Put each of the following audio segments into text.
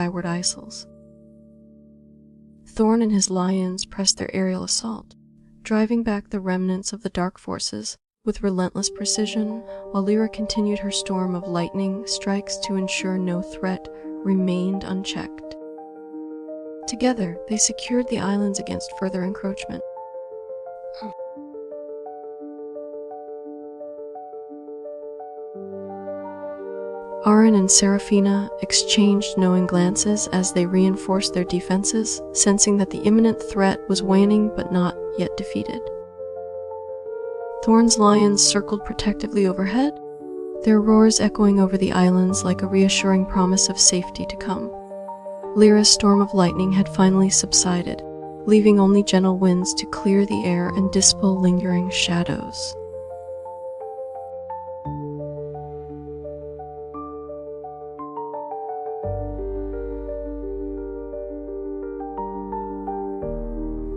skyward isles. Thorn and his lions pressed their aerial assault, driving back the remnants of the dark forces with relentless precision, while Lyra continued her storm of lightning strikes to ensure no threat remained unchecked. Together, they secured the islands against further encroachment. Arin and Seraphina exchanged knowing glances as they reinforced their defenses, sensing that the imminent threat was waning but not yet defeated. Thorn's lions circled protectively overhead, their roars echoing over the islands like a reassuring promise of safety to come. Lyra's storm of lightning had finally subsided, leaving only gentle winds to clear the air and dispel lingering shadows.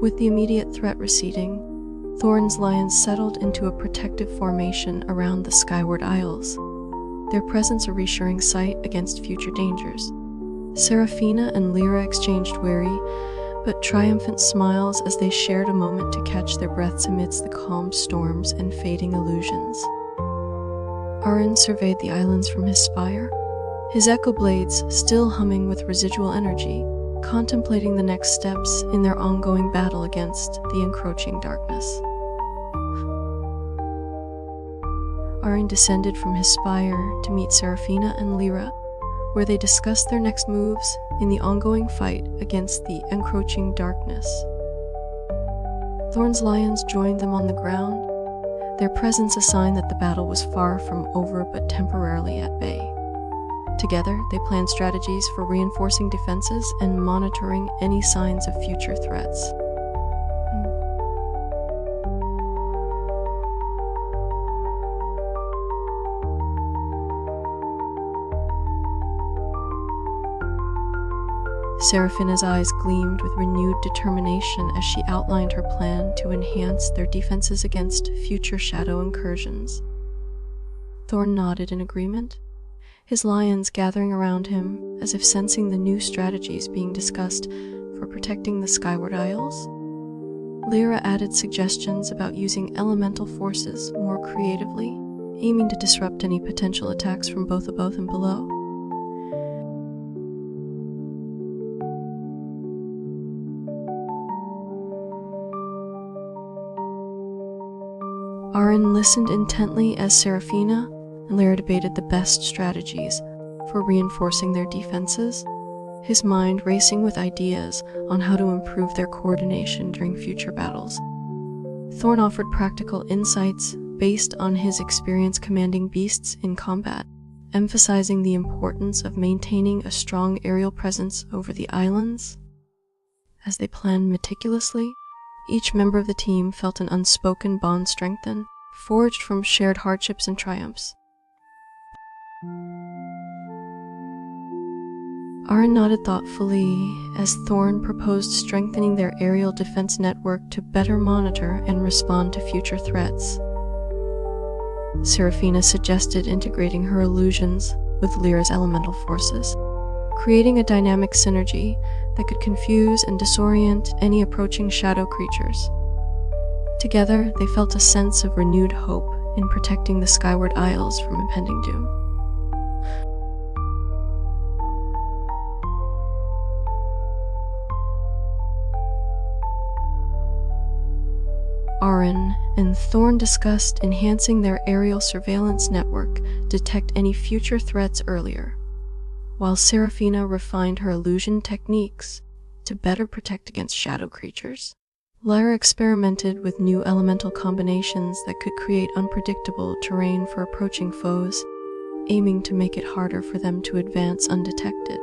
With the immediate threat receding, Thorn's lions settled into a protective formation around the skyward isles, their presence a reassuring sight against future dangers. Seraphina and Lyra exchanged wary but triumphant smiles as they shared a moment to catch their breaths amidst the calm storms and fading illusions. Arin surveyed the islands from his spire, his echo blades still humming with residual energy, contemplating the next steps in their ongoing battle against the encroaching darkness. Arin descended from his spire to meet Seraphina and Lyra, where they discussed their next moves in the ongoing fight against the encroaching darkness. Thorn's lions joined them on the ground, their presence a sign that the battle was far from over but temporarily at bay. Together, they planned strategies for reinforcing defenses and monitoring any signs of future threats. Seraphina's eyes gleamed with renewed determination as she outlined her plan to enhance their defenses against future shadow incursions. Thorn nodded in agreement, his lions gathering around him as if sensing the new strategies being discussed for protecting the skyward isles. Lyra added suggestions about using elemental forces more creatively, aiming to disrupt any potential attacks from both above and below. Arin listened intently as Seraphina and Lyra debated the best strategies for reinforcing their defenses, his mind racing with ideas on how to improve their coordination during future battles. Thorn offered practical insights based on his experience commanding beasts in combat, emphasizing the importance of maintaining a strong aerial presence over the islands. As they planned meticulously, each member of the team felt an unspoken bond strengthen, forged from shared hardships and triumphs. Arin nodded thoughtfully as Thorn proposed strengthening their aerial defense network to better monitor and respond to future threats. Seraphina suggested integrating her illusions with Lyra's elemental forces, creating a dynamic synergy that could confuse and disorient any approaching shadow creatures. Together, they felt a sense of renewed hope in protecting the skyward isles from impending doom. Arin and Thorn discussed enhancing their aerial surveillance network to detect any future threats earlier, while Seraphina refined her illusion techniques to better protect against shadow creatures. Lyra experimented with new elemental combinations that could create unpredictable terrain for approaching foes, aiming to make it harder for them to advance undetected.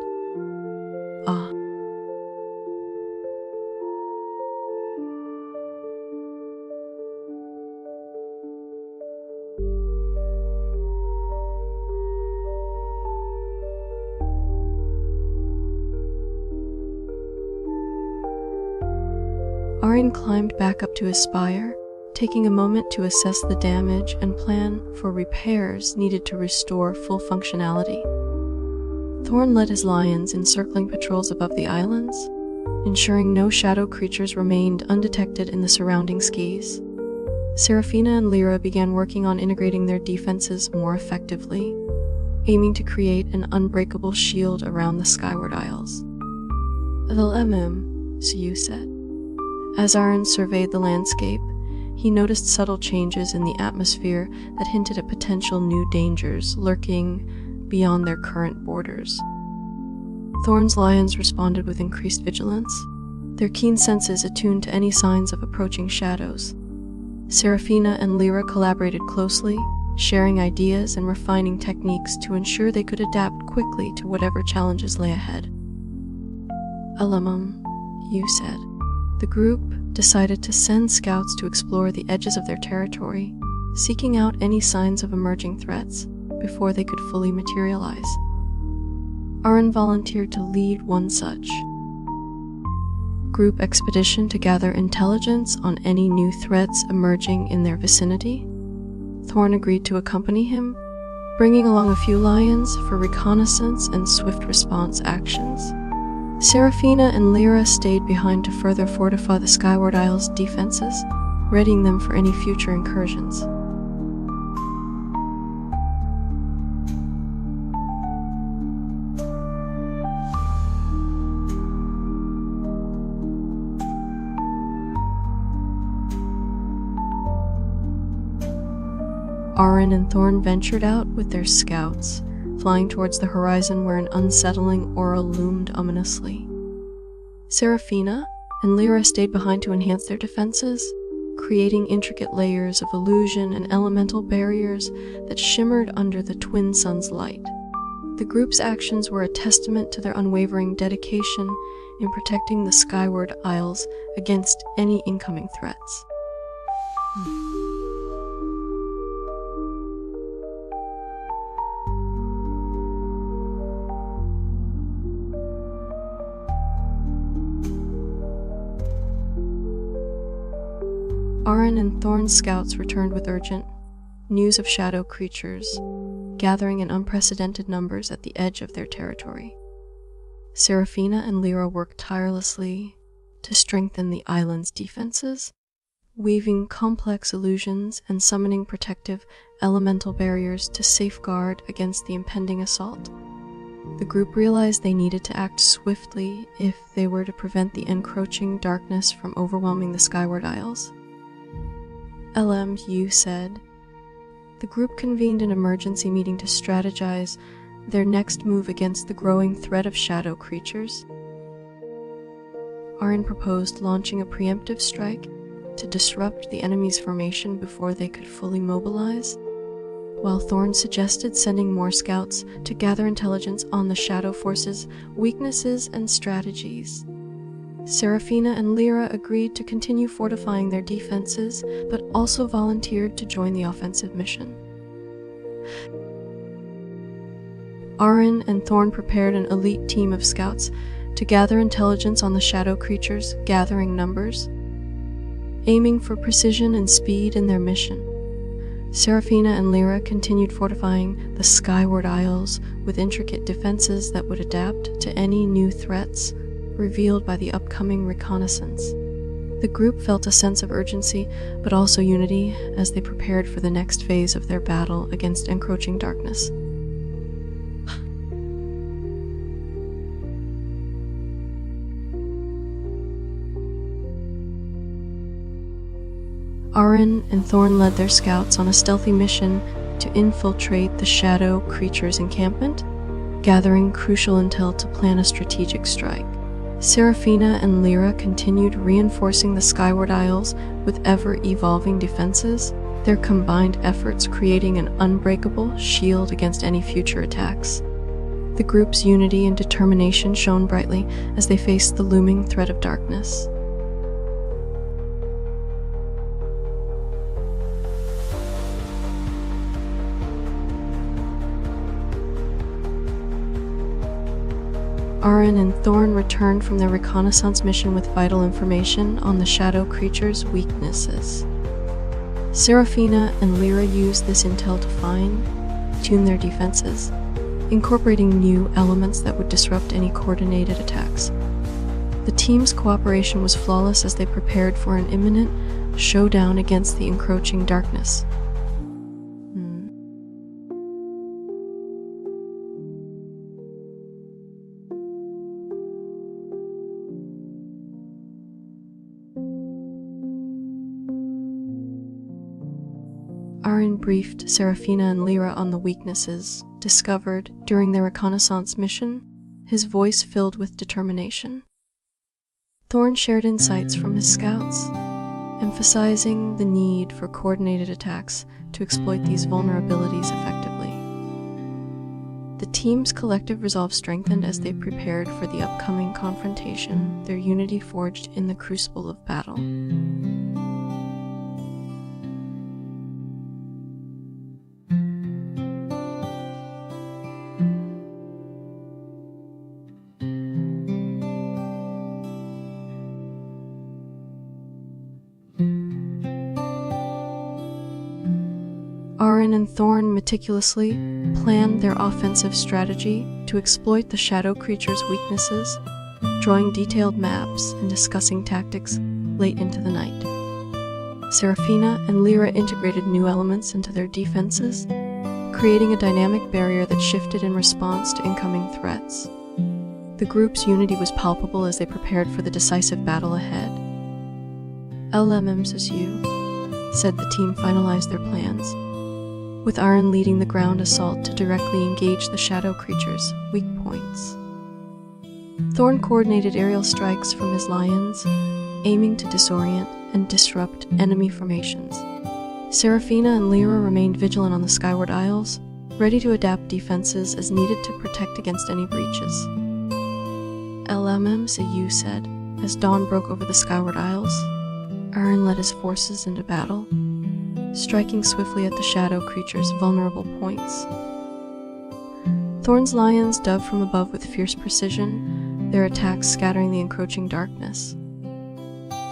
Arin climbed back up to his spire, taking a moment to assess the damage and plan for repairs needed to restore full functionality. Thorn led his lions in circling patrols above the islands, ensuring no shadow creatures remained undetected in the surrounding skis. Seraphina and Lyra began working on integrating their defenses more effectively, aiming to create an unbreakable shield around the Skyward Isles. Siyu said. As Aaron surveyed the landscape, he noticed subtle changes in the atmosphere that hinted at potential new dangers lurking beyond their current borders. Thorn's lions responded with increased vigilance, their keen senses attuned to any signs of approaching shadows. Seraphina and Lyra collaborated closely, sharing ideas and refining techniques to ensure they could adapt quickly to whatever challenges lay ahead. You said. The group decided to send scouts to explore the edges of their territory, seeking out any signs of emerging threats before they could fully materialize. Aaron volunteered to lead one such group expedition to gather intelligence on any new threats emerging in their vicinity. Thorn agreed to accompany him, bringing along a few lions for reconnaissance and swift response actions. Seraphina and Lyra stayed behind to further fortify the Skyward Isles' defenses, readying them for any future incursions. Aaron and Thorn ventured out with their scouts, flying towards the horizon where an unsettling aura loomed ominously. Seraphina and Lyra stayed behind to enhance their defenses, creating intricate layers of illusion and elemental barriers that shimmered under the twin suns' light. The group's actions were a testament to their unwavering dedication in protecting the Skyward Isles against any incoming threats. Aaron and Thorn's scouts returned with urgent news of shadow creatures, gathering in unprecedented numbers at the edge of their territory. Seraphina and Lyra worked tirelessly to strengthen the island's defenses, weaving complex illusions and summoning protective elemental barriers to safeguard against the impending assault. The group realized they needed to act swiftly if they were to prevent the encroaching darkness from overwhelming the Skyward Isles. You said. The group convened an emergency meeting to strategize their next move against the growing threat of shadow creatures. Aaron proposed launching a preemptive strike to disrupt the enemy's formation before they could fully mobilize, while Thorn suggested sending more scouts to gather intelligence on the shadow forces' weaknesses and strategies. Seraphina and Lyra agreed to continue fortifying their defenses, but also volunteered to join the offensive mission. Aaron and Thorn prepared an elite team of scouts to gather intelligence on the shadow creatures' gathering numbers, aiming for precision and speed in their mission. Seraphina and Lyra continued fortifying the Skyward Isles with intricate defenses that would adapt to any new threats revealed by the upcoming reconnaissance. The group felt a sense of urgency, but also unity, as they prepared for the next phase of their battle against encroaching darkness. Aaron and Thorn led their scouts on a stealthy mission to infiltrate the shadow creature's encampment, gathering crucial intel to plan a strategic strike. Seraphina and Lyra continued reinforcing the Skyward Isles with ever-evolving defenses, their combined efforts creating an unbreakable shield against any future attacks. The group's unity and determination shone brightly as they faced the looming threat of darkness. Aaron and Thorn returned from their reconnaissance mission with vital information on the shadow creature's weaknesses. Seraphina and Lyra used this intel to fine-tune their defenses, incorporating new elements that would disrupt any coordinated attacks. The team's cooperation was flawless as they prepared for an imminent showdown against the encroaching darkness. Aaron briefed Seraphina and Lyra on the weaknesses discovered during their reconnaissance mission, his voice filled with determination. Thorn shared insights from his scouts, emphasizing the need for coordinated attacks to exploit these vulnerabilities effectively. The team's collective resolve strengthened as they prepared for the upcoming confrontation, their unity forged in the crucible of battle. Aaron and Thorn meticulously planned their offensive strategy to exploit the shadow creature's weaknesses, drawing detailed maps and discussing tactics late into the night. Seraphina and Lyra integrated new elements into their defenses, creating a dynamic barrier that shifted in response to incoming threats. The group's unity was palpable as they prepared for the decisive battle ahead. "LMMs as you," said the team finalized their plans, with Aaron leading the ground assault to directly engage the shadow creature's weak points. Thorn coordinated aerial strikes from his lions, aiming to disorient and disrupt enemy formations. Seraphina and Lyra remained vigilant on the Skyward Isles, ready to adapt defenses as needed to protect against any breaches. "LMMs, you said, as dawn broke over the Skyward Isles. Aaron led his forces into battle, striking swiftly at the shadow creature's vulnerable points. Thorn's lions dove from above with fierce precision, their attacks scattering the encroaching darkness.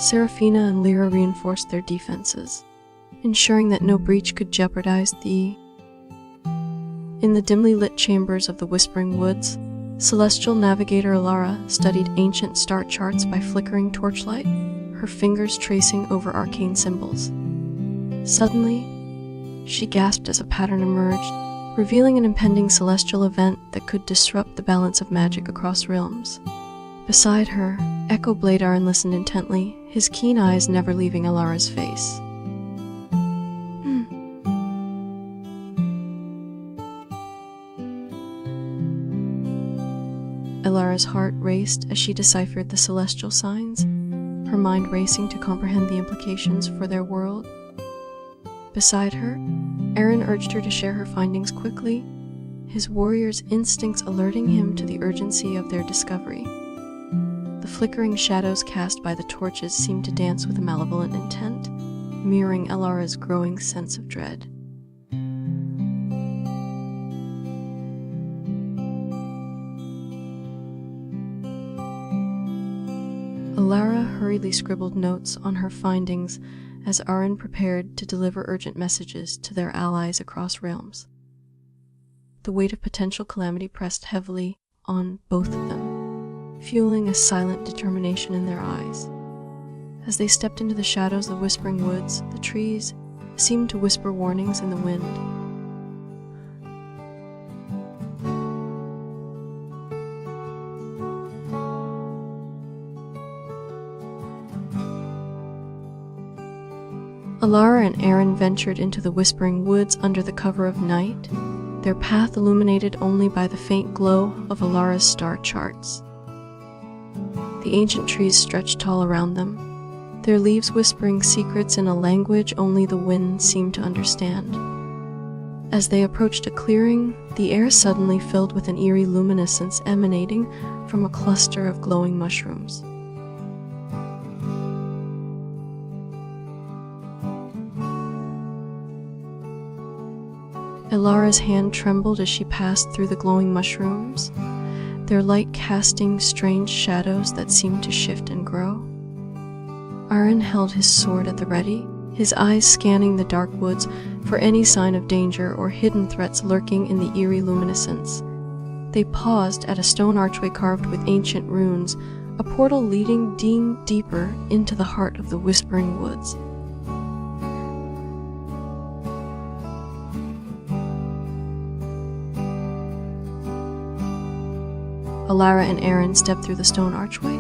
Seraphina and Lyra reinforced their defenses, ensuring that no breach could jeopardize the... In the dimly lit chambers of the Whispering Woods, celestial navigator Alara studied ancient star charts by flickering torchlight, her fingers tracing over arcane symbols. Suddenly, she gasped as a pattern emerged, revealing an impending celestial event that could disrupt the balance of magic across realms. Beside her, Echo Blade Aaron listened intently, his keen eyes never leaving Alara's face. Alara's heart raced as she deciphered the celestial signs, her mind racing to comprehend the implications for their world. Beside her, Aaron urged her to share her findings quickly, his warrior's instincts alerting him to the urgency of their discovery. The flickering shadows cast by the torches seemed to dance with a malevolent intent, mirroring Alara's growing sense of dread. Alara hurriedly scribbled notes on her findings as Aaron prepared to deliver urgent messages to their allies across realms. The weight of potential calamity pressed heavily on both of them, fueling a silent determination in their eyes. As they stepped into the shadows of the Whispering Woods, the trees seemed to whisper warnings in the wind. Alara and Aaron ventured into the Whispering Woods under the cover of night, their path illuminated only by the faint glow of Alara's star charts. The ancient trees stretched tall around them, their leaves whispering secrets in a language only the wind seemed to understand. As they approached a clearing, the air suddenly filled with an eerie luminescence emanating from a cluster of glowing mushrooms. Alara's hand trembled as she passed through the glowing mushrooms, their light casting strange shadows that seemed to shift and grow. Aaron held his sword at the ready, his eyes scanning the dark woods for any sign of danger or hidden threats lurking in the eerie luminescence. They paused at a stone archway carved with ancient runes, a portal leading deeper into the heart of the Whispering Woods. Alara and Aaron stepped through the stone archway,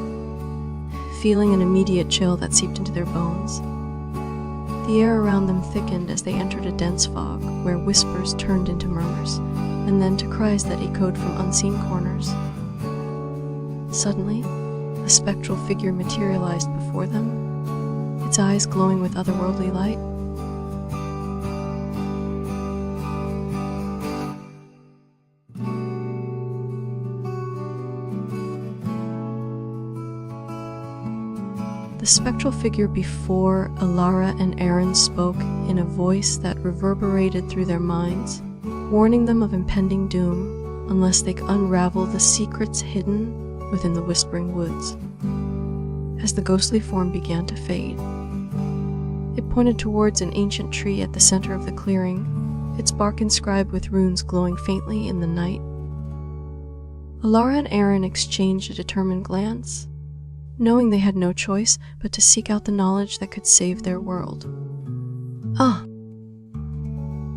feeling an immediate chill that seeped into their bones. The air around them thickened as they entered a dense fog, where whispers turned into murmurs, and then to cries that echoed from unseen corners. Suddenly, a spectral figure materialized before them, its eyes glowing with otherworldly light. The spectral figure before Alara and Aaron spoke in a voice that reverberated through their minds, warning them of impending doom unless they unravel the secrets hidden within the Whispering Woods. As the ghostly form began to fade, it pointed towards an ancient tree at the center of the clearing, its bark inscribed with runes glowing faintly in the night. Alara and Aaron exchanged a determined glance, knowing they had no choice but to seek out the knowledge that could save their world.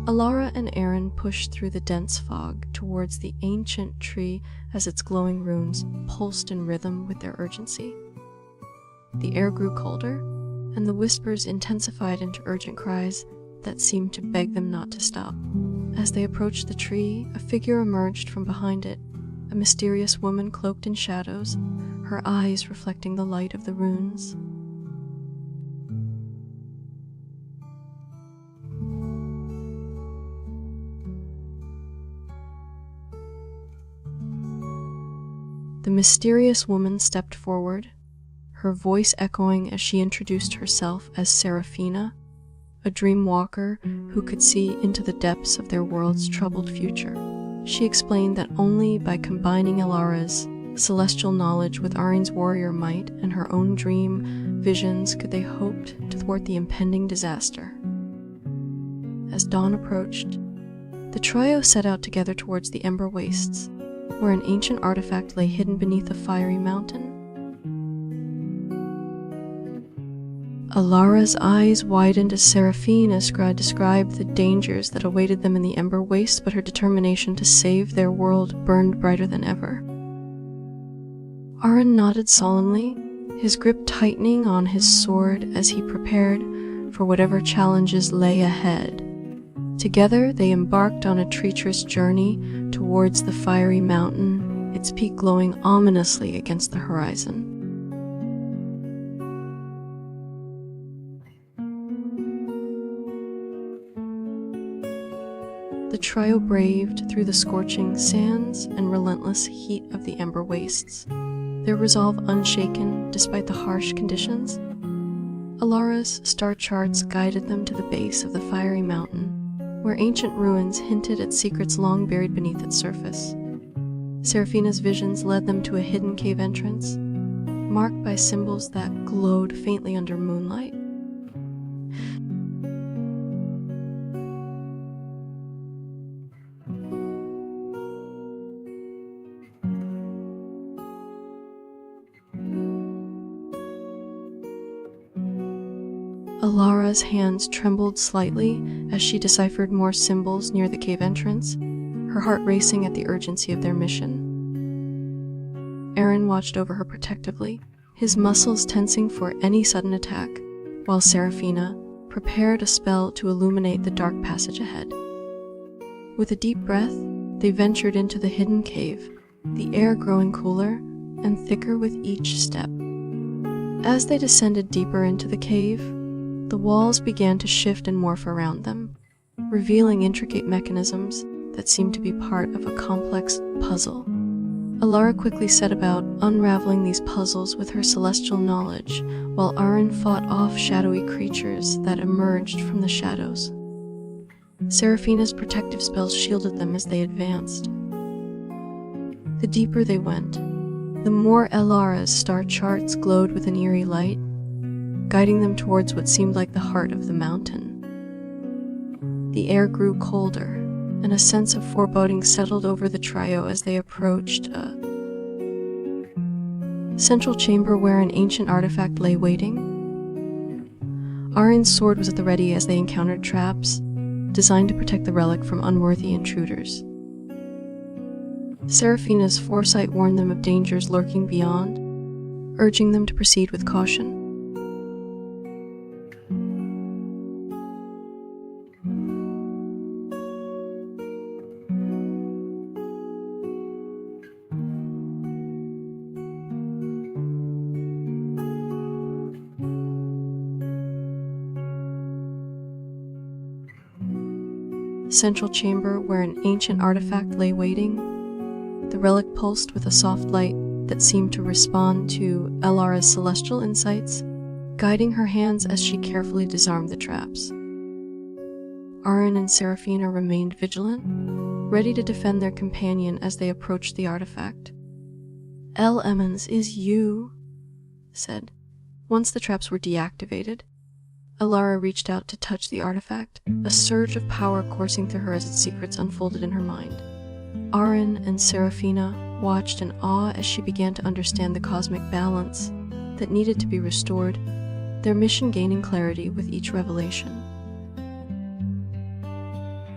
Alara and Aaron pushed through the dense fog towards the ancient tree as its glowing runes pulsed in rhythm with their urgency. The air grew colder, and the whispers intensified into urgent cries that seemed to beg them not to stop. As they approached the tree, a figure emerged from behind it, a mysterious woman cloaked in shadows, her eyes reflecting the light of the runes. The mysterious woman stepped forward, her voice echoing as she introduced herself as Seraphina, a dream walker who could see into the depths of their world's troubled future. She explained that only by combining Alara's celestial knowledge with Arin's warrior might and her own dream visions could they hoped to thwart the impending disaster. As dawn approached, the trio set out together towards the Ember Wastes, where an ancient artifact lay hidden beneath a fiery mountain. Alara's eyes widened as Seraphina described the dangers that awaited them in the Ember Wastes, but her determination to save their world burned brighter than ever. Arin nodded solemnly, his grip tightening on his sword as he prepared for whatever challenges lay ahead. Together, they embarked on a treacherous journey towards the fiery mountain, its peak glowing ominously against the horizon. The trio braved through the scorching sands and relentless heat of the Ember Wastes, their resolve unshaken despite the harsh conditions. Alara's star charts guided them to the base of the fiery mountain, where ancient ruins hinted at secrets long buried beneath its surface. Seraphina's visions led them to a hidden cave entrance, marked by symbols that glowed faintly under moonlight. Alara's hands trembled slightly as she deciphered more symbols near the cave entrance, her heart racing at the urgency of their mission. Aaron watched over her protectively, his muscles tensing for any sudden attack, while Seraphina prepared a spell to illuminate the dark passage ahead. With a deep breath, they ventured into the hidden cave, the air growing cooler and thicker with each step. As they descended deeper into the cave, the walls began to shift and morph around them, revealing intricate mechanisms that seemed to be part of a complex puzzle. Alara quickly set about unraveling these puzzles with her celestial knowledge, while Arin fought off shadowy creatures that emerged from the shadows. Seraphina's protective spells shielded them as they advanced. The deeper they went, the more Alara's star charts glowed with an eerie light, guiding them towards what seemed like the heart of the mountain. The air grew colder, and a sense of foreboding settled over the trio as they approached a central chamber where an ancient artifact lay waiting. Arin's sword was at the ready as they encountered traps, designed to protect the relic from unworthy intruders. Seraphina's foresight warned them of dangers lurking beyond, urging them to proceed with caution. Central chamber where an ancient artifact lay waiting, the relic pulsed with a soft light that seemed to respond to Elara's celestial insights, guiding her hands as she carefully disarmed the traps. Arin and Seraphina remained vigilant, ready to defend their companion as they approached the artifact. "El Emmons, is you," said. Once the traps were deactivated, Elara reached out to touch the artifact, a surge of power coursing through her as its secrets unfolded in her mind. Arin and Seraphina watched in awe as she began to understand the cosmic balance that needed to be restored, their mission gaining clarity with each revelation.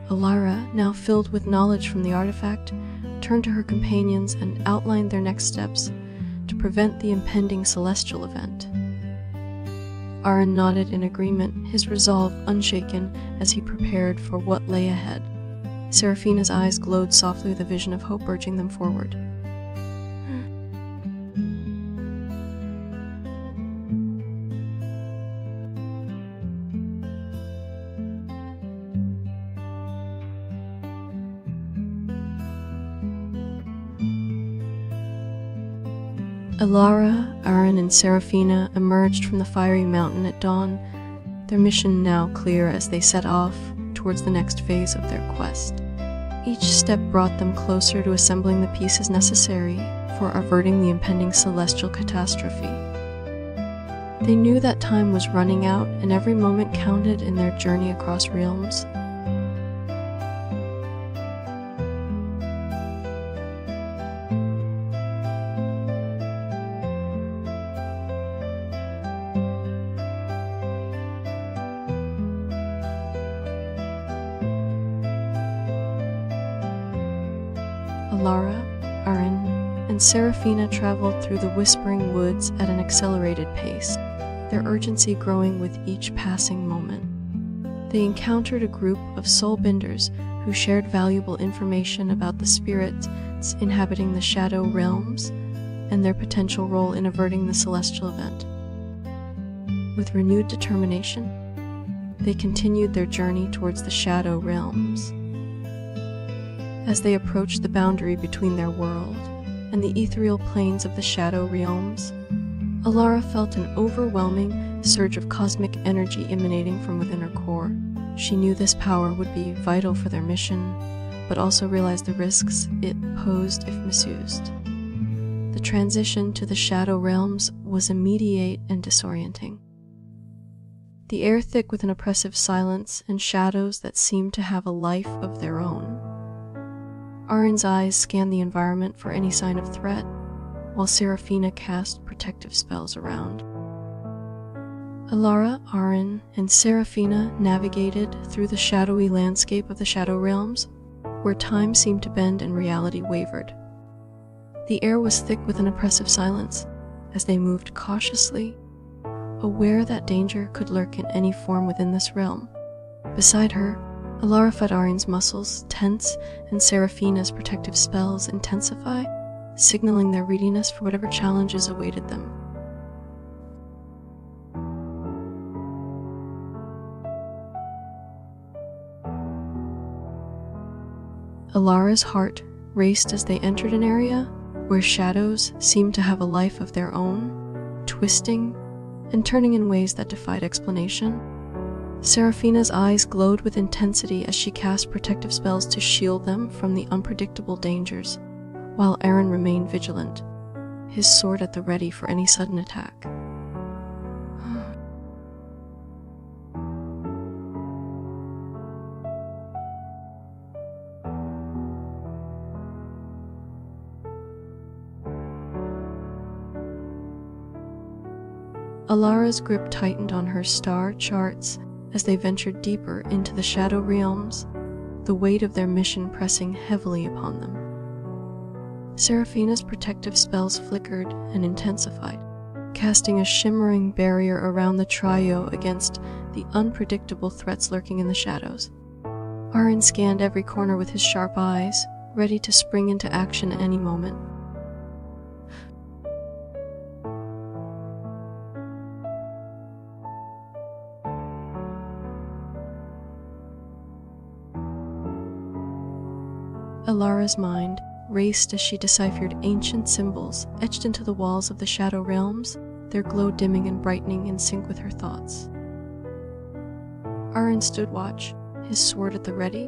Elara, now filled with knowledge from the artifact, turned to her companions and outlined their next steps to prevent the impending celestial event. Arin nodded in agreement, his resolve unshaken as he prepared for what lay ahead. Seraphina's eyes glowed softly with a vision of hope urging them forward. Elara, Arin, and Seraphina emerged from the fiery mountain at dawn, their mission now clear as they set off towards the next phase of their quest. Each step brought them closer to assembling the pieces necessary for averting the impending celestial catastrophe. They knew that time was running out and every moment counted in their journey across realms. Elara, Arin, and Seraphina traveled through the whispering woods at an accelerated pace, their urgency growing with each passing moment. They encountered a group of soulbinders who shared valuable information about the spirits inhabiting the shadow realms and their potential role in averting the celestial event. With renewed determination, they continued their journey towards the shadow realms. As they approached the boundary between their world and the ethereal planes of the shadow realms, Elara felt an overwhelming surge of cosmic energy emanating from within her core. She knew this power would be vital for their mission, but also realized the risks it posed if misused. The transition to the shadow realms was immediate and disorienting. The air thick with an oppressive silence and shadows that seemed to have a life of their own. Arin's eyes scanned the environment for any sign of threat, while Seraphina cast protective spells around. Elara, Arin, and Seraphina navigated through the shadowy landscape of the Shadow Realms, where time seemed to bend and reality wavered. The air was thick with an oppressive silence as they moved cautiously, aware that danger could lurk in any form within this realm. Beside her, Elara felt Arin's muscles tense and Seraphina's protective spells intensify, signaling their readiness for whatever challenges awaited them. Elara's heart raced as they entered an area where shadows seemed to have a life of their own, twisting and turning in ways that defied explanation. Seraphina's eyes glowed with intensity as she cast protective spells to shield them from the unpredictable dangers, while Arin remained vigilant, his sword at the ready for any sudden attack. Alara's grip tightened on her star charts as they ventured deeper into the shadow realms, the weight of their mission pressing heavily upon them. Seraphina's protective spells flickered and intensified, casting a shimmering barrier around the trio against the unpredictable threats lurking in the shadows. Arin scanned every corner with his sharp eyes, ready to spring into action at any moment. Alara's mind raced as she deciphered ancient symbols etched into the walls of the shadow realms, their glow dimming and brightening in sync with her thoughts. Arin stood watch, his sword at the ready,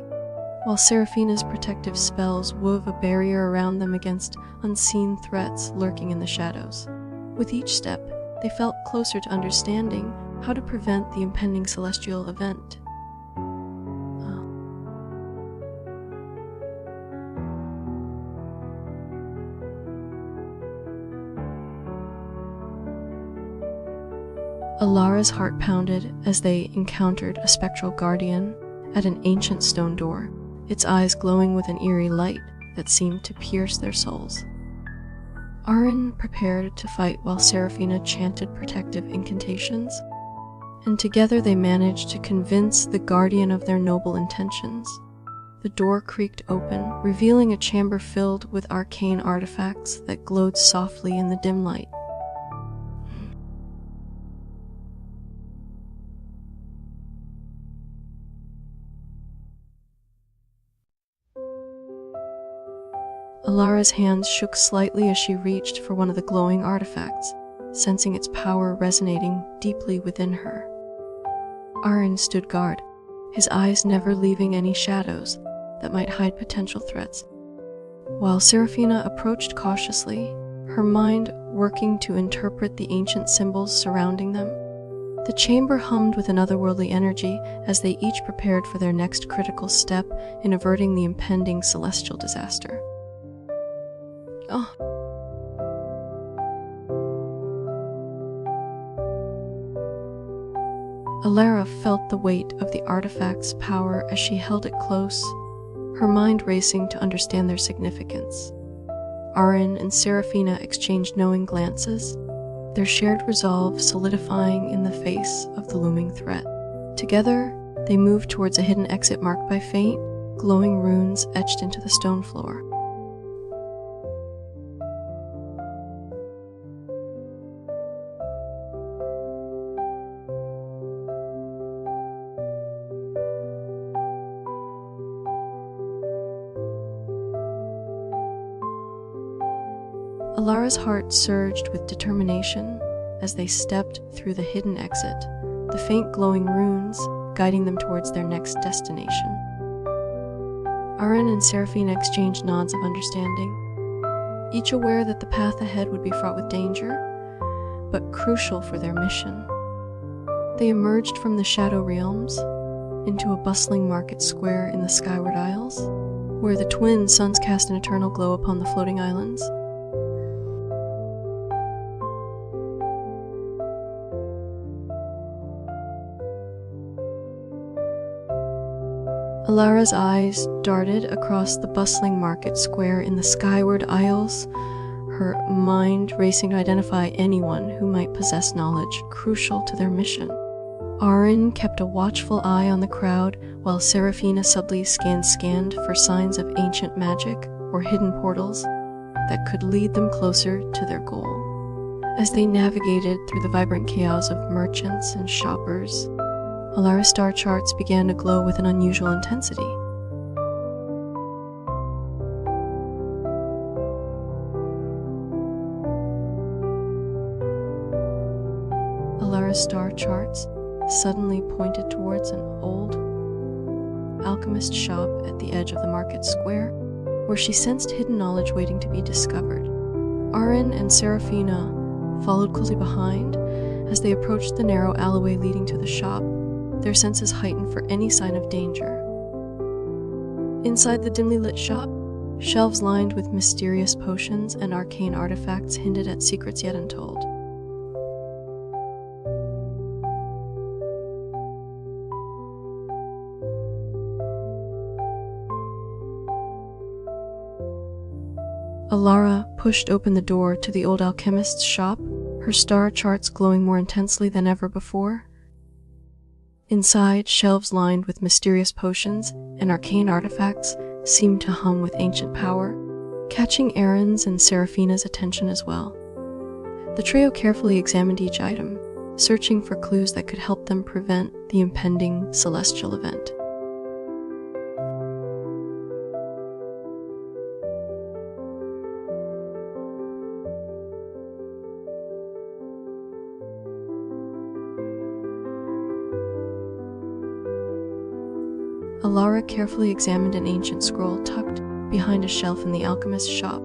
while Seraphina's protective spells wove a barrier around them against unseen threats lurking in the shadows. With each step, they felt closer to understanding how to prevent the impending celestial event. Alara's heart pounded as they encountered a spectral guardian at an ancient stone door, its eyes glowing with an eerie light that seemed to pierce their souls. Arin prepared to fight while Seraphina chanted protective incantations, and together they managed to convince the guardian of their noble intentions. The door creaked open, revealing a chamber filled with arcane artifacts that glowed softly in the dim light. Alara's hands shook slightly as she reached for one of the glowing artifacts, sensing its power resonating deeply within her. Arin stood guard, his eyes never leaving any shadows that might hide potential threats, while Seraphina approached cautiously, her mind working to interpret the ancient symbols surrounding them. The chamber hummed with an otherworldly energy as they each prepared for their next critical step in averting the impending celestial disaster. Alara felt the weight of the artifact's power as she held it close, her mind racing to understand their significance. Arin and Seraphina exchanged knowing glances, their shared resolve solidifying in the face of the looming threat. Together, they moved towards a hidden exit marked by faint, glowing runes etched into the stone floor. Alara's heart surged with determination as they stepped through the hidden exit, the faint glowing runes guiding them towards their next destination. Arin and Seraphina exchanged nods of understanding, each aware that the path ahead would be fraught with danger, but crucial for their mission. They emerged from the shadow realms into a bustling market square in the Skyward Isles, where the twin suns cast an eternal glow upon the floating islands. Alara's eyes darted across the bustling market square in the Skyward Isles, her mind racing to identify anyone who might possess knowledge crucial to their mission. Arin kept a watchful eye on the crowd, while Seraphina subtly scanned for signs of ancient magic or hidden portals that could lead them closer to their goal. As they navigated through the vibrant chaos of merchants and shoppers, Alara's star charts began to glow with an unusual intensity. Alara's star charts suddenly pointed towards an old alchemist shop at the edge of the market square, where she sensed hidden knowledge waiting to be discovered. Arin and Seraphina followed closely behind as they approached the narrow alleyway leading to the shop, their senses heightened for any sign of danger. Inside the dimly lit shop, shelves lined with mysterious potions and arcane artifacts hinted at secrets yet untold. Alara pushed open the door to the old alchemist's shop, her star charts glowing more intensely than ever before. Inside, shelves lined with mysterious potions and arcane artifacts seemed to hum with ancient power, catching Aaron's and Seraphina's attention as well. The trio carefully examined each item, searching for clues that could help them prevent the impending celestial event. Alara carefully examined an ancient scroll tucked behind a shelf in the alchemist's shop,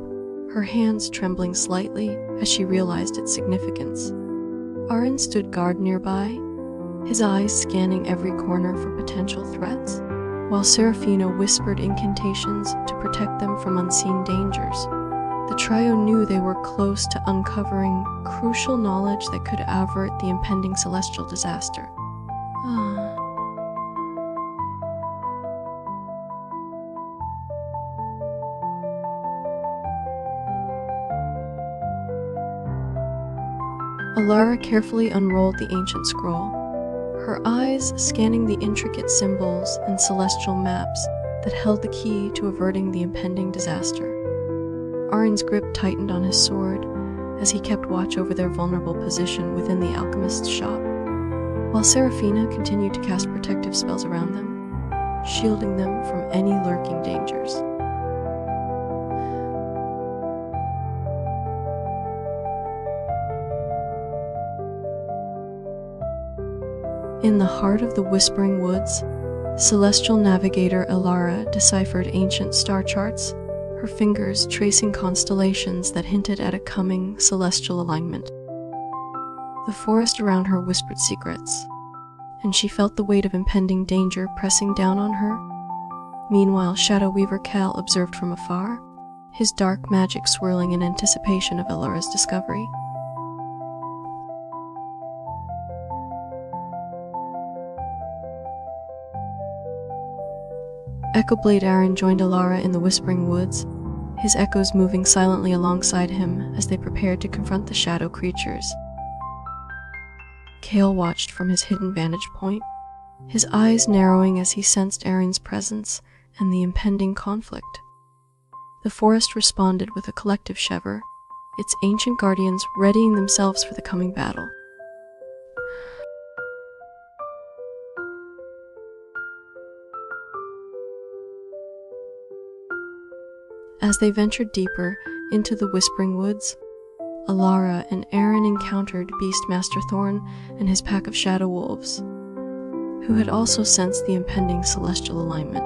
her hands trembling slightly as she realized its significance. Aaron stood guard nearby, his eyes scanning every corner for potential threats, while Seraphina whispered incantations to protect them from unseen dangers. The trio knew they were close to uncovering crucial knowledge that could avert the impending celestial disaster. Alara carefully unrolled the ancient scroll, her eyes scanning the intricate symbols and celestial maps that held the key to averting the impending disaster. Aaron's grip tightened on his sword as he kept watch over their vulnerable position within the alchemist's shop, while Seraphina continued to cast protective spells around them, shielding them from any lurking dangers. In the heart of the Whispering Woods, celestial navigator Alara deciphered ancient star charts, her fingers tracing constellations that hinted at a coming celestial alignment. The forest around her whispered secrets, and she felt the weight of impending danger pressing down on her. Meanwhile, Shadow Weaver Cal observed from afar, his dark magic swirling in anticipation of Alara's discovery. Echoblade Aaron joined Alara in the Whispering Woods, his echoes moving silently alongside him as they prepared to confront the shadow creatures. Kale watched from his hidden vantage point, his eyes narrowing as he sensed Aaron's presence and the impending conflict. The forest responded with a collective shiver, its ancient guardians readying themselves for the coming battle. As they ventured deeper into the Whispering Woods, Alara and Aaron encountered Beastmaster Thorn and his pack of shadow wolves, who had also sensed the impending celestial alignment.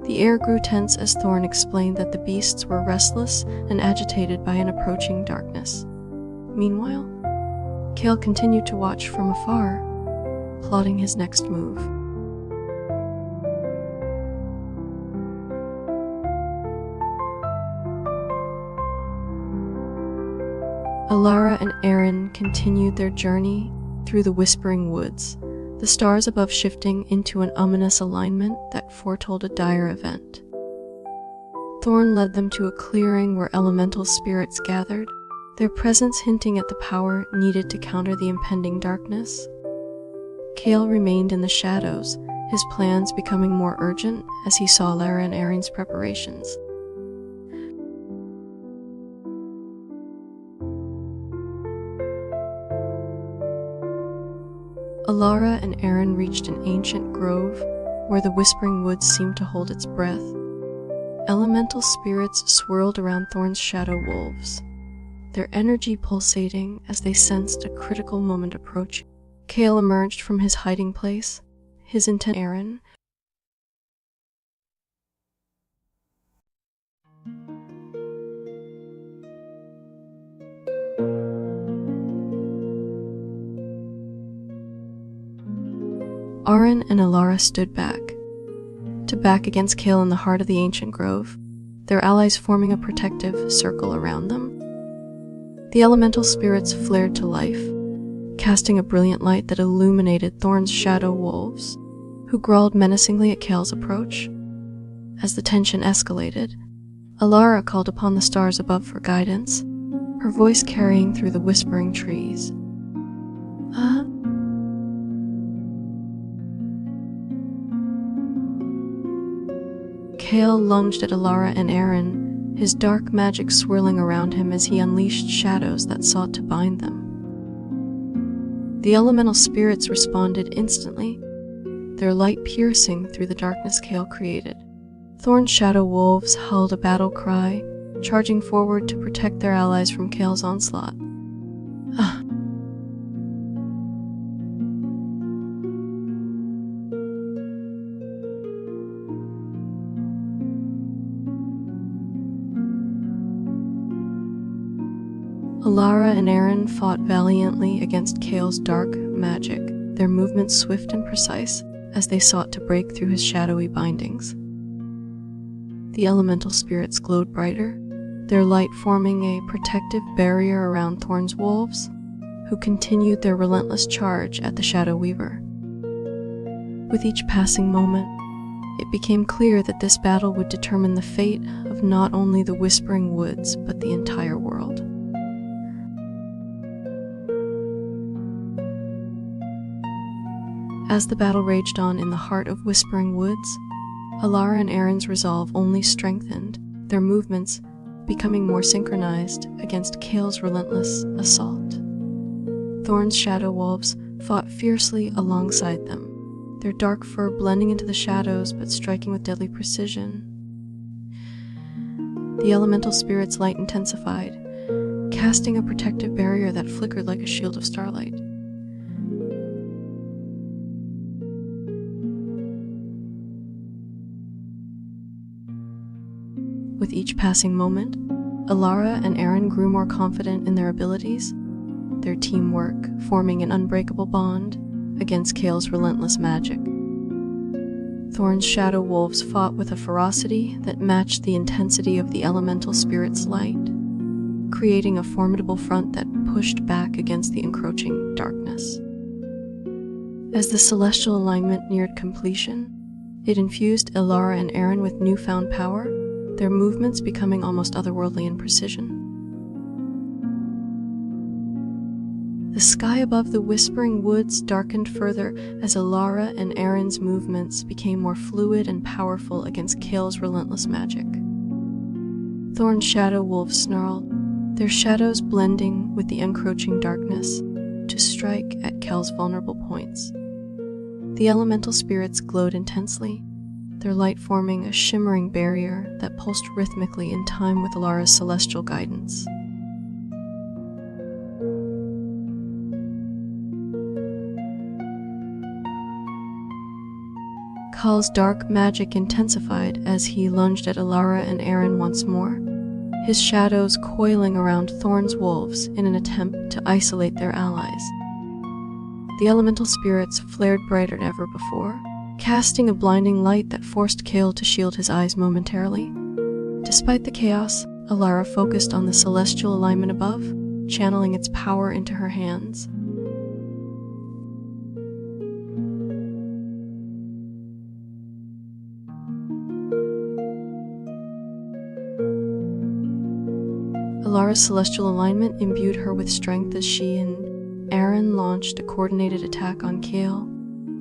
The air grew tense as Thorn explained that the beasts were restless and agitated by an approaching darkness. Meanwhile, Kale continued to watch from afar, plotting his next move. Alara and Aaron continued their journey through the Whispering Woods, the stars above shifting into an ominous alignment that foretold a dire event. Thorn led them to a clearing where elemental spirits gathered, their presence hinting at the power needed to counter the impending darkness. Kale remained in the shadows, his plans becoming more urgent as he saw Alara and Aaron's preparations. Alara and Aaron reached an ancient grove where the Whispering Woods seemed to hold its breath. Elemental spirits swirled around Thorn's shadow wolves, their energy pulsating as they sensed a critical moment approaching. Kale emerged from his hiding place, his intent on Aaron. Aaron and Alara stood back against Kale in the heart of the ancient grove, their allies forming a protective circle around them. The elemental spirits flared to life, casting a brilliant light that illuminated Thorn's shadow wolves, who growled menacingly at Kale's approach. As the tension escalated, Alara called upon the stars above for guidance, her voice carrying through the whispering trees. Ah? Kale lunged at Alara and Aaron, his dark magic swirling around him as he unleashed shadows that sought to bind them. The elemental spirits responded instantly, their light piercing through the darkness Kale created. Thorn's shadow wolves howled a battle cry, charging forward to protect their allies from Kale's onslaught. Ah! Alara and Aaron fought valiantly against Kale's dark magic, their movements swift and precise as they sought to break through his shadowy bindings. The elemental spirits glowed brighter, their light forming a protective barrier around Thorn's wolves, who continued their relentless charge at the Shadow Weaver. With each passing moment, it became clear that this battle would determine the fate of not only the Whispering Woods, but the entire world. As the battle raged on in the heart of Whispering Woods, Alara and Aaron's resolve only strengthened, their movements becoming more synchronized against Kale's relentless assault. Thorn's shadow wolves fought fiercely alongside them, their dark fur blending into the shadows but striking with deadly precision. The elemental spirit's light intensified, casting a protective barrier that flickered like a shield of starlight. With each passing moment, Alara and Aaron grew more confident in their abilities, their teamwork forming an unbreakable bond against Kale's relentless magic. Thorn's shadow wolves fought with a ferocity that matched the intensity of the elemental spirit's light, creating a formidable front that pushed back against the encroaching darkness. As the celestial alignment neared completion, it infused Alara and Aaron with newfound power, their movements becoming almost otherworldly in precision. The sky above the Whispering Woods darkened further as Alara and Aaron's movements became more fluid and powerful against Kale's relentless magic. Thorn's shadow wolves snarled, their shadows blending with the encroaching darkness to strike at Kale's vulnerable points. The elemental spirits glowed intensely, their light forming a shimmering barrier that pulsed rhythmically in time with Alara's celestial guidance. Kal's dark magic intensified as he lunged at Alara and Aaron once more, his shadows coiling around Thorn's wolves in an attempt to isolate their allies. The elemental spirits flared brighter than ever before, casting a blinding light that forced Kale to shield his eyes momentarily. Despite the chaos, Alara focused on the celestial alignment above, channeling its power into her hands. Alara's celestial alignment imbued her with strength as she and Aaron launched a coordinated attack on Kale,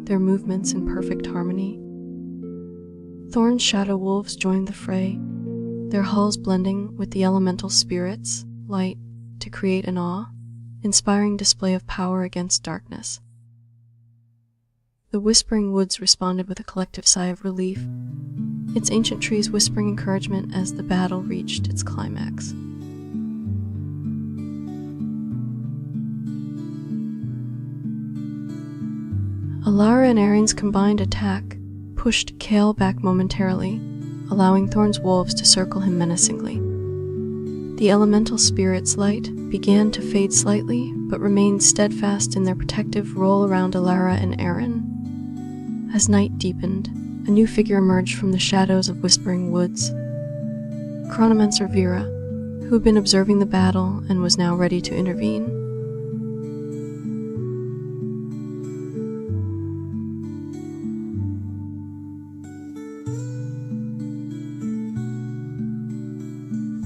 their movements in perfect harmony. Thorn's shadow wolves joined the fray, their hulls blending with the elemental spirits' light to create an awe-inspiring display of power against darkness. The Whispering Woods responded with a collective sigh of relief, its ancient trees whispering encouragement as the battle reached its climax. Alara and Aaron's combined attack pushed Kale back momentarily, allowing Thorn's wolves to circle him menacingly. The elemental spirit's light began to fade slightly, but remained steadfast in their protective roll around Alara and Aaron. As night deepened, a new figure emerged from the shadows of Whispering Woods. Chronomancer Vera, who had been observing the battle and was now ready to intervene.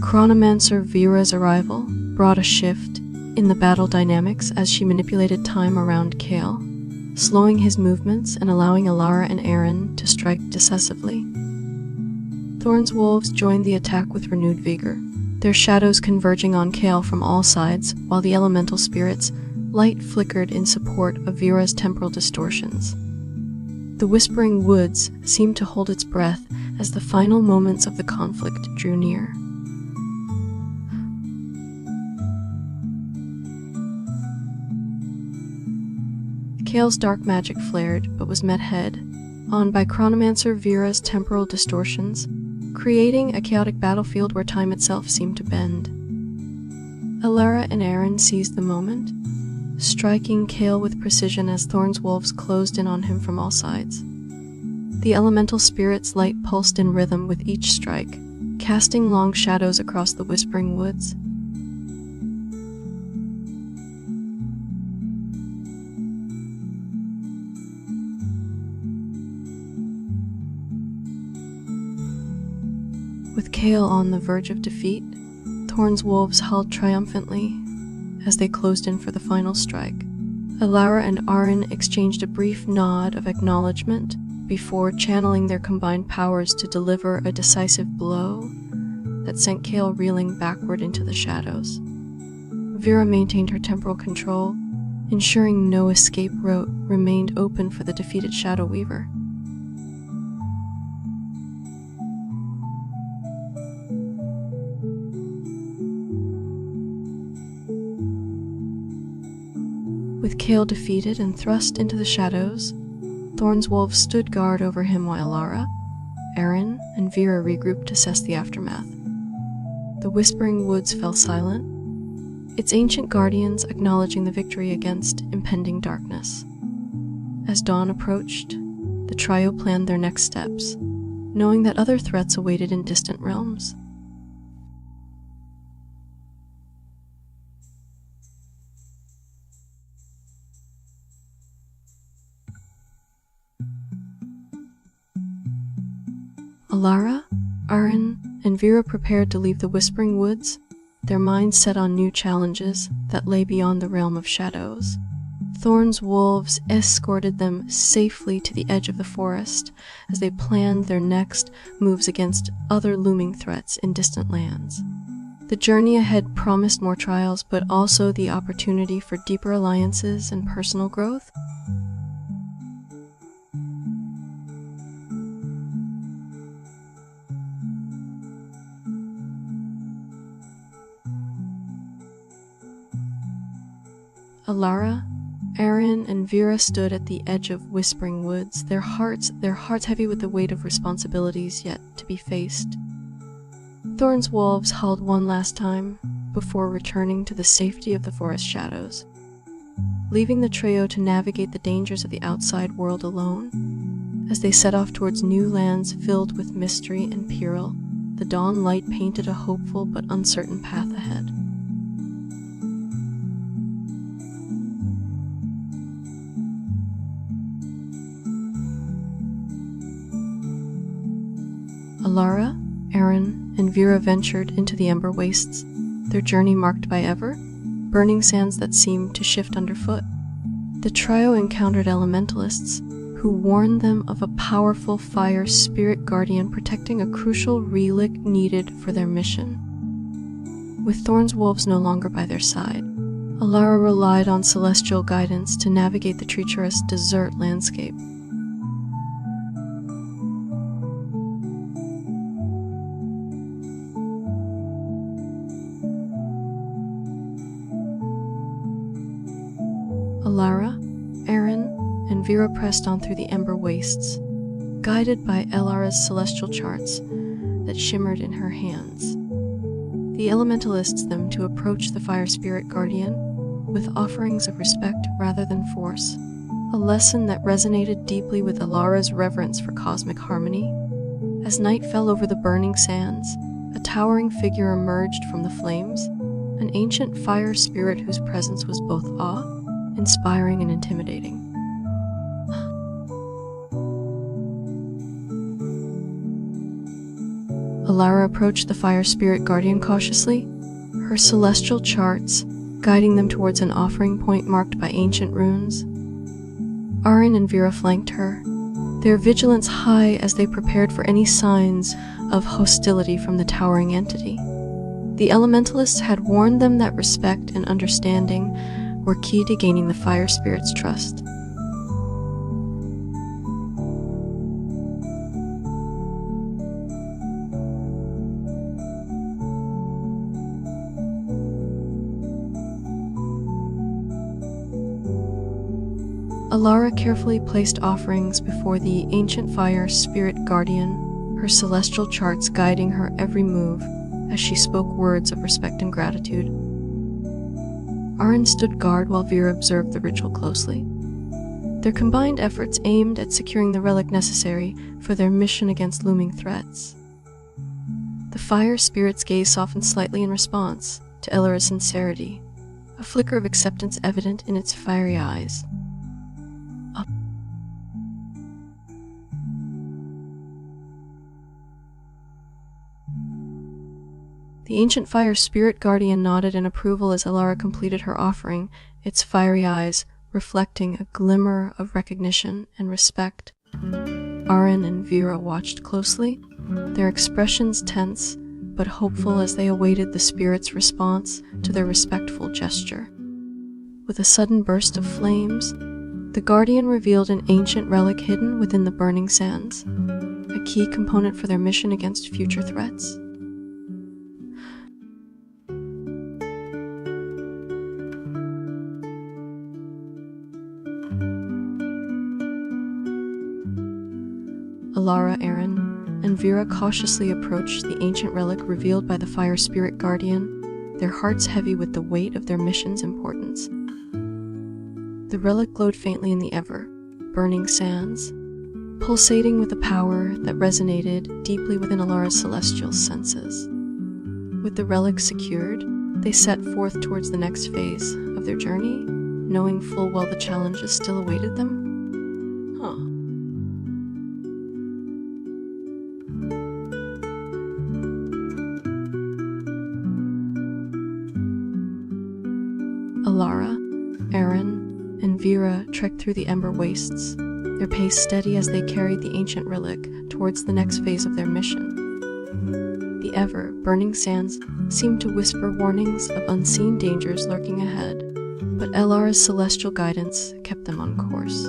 Chronomancer Vera's arrival brought a shift in the battle dynamics as she manipulated time around Kale, slowing his movements and allowing Alara and Aaron to strike decisively. Thorn's wolves joined the attack with renewed vigor, their shadows converging on Kale from all sides, while the elemental spirits' light flickered in support of Vera's temporal distortions. The Whispering Woods seemed to hold its breath as the final moments of the conflict drew near. Kale's dark magic flared, but was met head-on by Chronomancer Vera's temporal distortions, creating a chaotic battlefield where time itself seemed to bend. Alara and Aaron seized the moment, striking Kale with precision as Thorn's wolves closed in on him from all sides. The elemental spirit's light pulsed in rhythm with each strike, casting long shadows across the Whispering Woods. With Kale on the verge of defeat, Thorn's wolves howled triumphantly as they closed in for the final strike. Alara and Aaron exchanged a brief nod of acknowledgement before channeling their combined powers to deliver a decisive blow that sent Kale reeling backward into the shadows. Vera maintained her temporal control, ensuring no escape route remained open for the defeated Shadow Weaver. With Kale defeated and thrust into the shadows, Thorn's wolves stood guard over him while Alara, Aaron, and Vera regrouped to assess the aftermath. The Whispering Woods fell silent, its ancient guardians acknowledging the victory against impending darkness. As dawn approached, the trio planned their next steps, knowing that other threats awaited in distant realms. Alara, Aaron, and Vera prepared to leave the Whispering Woods, their minds set on new challenges that lay beyond the realm of shadows. Thorn's wolves escorted them safely to the edge of the forest as they planned their next moves against other looming threats in distant lands. The journey ahead promised more trials, but also the opportunity for deeper alliances and personal growth. Alara, Aaron, and Vera stood at the edge of Whispering Woods, their hearts heavy with the weight of responsibilities yet to be faced. Thorn's wolves howled one last time before returning to the safety of the forest shadows, leaving the trio to navigate the dangers of the outside world alone. As they set off towards new lands filled with mystery and peril, the dawn light painted a hopeful but uncertain path ahead. Alara, Aaron, and Vera ventured into the Ember Wastes, their journey marked by ever-burning sands that seemed to shift underfoot. The trio encountered elementalists who warned them of a powerful fire spirit guardian protecting a crucial relic needed for their mission. With Thorn's wolves no longer by their side, Alara relied on celestial guidance to navigate the treacherous desert landscape. Alara, Aaron, and Vera pressed on through the Ember Wastes, guided by Alara's celestial charts that shimmered in her hands. The elementalists them to approach the fire spirit guardian with offerings of respect rather than force, a lesson that resonated deeply with Alara's reverence for cosmic harmony. As night fell over the burning sands, a towering figure emerged from the flames, an ancient fire spirit whose presence was both awe-inspiring and intimidating. Alara approached the fire spirit guardian cautiously, her celestial charts guiding them towards an offering point marked by ancient runes. Arin and Vera flanked her, their vigilance high as they prepared for any signs of hostility from the towering entity. The elementalists had warned them that respect and understanding were key to gaining the fire spirit's trust. Alara carefully placed offerings before the ancient fire spirit guardian, her celestial charts guiding her every move as she spoke words of respect and gratitude. Arin stood guard while Vera observed the ritual closely. Their combined efforts aimed at securing the relic necessary for their mission against looming threats. The fire spirit's gaze softened slightly in response to Elara's sincerity, a flicker of acceptance evident in its fiery eyes. The ancient fire spirit guardian nodded in approval as Alara completed her offering, its fiery eyes reflecting a glimmer of recognition and respect. Arin and Vera watched closely, their expressions tense but hopeful as they awaited the spirit's response to their respectful gesture. With a sudden burst of flames, the guardian revealed an ancient relic hidden within the burning sands, a key component for their mission against future threats. Alara, Arin, and Vera cautiously approached the ancient relic revealed by the fire spirit guardian, their hearts heavy with the weight of their mission's importance. The relic glowed faintly in the ever-burning sands, pulsating with a power that resonated deeply within Alara's celestial senses. With the relic secured, they set forth towards the next phase of their journey, knowing full well the challenges still awaited them. Alara, Arin, and Vera trekked through the ember wastes, their pace steady as they carried the ancient relic towards the next phase of their mission. The ever-burning sands seemed to whisper warnings of unseen dangers lurking ahead, but Elara's celestial guidance kept them on course.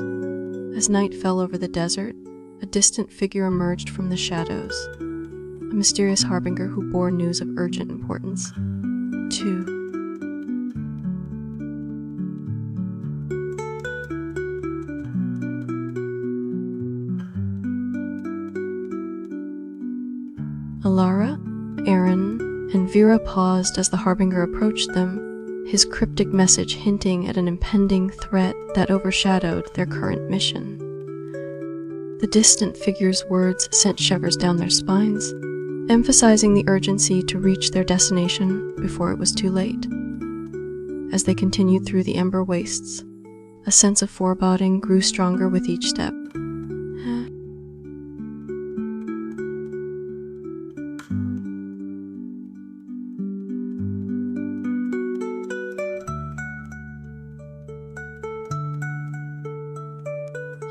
As night fell over the desert, a distant figure emerged from the shadows, a mysterious harbinger who bore news of urgent importance. 2. Alara, Arin, and Vera paused as the harbinger approached them, his cryptic message hinting at an impending threat that overshadowed their current mission. The distant figure's words sent shivers down their spines, emphasizing the urgency to reach their destination before it was too late. As they continued through the ember wastes, a sense of foreboding grew stronger with each step.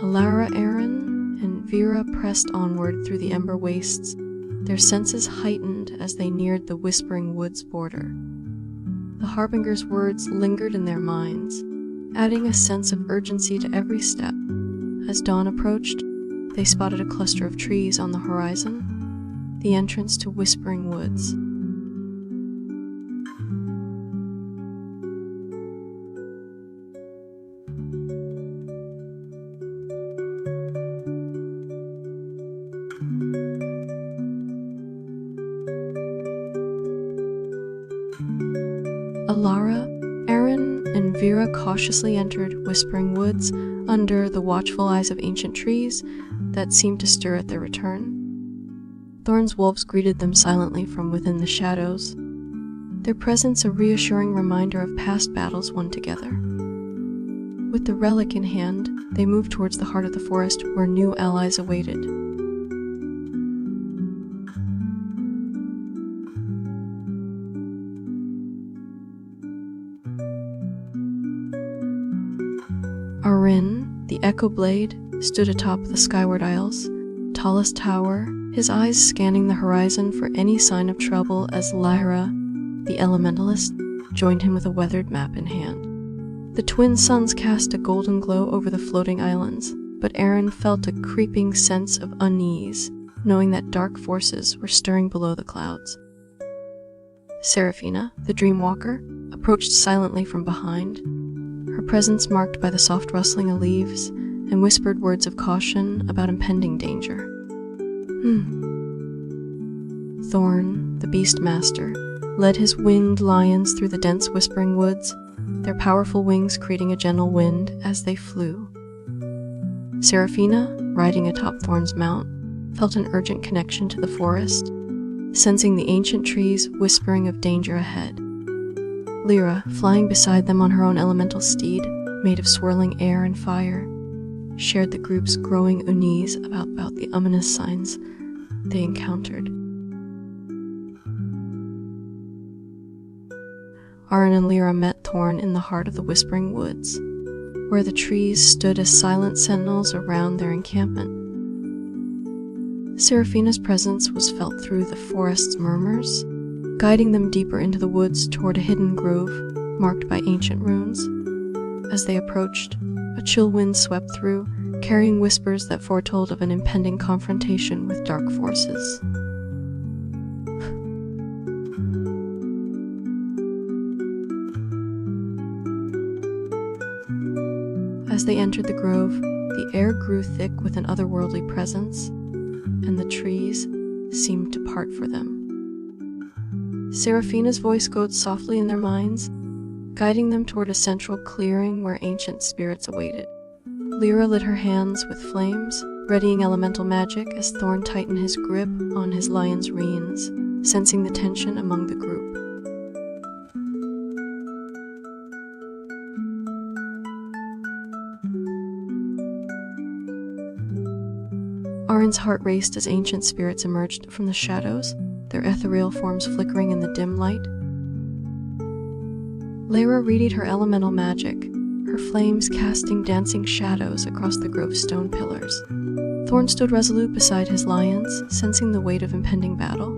Alara, Arin, and Vera pressed onward through the ember wastes, their senses heightened as they neared the Whispering Woods border. The harbinger's words lingered in their minds, adding a sense of urgency to every step. As dawn approached, they spotted a cluster of trees on the horizon, the entrance to Whispering Woods. Alara, Arin, and Vera cautiously entered Whispering Woods under the watchful eyes of ancient trees that seemed to stir at their return. Thorn's wolves greeted them silently from within the shadows, their presence a reassuring reminder of past battles won together. With the relic in hand, they moved towards the heart of the forest where new allies awaited. Arin, the Echo Blade, stood atop the Skyward Isles, tallest tower, his eyes scanning the horizon for any sign of trouble as Lyra, the Elementalist, joined him with a weathered map in hand. The twin suns cast a golden glow over the floating islands, but Arin felt a creeping sense of unease, knowing that dark forces were stirring below the clouds. Seraphina, the Dreamwalker, approached silently from behind, her presence marked by the soft rustling of leaves and whispered words of caution about impending danger. Thorn, the Beastmaster, led his winged lions through the dense whispering woods, their powerful wings creating a gentle wind as they flew. Seraphina, riding atop Thorn's mount, felt an urgent connection to the forest, sensing the ancient trees whispering of danger ahead. Lyra, flying beside them on her own elemental steed, made of swirling air and fire, shared the group's growing unease about the ominous signs they encountered. Arin and Lyra met Thorn in the heart of the Whispering Woods, where the trees stood as silent sentinels around their encampment. Seraphina's presence was felt through the forest's murmurs, guiding them deeper into the woods toward a hidden grove marked by ancient runes. As they approached, a chill wind swept through, carrying whispers that foretold of an impending confrontation with dark forces. As they entered the grove, the air grew thick with an otherworldly presence, and the trees seemed to part for them. Seraphina's voice glowed softly in their minds, guiding them toward a central clearing where ancient spirits awaited. Lyra lit her hands with flames, readying elemental magic as Thorn tightened his grip on his lion's reins, sensing the tension among the group. Arin's heart raced as ancient spirits emerged from the shadows, their ethereal forms flickering in the dim light. Lyra readied her elemental magic, her flames casting dancing shadows across the grove's stone pillars. Thorn stood resolute beside his lions, sensing the weight of impending battle.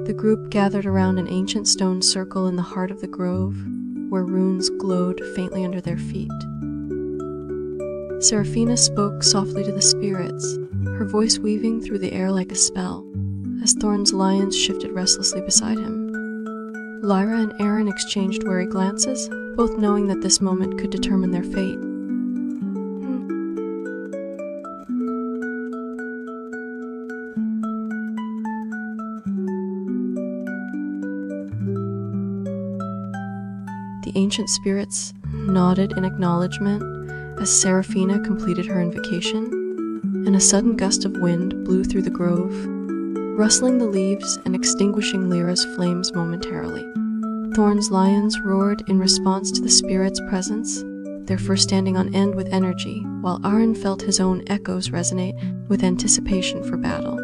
The group gathered around an ancient stone circle in the heart of the grove, where runes glowed faintly under their feet. Seraphina spoke softly to the spirits, her voice weaving through the air like a spell, as Thorn's lions shifted restlessly beside him. Lyra and Arin exchanged wary glances, both knowing that this moment could determine their fate. The ancient spirits nodded in acknowledgement as Seraphina completed her invocation, and a sudden gust of wind blew through the grove, rustling the leaves and extinguishing Lyra's flames momentarily. Thorn's lions roared in response to the spirit's presence, their fur standing on end with energy, while Arin felt his own echoes resonate with anticipation for battle.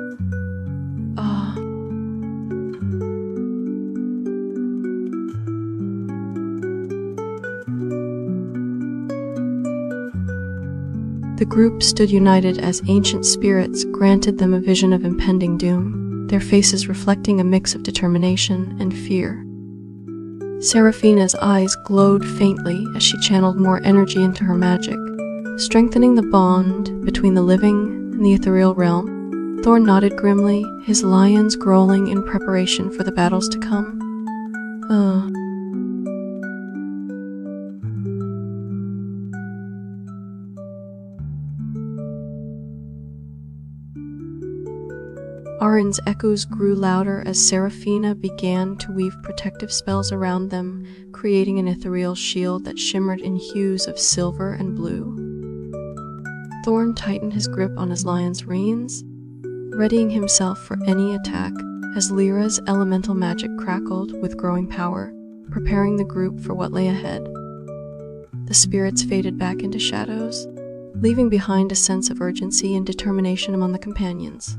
The group stood united as ancient spirits granted them a vision of impending doom, their faces reflecting a mix of determination and fear. Seraphina's eyes glowed faintly as she channeled more energy into her magic, strengthening the bond between the living and the ethereal realm. Thorn nodded grimly, his lions growling in preparation for the battles to come. Arin's echoes grew louder as Seraphina began to weave protective spells around them, creating an ethereal shield that shimmered in hues of silver and blue. Thorn tightened his grip on his lion's reins, readying himself for any attack as Lyra's elemental magic crackled with growing power, preparing the group for what lay ahead. The spirits faded back into shadows, leaving behind a sense of urgency and determination among the companions.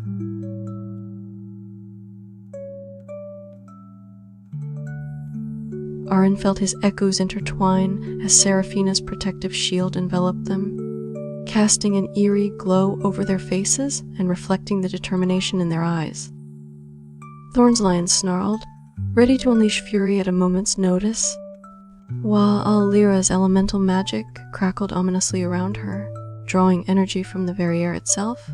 Arin felt his echoes intertwine as Seraphina's protective shield enveloped them, casting an eerie glow over their faces and reflecting the determination in their eyes. Thorn's lion snarled, ready to unleash fury at a moment's notice, while Alira's elemental magic crackled ominously around her, drawing energy from the very air itself.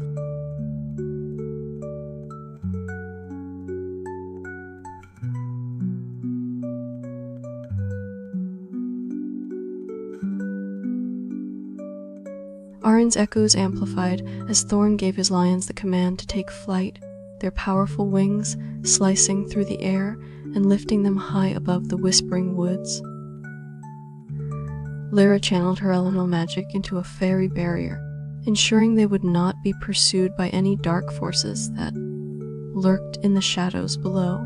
Arin's echoes amplified as Thorn gave his lions the command to take flight, their powerful wings slicing through the air and lifting them high above the whispering woods. Lyra channeled her elemental magic into a fairy barrier, ensuring they would not be pursued by any dark forces that lurked in the shadows below.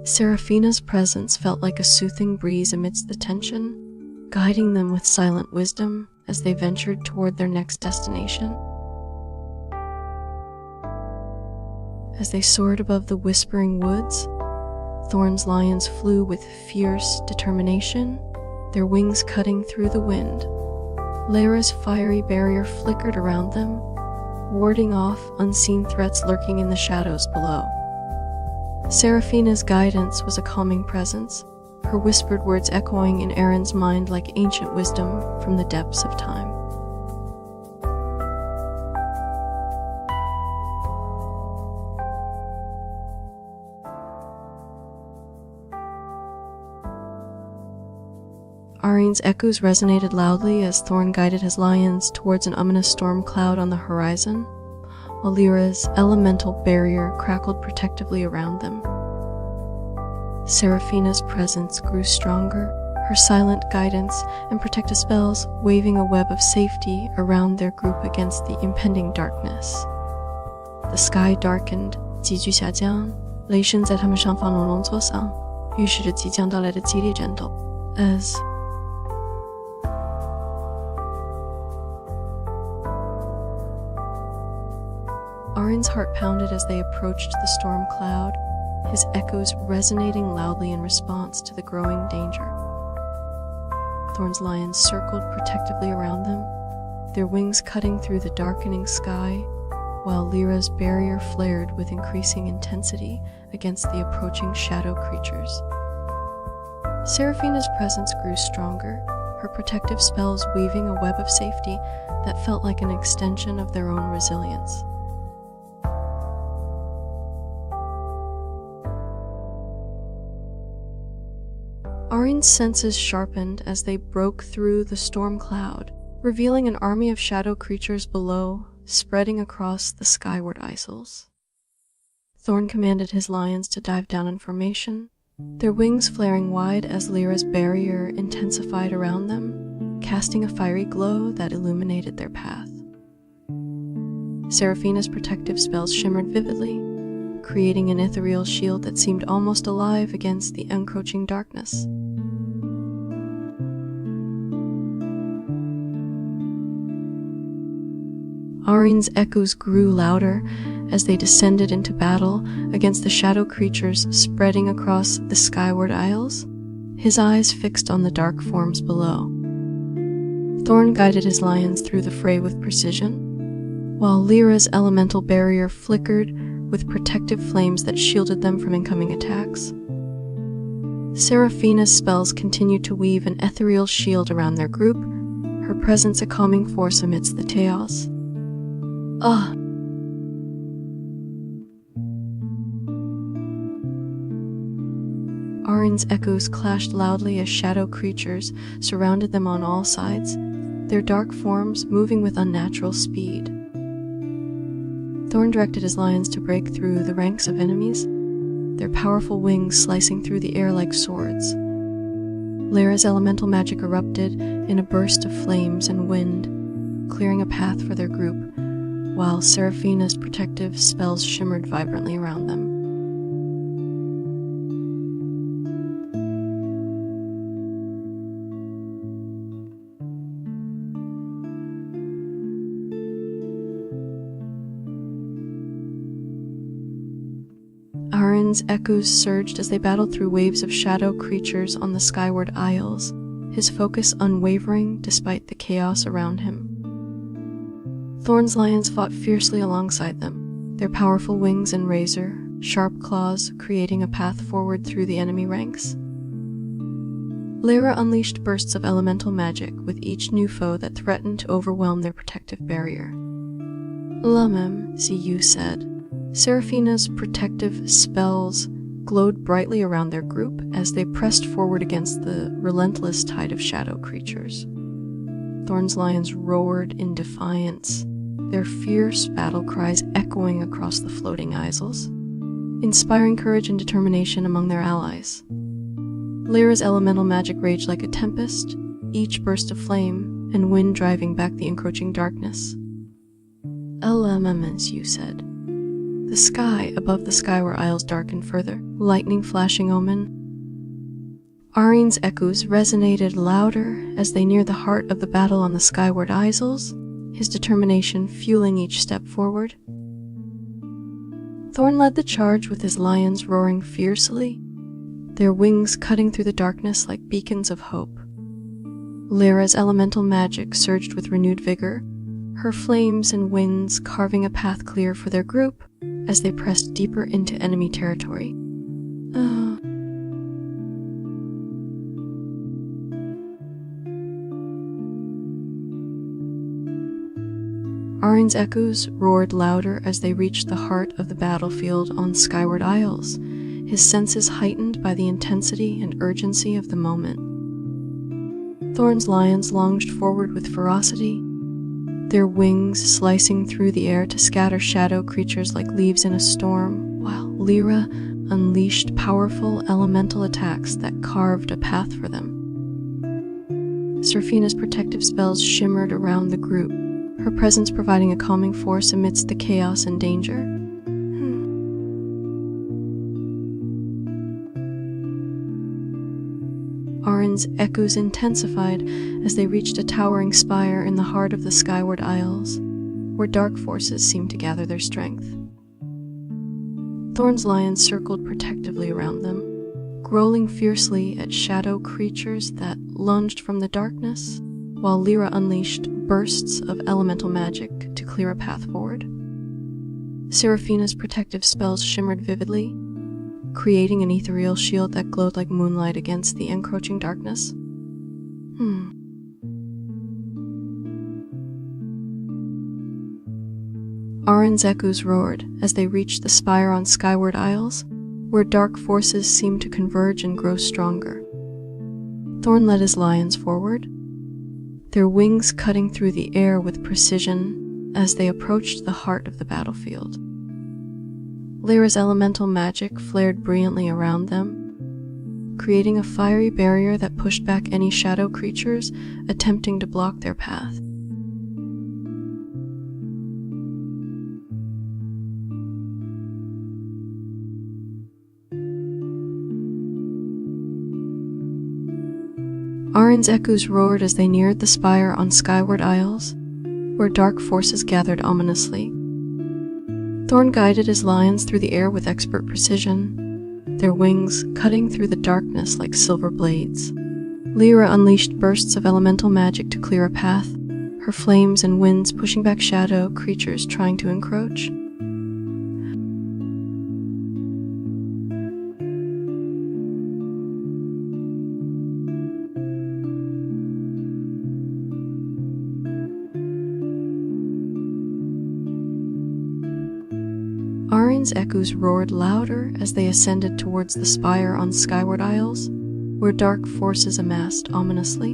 Seraphina's presence felt like a soothing breeze amidst the tension, guiding them with silent wisdom as they ventured toward their next destination. As they soared above the whispering woods, Thorn's lions flew with fierce determination, their wings cutting through the wind. Lyra's fiery barrier flickered around them, warding off unseen threats lurking in the shadows below. Seraphina's guidance was a calming presence, her whispered words echoing in Arin's mind like ancient wisdom from the depths of time. Arin's echoes resonated loudly as Thorn guided his lions towards an ominous storm cloud on the horizon, while Lyra's elemental barrier crackled protectively around them. Seraphina's presence grew stronger, her silent guidance and protective spells waving a web of safety around their group against the impending darkness. The sky darkened, 急剧下降，雷声在他们上方隆隆作响，预示着即将到来的激烈战斗。As Arin's heart pounded as they approached the storm cloud, his echoes resonating loudly in response to the growing danger. Thorn's lions circled protectively around them, their wings cutting through the darkening sky, while Lyra's barrier flared with increasing intensity against the approaching shadow creatures. Seraphina's presence grew stronger, her protective spells weaving a web of safety that felt like an extension of their own resilience. Arin's senses sharpened as they broke through the storm cloud, revealing an army of shadow creatures below, spreading across the skyward isles. Thorn commanded his lions to dive down in formation, their wings flaring wide as Lyra's barrier intensified around them, casting a fiery glow that illuminated their path. Seraphina's protective spells shimmered vividly, creating an ethereal shield that seemed almost alive against the encroaching darkness. Arin's echoes grew louder as they descended into battle against the shadow creatures spreading across the skyward isles, his eyes fixed on the dark forms below. Thorn guided his lions through the fray with precision, while Lyra's elemental barrier flickered with protective flames that shielded them from incoming attacks. Seraphina's spells continued to weave an ethereal shield around their group, her presence a calming force amidst the chaos. Arin's echoes clashed loudly as shadow creatures surrounded them on all sides, their dark forms moving with unnatural speed. Thorn directed his lions to break through the ranks of enemies, their powerful wings slicing through the air like swords. Lyra's elemental magic erupted in a burst of flames and wind, clearing a path for their group, while Seraphina's protective spells shimmered vibrantly around them. Arin's echoes surged as they battled through waves of shadow creatures on the skyward isles, his focus unwavering despite the chaos around him. Thorn's lions fought fiercely alongside them, their powerful wings and razor, sharp claws creating a path forward through the enemy ranks. Lyra unleashed bursts of elemental magic with each new foe that threatened to overwhelm their protective barrier. Lamem, Ziyu said. Seraphina's protective spells glowed brightly around their group as they pressed forward against the relentless tide of shadow creatures. Thorn's lions roared in defiance, their fierce battle cries echoing across the floating isles, inspiring courage and determination among their allies. Lyra's elemental magic raged like a tempest, each burst of flame and wind driving back the encroaching darkness. Lamem, you said. The sky above the skyward isles darkened further, lightning flashing omen. Arin's echoes resonated louder as they neared the heart of the battle on the skyward isles, his determination fueling each step forward. Thorn led the charge with his lions roaring fiercely, their wings cutting through the darkness like beacons of hope. Lyra's elemental magic surged with renewed vigor, her flames and winds carving a path clear for their group as they pressed deeper into enemy territory. Arin's echoes roared louder as they reached the heart of the battlefield on skyward isles, his senses heightened by the intensity and urgency of the moment. Thorn's lions lunged forward with ferocity, their wings slicing through the air to scatter shadow creatures like leaves in a storm, while Lyra unleashed powerful elemental attacks that carved a path for them. Seraphina's protective spells shimmered around the group, her presence providing a calming force amidst the chaos and danger. Arin's echoes intensified as they reached a towering spire in the heart of the skyward isles, where dark forces seemed to gather their strength. Thorn's lions circled protectively around them, growling fiercely at shadow creatures that lunged from the darkness, while Lyra unleashed bursts of elemental magic to clear a path forward. Seraphina's protective spells shimmered vividly, creating an ethereal shield that glowed like moonlight against the encroaching darkness. Arin's echoes roared as they reached the spire on skyward isles, where dark forces seemed to converge and grow stronger. Thorn led his lions forward, their wings cutting through the air with precision as they approached the heart of the battlefield. Lyra's elemental magic flared brilliantly around them, creating a fiery barrier that pushed back any shadow creatures attempting to block their path. Arin's echoes roared as they neared the spire on skyward isles, where dark forces gathered ominously. Thorn guided his lions through the air with expert precision, their wings cutting through the darkness like silver blades. Lyra unleashed bursts of elemental magic to clear a path, her flames and winds pushing back shadow creatures trying to encroach. Arin's echoes roared louder as they ascended towards the spire on skyward isles, where dark forces amassed ominously.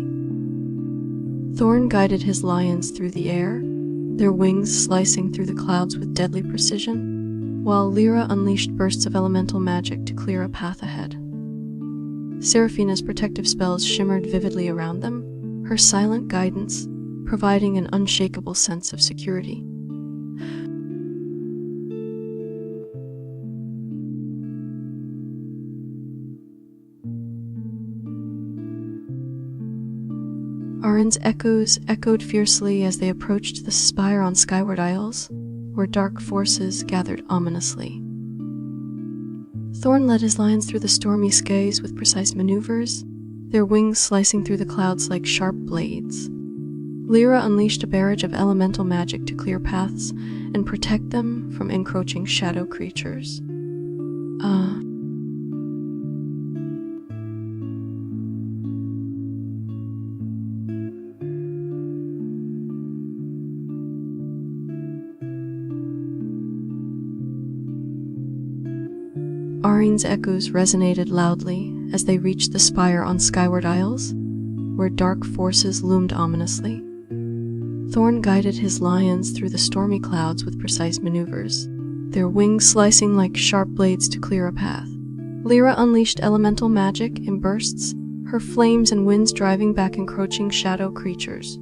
Thorn guided his lions through the air, their wings slicing through the clouds with deadly precision, while Lyra unleashed bursts of elemental magic to clear a path ahead. Seraphina's protective spells shimmered vividly around them, her silent guidance providing an unshakable sense of security. Arin's echoes echoed fiercely as they approached the spire on skyward isles, where dark forces gathered ominously. Thorn led his lions through the stormy skies with precise maneuvers, their wings slicing through the clouds like sharp blades. Lyra unleashed a barrage of elemental magic to clear paths and protect them from encroaching shadow creatures. Arine's echoes resonated loudly as they reached the spire on Skyward Isles, where dark forces loomed ominously. Thorn guided his lions through the stormy clouds with precise maneuvers, their wings slicing like sharp blades to clear a path. Lyra unleashed elemental magic in bursts, her flames and winds driving back encroaching shadow creatures.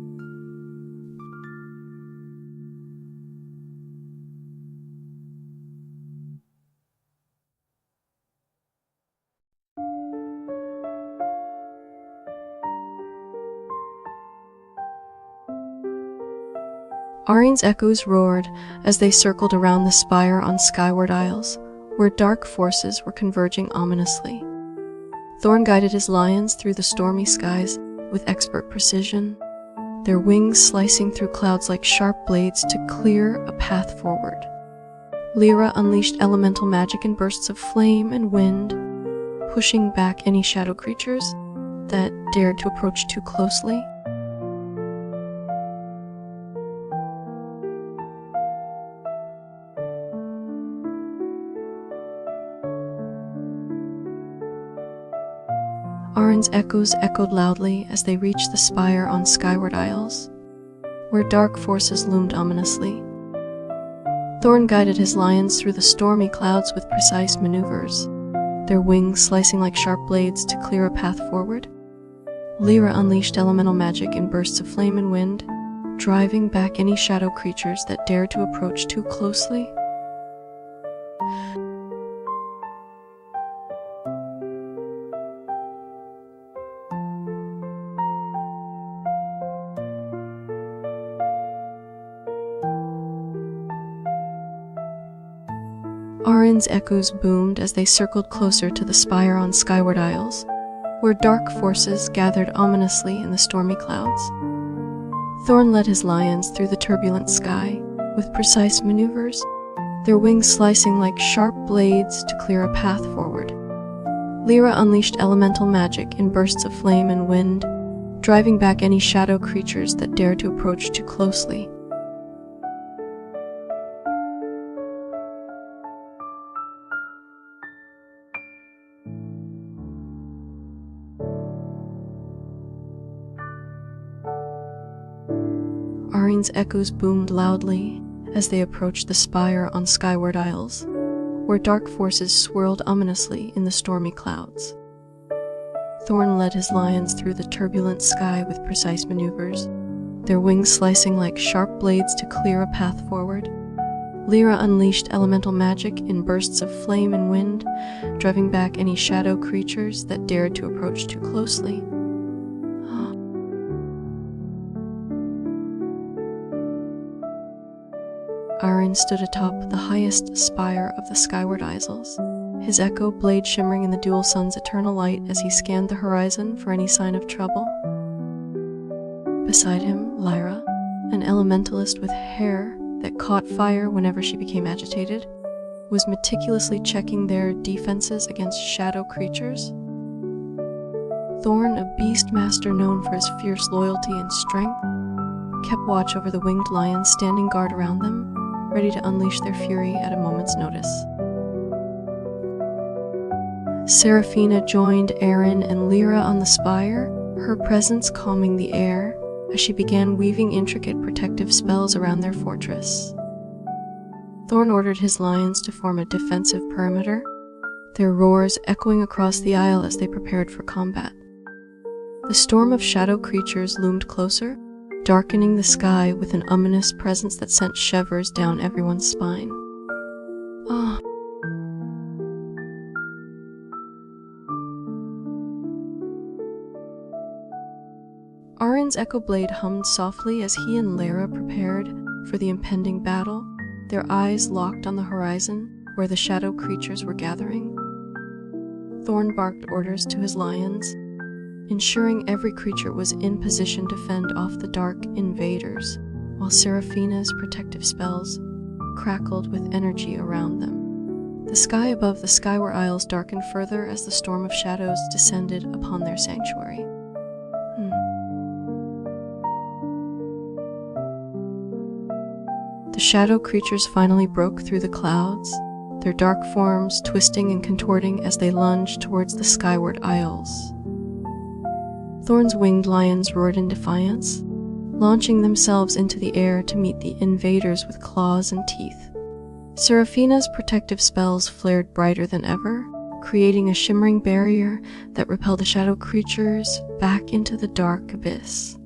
Arine's echoes roared as they circled around the spire on Skyward Isles, where dark forces were converging ominously. Thorn guided his lions through the stormy skies with expert precision, their wings slicing through clouds like sharp blades to clear a path forward. Lyra unleashed elemental magic in bursts of flame and wind, pushing back any shadow creatures that dared to approach too closely. Arine's echoes echoed loudly as they reached the spire on Skyward Isles, where dark forces loomed ominously. Thorn guided his lions through the stormy clouds with precise maneuvers, their wings slicing like sharp blades to clear a path forward. Lyra unleashed elemental magic in bursts of flame and wind, driving back any shadow creatures that dared to approach too closely. Arine's echoes boomed as they circled closer to the spire on Skyward Isles, where dark forces gathered ominously in the stormy clouds. Thorn led his lions through the turbulent sky with precise maneuvers, their wings slicing like sharp blades to clear a path forward. Lyra unleashed elemental magic in bursts of flame and wind, driving back any shadow creatures that dared to approach too closely. Arine's echoes boomed loudly as they approached the spire on Skyward Isles, where dark forces swirled ominously in the stormy clouds. Thorn led his lions through the turbulent sky with precise maneuvers, their wings slicing like sharp blades to clear a path forward. Lyra unleashed elemental magic in bursts of flame and wind, driving back any shadow creatures that dared to approach too closely. Arine stood atop the highest spire of the Skyward Isles, his echo blade shimmering in the dual sun's eternal light as he scanned the horizon for any sign of trouble. Beside him, Lyra, an elementalist with hair that caught fire whenever she became agitated, was meticulously checking their defenses against shadow creatures. Thorn, a beastmaster known for his fierce loyalty and strength, kept watch over the winged lions standing guard around them, ready to unleash their fury at a moment's notice. Seraphina joined Arine and Lyra on the spire, her presence calming the air as she began weaving intricate protective spells around their fortress. Thorn ordered his lions to form a defensive perimeter, their roars echoing across the isle as they prepared for combat. The storm of shadow creatures loomed closer, darkening the sky with an ominous presence that sent shivers down everyone's spine. Arine's echo blade hummed softly as he and Lyra prepared for the impending battle, their eyes locked on the horizon where the shadow creatures were gathering. Thorn barked orders to his lions, ensuring every creature was in position to fend off the dark invaders, while Seraphina's protective spells crackled with energy around them. The sky above the Skyward Isles darkened further as the storm of shadows descended upon their sanctuary. The shadow creatures finally broke through the clouds, their dark forms twisting and contorting as they lunged towards the Skyward Isles. Thorn's winged lions roared in defiance, launching themselves into the air to meet the invaders with claws and teeth. Seraphina's protective spells flared brighter than ever, creating a shimmering barrier that repelled the shadow creatures back into the dark abyss.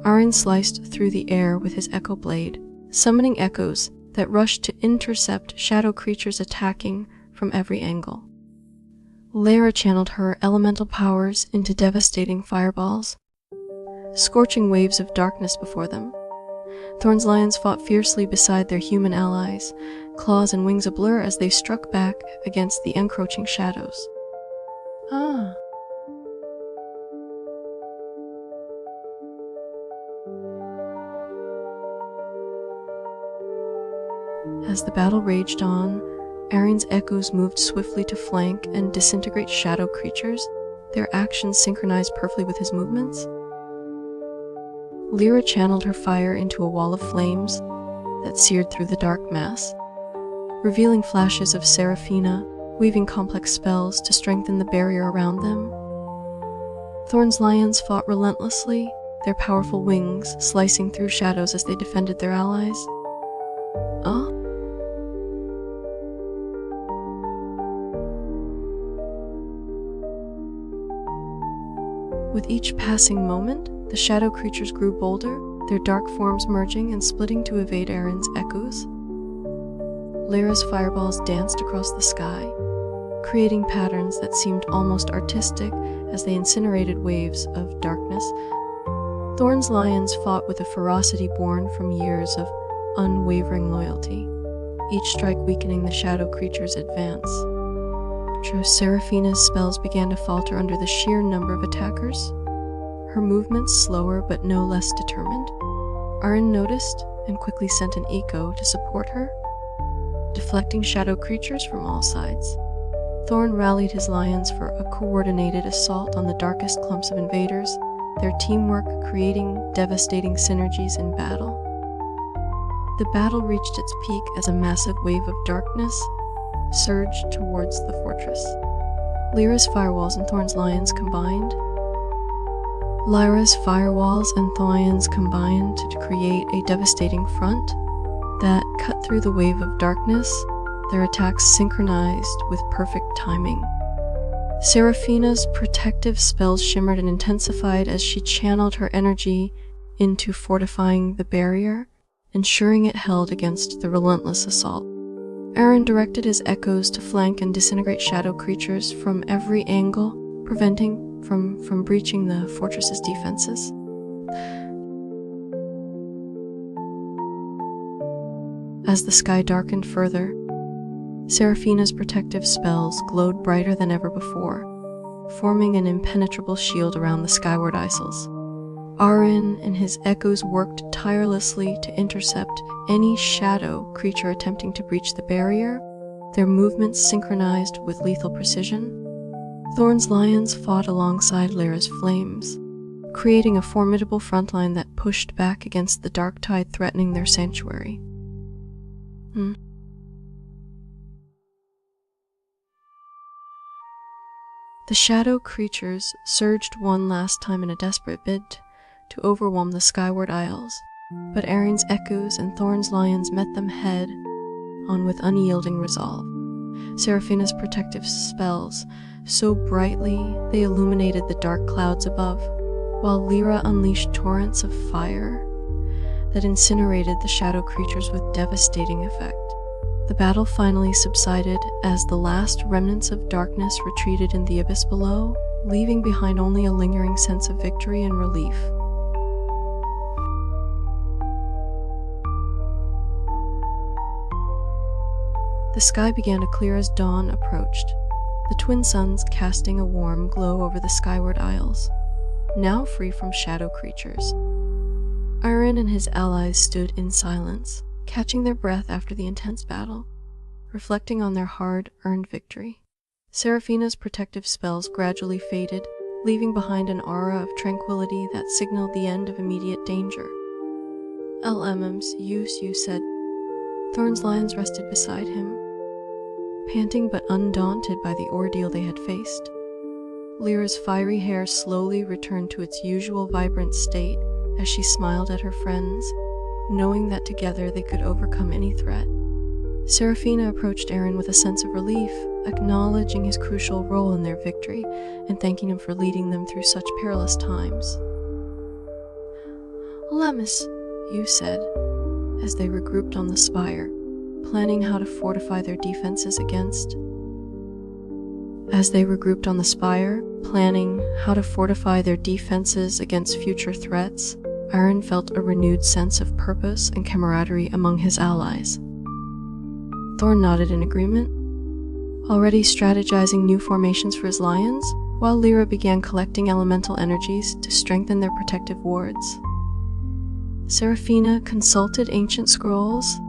Arin sliced through the air with his echo blade, summoning echoes that rushed to intercept shadow creatures attacking from every angle. Lyra channeled her elemental powers into devastating fireballs, scorching waves of darkness before them. Thorn's lions fought fiercely beside their human allies, claws and wings ablur as they struck back against the encroaching shadows. As the battle raged on, Arin's echoes moved swiftly to flank and disintegrate shadow creatures, their actions synchronized perfectly with his movements. Lyra channeled her fire into a wall of flames that seared through the dark mass, revealing flashes of Seraphina, weaving complex spells to strengthen the barrier around them. Thorn's lions fought relentlessly, their powerful wings slicing through shadows as they defended their allies. With each passing moment, the shadow creatures grew bolder, their dark forms merging and splitting to evade Arin's echoes. Lyra's fireballs danced across the sky, creating patterns that seemed almost artistic as they incinerated waves of darkness. Thorn's lions fought with a ferocity born from years of unwavering loyalty, each strike weakening the shadow creature's advance. Seraphina's spells began to falter under the sheer number of attackers, her movements slower but no less determined. Arin noticed and quickly sent an echo to support her, deflecting shadow creatures from all sides. Thorn rallied his lions for a coordinated assault on the darkest clumps of invaders, their teamwork creating devastating synergies in battle. The battle reached its peak as a massive wave of darkness surged towards the fortress. Lyra's firewalls and Thorn's lions combined. To create a devastating front that cut through the wave of darkness, their attacks synchronized with perfect timing. Seraphina's protective spells shimmered and intensified as she channeled her energy into fortifying the barrier, ensuring it held against the relentless assault. Arin directed his echoes to flank and disintegrate shadow creatures from every angle, preventing from breaching the fortress's defenses. As the sky darkened further, Seraphina's protective spells glowed brighter than ever before, forming an impenetrable shield around the Skyward Isles. Arin and his echoes worked tirelessly to intercept any shadow creature attempting to breach the barrier, their movements synchronized with lethal precision. Thorn's lions fought alongside Lyra's flames, creating a formidable frontline that pushed back against the dark tide threatening their sanctuary. The shadow creatures surged one last time in a desperate bid to overwhelm the Skyward Isles, but Arin's echoes and Thorn's lions met them head on with unyielding resolve. Seraphina's protective spells so brightly they illuminated the dark clouds above, while Lyra unleashed torrents of fire that incinerated the shadow creatures with devastating effect. The battle finally subsided as the last remnants of darkness retreated in the abyss below, leaving behind only a lingering sense of victory and relief. The sky began to clear as dawn approached, the twin suns casting a warm glow over the skyward isles, now free from shadow creatures. Iron and his allies stood in silence, catching their breath after the intense battle, reflecting on their hard-earned victory. Seraphina's protective spells gradually faded, leaving behind an aura of tranquility that signaled the end of immediate danger. "LMMs, you said." Thorn's lions rested beside him, panting but undaunted by the ordeal they had faced. Lyra's fiery hair slowly returned to its usual vibrant state as she smiled at her friends, knowing that together they could overcome any threat. Seraphina approached Aaron with a sense of relief, acknowledging his crucial role in their victory and thanking him for leading them through such perilous times. "Lemus," you said, as they regrouped on the spire, planning how to fortify their defenses against future threats. Aaron felt a renewed sense of purpose and camaraderie among his allies. Thorn nodded in agreement, already strategizing new formations for his lions, while Lyra began collecting elemental energies to strengthen their protective wards. Seraphina consulted ancient scrolls,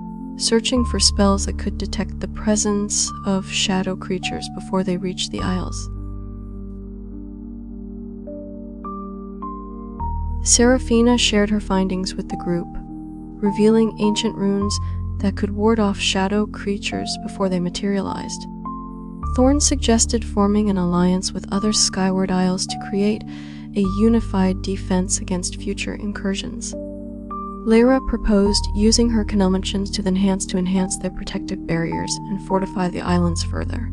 searching for spells that could detect the presence of shadow creatures before they reached the Isles. Seraphina shared her findings with the group, revealing ancient runes that could ward off shadow creatures before they materialized. Thorn suggested forming an alliance with other Skyward Isles to create a unified defense against future incursions. Lyra proposed using her connection to enhance their protective barriers and fortify the islands further.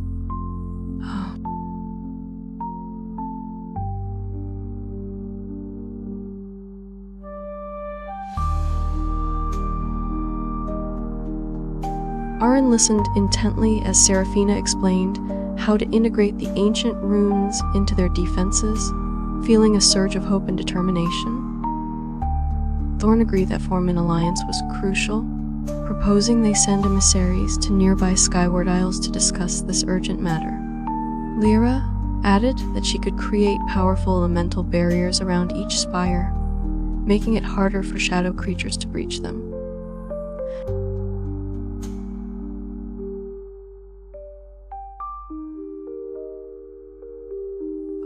Aaron listened intently as Seraphina explained how to integrate the ancient runes into their defenses, feeling a surge of hope and determination. Thorn agreed that forming an alliance was crucial, proposing they send emissaries to nearby Skyward Isles to discuss this urgent matter. Lyra added that she could create powerful elemental barriers around each spire, making it harder for shadow creatures to breach them.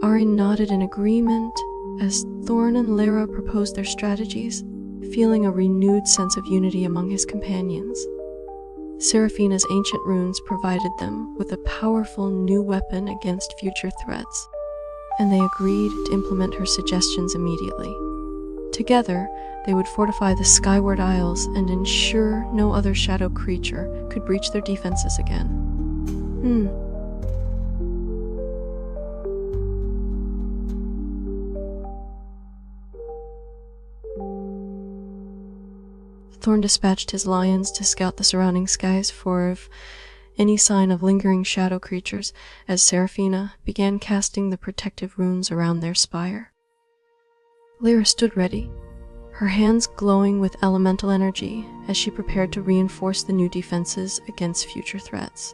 Aaron nodded in agreement as Thorn and Lyra proposed their strategies, feeling a renewed sense of unity among his companions. Seraphina's ancient runes provided them with a powerful new weapon against future threats, and they agreed to implement her suggestions immediately. Together, they would fortify the Skyward Isles and ensure no other shadow creature could breach their defenses again. Thorn dispatched his lions to scout the surrounding skies for any sign of lingering shadow creatures as Seraphina began casting the protective runes around their spire. Lyra stood ready, her hands glowing with elemental energy as she prepared to reinforce the new defenses against future threats.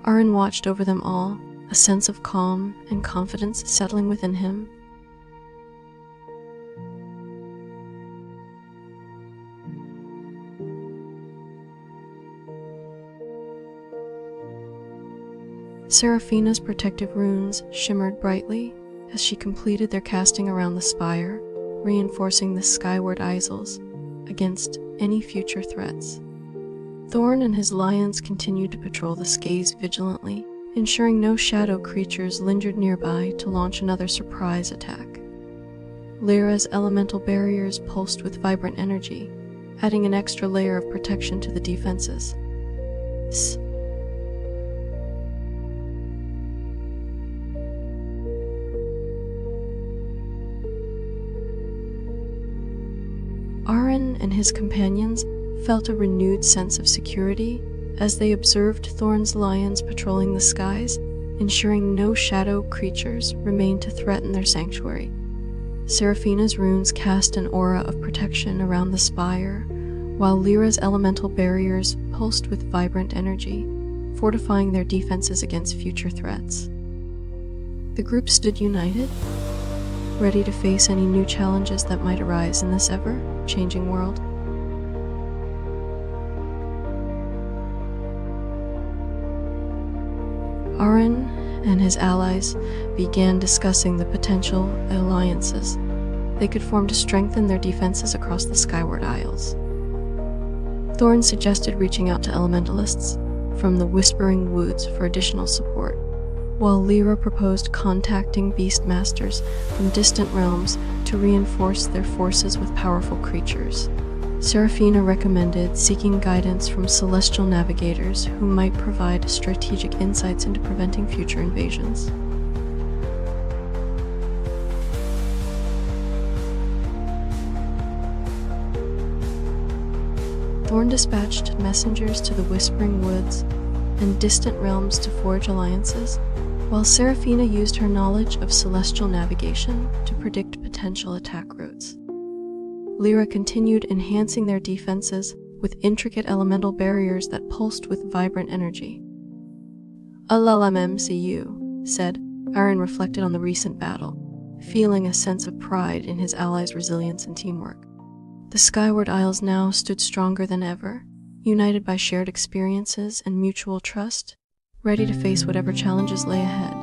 Aaron watched over them all, a sense of calm and confidence settling within him. Seraphina's protective runes shimmered brightly as she completed their casting around the spire, reinforcing the Skyward Isles against any future threats. Thorn and his lions continued to patrol the skies vigilantly, ensuring no shadow creatures lingered nearby to launch another surprise attack. Lyra's elemental barriers pulsed with vibrant energy, adding an extra layer of protection to the defenses. Aaron and his companions felt a renewed sense of security as they observed Thorn's lions patrolling the skies, ensuring no shadow creatures remained to threaten their sanctuary. Seraphina's runes cast an aura of protection around the spire, while Lyra's elemental barriers pulsed with vibrant energy, fortifying their defenses against future threats. The group stood united, ready to face any new challenges that might arise in this ever-changing world. Arin and his allies began discussing the potential alliances they could form to strengthen their defenses across the Skyward Isles. Thorn suggested reaching out to elementalists from the Whispering Woods for additional support, while Lyra proposed contacting beastmasters from distant realms to reinforce their forces with powerful creatures. Seraphina recommended seeking guidance from celestial navigators who might provide strategic insights into preventing future invasions. Thorn dispatched messengers to the Whispering Woods and distant realms to forge alliances, while Seraphina used her knowledge of celestial navigation to predict potential attack routes. Lyra continued enhancing their defenses with intricate elemental barriers that pulsed with vibrant energy. "MCU," said. Arin reflected on the recent battle, feeling a sense of pride in his allies' resilience and teamwork. The Skyward Isles now stood stronger than ever, united by shared experiences and mutual trust, ready to face whatever challenges lay ahead.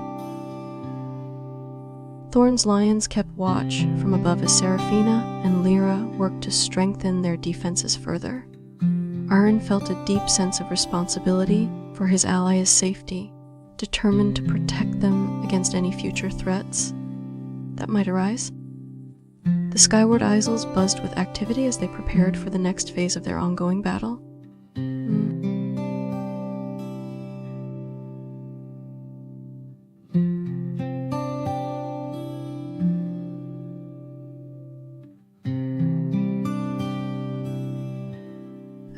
Thorn's lions kept watch from above as Seraphina and Lyra worked to strengthen their defenses further. Arin felt a deep sense of responsibility for his allies' safety, determined to protect them against any future threats that might arise. The Skyward Isles buzzed with activity as they prepared for the next phase of their ongoing battle.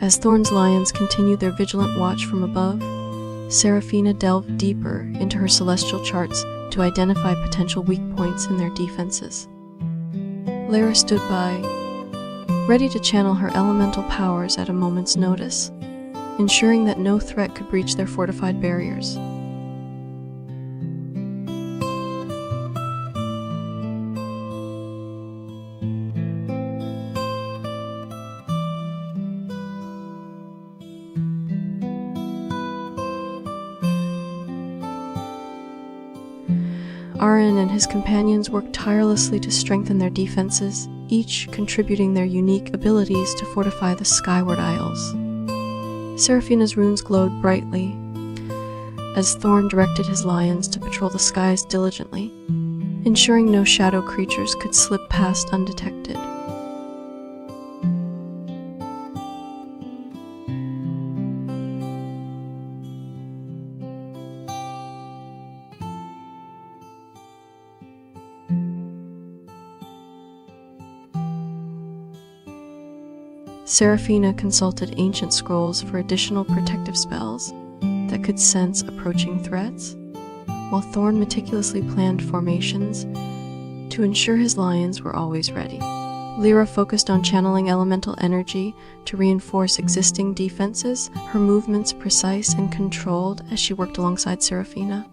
As Thorn's lions continued their vigilant watch from above, Seraphina delved deeper into her celestial charts to identify potential weak points in their defenses. Lyra stood by, ready to channel her elemental powers at a moment's notice, ensuring that no threat could breach their fortified barriers. Arin and his companions worked tirelessly to strengthen their defenses, each contributing their unique abilities to fortify the Skyward Isles. Seraphina's runes glowed brightly as Thorn directed his lions to patrol the skies diligently, ensuring no shadow creatures could slip past undetected. Seraphina consulted ancient scrolls for additional protective spells that could sense approaching threats, while Thorn meticulously planned formations to ensure his lions were always ready. Lyra focused on channeling elemental energy to reinforce existing defenses, her movements precise and controlled as she worked alongside Seraphina.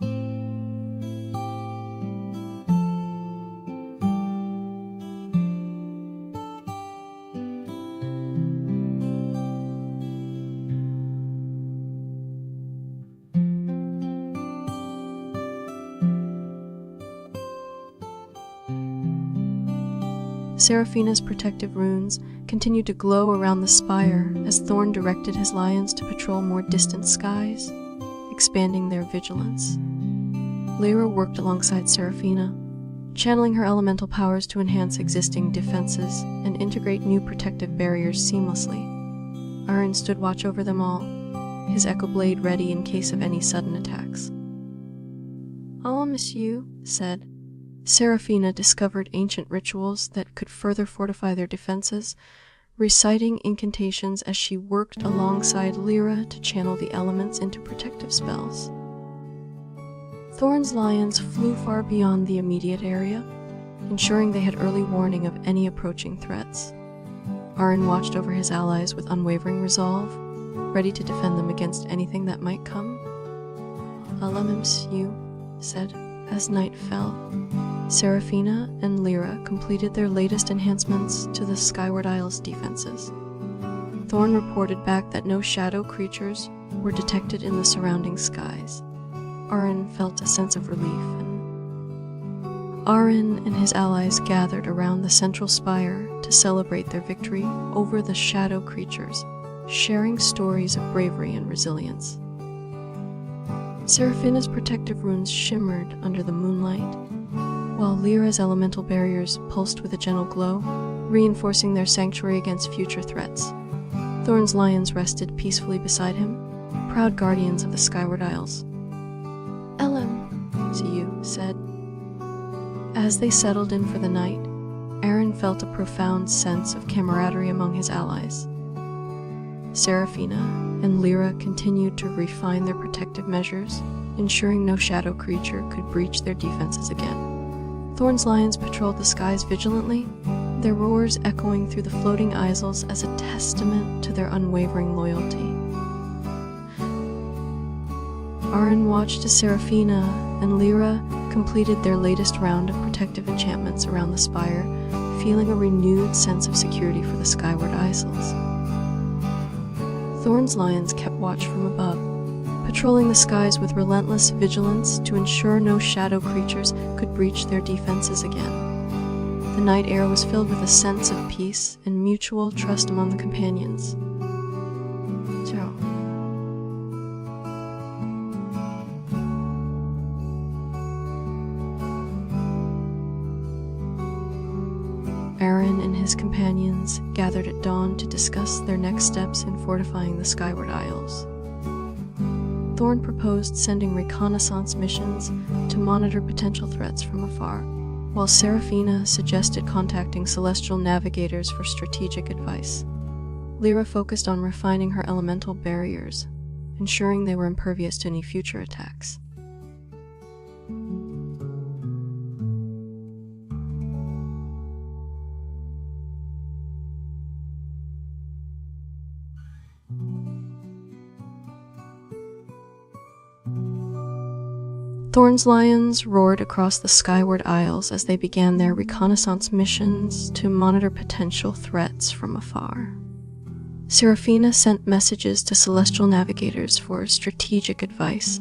Seraphina's protective runes continued to glow around the spire as Thorn directed his lions to patrol more distant skies, expanding their vigilance. Lyra worked alongside Seraphina, channeling her elemental powers to enhance existing defenses and integrate new protective barriers seamlessly. Arin stood watch over them all, his echo blade ready in case of any sudden attacks. "Oh, monsieur," said. Seraphina discovered ancient rituals that could further fortify their defenses, reciting incantations as she worked alongside Lyra to channel the elements into protective spells. Thorn's lions flew far beyond the immediate area, ensuring they had early warning of any approaching threats. Arin watched over his allies with unwavering resolve, ready to defend them against anything that might come. You said, as night fell. Seraphina and Lyra completed their latest enhancements to the Skyward Isles defenses. Thorn reported back that no shadow creatures were detected in the surrounding skies. Arin felt a sense of relief, and Arin and his allies gathered around the central spire to celebrate their victory over the shadow creatures, sharing stories of bravery and resilience. Seraphina's protective runes shimmered under the moonlight, while Lyra's elemental barriers pulsed with a gentle glow, reinforcing their sanctuary against future threats. Thorn's lions rested peacefully beside him, proud guardians of the Skyward Isles. You said. As they settled in for the night, Arin felt a profound sense of camaraderie among his allies. Seraphina and Lyra continued to refine their protective measures, ensuring no shadow creature could breach their defenses again. Thorn's lions patrolled the skies vigilantly, their roars echoing through the floating isles as a testament to their unwavering loyalty. Arin watched as Seraphina and Lyra completed their latest round of protective enchantments around the spire, feeling a renewed sense of security for the Skyward Isles. Thorn's lions kept watch from above, patrolling the skies with relentless vigilance to ensure no shadow creatures could breach their defenses again. The night air was filled with a sense of peace and mutual trust among the companions. Arin and his companions gathered at dawn to discuss their next steps in fortifying the Skyward Isles. Thorn proposed sending reconnaissance missions to monitor potential threats from afar, while Seraphina suggested contacting celestial navigators for strategic advice. Lyra focused on refining her elemental barriers, ensuring they were impervious to any future attacks. Thorn's lions roared across the Skyward Isles as they began their reconnaissance missions to monitor potential threats from afar. Seraphina sent messages to celestial navigators for strategic advice,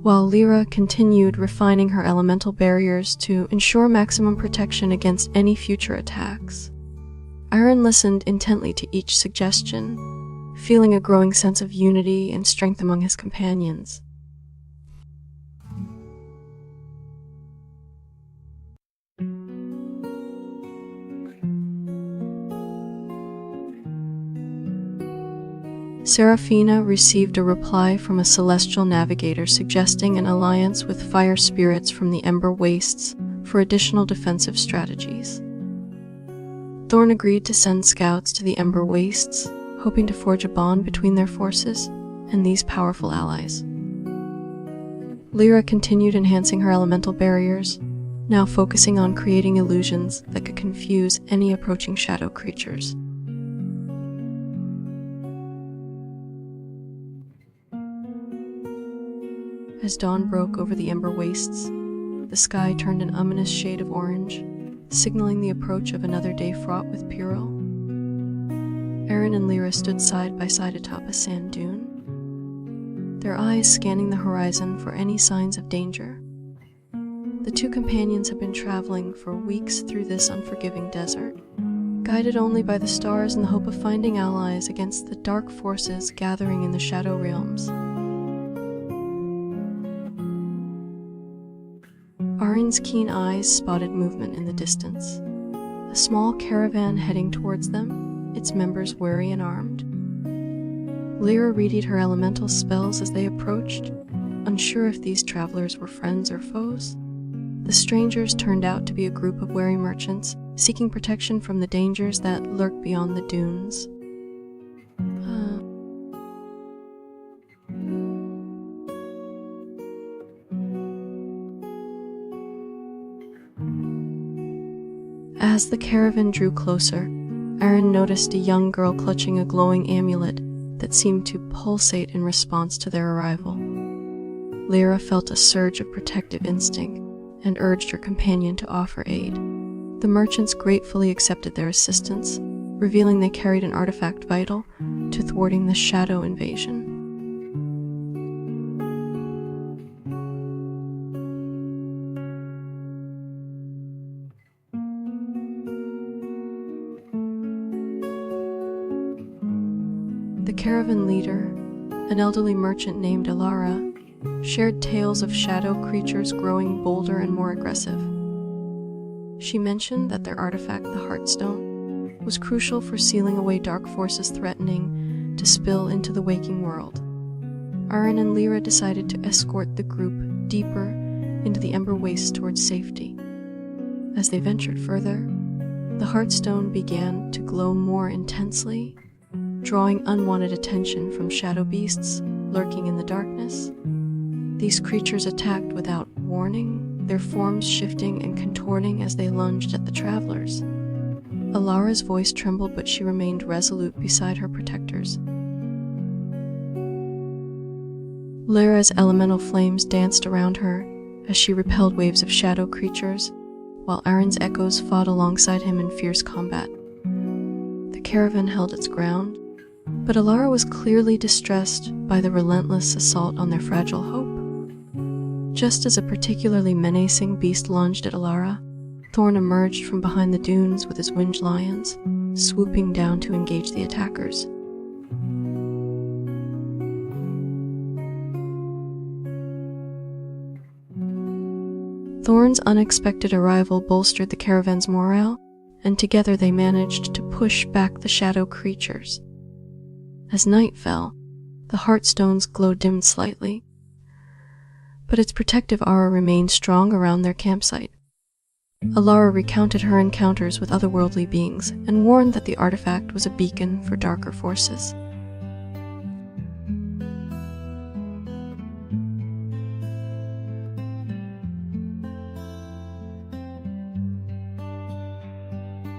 while Lyra continued refining her elemental barriers to ensure maximum protection against any future attacks. Arin listened intently to each suggestion, feeling a growing sense of unity and strength among his companions. Seraphina received a reply from a celestial navigator suggesting an alliance with fire spirits from the Ember Wastes for additional defensive strategies. Thorn agreed to send scouts to the Ember Wastes, hoping to forge a bond between their forces and these powerful allies. Lyra continued enhancing her elemental barriers, now focusing on creating illusions that could confuse any approaching shadow creatures. As dawn broke over the Ember Wastes, the sky turned an ominous shade of orange, signaling the approach of another day fraught with peril. Arin and Lyra stood side by side atop a sand dune, their eyes scanning the horizon for any signs of danger. The two companions had been traveling for weeks through this unforgiving desert, guided only by the stars in the hope of finding allies against the dark forces gathering in the Shadow Realms. Arin's keen eyes spotted movement in the distance. A small caravan heading towards them, its members wary and armed. Lyra readied her elemental spells as they approached, unsure if these travelers were friends or foes. The strangers turned out to be a group of wary merchants, seeking protection from the dangers that lurk beyond the dunes. As the caravan drew closer, Arin noticed a young girl clutching a glowing amulet that seemed to pulsate in response to their arrival. Lyra felt a surge of protective instinct and urged her companion to offer aid. The merchants gratefully accepted their assistance, revealing they carried an artifact vital to thwarting the shadow invasion. The caravan leader, an elderly merchant named Alara, shared tales of shadow creatures growing bolder and more aggressive. She mentioned that their artifact, the Heartstone, was crucial for sealing away dark forces threatening to spill into the waking world. Arin and Lyra decided to escort the group deeper into the Ember Wastes towards safety. As they ventured further, the Heartstone began to glow more intensely, drawing unwanted attention from shadow beasts lurking in the darkness. These creatures attacked without warning, their forms shifting and contorting as they lunged at the travelers. Alara's voice trembled, but she remained resolute beside her protectors. Lyra's elemental flames danced around her as she repelled waves of shadow creatures, while Arin's echoes fought alongside him in fierce combat. The caravan held its ground, but Alara was clearly distressed by the relentless assault on their fragile hope. Just as a particularly menacing beast lunged at Alara, Thorn emerged from behind the dunes with his winged lions, swooping down to engage the attackers. Thorn's unexpected arrival bolstered the caravan's morale, and together they managed to push back the shadow creatures. As night fell, the Heartstone's glow dimmed slightly, but its protective aura remained strong around their campsite. Alara recounted her encounters with otherworldly beings and warned that the artifact was a beacon for darker forces.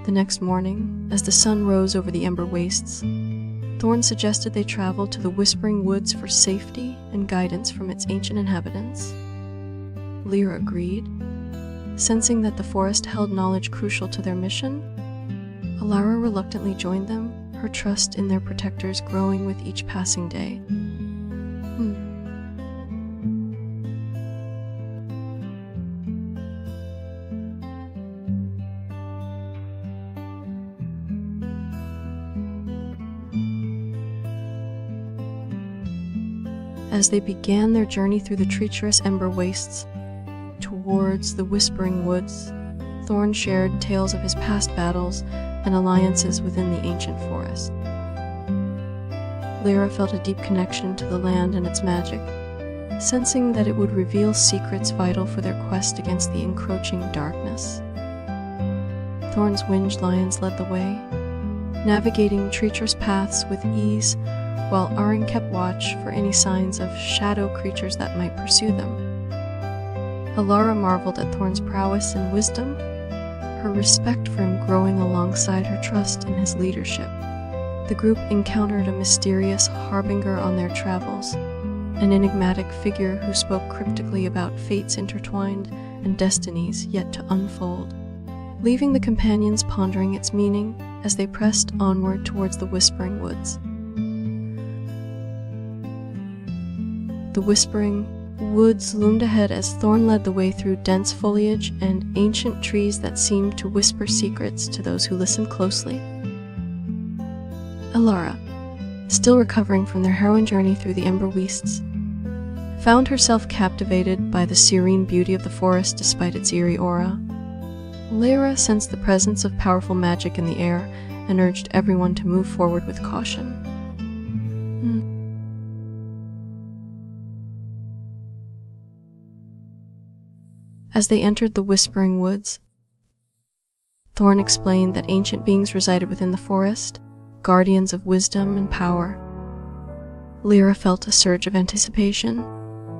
The next morning, as the sun rose over the Ember Wastes, Thorn suggested they travel to the Whispering Woods for safety and guidance from its ancient inhabitants. Lyra agreed, sensing that the forest held knowledge crucial to their mission. Alara reluctantly joined them, her trust in their protectors growing with each passing day. As they began their journey through the treacherous Ember Wastes towards the Whispering Woods, Thorn shared tales of his past battles and alliances within the ancient forest. Lyra felt a deep connection to the land and its magic, sensing that it would reveal secrets vital for their quest against the encroaching darkness. Thorn's winged lions led the way, navigating treacherous paths with ease, while Arin kept watch for any signs of shadow creatures that might pursue them. Alara marveled at Thorn's prowess and wisdom, her respect for him growing alongside her trust in his leadership. The group encountered a mysterious harbinger on their travels, an enigmatic figure who spoke cryptically about fates intertwined and destinies yet to unfold, leaving the companions pondering its meaning as they pressed onward towards the Whispering Woods. The Whispering Woods loomed ahead as Thorn led the way through dense foliage and ancient trees that seemed to whisper secrets to those who listened closely. Alara, still recovering from their harrowing journey through the Ember Wastes, found herself captivated by the serene beauty of the forest despite its eerie aura. Lyra sensed the presence of powerful magic in the air and urged everyone to move forward with caution. As they entered the Whispering Woods, Thorn explained that ancient beings resided within the forest, guardians of wisdom and power. Lyra felt a surge of anticipation.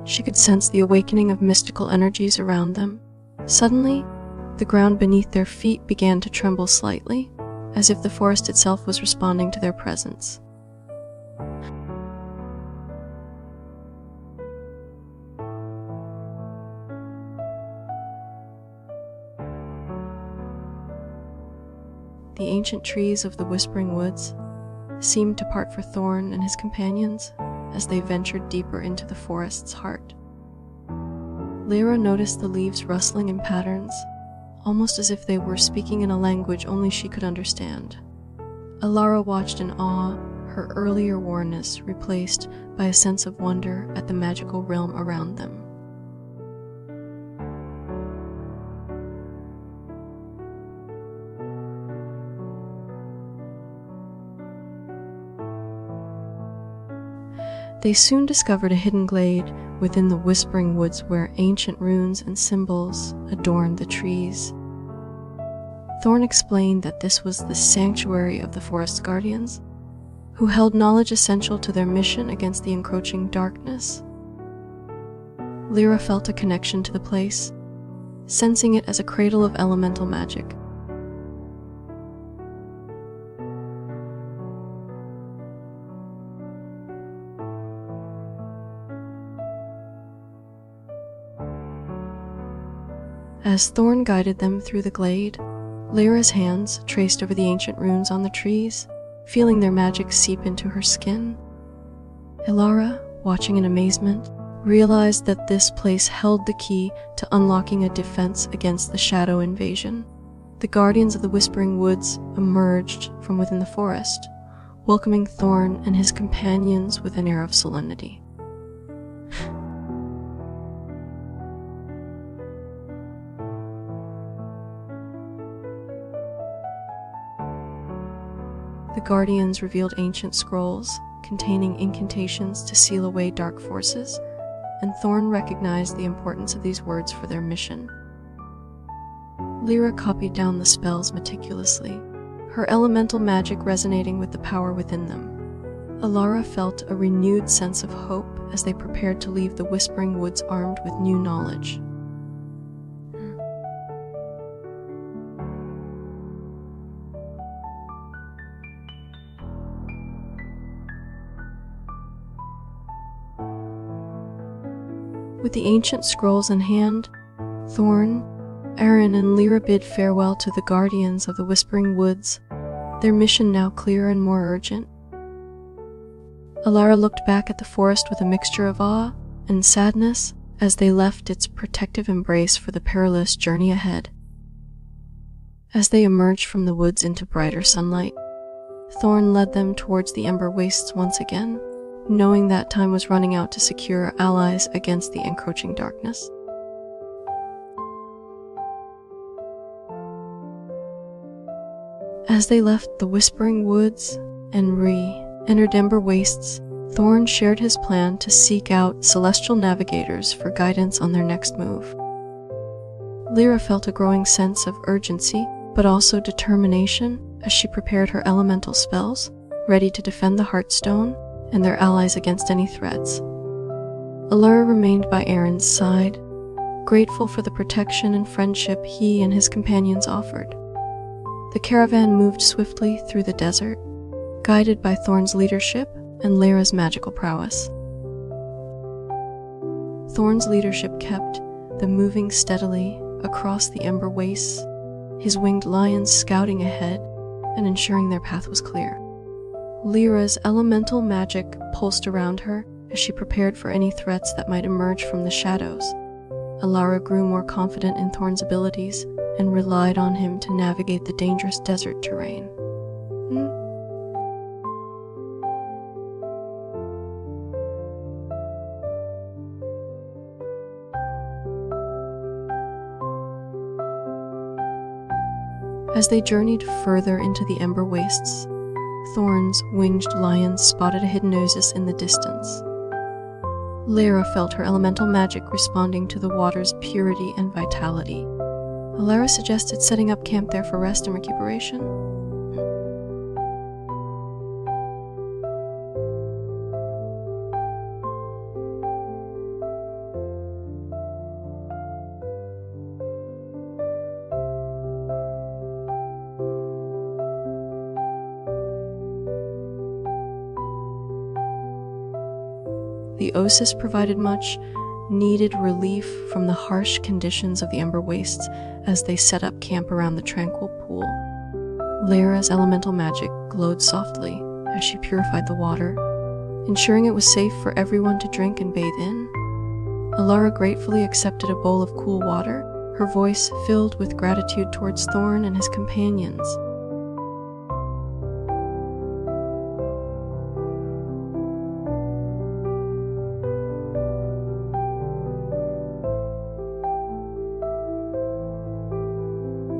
She could sense the awakening of mystical energies around them. Suddenly, the ground beneath their feet began to tremble slightly, as if the forest itself was responding to their presence. the ancient trees of the Whispering Woods seemed to part for Thorn and his companions as they ventured deeper into the forest's heart. Lyra noticed the leaves rustling in patterns, almost as if they were speaking in a language only she could understand. Alara watched in awe, her earlier wornness replaced by a sense of wonder at the magical realm around them. They soon discovered a hidden glade within the Whispering Woods where ancient runes and symbols adorned the trees. Thorn explained that this was the sanctuary of the forest guardians, who held knowledge essential to their mission against the encroaching darkness. Lyra felt a connection to the place, sensing it as a cradle of elemental magic. As Thorn guided them through the glade, Lyra's hands traced over the ancient runes on the trees, feeling their magic seep into her skin. Alara, watching in amazement, realized that this place held the key to unlocking a defense against the shadow invasion. The guardians of the Whispering Woods emerged from within the forest, welcoming Thorn and his companions with an air of solemnity. The guardians revealed ancient scrolls containing incantations to seal away dark forces, and Thorn recognized the importance of these words for their mission. Lyra copied down the spells meticulously, her elemental magic resonating with the power within them. Alara felt a renewed sense of hope as they prepared to leave the Whispering Woods armed with new knowledge. With the ancient scrolls in hand, Thorn, Aaron, and Lyra bid farewell to the guardians of the Whispering Woods, their mission now clearer and more urgent. Alara looked back at the forest with a mixture of awe and sadness as they left its protective embrace for the perilous journey ahead. As they emerged from the woods into brighter sunlight, Thorn led them towards the Ember Wastes once again, knowing that time was running out to secure allies against the encroaching darkness. As they left the Whispering Woods and re-entered Ember Wastes, Thorn shared his plan to seek out celestial navigators for guidance on their next move. Lyra felt a growing sense of urgency, but also determination as she prepared her elemental spells, ready to defend the Heartstone and their allies against any threats. Alara remained by Aaron's side, grateful for the protection and friendship he and his companions offered. The caravan moved swiftly through the desert, guided by Thorn's leadership and Lyra's magical prowess. Thorn's leadership kept them moving steadily across the Ember Wastes, his winged lions scouting ahead and ensuring their path was clear. Lyra's elemental magic pulsed around her as she prepared for any threats that might emerge from the shadows. Alara grew more confident in Thorn's abilities and relied on him to navigate the dangerous desert terrain. As they journeyed further into the Ember Wastes, Thorn's winged lions spotted a hidden oasis in the distance. Lyra felt her elemental magic responding to the water's purity and vitality. Alara suggested setting up camp there for rest and recuperation. The oasis provided much needed relief from the harsh conditions of the Ember Wastes as they set up camp around the tranquil pool. Lyra's elemental magic glowed softly as she purified the water, ensuring it was safe for everyone to drink and bathe in. Alara gratefully accepted a bowl of cool water, her voice filled with gratitude towards Thorn and his companions.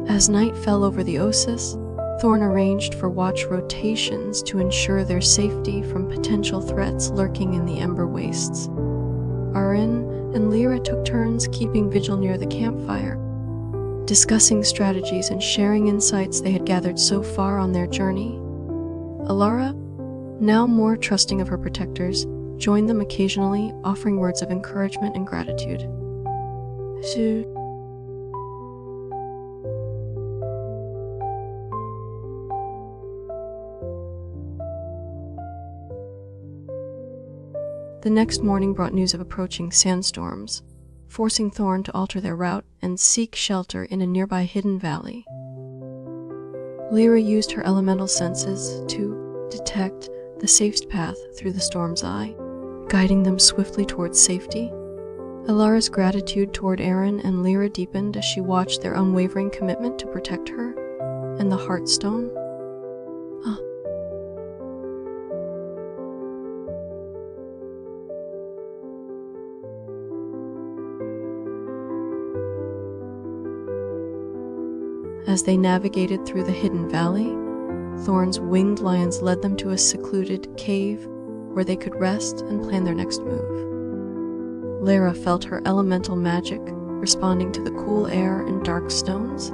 As night fell over the Oasis, Thorn arranged for watch rotations to ensure their safety from potential threats lurking in the ember wastes. Arin and Lyra took turns keeping vigil near the campfire, discussing strategies and sharing insights they had gathered so far on their journey. Alara, now more trusting of her protectors, joined them occasionally, offering words of encouragement and gratitude. The next morning brought news of approaching sandstorms, forcing Thorn to alter their route and seek shelter in a nearby hidden valley. Lyra used her elemental senses to detect the safest path through the storm's eye, guiding them swiftly towards safety. Alara's gratitude toward Arin and Lyra deepened as she watched their unwavering commitment to protect her and the Heartstone. As they navigated through the hidden valley, Thorn's winged lions led them to a secluded cave where they could rest and plan their next move. Lyra felt her elemental magic responding to the cool air and dark stones,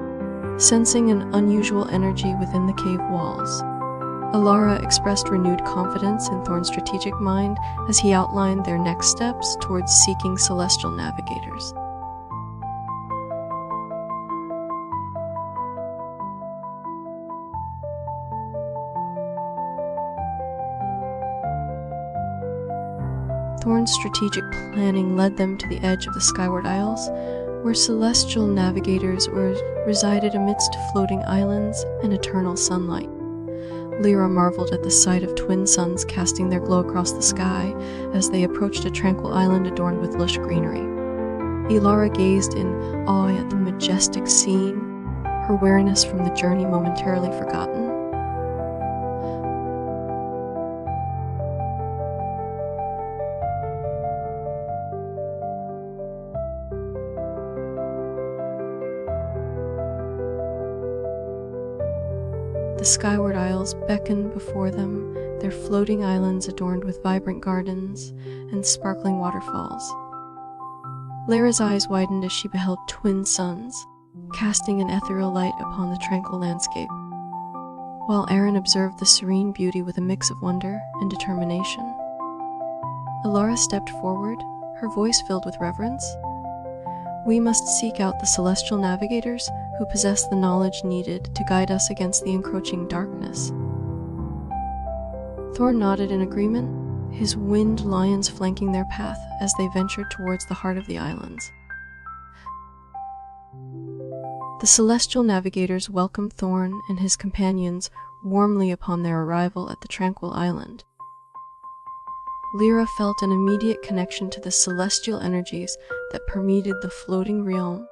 sensing an unusual energy within the cave walls. Alara expressed renewed confidence in Thorn's strategic mind as he outlined their next steps towards seeking celestial navigators. Thorn's strategic planning led them to the edge of the Skyward Isles, where celestial navigators resided amidst floating islands and eternal sunlight. Lyra marveled at the sight of twin suns casting their glow across the sky as they approached a tranquil island adorned with lush greenery. Alara gazed in awe at the majestic scene, her weariness from the journey momentarily forgotten. The Skyward Isles beckoned before them, their floating islands adorned with vibrant gardens and sparkling waterfalls. Lyra's eyes widened as she beheld twin suns, casting an ethereal light upon the tranquil landscape, while Arin observed the serene beauty with a mix of wonder and determination. Alara stepped forward, her voice filled with reverence. "We must seek out the celestial navigators who possess the knowledge needed to guide us against the encroaching darkness." Thorn nodded in agreement, his winged lions flanking their path as they ventured towards the heart of the islands. The celestial navigators welcomed Thorn and his companions warmly upon their arrival at the tranquil island. Lyra felt an immediate connection to the celestial energies that permeated the floating realm,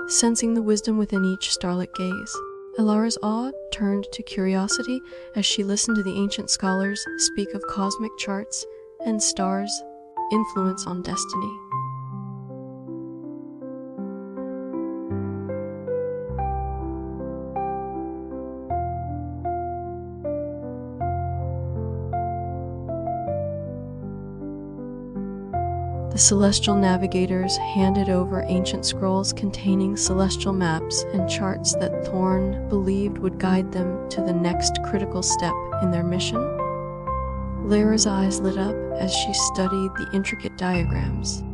sensing the wisdom within each starlit gaze. Alara's awe turned to curiosity as she listened to the ancient scholars speak of cosmic charts and stars' influence on destiny. The celestial navigators handed over ancient scrolls containing celestial maps and charts that Thorn believed would guide them to the next critical step in their mission. Lyra's eyes lit up as she studied the intricate diagrams,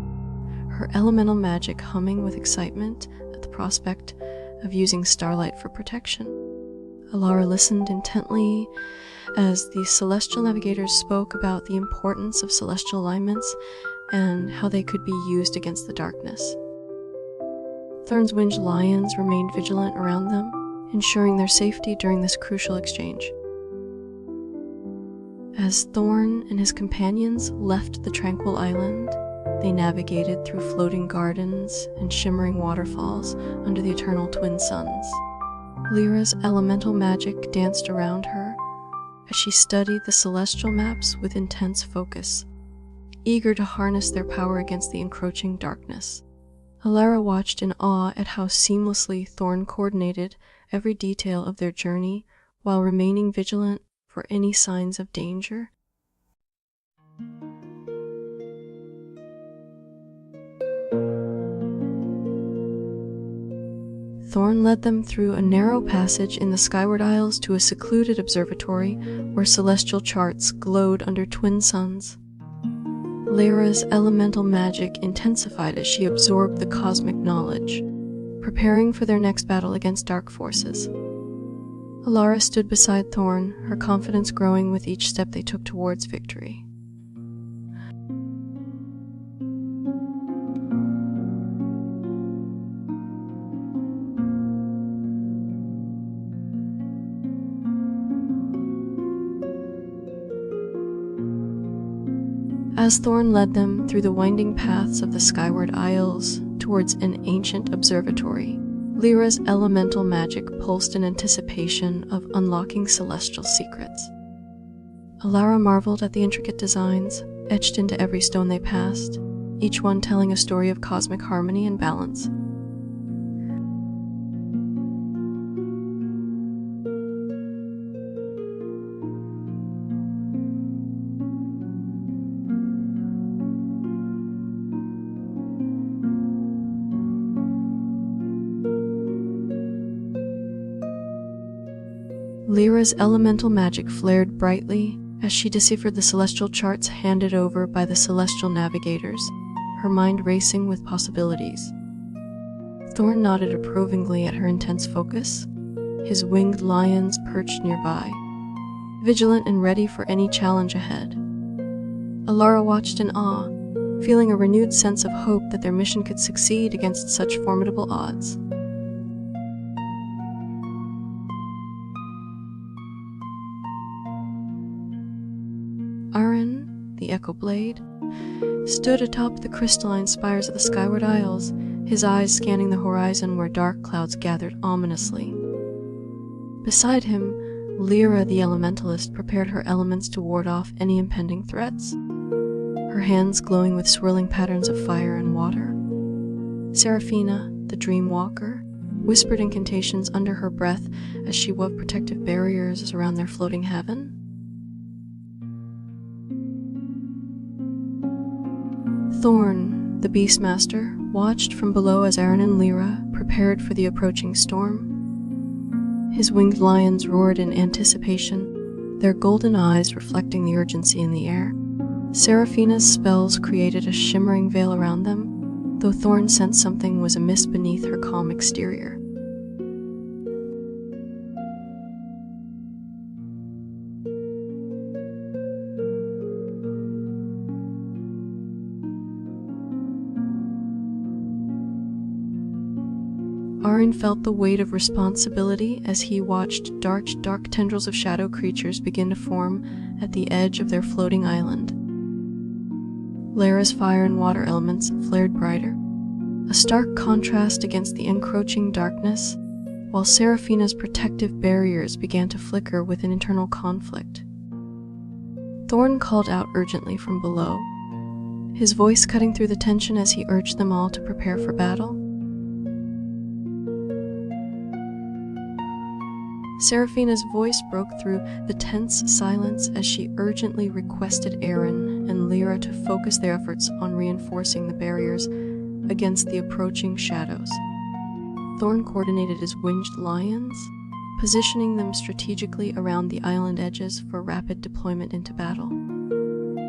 her elemental magic humming with excitement at the prospect of using starlight for protection. Alara listened intently as the celestial navigators spoke about the importance of celestial alignments and how they could be used against the darkness. Thorn's winged lions remained vigilant around them, ensuring their safety during this crucial exchange. As Thorn and his companions left the tranquil island, they navigated through floating gardens and shimmering waterfalls under the eternal twin suns. Lyra's elemental magic danced around her as she studied the celestial maps with intense focus, eager to harness their power against the encroaching darkness. Alara watched in awe at how seamlessly Thorn coordinated every detail of their journey while remaining vigilant for any signs of danger. Thorn led them through a narrow passage in the Skyward Isles to a secluded observatory where celestial charts glowed under twin suns. Lyra's elemental magic intensified as she absorbed the cosmic knowledge, preparing for their next battle against dark forces. Alara stood beside Thorn, her confidence growing with each step they took towards victory. As Thorn led them through the winding paths of the Skyward Isles towards an ancient observatory, Lyra's elemental magic pulsed in anticipation of unlocking celestial secrets. Alara marveled at the intricate designs etched into every stone they passed, each one telling a story of cosmic harmony and balance. Lyra's elemental magic flared brightly as she deciphered the celestial charts handed over by the celestial navigators, her mind racing with possibilities. Thorn nodded approvingly at her intense focus, his winged lions perched nearby, vigilant and ready for any challenge ahead. Alara watched in awe, feeling a renewed sense of hope that their mission could succeed against such formidable odds. Arin, the Echo Blade, stood atop the crystalline spires of the Skyward Isles, his eyes scanning the horizon where dark clouds gathered ominously. Beside him, Lyra the Elementalist prepared her elements to ward off any impending threats, her hands glowing with swirling patterns of fire and water. Seraphina, the Dream Walker, whispered incantations under her breath as she wove protective barriers around their floating heaven. Thorn, the Beastmaster, watched from below as Arin and Lyra prepared for the approaching storm. His winged lions roared in anticipation, their golden eyes reflecting the urgency in the air. Seraphina's spells created a shimmering veil around them, though Thorn sensed something was amiss beneath her calm exterior. Arin felt the weight of responsibility as he watched dark tendrils of shadow creatures begin to form at the edge of their floating island. Lyra's fire and water elements flared brighter, a stark contrast against the encroaching darkness, while Seraphina's protective barriers began to flicker with an internal conflict. Thorn called out urgently from below, his voice cutting through the tension as he urged them all to prepare for battle. Seraphina's voice broke through the tense silence as she urgently requested Arin and Lyra to focus their efforts on reinforcing the barriers against the approaching shadows. Thorn coordinated his winged lions, positioning them strategically around the island edges for rapid deployment into battle.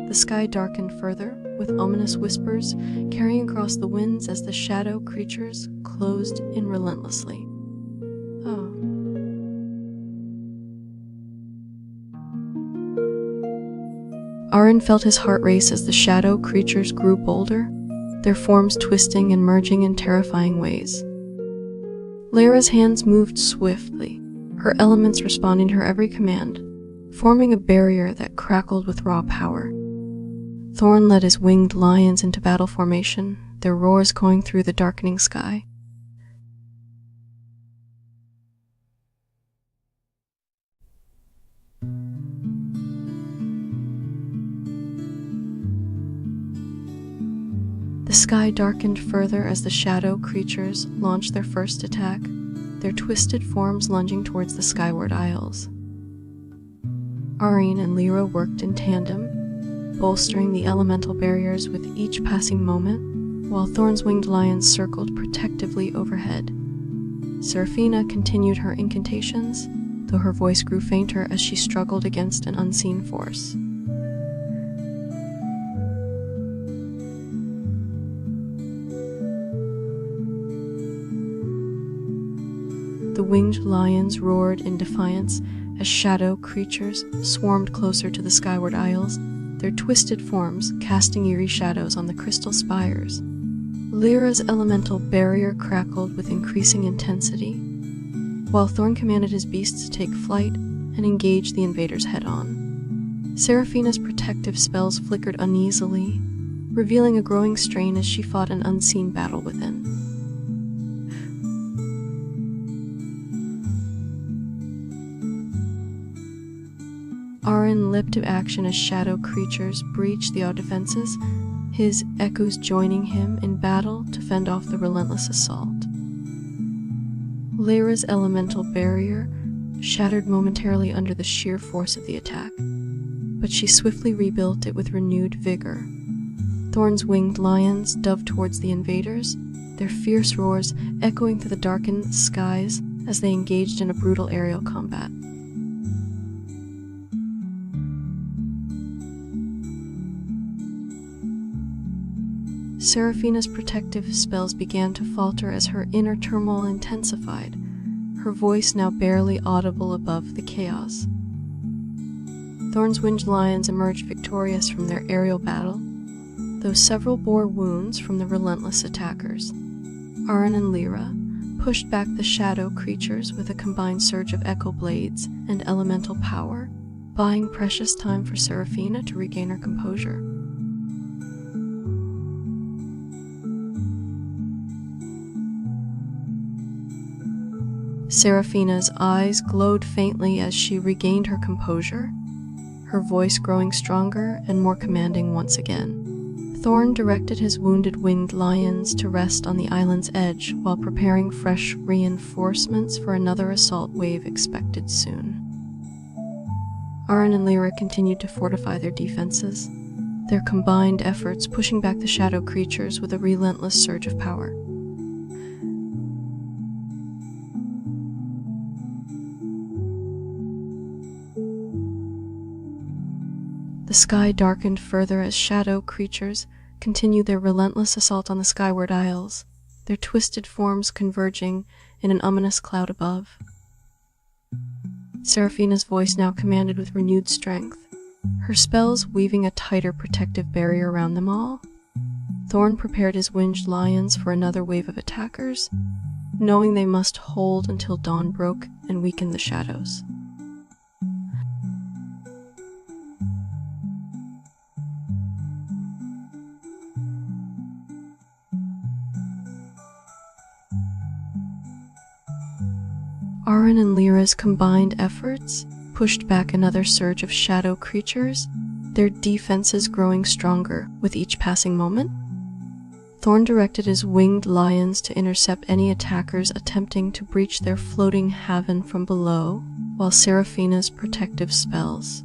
The sky darkened further, with ominous whispers carrying across the winds as the shadow creatures closed in relentlessly. Oh. Arin felt his heart race as the shadow creatures grew bolder, their forms twisting and merging in terrifying ways. Lyra's hands moved swiftly, her elements responding to her every command, forming a barrier that crackled with raw power. Thorn led his winged lions into battle formation, their roars going through the darkening sky. The sky darkened further as the shadow creatures launched their first attack, their twisted forms lunging towards the skyward isles. Arine and Lyra worked in tandem, bolstering the elemental barriers with each passing moment, while Thorn's winged lions circled protectively overhead. Seraphina continued her incantations, though her voice grew fainter as she struggled against an unseen force. The winged lions roared in defiance as shadow creatures swarmed closer to the skyward isles, their twisted forms casting eerie shadows on the crystal spires. Lyra's elemental barrier crackled with increasing intensity, while Thorn commanded his beasts to take flight and engage the invaders head-on. Seraphina's protective spells flickered uneasily, revealing a growing strain as she fought an unseen battle within. Arine leapt to action as shadow creatures breached the defenses, his echoes joining him in battle to fend off the relentless assault. Lyra's elemental barrier shattered momentarily under the sheer force of the attack, but she swiftly rebuilt it with renewed vigor. Thorn's winged lions dove towards the invaders, their fierce roars echoing through the darkened skies as they engaged in a brutal aerial combat. Seraphina's protective spells began to falter as her inner turmoil intensified, her voice now barely audible above the chaos. Thorn's winged lions emerged victorious from their aerial battle, though several bore wounds from the relentless attackers. Arine and Lyra pushed back the shadow creatures with a combined surge of echo blades and elemental power, buying precious time for Seraphina to regain her composure. Seraphina's eyes glowed faintly as she regained her composure, her voice growing stronger and more commanding once again. Thorn directed his wounded winged lions to rest on the island's edge while preparing fresh reinforcements for another assault wave expected soon. Arine and Lyra continued to fortify their defenses, their combined efforts pushing back the shadow creatures with a relentless surge of power. The sky darkened further as shadow creatures continued their relentless assault on the skyward isles, their twisted forms converging in an ominous cloud above. Seraphina's voice now commanded with renewed strength, her spells weaving a tighter protective barrier around them all. Thorn prepared his winged lions for another wave of attackers, knowing they must hold until dawn broke and weaken the shadows. Arine and Lyra's combined efforts pushed back another surge of shadow creatures, their defenses growing stronger with each passing moment. Thorn directed his winged lions to intercept any attackers attempting to breach their floating haven from below, while Seraphina's protective spells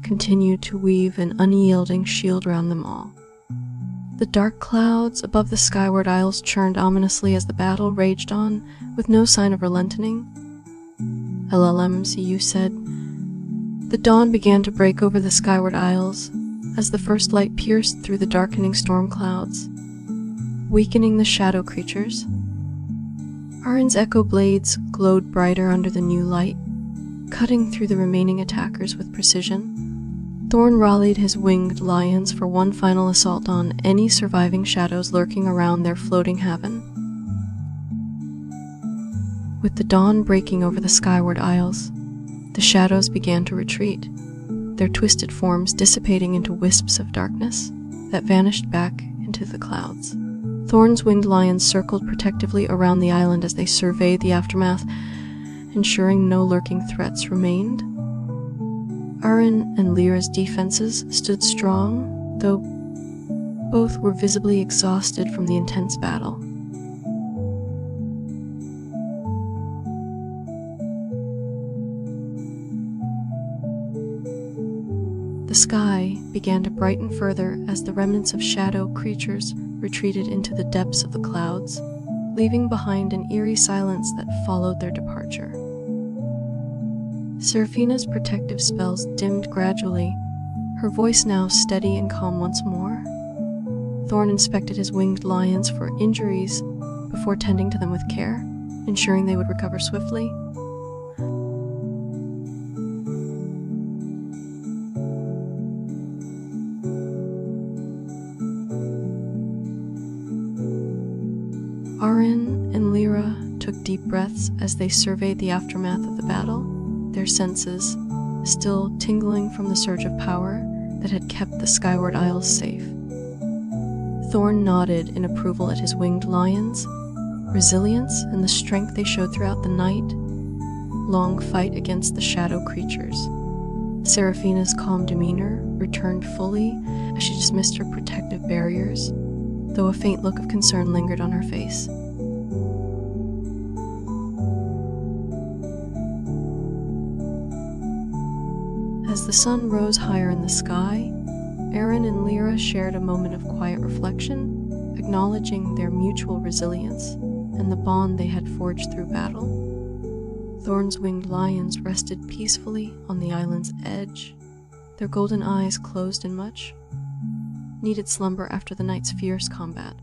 continued to weave an unyielding shield around them all. The dark clouds above the skyward isles churned ominously as the battle raged on, with no sign of relenting. LLMCU said, "The dawn began to break over the skyward isles as the first light pierced through the darkening storm clouds, weakening the shadow creatures. Arine's echo blades glowed brighter under the new light, cutting through the remaining attackers with precision. Thorn rallied his winged lions for one final assault on any surviving shadows lurking around their floating haven. With the dawn breaking over the skyward isles, the shadows began to retreat, their twisted forms dissipating into wisps of darkness that vanished back into the clouds. Thorn's winged lions circled protectively around the island as they surveyed the aftermath, ensuring no lurking threats remained. Arin and Lyra's defenses stood strong, though both were visibly exhausted from the intense battle. The sky began to brighten further as the remnants of shadow creatures retreated into the depths of the clouds, leaving behind an eerie silence that followed their departure. Seraphina's protective spells dimmed gradually, her voice now steady and calm once more. Thorn inspected his winged lions for injuries before tending to them with care, ensuring they would recover swiftly. Arin and Lyra took deep breaths as they surveyed the aftermath of the battle, their senses still tingling from the surge of power that had kept the Skyward Isles safe. Thorn nodded in approval at his winged lions' resilience and the strength they showed throughout the night-long fight against the shadow creatures. Seraphina's calm demeanor returned fully as she dismissed her protective barriers, though a faint look of concern lingered on her face. As the sun rose higher in the sky, Arin and Lyra shared a moment of quiet reflection, acknowledging their mutual resilience and the bond they had forged through battle. Thorn's winged lions rested peacefully on the island's edge, their golden eyes closed in much needed slumber after the night's fierce combat.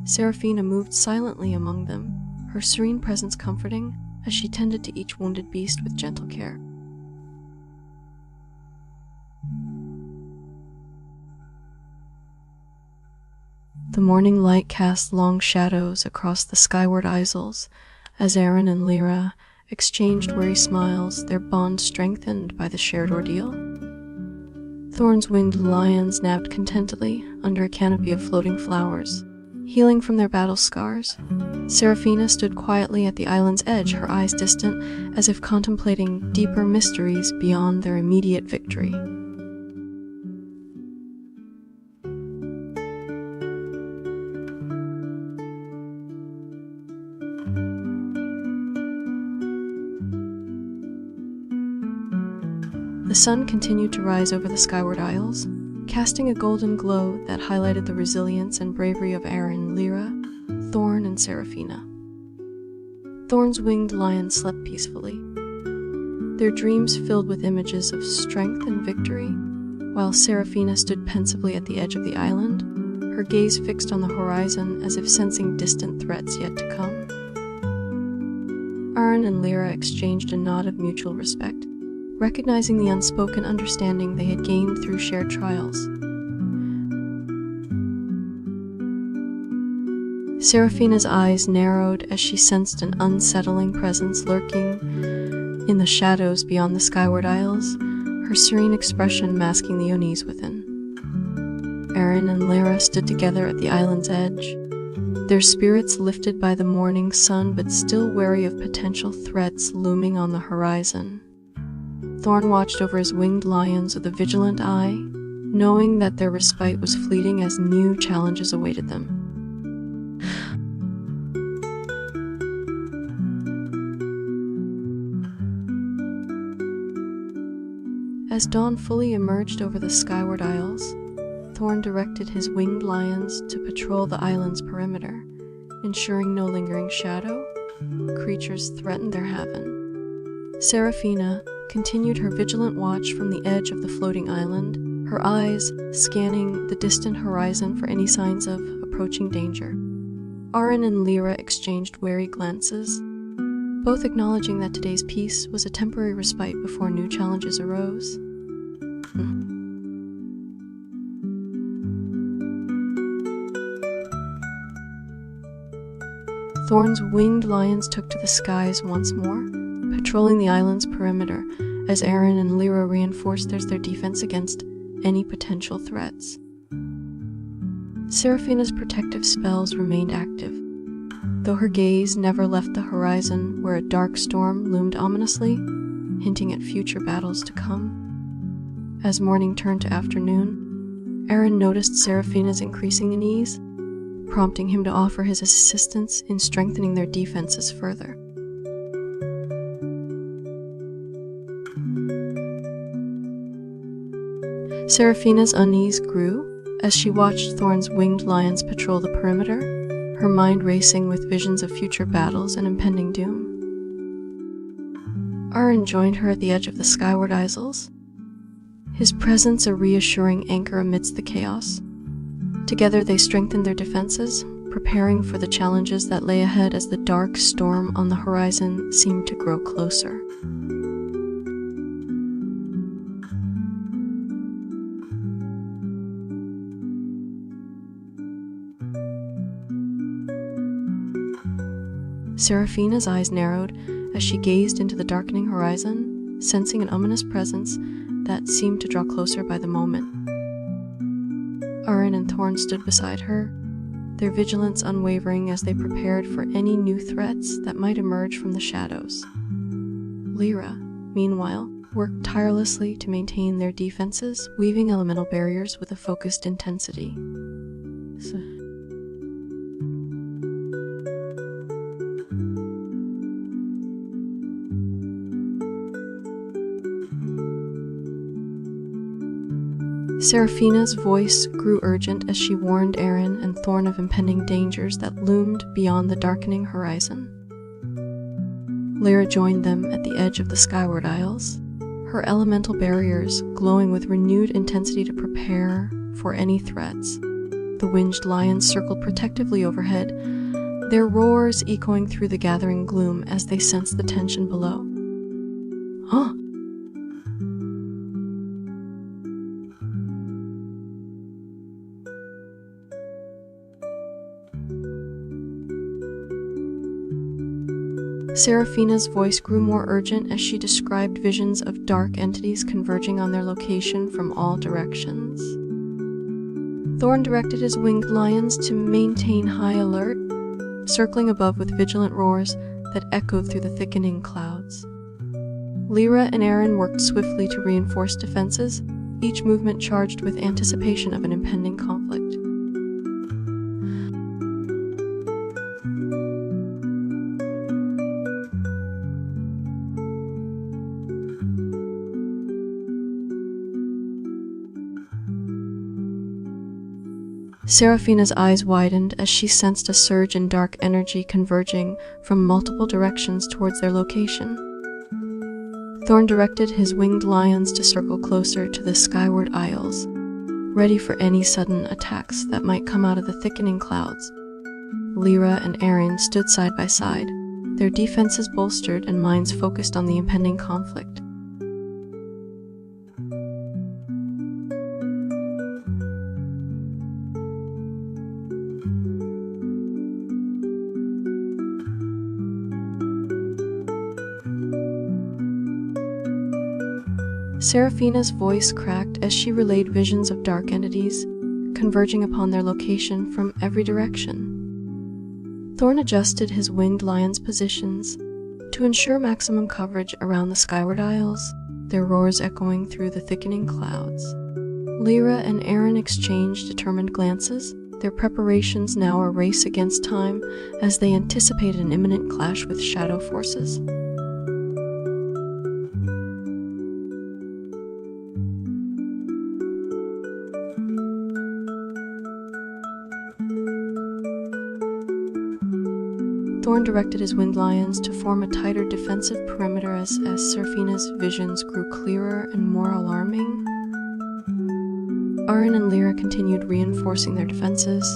Seraphina moved silently among them, her serene presence comforting as she tended to each wounded beast with gentle care. The morning light cast long shadows across the skyward isles as Arin and Lyra exchanged weary smiles, their bond strengthened by the shared ordeal. Thorn's winged lions napped contentedly under a canopy of floating flowers, healing from their battle scars. Seraphina stood quietly at the island's edge, her eyes distant, as if contemplating deeper mysteries beyond their immediate victory. The sun continued to rise over the Skyward Isles, casting a golden glow that highlighted the resilience and bravery of Arin, Lyra, Thorn, and Seraphina. Thorn's winged lions slept peacefully, their dreams filled with images of strength and victory, while Seraphina stood pensively at the edge of the island, her gaze fixed on the horizon as if sensing distant threats yet to come. Arin and Lyra exchanged a nod of mutual respect, recognizing the unspoken understanding they had gained through shared trials. Seraphina's eyes narrowed as she sensed an unsettling presence lurking in the shadows beyond the Skyward Isles, her serene expression masking the unease within. Arin and Lyra stood together at the island's edge, their spirits lifted by the morning sun but still wary of potential threats looming on the horizon. Thorn watched over his winged lions with a vigilant eye, knowing that their respite was fleeting as new challenges awaited them. As dawn fully emerged over the Skyward Isles, Thorn directed his winged lions to patrol the island's perimeter, ensuring no lingering shadow creatures threatened their haven. Seraphina continued her vigilant watch from the edge of the floating island, her eyes scanning the distant horizon for any signs of approaching danger. Arin and Lyra exchanged wary glances, both acknowledging that today's peace was a temporary respite before new challenges arose. Thorn's winged lions took to the skies once more, patrolling the island's perimeter as Aaron and Lyra reinforced their defense against any potential threats. Seraphina's protective spells remained active, though her gaze never left the horizon where a dark storm loomed ominously, hinting at future battles to come. As morning turned to afternoon, Aaron noticed Seraphina's increasing unease, prompting him to offer his assistance in strengthening their defenses further. Seraphina's unease grew as she watched Thorn's winged lions patrol the perimeter, her mind racing with visions of future battles and impending doom. Aaron joined her at the edge of the Skyward Isles, his presence a reassuring anchor amidst the chaos. Together they strengthened their defenses, preparing for the challenges that lay ahead as the dark storm on the horizon seemed to grow closer. Seraphina's eyes narrowed as she gazed into the darkening horizon, sensing an ominous presence that seemed to draw closer by the moment. Aaron and Thorn stood beside her, their vigilance unwavering as they prepared for any new threats that might emerge from the shadows. Lyra, meanwhile, worked tirelessly to maintain their defenses, weaving elemental barriers with a focused intensity. Seraphina's voice grew urgent as she warned Aaron and Thorn of impending dangers that loomed beyond the darkening horizon. Lyra joined them at the edge of the Skyward Isles, her elemental barriers glowing with renewed intensity to prepare for any threats. The winged lions circled protectively overhead, their roars echoing through the gathering gloom as they sensed the tension below. Huh! Seraphina's voice grew more urgent as she described visions of dark entities converging on their location from all directions. Thorn directed his winged lions to maintain high alert, circling above with vigilant roars that echoed through the thickening clouds. Lyra and Aaron worked swiftly to reinforce defenses, each movement charged with anticipation of an impending conflict. Seraphina's eyes widened as she sensed a surge in dark energy converging from multiple directions towards their location. Thorn directed his winged lions to circle closer to the Skyward Isles, ready for any sudden attacks that might come out of the thickening clouds. Lyra and Aaron stood side by side, their defenses bolstered and minds focused on the impending conflict. Seraphina's voice cracked as she relayed visions of dark entities converging upon their location from every direction. Thorn adjusted his winged lions' positions to ensure maximum coverage around the Skyward Isles, their roars echoing through the thickening clouds. Lyra and Aaron exchanged determined glances, their preparations now a race against time as they anticipated an imminent clash with shadow forces. Thorn directed his winged lions to form a tighter defensive perimeter as Seraphina's visions grew clearer and more alarming. Aaron and Lyra continued reinforcing their defenses,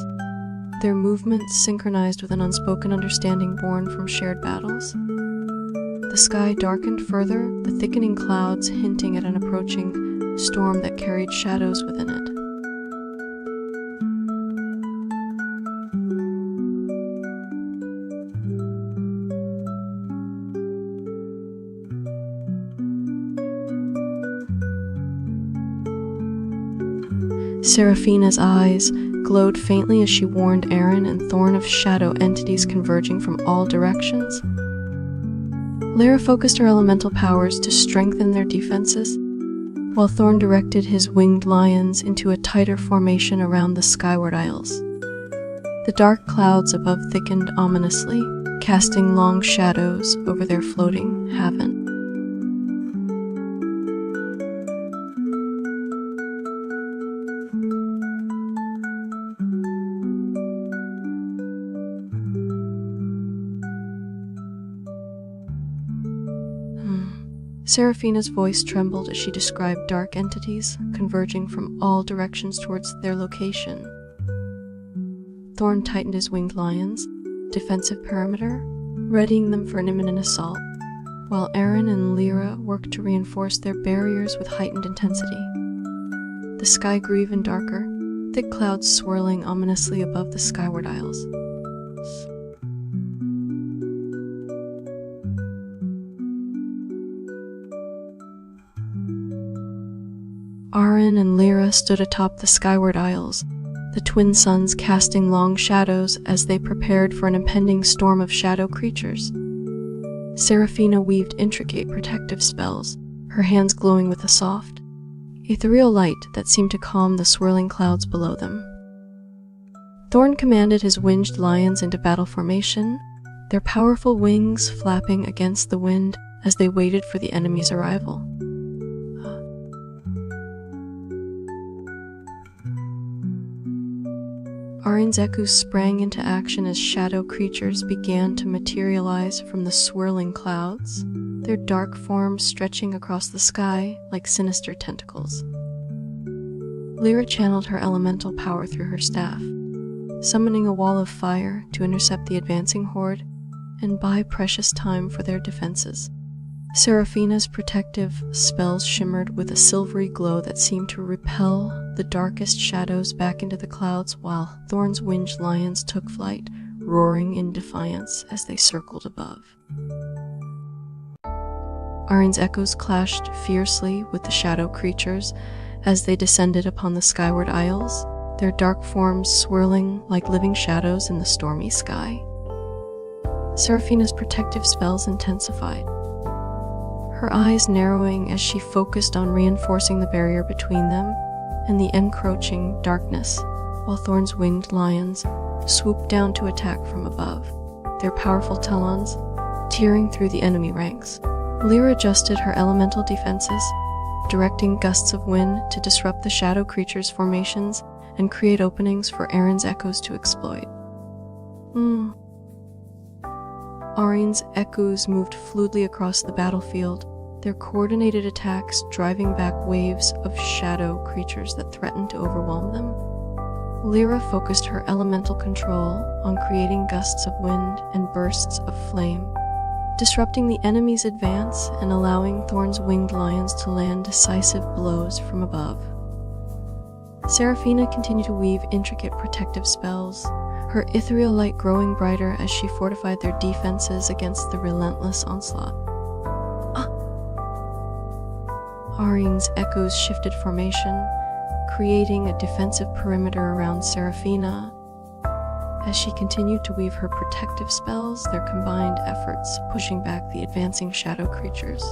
their movements synchronized with an unspoken understanding born from shared battles. The sky darkened further, the thickening clouds hinting at an approaching storm that carried shadows within it. Seraphina's eyes glowed faintly as she warned Aaron and Thorn of shadow entities converging from all directions. Lyra focused her elemental powers to strengthen their defenses, while Thorn directed his winged lions into a tighter formation around the skyward isles. The dark clouds above thickened ominously, casting long shadows over their floating haven. Seraphina's voice trembled as she described dark entities converging from all directions towards their location. Thorn tightened his winged lions' defensive perimeter, readying them for an imminent assault, while Aaron and Lyra worked to reinforce their barriers with heightened intensity. The sky grew even darker, thick clouds swirling ominously above the skyward isles. Aaron and Lyra stood atop the skyward isles, the twin suns casting long shadows as they prepared for an impending storm of shadow creatures. Seraphina weaved intricate protective spells, her hands glowing with a soft, ethereal light that seemed to calm the swirling clouds below them. Thorn commanded his winged lions into battle formation, their powerful wings flapping against the wind as they waited for the enemy's arrival. Arian's echoes sprang into action as shadow creatures began to materialize from the swirling clouds, their dark forms stretching across the sky like sinister tentacles. Lyra channeled her elemental power through her staff, summoning a wall of fire to intercept the advancing horde and buy precious time for their defenses. Seraphina's protective spells shimmered with a silvery glow that seemed to repel the darkest shadows back into the clouds, while Thorn's winged lions took flight, roaring in defiance as they circled above. Arian's echoes clashed fiercely with the shadow creatures as they descended upon the skyward isles, their dark forms swirling like living shadows in the stormy sky. Seraphina's protective spells intensified, her eyes narrowing as she focused on reinforcing the barrier between them and the encroaching darkness, while Thorn's winged lions swooped down to attack from above, their powerful talons tearing through the enemy ranks. Lyra adjusted her elemental defenses, directing gusts of wind to disrupt the shadow creatures' formations and create openings for Aaron's echoes to exploit. Arian's echoes moved fluidly across the battlefield, their coordinated attacks driving back waves of shadow creatures that threatened to overwhelm them. Lyra focused her elemental control on creating gusts of wind and bursts of flame, disrupting the enemy's advance and allowing Thorn's winged lions to land decisive blows from above. Seraphina continued to weave intricate protective spells, her ethereal light growing brighter as she fortified their defenses against the relentless onslaught. Arian's echoes shifted formation, creating a defensive perimeter around Seraphina. As she continued to weave her protective spells, their combined efforts pushing back the advancing shadow creatures.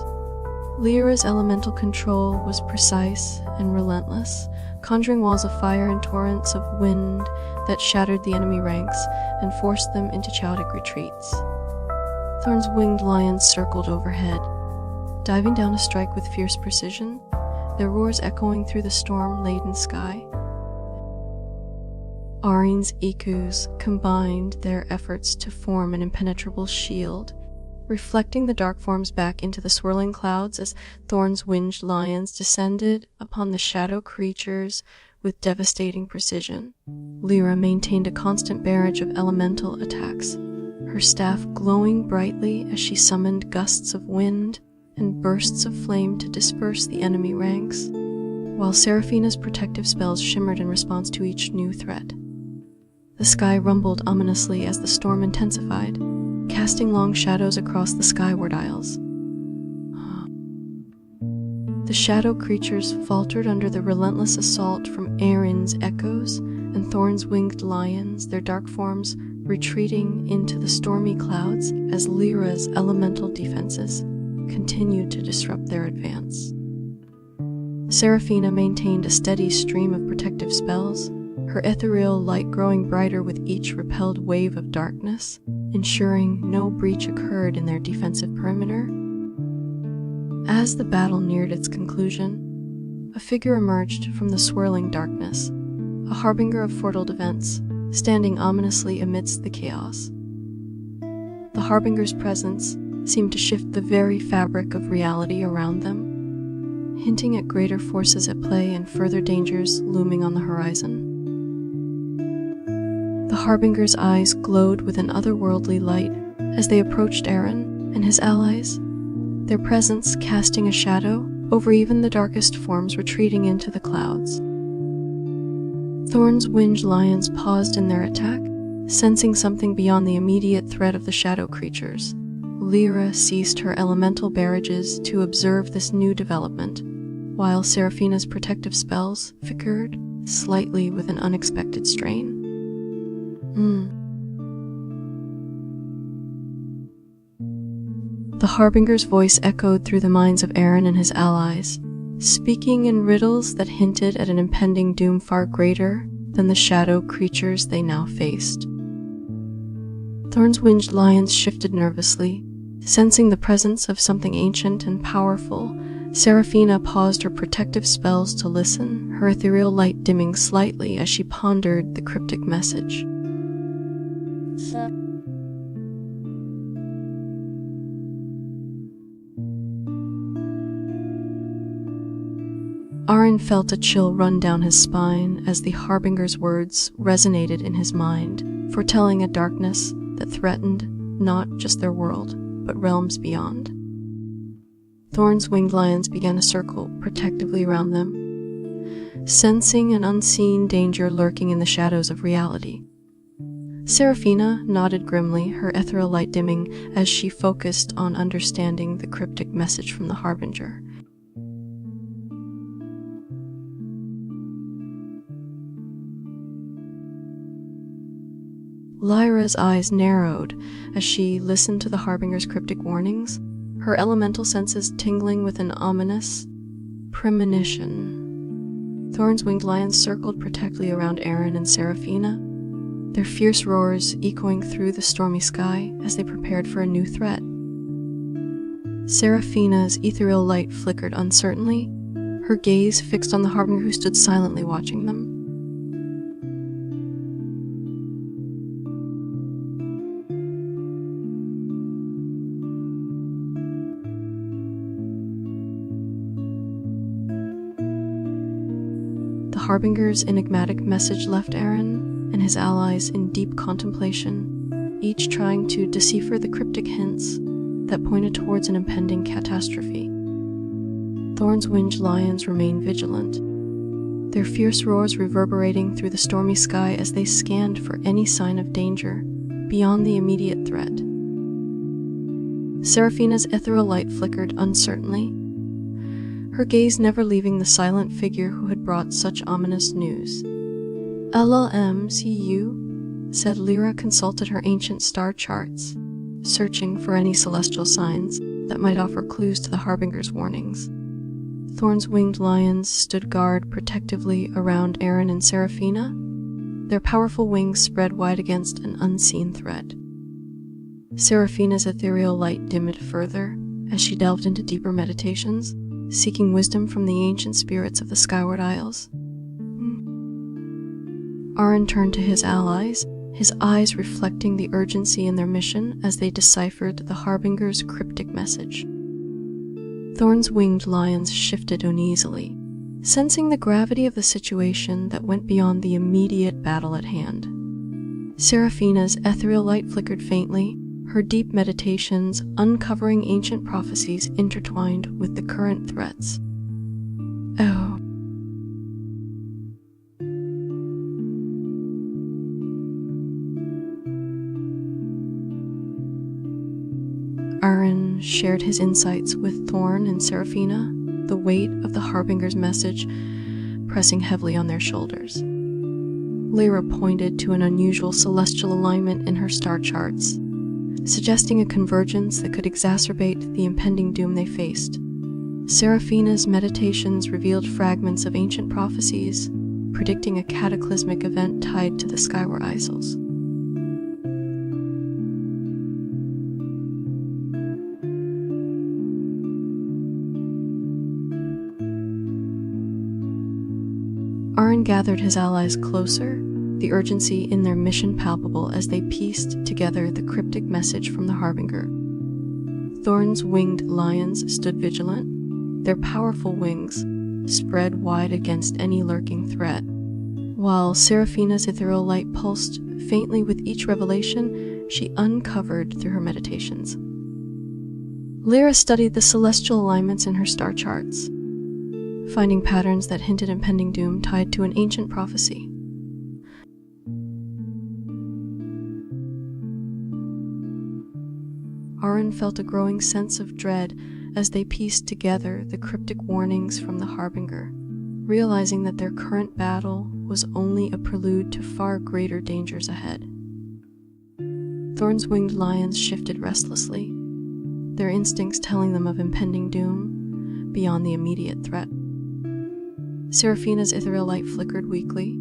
Lyra's elemental control was precise and relentless, conjuring walls of fire and torrents of wind that shattered the enemy ranks and forced them into chaotic retreats. Thorn's winged lions circled overhead, diving down to strike with fierce precision, their roars echoing through the storm-laden sky. Arian's echoes combined their efforts to form an impenetrable shield, reflecting the dark forms back into the swirling clouds as Thorn's winged lions descended upon the shadow creatures with devastating precision. Lyra maintained a constant barrage of elemental attacks, her staff glowing brightly as she summoned gusts of wind and bursts of flame to disperse the enemy ranks, while Seraphina's protective spells shimmered in response to each new threat. The sky rumbled ominously as the storm intensified, casting long shadows across the skyward isles. The shadow creatures faltered under the relentless assault from Erin's echoes and Thorn's winged lions, their dark forms retreating into the stormy clouds as Lyra's elemental defenses continued to disrupt their advance. Seraphina maintained a steady stream of protective spells, her ethereal light growing brighter with each repelled wave of darkness, ensuring no breach occurred in their defensive perimeter. As the battle neared its conclusion, a figure emerged from the swirling darkness, a harbinger of foretold events, standing ominously amidst the chaos. The harbinger's presence seemed to shift the very fabric of reality around them, hinting at greater forces at play and further dangers looming on the horizon. The harbinger's eyes glowed with an otherworldly light as they approached Eren and his allies, their presence casting a shadow over even the darkest forms retreating into the clouds. Thorn's winged lions paused in their attack, sensing something beyond the immediate threat of the shadow creatures. Lyra ceased her elemental barrages to observe this new development, while Seraphina's protective spells flickered slightly with an unexpected strain. The harbinger's voice echoed through the minds of Eren and his allies, speaking in riddles that hinted at an impending doom far greater than the shadow creatures they now faced. Thorn's winged lions shifted nervously, sensing the presence of something ancient and powerful. Seraphina paused her protective spells to listen, her ethereal light dimming slightly as she pondered the cryptic message. Eren felt a chill run down his spine as the harbinger's words resonated in his mind, foretelling a darkness that threatened not just their world, but realms beyond. Thorn's winged lions began to circle protectively around them, sensing an unseen danger lurking in the shadows of reality. Seraphina nodded grimly, her ethereal light dimming as she focused on understanding the cryptic message from the harbinger. Lyra's eyes narrowed as she listened to the harbinger's cryptic warnings, her elemental senses tingling with an ominous premonition. Thorn's winged lions circled protectively around Eren and Seraphina, their fierce roars echoing through the stormy sky as they prepared for a new threat. Seraphina's ethereal light flickered uncertainly, her gaze fixed on the harbinger who stood silently watching them. The harbinger's enigmatic message left Eren and his allies in deep contemplation, each trying to decipher the cryptic hints that pointed towards an impending catastrophe. Thorn's winged lions remained vigilant, their fierce roars reverberating through the stormy sky as they scanned for any sign of danger beyond the immediate threat. Seraphina's ethereal light flickered uncertainly, her gaze never leaving the silent figure who had brought such ominous news. "LLM, said Lyra consulted her ancient star charts, searching for any celestial signs that might offer clues to the harbinger's warnings. Thorn's winged lions stood guard protectively around Eren and Seraphina, their powerful wings spread wide against an unseen threat. Seraphina's ethereal light dimmed further as she delved into deeper meditations, seeking wisdom from the ancient spirits of the Skyward Isles. Eren turned to his allies, his eyes reflecting the urgency in their mission as they deciphered the harbinger's cryptic message. Thorn's winged lions shifted uneasily, sensing the gravity of the situation that went beyond the immediate battle at hand. Seraphina's ethereal light flickered faintly, her deep meditations uncovering ancient prophecies intertwined with the current threats. Oh. Eren shared his insights with Thorn and Seraphina, the weight of the Harbinger's message pressing heavily on their shoulders. Lyra pointed to an unusual celestial alignment in her star charts, suggesting a convergence that could exacerbate the impending doom they faced. Seraphina's meditations revealed fragments of ancient prophecies, predicting a cataclysmic event tied to the Skyward Isles. Arin gathered his allies closer, the urgency in their mission palpable as they pieced together the cryptic message from the Harbinger. Thorn's winged lions stood vigilant, their powerful wings spread wide against any lurking threat, while Seraphina's ethereal light pulsed faintly with each revelation she uncovered through her meditations. Lyra studied the celestial alignments in her star charts, finding patterns that hinted impending doom tied to an ancient prophecy. Arin felt a growing sense of dread as they pieced together the cryptic warnings from the Harbinger, realizing that their current battle was only a prelude to far greater dangers ahead. Thorn's winged lions shifted restlessly, their instincts telling them of impending doom beyond the immediate threat. Seraphina's ethereal light flickered weakly,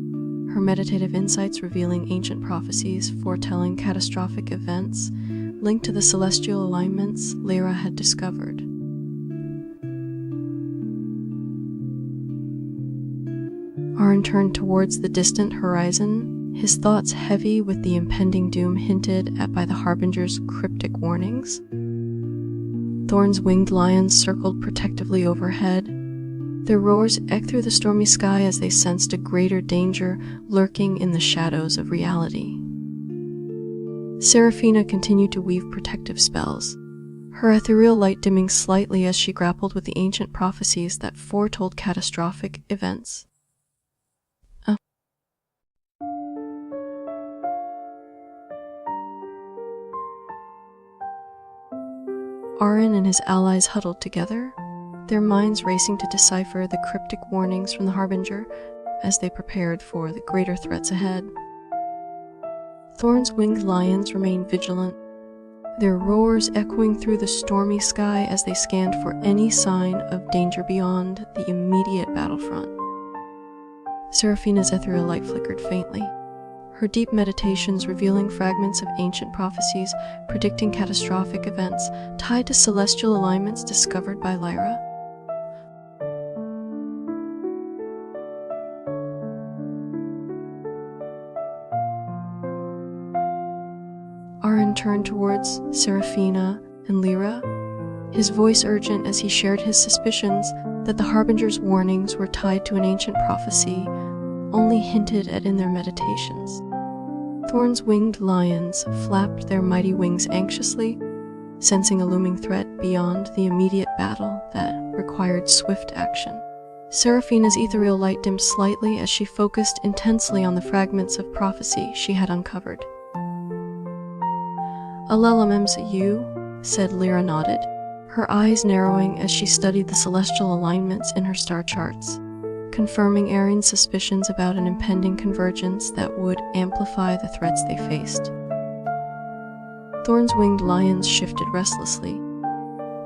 her meditative insights revealing ancient prophecies foretelling catastrophic events linked to the celestial alignments Lyra had discovered. Arin turned towards the distant horizon, his thoughts heavy with the impending doom hinted at by the Harbinger's cryptic warnings. Thorn's winged lions circled protectively overhead, their roars echoed through the stormy sky as they sensed a greater danger lurking in the shadows of reality. Seraphina continued to weave protective spells, her ethereal light dimming slightly as she grappled with the ancient prophecies that foretold catastrophic events. Arin and his allies huddled together, their minds racing to decipher the cryptic warnings from the Harbinger as they prepared for the greater threats ahead. Thorn's winged lions remained vigilant, their roars echoing through the stormy sky as they scanned for any sign of danger beyond the immediate battlefront. Seraphina's ethereal light flickered faintly, her deep meditations revealing fragments of ancient prophecies predicting catastrophic events tied to celestial alignments discovered by Lyra. Arin turned towards Seraphina and Lyra, his voice urgent as he shared his suspicions that the Harbinger's warnings were tied to an ancient prophecy only hinted at in their meditations. Thorn's winged lions flapped their mighty wings anxiously, sensing a looming threat beyond the immediate battle that required swift action. Seraphina's ethereal light dimmed slightly as she focused intensely on the fragments of prophecy she had uncovered. "Alelamem's you," said Lyra, nodded, her eyes narrowing as she studied the celestial alignments in her star charts, confirming Arin's suspicions about an impending convergence that would amplify the threats they faced. Thorn's winged lions shifted restlessly,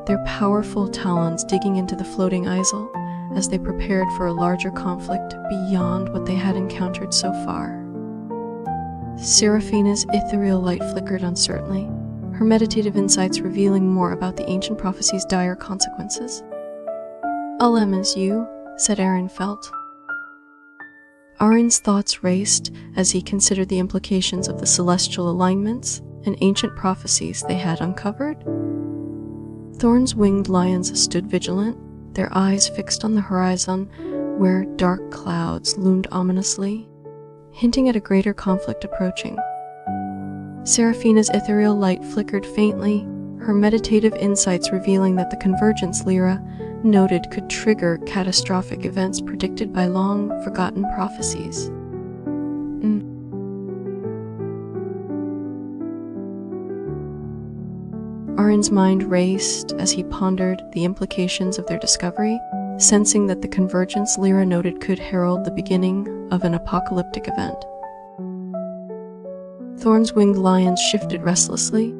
their powerful talons digging into the floating isle as they prepared for a larger conflict beyond what they had encountered so far. Seraphina's ethereal light flickered uncertainly, her meditative insights revealing more about the ancient prophecy's dire consequences. "Alem is you," said Arin felt. Arin's thoughts raced as he considered the implications of the celestial alignments and ancient prophecies they had uncovered. Thorn's winged lions stood vigilant, their eyes fixed on the horizon where dark clouds loomed ominously, hinting at a greater conflict approaching. Seraphina's ethereal light flickered faintly, her meditative insights revealing that the convergence Lyra noted could trigger catastrophic events predicted by long-forgotten prophecies. Arin's mind raced as he pondered the implications of their discovery, Sensing that the convergence Lyra noted could herald the beginning of an apocalyptic event. Thorn's winged lions shifted restlessly,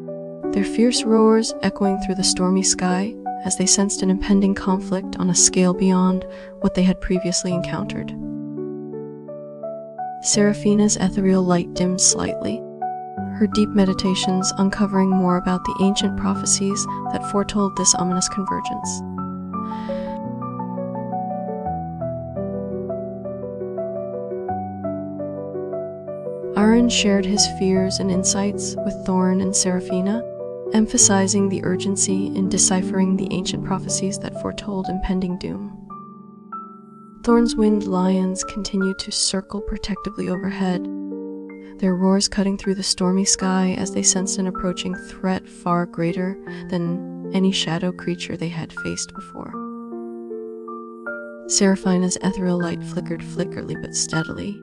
their fierce roars echoing through the stormy sky as they sensed an impending conflict on a scale beyond what they had previously encountered. Seraphina's ethereal light dimmed slightly, her deep meditations uncovering more about the ancient prophecies that foretold this ominous convergence. Aaron shared his fears and insights with Thorn and Seraphina, emphasizing the urgency in deciphering the ancient prophecies that foretold impending doom. Thorn's winged lions continued to circle protectively overhead, their roars cutting through the stormy sky as they sensed an approaching threat far greater than any shadow creature they had faced before. Seraphina's ethereal light flickered flickerly but steadily,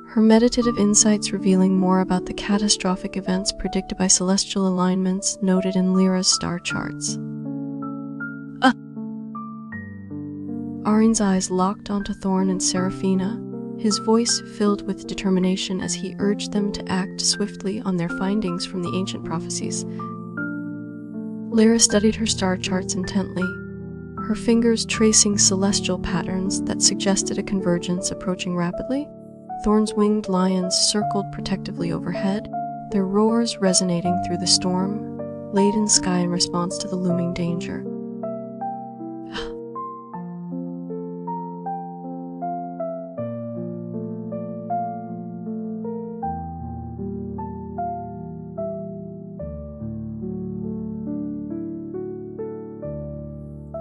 her meditative insights revealing more about the catastrophic events predicted by celestial alignments noted in Lyra's star charts. Arin's eyes locked onto Thorn and Seraphina, his voice filled with determination as he urged them to act swiftly on their findings from the ancient prophecies. Lyra studied her star charts intently, her fingers tracing celestial patterns that suggested a convergence approaching rapidly. Thorn's winged lions circled protectively overhead, their roars resonating through the storm-laden sky in response to the looming danger.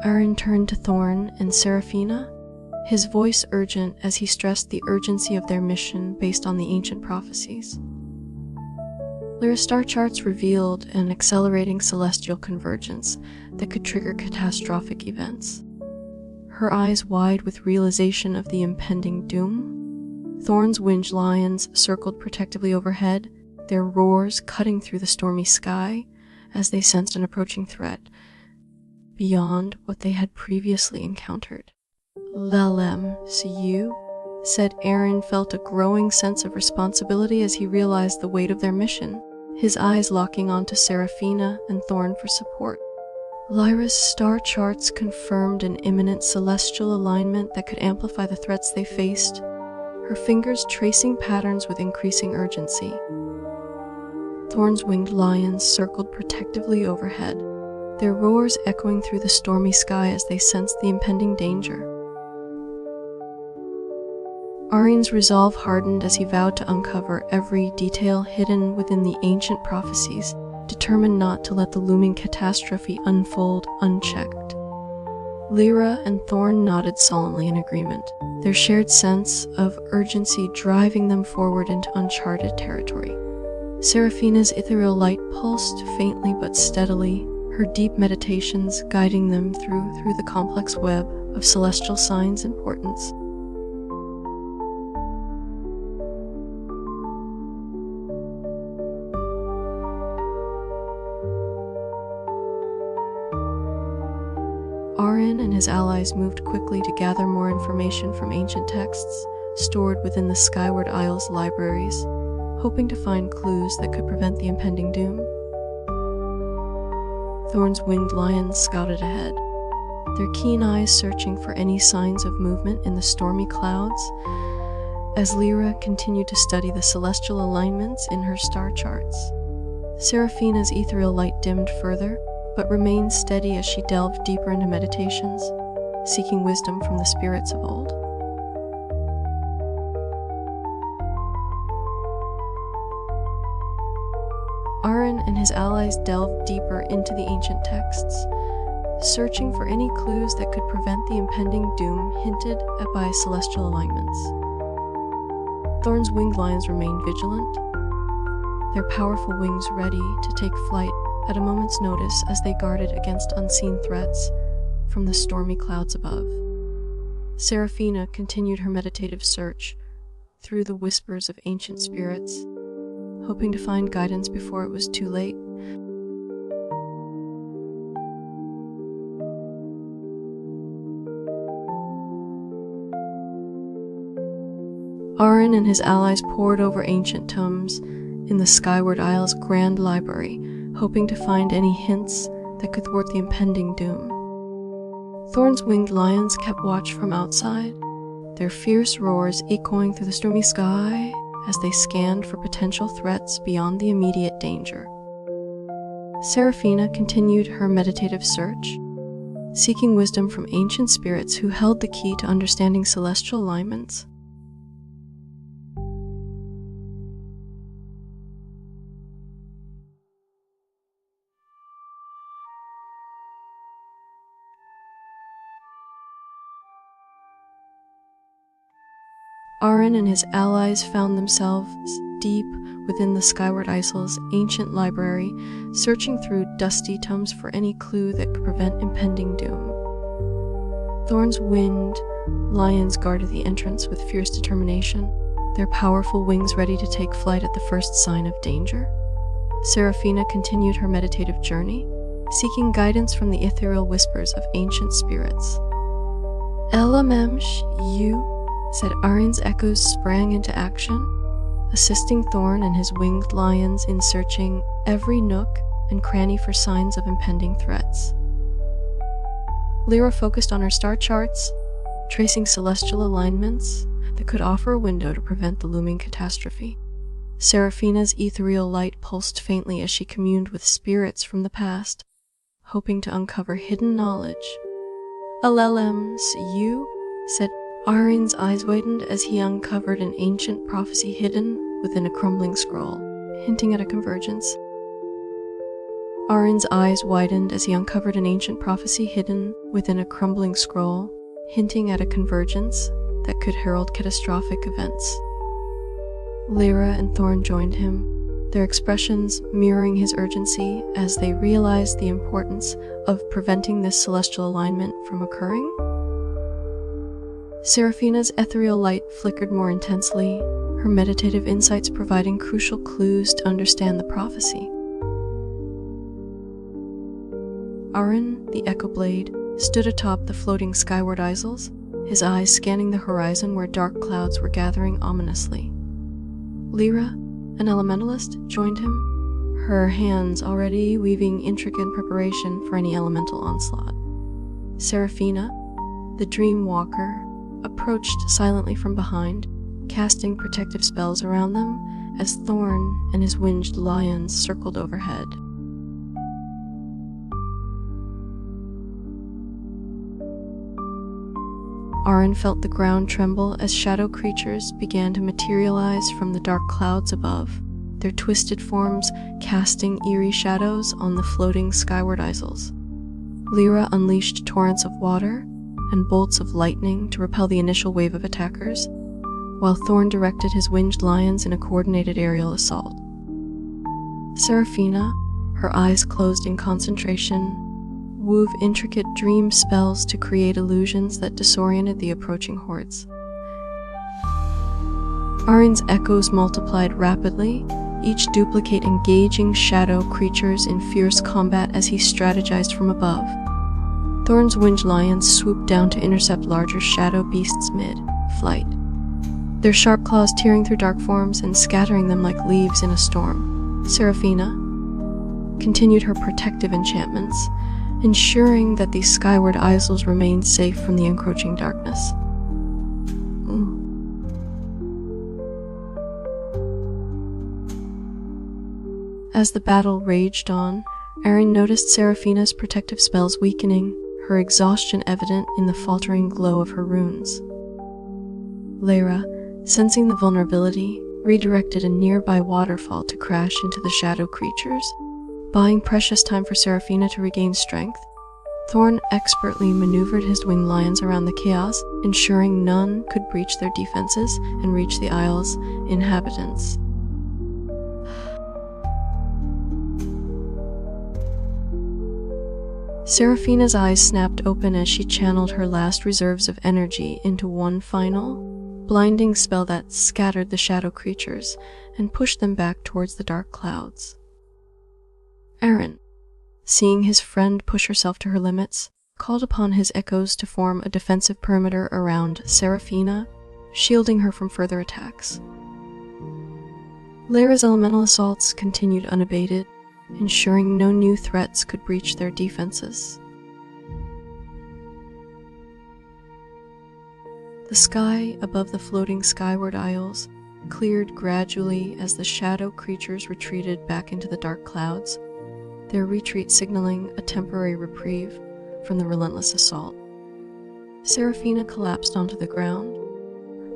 Aaron turned to Thorn and Seraphina, his voice urgent as he stressed the urgency of their mission based on the ancient prophecies. Lyra's star charts revealed an accelerating celestial convergence that could trigger catastrophic events. Her eyes wide with realization of the impending doom, Thorn's winged lions circled protectively overhead, their roars cutting through the stormy sky as they sensed an approaching threat beyond what they had previously encountered. "Lalem, see you?" said Aaron, felt a growing sense of responsibility as he realized the weight of their mission, his eyes locking onto Seraphina and Thorn for support. Lyra's star charts confirmed an imminent celestial alignment that could amplify the threats they faced, her fingers tracing patterns with increasing urgency. Thorn's winged lions circled protectively overhead, their roars echoing through the stormy sky as they sensed the impending danger. Arin's resolve hardened as he vowed to uncover every detail hidden within the ancient prophecies, determined not to let the looming catastrophe unfold unchecked. Lyra and Thorn nodded solemnly in agreement, their shared sense of urgency driving them forward into uncharted territory. Seraphina's ethereal light pulsed faintly but steadily, her deep meditations guiding them through the complex web of celestial signs and portents. Aaron and his allies moved quickly to gather more information from ancient texts stored within the Skyward Isles libraries, hoping to find clues that could prevent the impending doom. Thorn's winged lions scouted ahead, their keen eyes searching for any signs of movement in the stormy clouds, as Lyra continued to study the celestial alignments in her star charts. Seraphina's ethereal light dimmed further, but remained steady as she delved deeper into meditations, seeking wisdom from the spirits of old. Aaron and his allies delved deeper into the ancient texts, searching for any clues that could prevent the impending doom hinted at by celestial alignments. Thorn's winged lions remained vigilant, their powerful wings ready to take flight at a moment's notice as they guarded against unseen threats from the stormy clouds above. Seraphina continued her meditative search through the whispers of ancient spirits, hoping to find guidance before it was too late. Arin and his allies pored over ancient tomes in the Skyward Isle's grand library, hoping to find any hints that could thwart the impending doom. Thorn's winged lions kept watch from outside, their fierce roars echoing through the stormy sky as they scanned for potential threats beyond the immediate danger. Seraphina continued her meditative search, seeking wisdom from ancient spirits who held the key to understanding celestial alignments. Arin and his allies found themselves deep within the Skyward Isle's ancient library, searching through dusty tomes for any clue that could prevent impending doom. Thorn's winged lions guarded the entrance with fierce determination, their powerful wings ready to take flight at the first sign of danger. Seraphina continued her meditative journey, seeking guidance from the ethereal whispers of ancient spirits. Elamemsh, you, said Arin's echoes sprang into action, assisting Thorn and his winged lions in searching every nook and cranny for signs of impending threats. Lyra focused on her star charts, tracing celestial alignments that could offer a window to prevent the looming catastrophe. Seraphina's ethereal light pulsed faintly as she communed with spirits from the past, hoping to uncover hidden knowledge. Alelems, you, said Arin's eyes widened as he uncovered an ancient prophecy hidden within a crumbling scroll, hinting at a convergence. Arin's eyes widened as he uncovered an ancient prophecy hidden within a crumbling scroll, hinting at a convergence that could herald catastrophic events. Lyra and Thorn joined him, their expressions mirroring his urgency as they realized the importance of preventing this celestial alignment from occurring. Seraphina's ethereal light flickered more intensely, her meditative insights providing crucial clues to understand the prophecy. Arin, the Echo Blade, stood atop the floating skyward isles, his eyes scanning the horizon where dark clouds were gathering ominously. Lyra, an elementalist, joined him, her hands already weaving intricate preparation for any elemental onslaught. Seraphina, the Dream Walker, approached silently from behind, casting protective spells around them as Thorn and his winged lions circled overhead. Arin felt the ground tremble as shadow creatures began to materialize from the dark clouds above, their twisted forms casting eerie shadows on the floating skyward isles. Lyra unleashed torrents of water and bolts of lightning to repel the initial wave of attackers, while Thorn directed his winged lions in a coordinated aerial assault. Seraphina, her eyes closed in concentration, wove intricate dream spells to create illusions that disoriented the approaching hordes. Arin's echoes multiplied rapidly, each duplicate engaging shadow creatures in fierce combat as he strategized from above. Thorn's winged lions swooped down to intercept larger shadow beasts mid-flight, their sharp claws tearing through dark forms and scattering them like leaves in a storm. Seraphina continued her protective enchantments, ensuring that the skyward isles remained safe from the encroaching darkness. As the battle raged on, Arin noticed Seraphina's protective spells weakening, her exhaustion evident in the faltering glow of her runes. Lyra, sensing the vulnerability, redirected a nearby waterfall to crash into the shadow creatures, buying precious time for Seraphina to regain strength. Thorn expertly maneuvered his winged lions around the chaos, ensuring none could breach their defenses and reach the isle's inhabitants. Seraphina's eyes snapped open as she channeled her last reserves of energy into one final, blinding spell that scattered the shadow creatures and pushed them back towards the dark clouds. Arin, seeing his friend push herself to her limits, called upon his echoes to form a defensive perimeter around Seraphina shielding her from further attacks. Lyra's elemental assaults continued unabated, ensuring no new threats could breach their defenses. The sky above the floating skyward isles cleared gradually as the shadow creatures retreated back into the dark clouds, their retreat signaling a temporary reprieve from the relentless assault. Seraphina collapsed onto the ground,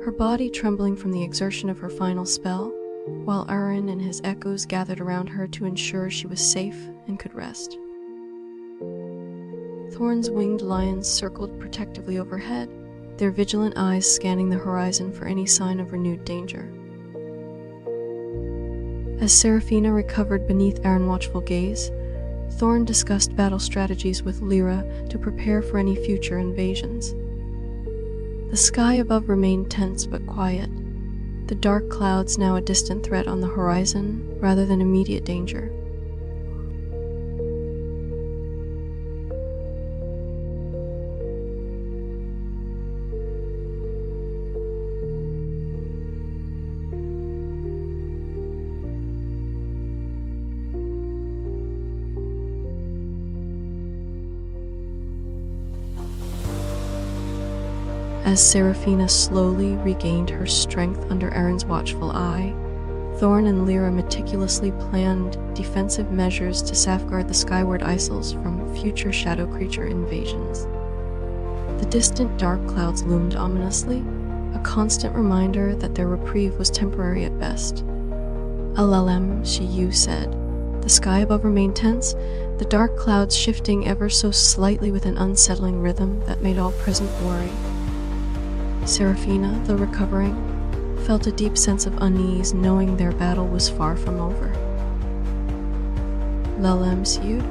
her body trembling from the exertion of her final spell, while Aaron and his echoes gathered around her to ensure she was safe and could rest. Thorn's winged lions circled protectively overhead, their vigilant eyes scanning the horizon for any sign of renewed danger. As Seraphina recovered beneath Aaron's watchful gaze, Thorn discussed battle strategies with Lyra to prepare for any future invasions. The sky above remained tense but quiet, the dark clouds now a distant threat on the horizon rather than immediate danger. As Seraphina slowly regained her strength under Aaron's watchful eye, Thorn and Lyra meticulously planned defensive measures to safeguard the skyward isles from future shadow creature invasions. The distant dark clouds loomed ominously, a constant reminder that their reprieve was temporary at best. "Alalem," Shiyu said. The sky above remained tense, the dark clouds shifting ever so slightly with an unsettling rhythm that made all present worry. Seraphina, though recovering, felt a deep sense of unease knowing their battle was far from over. "Lalem Siud,"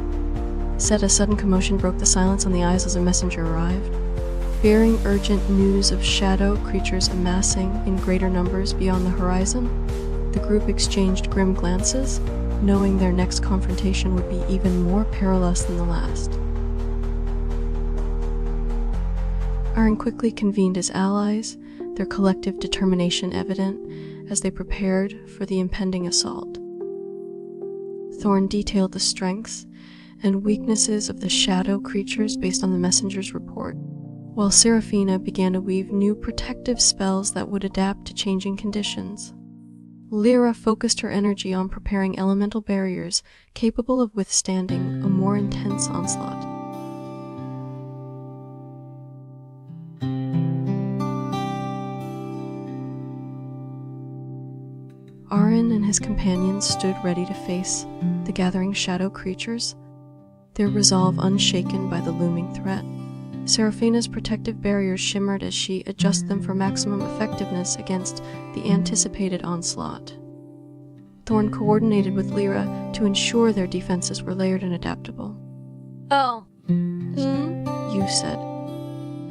said. A sudden commotion broke the silence on the isles as a messenger arrived. Bearing urgent news of shadow creatures amassing in greater numbers beyond the horizon, the group exchanged grim glances, knowing their next confrontation would be even more perilous than the last. Aaron quickly convened his allies, their collective determination evident as they prepared for the impending assault. Thorn detailed the strengths and weaknesses of the shadow creatures based on the messenger's report, while Seraphina began to weave new protective spells that would adapt to changing conditions. Lyra focused her energy on preparing elemental barriers capable of withstanding a more intense onslaught. Aaron and his companions stood ready to face the gathering shadow creatures, their resolve unshaken by the looming threat. Seraphina's protective barriers shimmered as she adjusted them for maximum effectiveness against the anticipated onslaught. Thorn coordinated with Lyra to ensure their defenses were layered and adaptable. "Oh. You said.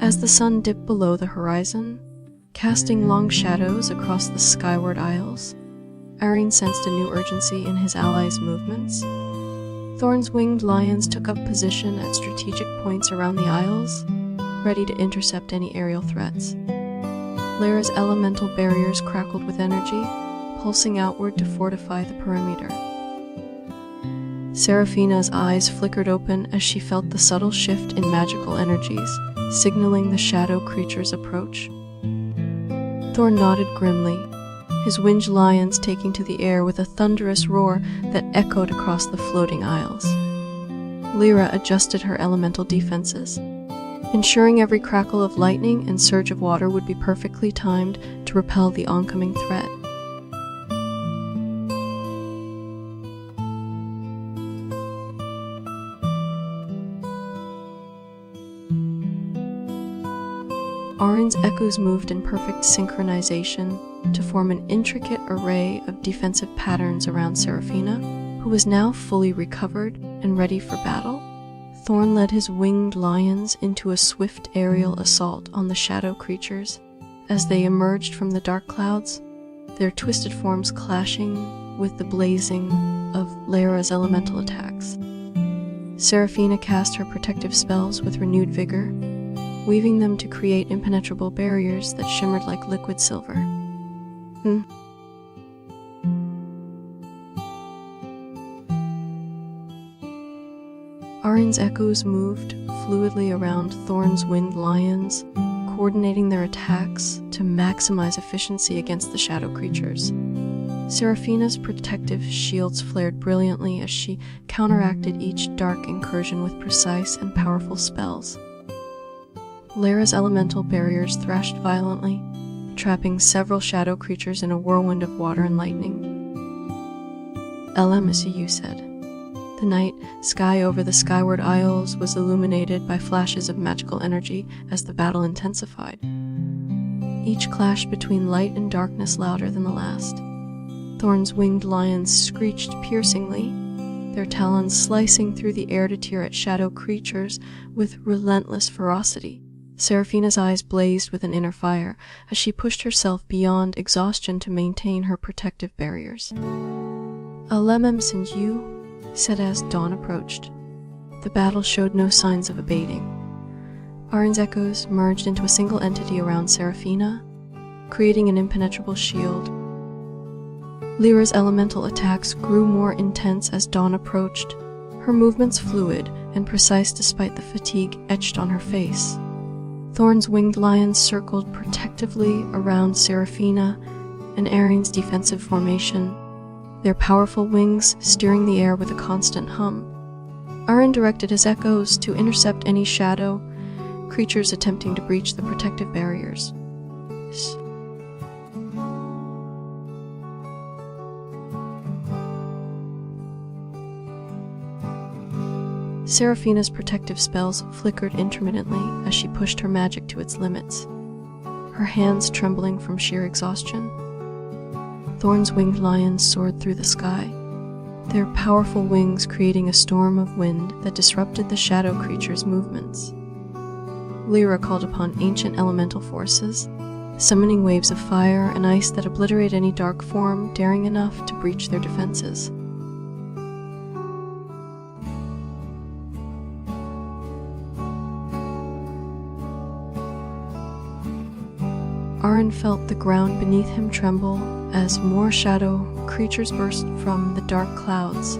As the sun dipped below the horizon, casting long shadows across the skyward isles, Aaron sensed a new urgency in his allies' movements. Thorn's winged lions took up position at strategic points around the isles, ready to intercept any aerial threats. Lyra's elemental barriers crackled with energy, pulsing outward to fortify the perimeter. Seraphina's eyes flickered open as she felt the subtle shift in magical energies, signaling the shadow creature's approach. Thorn nodded grimly, his winged lions taking to the air with a thunderous roar that echoed across the floating isles. Lyra adjusted her elemental defenses, ensuring every crackle of lightning and surge of water would be perfectly timed to repel the oncoming threat. Aaron's echoes moved in perfect synchronization to form an intricate array of defensive patterns around Seraphina, who was now fully recovered and ready for battle. Thorn led his winged lions into a swift aerial assault on the shadow creatures. As they emerged from the dark clouds, their twisted forms clashing with the blazing of Lyra's elemental attacks. Seraphina cast her protective spells with renewed vigor, weaving them to create impenetrable barriers that shimmered like liquid silver. Arin's echoes moved fluidly around Thorn's winged lions, coordinating their attacks to maximize efficiency against the shadow creatures. Seraphina's protective shields flared brilliantly as she counteracted each dark incursion with precise and powerful spells. Lyra's elemental barriers thrashed violently, trapping several shadow creatures in a whirlwind of water and lightning. "LMSU," said. The night sky over the skyward isles was illuminated by flashes of magical energy as the battle intensified. Each clash between light and darkness louder than the last. Thorn's winged lions screeched piercingly, their talons slicing through the air to tear at shadow creatures with relentless ferocity. Seraphina's eyes blazed with an inner fire as she pushed herself beyond exhaustion to maintain her protective barriers. "Alemem send you," said as dawn approached. The battle showed no signs of abating. Arin's echoes merged into a single entity around Seraphina, creating an impenetrable shield. Lyra's elemental attacks grew more intense as dawn approached, her movements fluid and precise despite the fatigue etched on her face. Thorn's winged lions circled protectively around Seraphina and Arin's defensive formation, their powerful wings steering the air with a constant hum. Arin directed his echoes to intercept any shadow creatures attempting to breach the protective barriers. Seraphina's protective spells flickered intermittently as she pushed her magic to its limits, her hands trembling from sheer exhaustion. Thorn's winged lions soared through the sky, their powerful wings creating a storm of wind that disrupted the shadow creatures' movements. Lyra called upon ancient elemental forces, summoning waves of fire and ice that obliterate any dark form daring enough to breach their defenses. Arin felt the ground beneath him tremble as more shadow creatures burst from the dark clouds,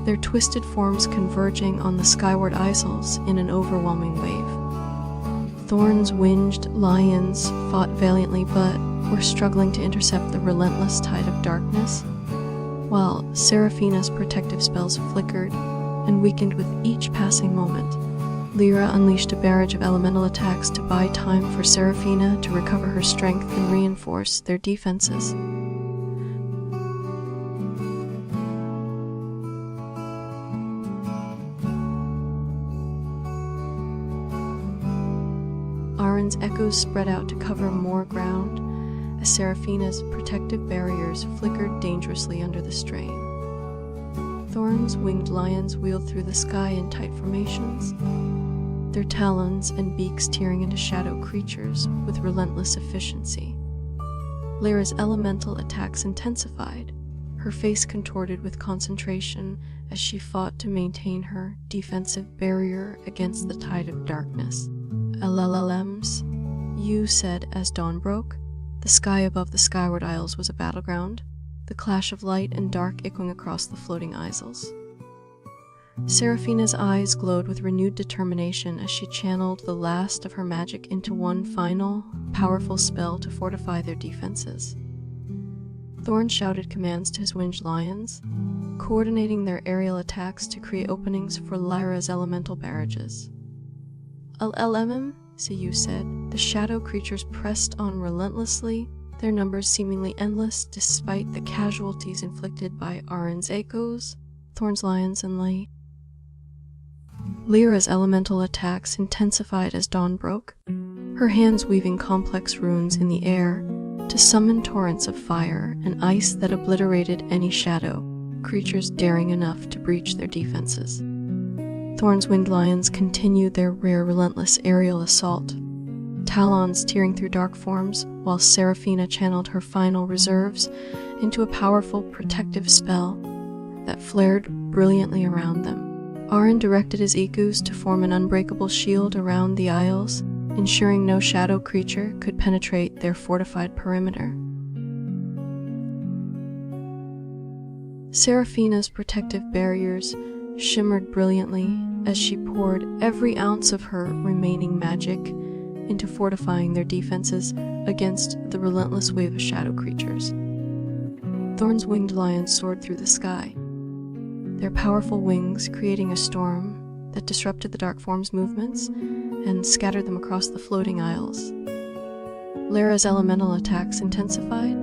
their twisted forms converging on the skyward isles in an overwhelming wave. Thorn's winged lions fought valiantly but were struggling to intercept the relentless tide of darkness, while Seraphina's protective spells flickered and weakened with each passing moment. Lyra unleashed a barrage of elemental attacks to buy time for Seraphina to recover her strength and reinforce their defenses. Arin's echoes spread out to cover more ground as Seraphina's protective barriers flickered dangerously under the strain. Thorn's winged lions wheeled through the sky in tight formations, their talons and beaks tearing into shadow creatures with relentless efficiency. Lyra's elemental attacks intensified, her face contorted with concentration as she fought to maintain her defensive barrier against the tide of darkness. "LLMs," you said as dawn broke. The sky above the skyward isles was a battleground, the clash of light and dark echoing across the floating isles. Seraphina's eyes glowed with renewed determination as she channeled the last of her magic into one final, powerful spell to fortify their defenses. Thorn shouted commands to his winged lions, coordinating their aerial attacks to create openings for Lyra's elemental barrages. "LLM," Siyu said. The shadow creatures pressed on relentlessly, their numbers seemingly endless despite the casualties inflicted by Arin's echoes, Thorn's lions, and light. Lyra's elemental attacks intensified as dawn broke, her hands weaving complex runes in the air to summon torrents of fire and ice that obliterated any shadow creatures daring enough to breach their defenses. Thorn's winged lions continued their rare relentless aerial assault, talons tearing through dark forms, while Seraphina channeled her final reserves into a powerful protective spell that flared brilliantly around them. Arin directed his echoes to form an unbreakable shield around the isles, ensuring no shadow creature could penetrate their fortified perimeter. Seraphina's protective barriers shimmered brilliantly as she poured every ounce of her remaining magic into fortifying their defenses against the relentless wave of shadow creatures. Thorn's winged lions soared through the sky, their powerful wings creating a storm that disrupted the dark form's movements and scattered them across the floating isles. Lyra's elemental attacks intensified,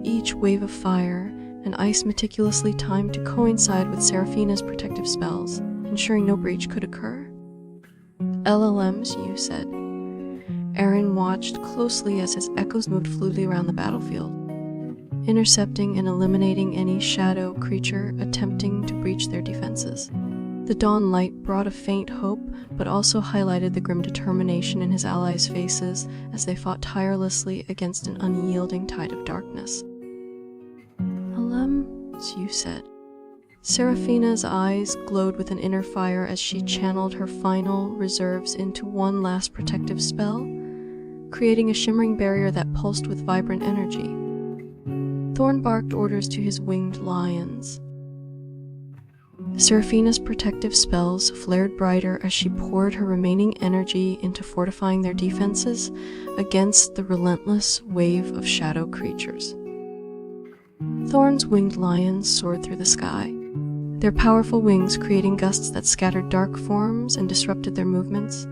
each wave of fire and ice meticulously timed to coincide with Seraphina's protective spells, ensuring no breach could occur. LLMs, you said. Aaron watched closely as his echoes moved fluidly around the battlefield, intercepting and eliminating any shadow creature attempting to breach their defenses. The dawn light brought a faint hope, but also highlighted the grim determination in his allies' faces as they fought tirelessly against an unyielding tide of darkness. You said. Seraphina's eyes glowed with an inner fire as she channeled her final reserves into one last protective spell, creating a shimmering barrier that pulsed with vibrant energy. Thorn barked orders to his winged lions. Seraphina's protective spells flared brighter as she poured her remaining energy into fortifying their defenses against the relentless wave of shadow creatures. Thorn's winged lions soared through the sky, their powerful wings creating gusts that scattered dark forms and disrupted their movements.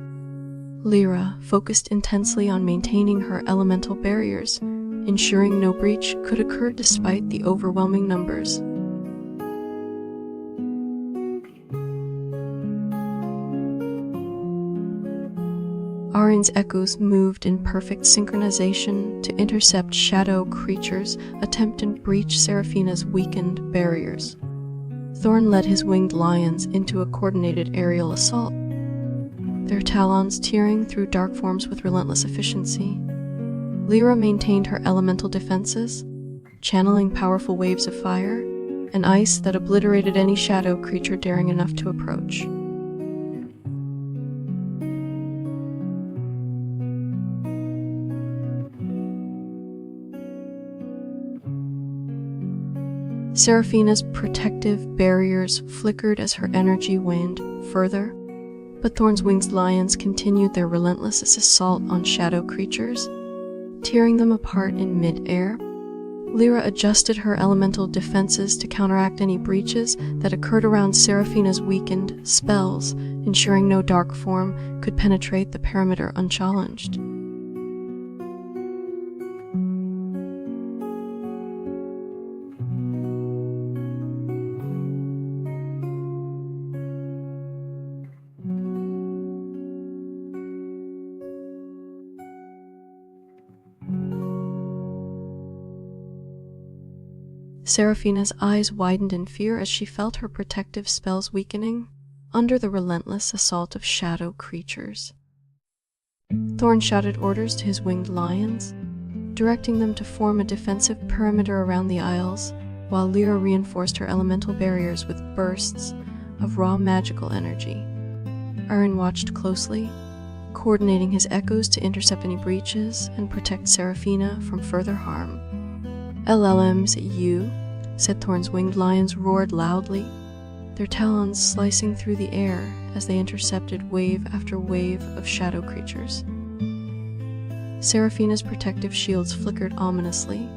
Lyra focused intensely on maintaining her elemental barriers, ensuring no breach could occur despite the overwhelming numbers. Arin's echoes moved in perfect synchronization to intercept shadow creatures attempting to breach Seraphina's weakened barriers. Thorn led his winged lions into a coordinated aerial assault, their talons tearing through dark forms with relentless efficiency. Lyra maintained her elemental defenses, channeling powerful waves of fire and ice that obliterated any shadow creature daring enough to approach. Seraphina's protective barriers flickered as her energy waned further, but Thorn's winged lions continued their relentless assault on shadow creatures, tearing them apart in mid-air. Lyra adjusted her elemental defenses to counteract any breaches that occurred around Seraphina's weakened spells, ensuring no dark form could penetrate the perimeter unchallenged. Seraphina's eyes widened in fear as she felt her protective spells weakening under the relentless assault of shadow creatures. Thorn shouted orders to his winged lions, directing them to form a defensive perimeter around the isles, while Lyra reinforced her elemental barriers with bursts of raw magical energy. Aaron watched closely, coordinating his echoes to intercept any breaches and protect Seraphina from further harm. LLMs, you, said Thorn's winged lions roared loudly, their talons slicing through the air as they intercepted wave after wave of shadow creatures. Seraphina's protective shields flickered ominously,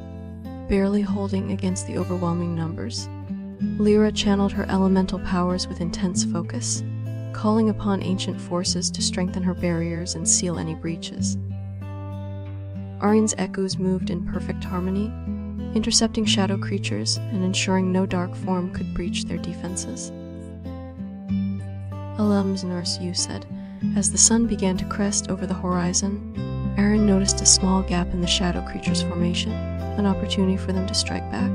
barely holding against the overwhelming numbers. Lyra channeled her elemental powers with intense focus, calling upon ancient forces to strengthen her barriers and seal any breaches. Arin's echoes moved in perfect harmony, intercepting shadow creatures and ensuring no dark form could breach their defenses. Alum's nurse, you said. As the sun began to crest over the horizon, Aaron noticed a small gap in the shadow creature's formation, an opportunity for them to strike back.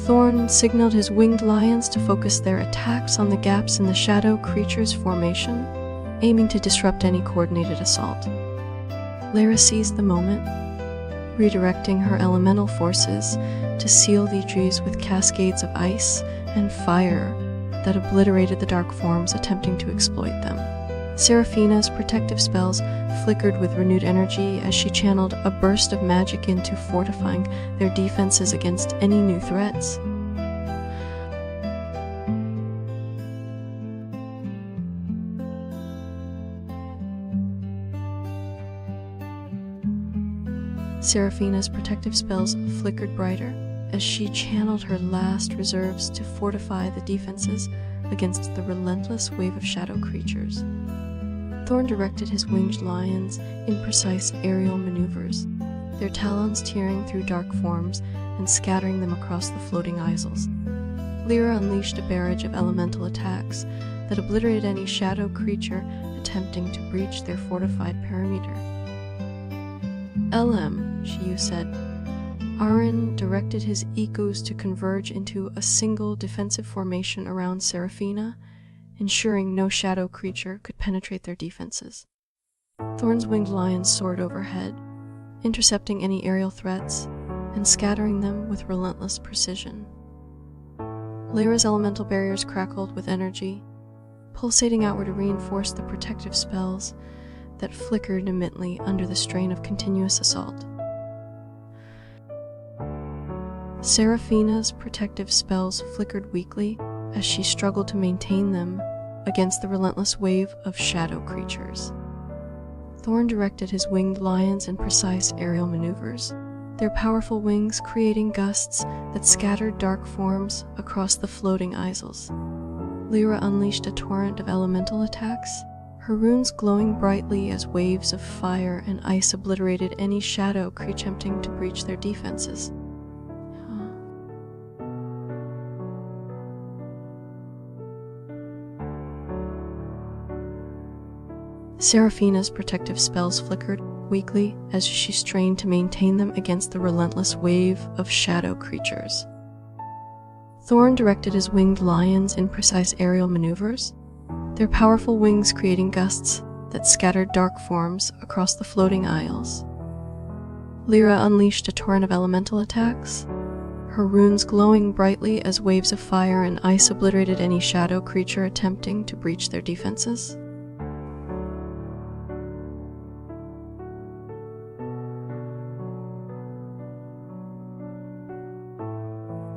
Thorn signaled his winged lions to focus their attacks on the gaps in the shadow creature's formation, aiming to disrupt any coordinated assault. Lyra seized the moment, redirecting her elemental forces to seal the trees with cascades of ice and fire that obliterated the dark forms attempting to exploit them. Seraphina's protective spells flickered with renewed energy as she channeled a burst of magic into fortifying their defenses against any new threats. Seraphina's protective spells flickered brighter as she channeled her last reserves to fortify the defenses against the relentless wave of shadow creatures. Thorn directed his winged lions in precise aerial maneuvers, their talons tearing through dark forms and scattering them across the floating isles. Lyra unleashed a barrage of elemental attacks that obliterated any shadow creature attempting to breach their fortified perimeter. LM, Shiyu said. Aaron directed his echoes to converge into a single defensive formation around Seraphina, ensuring no shadow creature could penetrate their defenses. Thorn's winged lions soared overhead, intercepting any aerial threats and scattering them with relentless precision. Lyra's elemental barriers crackled with energy, pulsating outward to reinforce the protective spells that flickered intermittently under the strain of continuous assault. Seraphina's protective spells flickered weakly as she struggled to maintain them against the relentless wave of shadow creatures. Thorn directed his winged lions in precise aerial maneuvers, their powerful wings creating gusts that scattered dark forms across the floating isles. Lyra unleashed a torrent of elemental attacks, her runes glowing brightly as waves of fire and ice obliterated any shadow creature attempting to breach their defenses. Seraphina's protective spells flickered weakly as she strained to maintain them against the relentless wave of shadow creatures. Thorn directed his winged lions in precise aerial maneuvers, their powerful wings creating gusts that scattered dark forms across the floating isles. Lyra unleashed a torrent of elemental attacks, her runes glowing brightly as waves of fire and ice obliterated any shadow creature attempting to breach their defenses.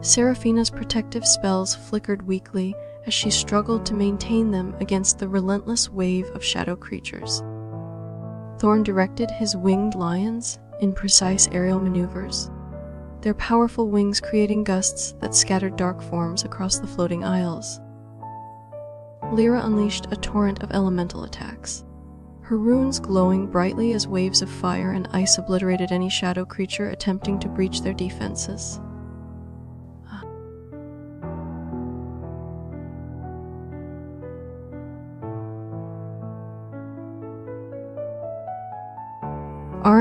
Seraphina's protective spells flickered weakly as she struggled to maintain them against the relentless wave of shadow creatures. Thorn directed his winged lions in precise aerial maneuvers, their powerful wings creating gusts that scattered dark forms across the floating isles. Lyra unleashed a torrent of elemental attacks, her runes glowing brightly as waves of fire and ice obliterated any shadow creature attempting to breach their defenses.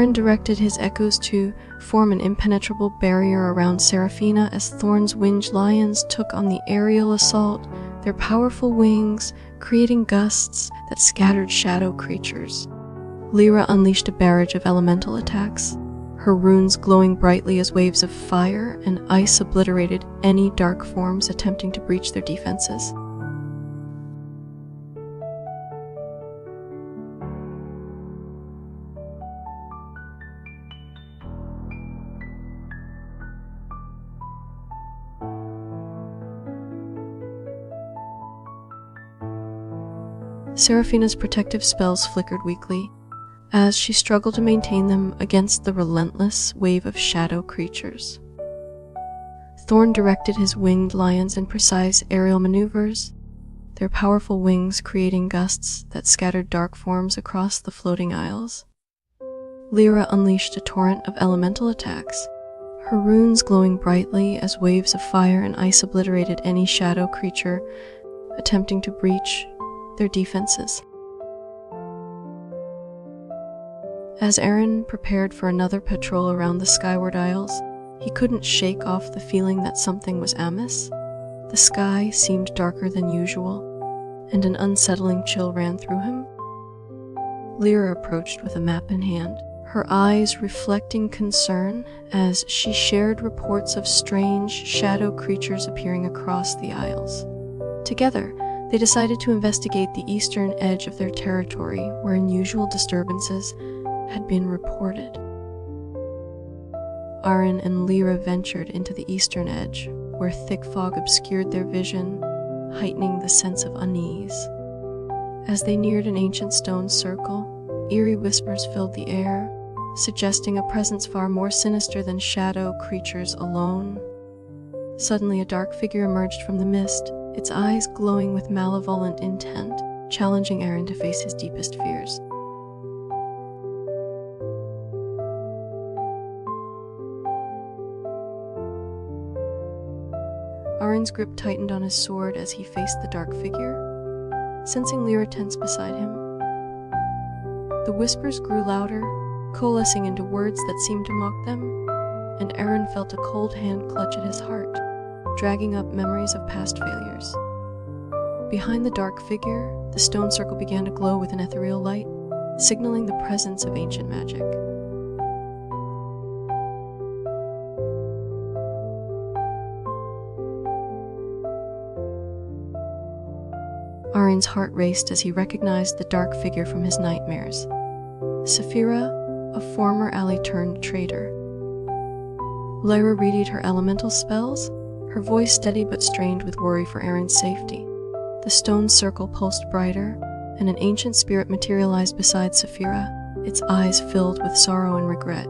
Aaron directed his echoes to form an impenetrable barrier around Seraphina as Thorn's winged lions took on the aerial assault, their powerful wings creating gusts that scattered shadow creatures. Lyra unleashed a barrage of elemental attacks, her runes glowing brightly as waves of fire and ice obliterated any dark forms attempting to breach their defenses. Seraphina's protective spells flickered weakly as she struggled to maintain them against the relentless wave of shadow creatures. Thorn directed his winged lions in precise aerial maneuvers, their powerful wings creating gusts that scattered dark forms across the floating isles. Lyra unleashed a torrent of elemental attacks, her runes glowing brightly as waves of fire and ice obliterated any shadow creature attempting to breach their defenses. As Aaron prepared for another patrol around the skyward isles, he couldn't shake off the feeling that something was amiss. The sky seemed darker than usual, and an unsettling chill ran through him. Lyra approached with a map in hand, her eyes reflecting concern as she shared reports of strange shadow creatures appearing across the isles. Together, They decided to investigate the eastern edge of their territory, where unusual disturbances had been reported. Aaron and Lyra ventured into the eastern edge, where thick fog obscured their vision, heightening the sense of unease. As they neared an ancient stone circle, eerie whispers filled the air, suggesting a presence far more sinister than shadow creatures alone. Suddenly, a dark figure emerged from the mist, its eyes glowing with malevolent intent, challenging Aaron to face his deepest fears. Aaron's grip tightened on his sword as he faced the dark figure, sensing Lyra tense beside him. The whispers grew louder, coalescing into words that seemed to mock them, and Aaron felt a cold hand clutch at his heart, dragging up memories of past failures. Behind the dark figure, the stone circle began to glow with an ethereal light, signaling the presence of ancient magic. Aaron's heart raced as he recognized the dark figure from his nightmares. Saphira, a former ally turned traitor. Lyra readied her elemental spells, her voice steady but strained with worry for Aaron's safety. The stone circle pulsed brighter, and an ancient spirit materialized beside Saphira, its eyes filled with sorrow and regret.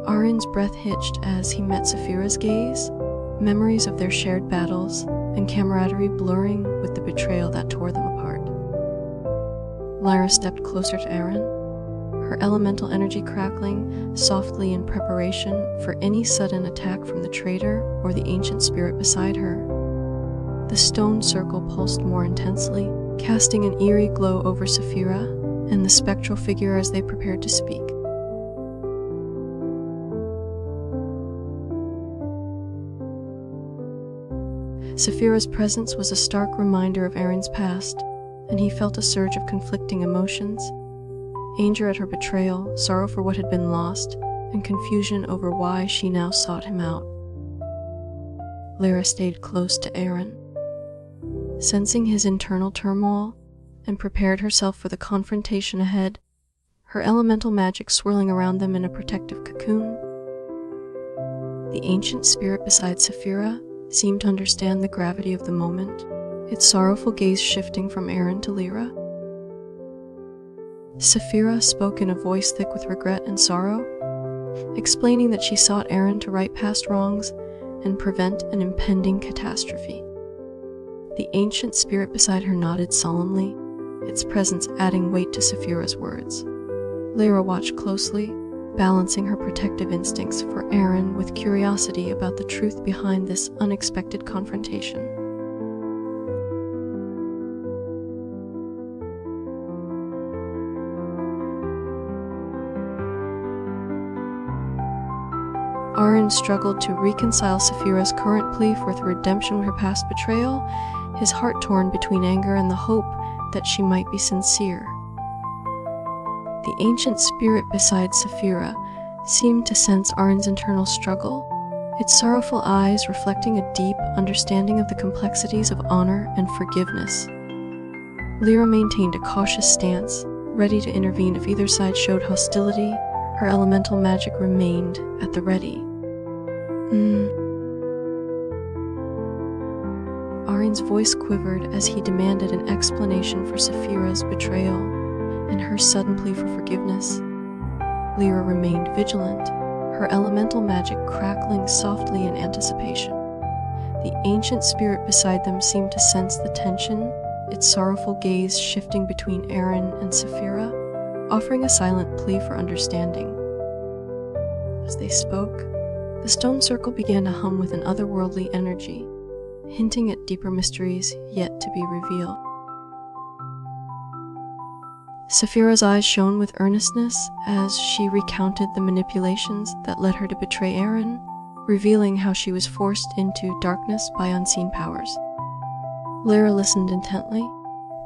Aaron's breath hitched as he met Saphira's gaze, memories of their shared battles and camaraderie blurring with the betrayal that tore them apart. Lyra stepped closer to Aaron, her elemental energy crackling softly in preparation for any sudden attack from the traitor or the ancient spirit beside her. The stone circle pulsed more intensely, casting an eerie glow over Saphira and the spectral figure as they prepared to speak. Saphira's presence was a stark reminder of Aaron's past, and he felt a surge of conflicting emotions: anger at her betrayal, sorrow for what had been lost, and confusion over why she now sought him out. Lyra stayed close to Aaron, sensing his internal turmoil, and prepared herself for the confrontation ahead, her elemental magic swirling around them in a protective cocoon. The ancient spirit beside Saphira seemed to understand the gravity of the moment, its sorrowful gaze shifting from Aaron to Lyra. Saphira spoke in a voice thick with regret and sorrow, explaining that she sought Aaron to right past wrongs and prevent an impending catastrophe. The ancient spirit beside her nodded solemnly, its presence adding weight to Saphira's words. Lyra watched closely, balancing her protective instincts for Aaron with curiosity about the truth behind this unexpected confrontation. Aaron struggled to reconcile Saphira's current plea for redemption with her past betrayal, his heart torn between anger and the hope that she might be sincere. The ancient spirit beside Saphira seemed to sense Aaron's internal struggle, its sorrowful eyes reflecting a deep understanding of the complexities of honor and forgiveness. Lyra maintained a cautious stance, ready to intervene if either side showed hostility. Her elemental magic remained at the ready. Aaron's voice quivered as he demanded an explanation for Saphira's betrayal and her sudden plea for forgiveness. Lyra remained vigilant, her elemental magic crackling softly in anticipation. The ancient spirit beside them seemed to sense the tension, its sorrowful gaze shifting between Aaron and Saphira, offering a silent plea for understanding. As they spoke, the stone circle began to hum with an otherworldly energy, hinting at deeper mysteries yet to be revealed. Saphira's eyes shone with earnestness as she recounted the manipulations that led her to betray Aaron, revealing how she was forced into darkness by unseen powers. Lyra listened intently,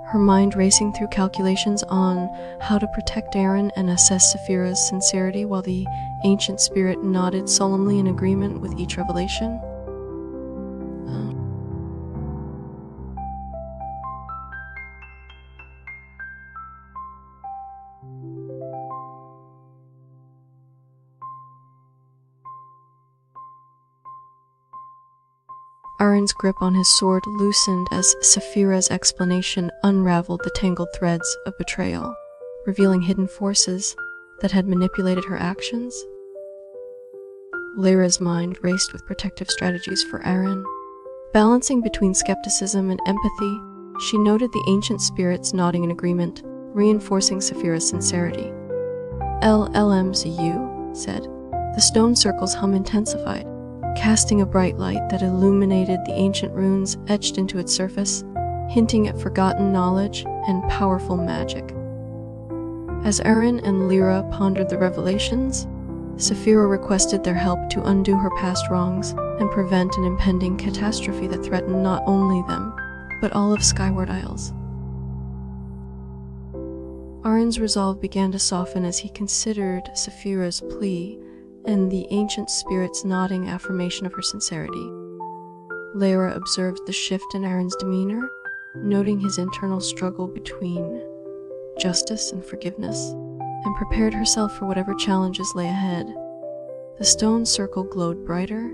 her mind racing through calculations on how to protect Aaron and assess Saphira's sincerity while the ancient spirit nodded solemnly in agreement with each revelation. Aaron's grip on his sword loosened as Saphira's explanation unraveled the tangled threads of betrayal, revealing hidden forces that had manipulated her actions. Lyra's mind raced with protective strategies for Aaron. Balancing between skepticism and empathy, she noted the ancient spirits nodding in agreement, reinforcing Saphira's sincerity. LLMZU said. The stone circle's hum intensified, casting a bright light that illuminated the ancient runes etched into its surface, hinting at forgotten knowledge and powerful magic. As Aaron and Lyra pondered the revelations, Saphira requested their help to undo her past wrongs and prevent an impending catastrophe that threatened not only them, but all of Skyward Isles. Aaron's resolve began to soften as he considered Saphira's plea and the ancient spirit's nodding affirmation of her sincerity. Lyra observed the shift in Aaron's demeanor, noting his internal struggle between justice and forgiveness, and prepared herself for whatever challenges lay ahead. The stone circle glowed brighter,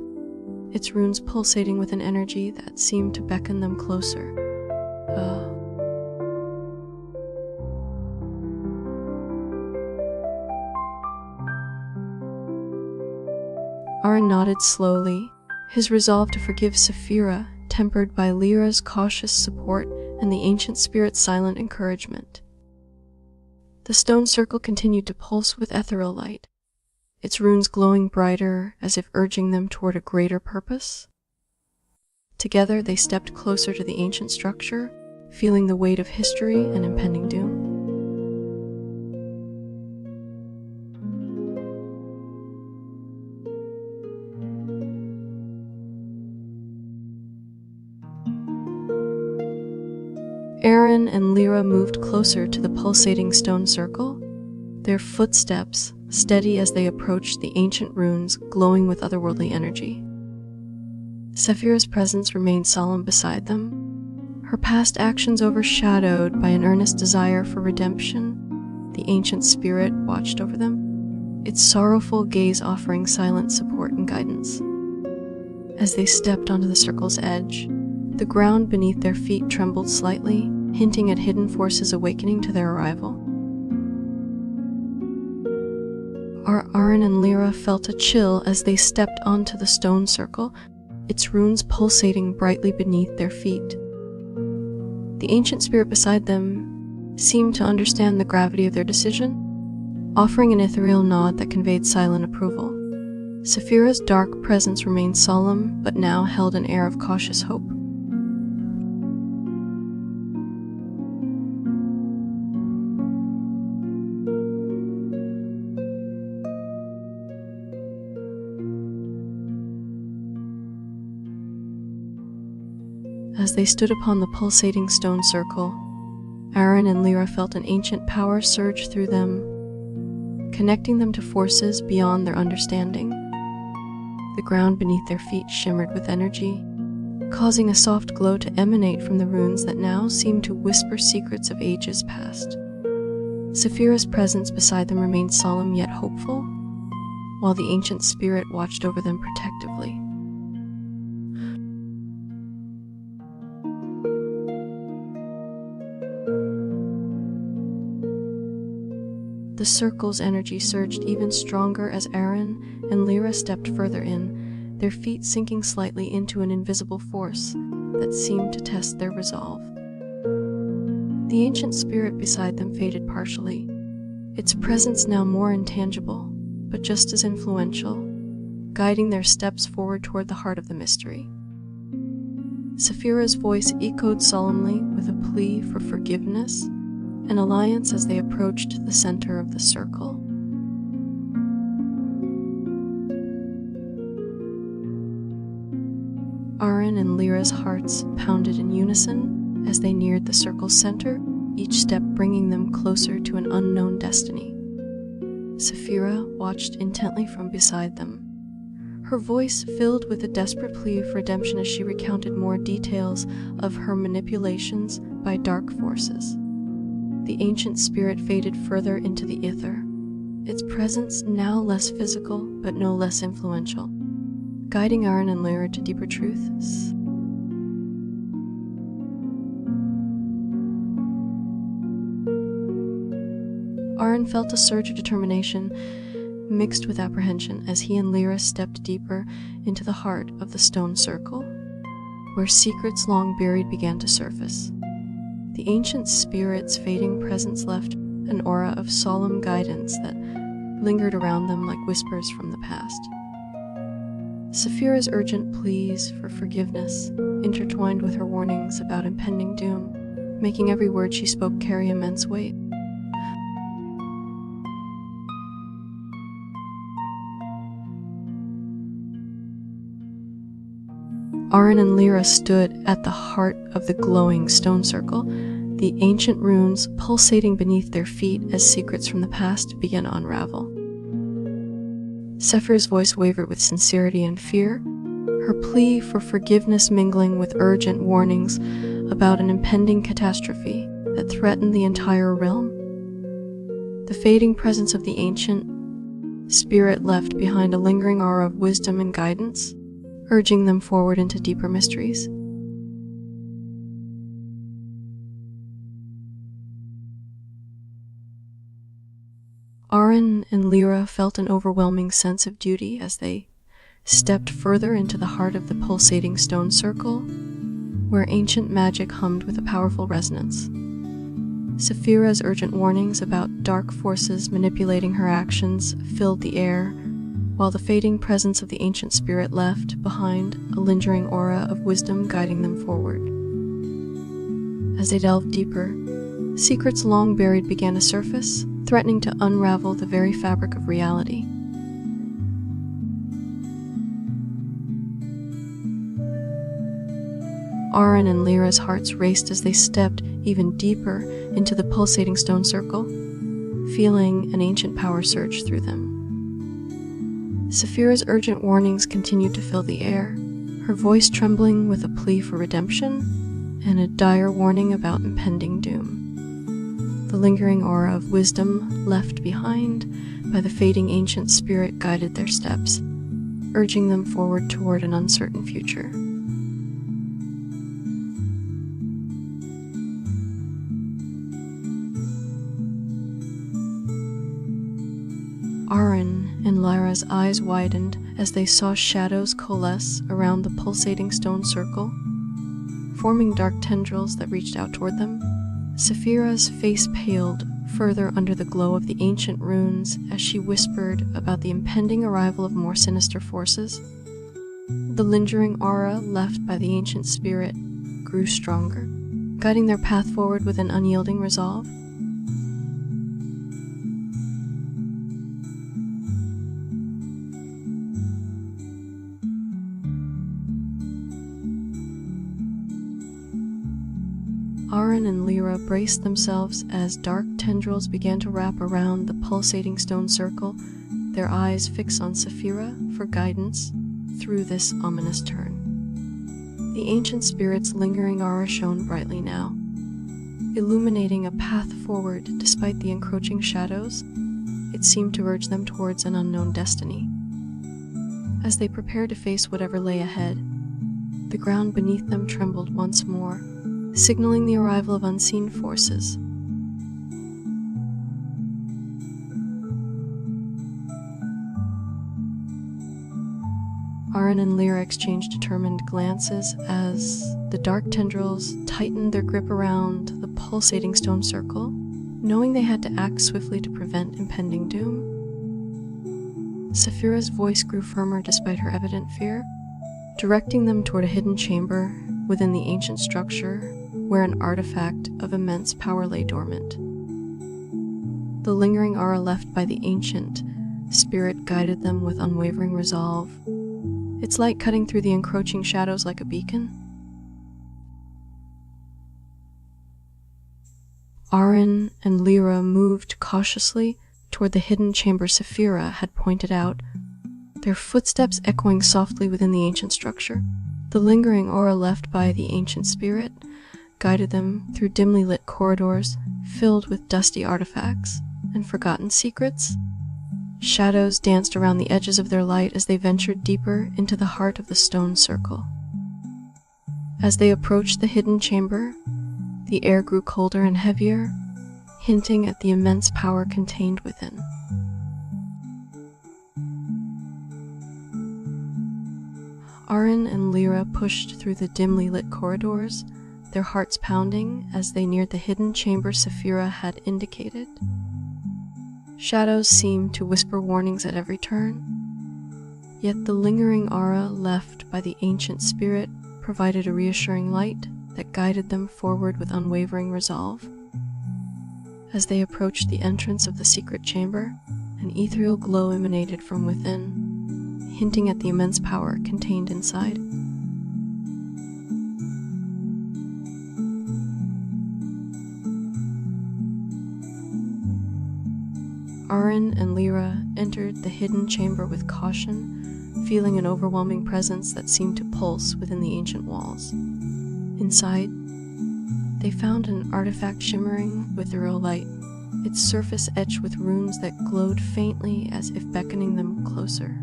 its runes pulsating with an energy that seemed to beckon them closer. Aaron nodded slowly, his resolve to forgive Saphira tempered by Lyra's cautious support and the ancient spirit's silent encouragement. The stone circle continued to pulse with ethereal light, its runes glowing brighter as if urging them toward a greater purpose. Together they stepped closer to the ancient structure, feeling the weight of history and impending doom. Aaron and Lyra moved closer to the pulsating stone circle, their footsteps steady as they approached the ancient runes glowing with otherworldly energy. Saphira's presence remained solemn beside them, her past actions overshadowed by an earnest desire for redemption. The ancient spirit watched over them, its sorrowful gaze offering silent support and guidance. As they stepped onto the circle's edge, the ground beneath their feet trembled slightly, hinting at hidden forces awakening to their arrival. Aaron and Lyra felt a chill as they stepped onto the stone circle, its runes pulsating brightly beneath their feet. The ancient spirit beside them seemed to understand the gravity of their decision, offering an ethereal nod that conveyed silent approval. Saphira's dark presence remained solemn, but now held an air of cautious hope. As they stood upon the pulsating stone circle, Aaron and Lyra felt an ancient power surge through them, connecting them to forces beyond their understanding. The ground beneath their feet shimmered with energy, causing a soft glow to emanate from the runes that now seemed to whisper secrets of ages past. Saphira's presence beside them remained solemn yet hopeful, while the ancient spirit watched over them protectively. The circle's energy surged even stronger as Aaron and Lyra stepped further in, their feet sinking slightly into an invisible force that seemed to test their resolve. The ancient spirit beside them faded partially, its presence now more intangible, but just as influential, guiding their steps forward toward the heart of the mystery. Saphira's voice echoed solemnly with a plea for forgiveness and alliance as they approached the center of the circle. Aaron and Lyra's hearts pounded in unison As they neared the circle's center, each step bringing them closer to an unknown destiny. Saphira watched intently from beside them, her voice filled with a desperate plea for redemption as she recounted more details of her manipulations by dark forces. The ancient spirit faded further into the ether, its presence now less physical but no less influential, guiding Aaron and Lyra to deeper truths. Aaron felt a surge of determination mixed with apprehension as he and Lyra stepped deeper into the heart of the stone circle, where secrets long buried began to surface. The ancient spirit's fading presence left an aura of solemn guidance that lingered around them like whispers from the past. Saphira's urgent pleas for forgiveness intertwined with her warnings about impending doom, making every word she spoke carry immense weight. Aaron and Lyra stood at the heart of the glowing stone circle, the ancient runes pulsating beneath their feet as secrets from the past began to unravel. Saphira's voice wavered with sincerity and fear, her plea for forgiveness mingling with urgent warnings about an impending catastrophe that threatened the entire realm. The fading presence of the ancient spirit left behind a lingering aura of wisdom and guidance, urging them forward into deeper mysteries. Aaron and Lyra felt an overwhelming sense of duty as they stepped further into the heart of the pulsating stone circle, where ancient magic hummed with a powerful resonance. Saphira's urgent warnings about dark forces manipulating her actions filled the air, while the fading presence of the ancient spirit left behind a lingering aura of wisdom guiding them forward. As they delved deeper, secrets long buried began to surface, threatening to unravel the very fabric of reality. Aaron and Lyra's hearts raced as they stepped even deeper into the pulsating stone circle, feeling an ancient power surge through them. Saphira's urgent warnings continued to fill the air, her voice trembling with a plea for redemption and a dire warning about impending doom. The lingering aura of wisdom left behind by the fading ancient spirit guided their steps, urging them forward toward an uncertain future. Aaron and Lyra's eyes widened as they saw shadows coalesce around the pulsating stone circle, forming dark tendrils that reached out toward them. Saphira's face paled further under the glow of the ancient runes as she whispered about the impending arrival of more sinister forces. The lingering aura left by the ancient spirit grew stronger, guiding their path forward with an unyielding resolve. Aaron and Lyra braced themselves as dark tendrils began to wrap around the pulsating stone circle, their eyes fixed on Saphira for guidance through this ominous turn. The ancient spirit's lingering aura shone brightly now, illuminating a path forward despite the encroaching shadows. It seemed to urge them towards an unknown destiny. As they prepared to face whatever lay ahead, the ground beneath them trembled once more, signaling the arrival of unseen forces. Aaron and Lyra exchanged determined glances as the dark tendrils tightened their grip around the pulsating stone circle, knowing they had to act swiftly to prevent impending doom. Saphira's voice grew firmer despite her evident fear, directing them toward a hidden chamber within the ancient structure where an artifact of immense power lay dormant. The lingering aura left by the ancient spirit guided them with unwavering resolve, its light cutting through the encroaching shadows like a beacon. Arin and Lyra moved cautiously toward the hidden chamber Saphira had pointed out, their footsteps echoing softly within the ancient structure. The lingering aura left by the ancient spirit guided them through dimly lit corridors filled with dusty artifacts and forgotten secrets. Shadows danced around the edges of their light as they ventured deeper into the heart of the stone circle. As they approached the hidden chamber, the air grew colder and heavier, hinting at the immense power contained within. Arin and Lyra pushed through the dimly lit corridors, their hearts pounding as they neared the hidden chamber Saphira had indicated. Shadows seemed to whisper warnings at every turn, yet the lingering aura left by the ancient spirit provided a reassuring light that guided them forward with unwavering resolve. As they approached the entrance of the secret chamber, an ethereal glow emanated from within, hinting at the immense power contained inside. Arin and Lyra entered the hidden chamber with caution, feeling an overwhelming presence that seemed to pulse within the ancient walls. Inside, they found an artifact shimmering with ethereal light, its surface etched with runes that glowed faintly as if beckoning them closer.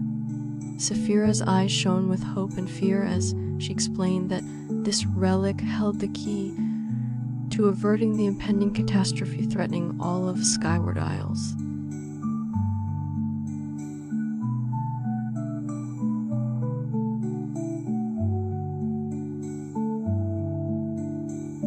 Saphira's eyes shone with hope and fear as she explained that this relic held the key to averting the impending catastrophe threatening all of Skyward Isles.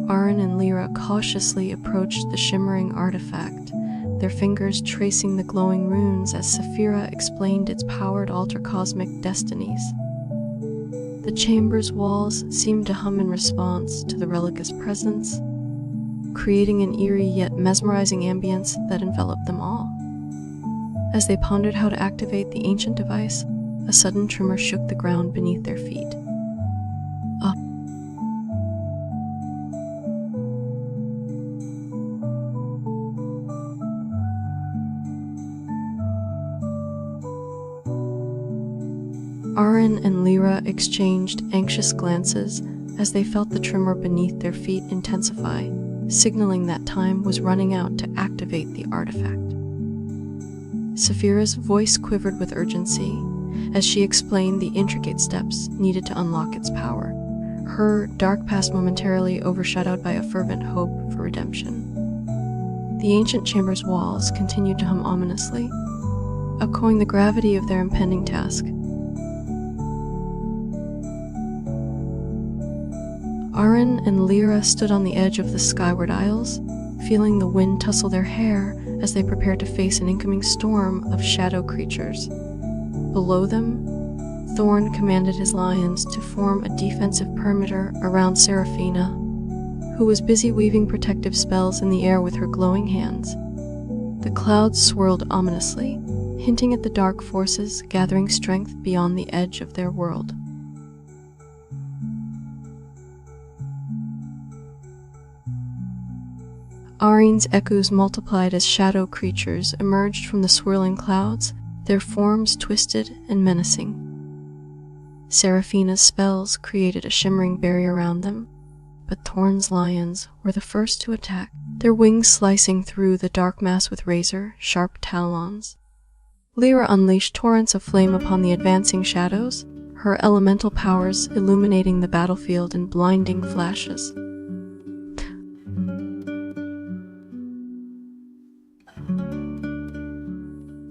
Arin and Lyra cautiously approached the shimmering artifact, their fingers tracing the glowing runes as Saphira explained its power to alter cosmic destinies. The chamber's walls seemed to hum in response to the relic's presence, creating an eerie yet mesmerizing ambience that enveloped them all. As they pondered how to activate the ancient device, a sudden tremor shook the ground beneath their feet. Arin and Lyra exchanged anxious glances as they felt the tremor beneath their feet intensify, signaling that time was running out to activate the artifact. Saphira's voice quivered with urgency as she explained the intricate steps needed to unlock its power, her dark past momentarily overshadowed by a fervent hope for redemption. The ancient chamber's walls continued to hum ominously, echoing the gravity of their impending task. Arin and Lyra stood on the edge of the Skyward Isles, feeling the wind tussle their hair as they prepared to face an incoming storm of shadow creatures. Below them, Thorn commanded his lions to form a defensive perimeter around Seraphina, who was busy weaving protective spells in the air with her glowing hands. The clouds swirled ominously, hinting at the dark forces gathering strength beyond the edge of their world. Arin's echoes multiplied as shadow creatures emerged from the swirling clouds, their forms twisted and menacing. Seraphina's spells created a shimmering barrier around them, but Thorn's lions were the first to attack, their wings slicing through the dark mass with razor-sharp talons. Lyra unleashed torrents of flame upon the advancing shadows, her elemental powers illuminating the battlefield in blinding flashes.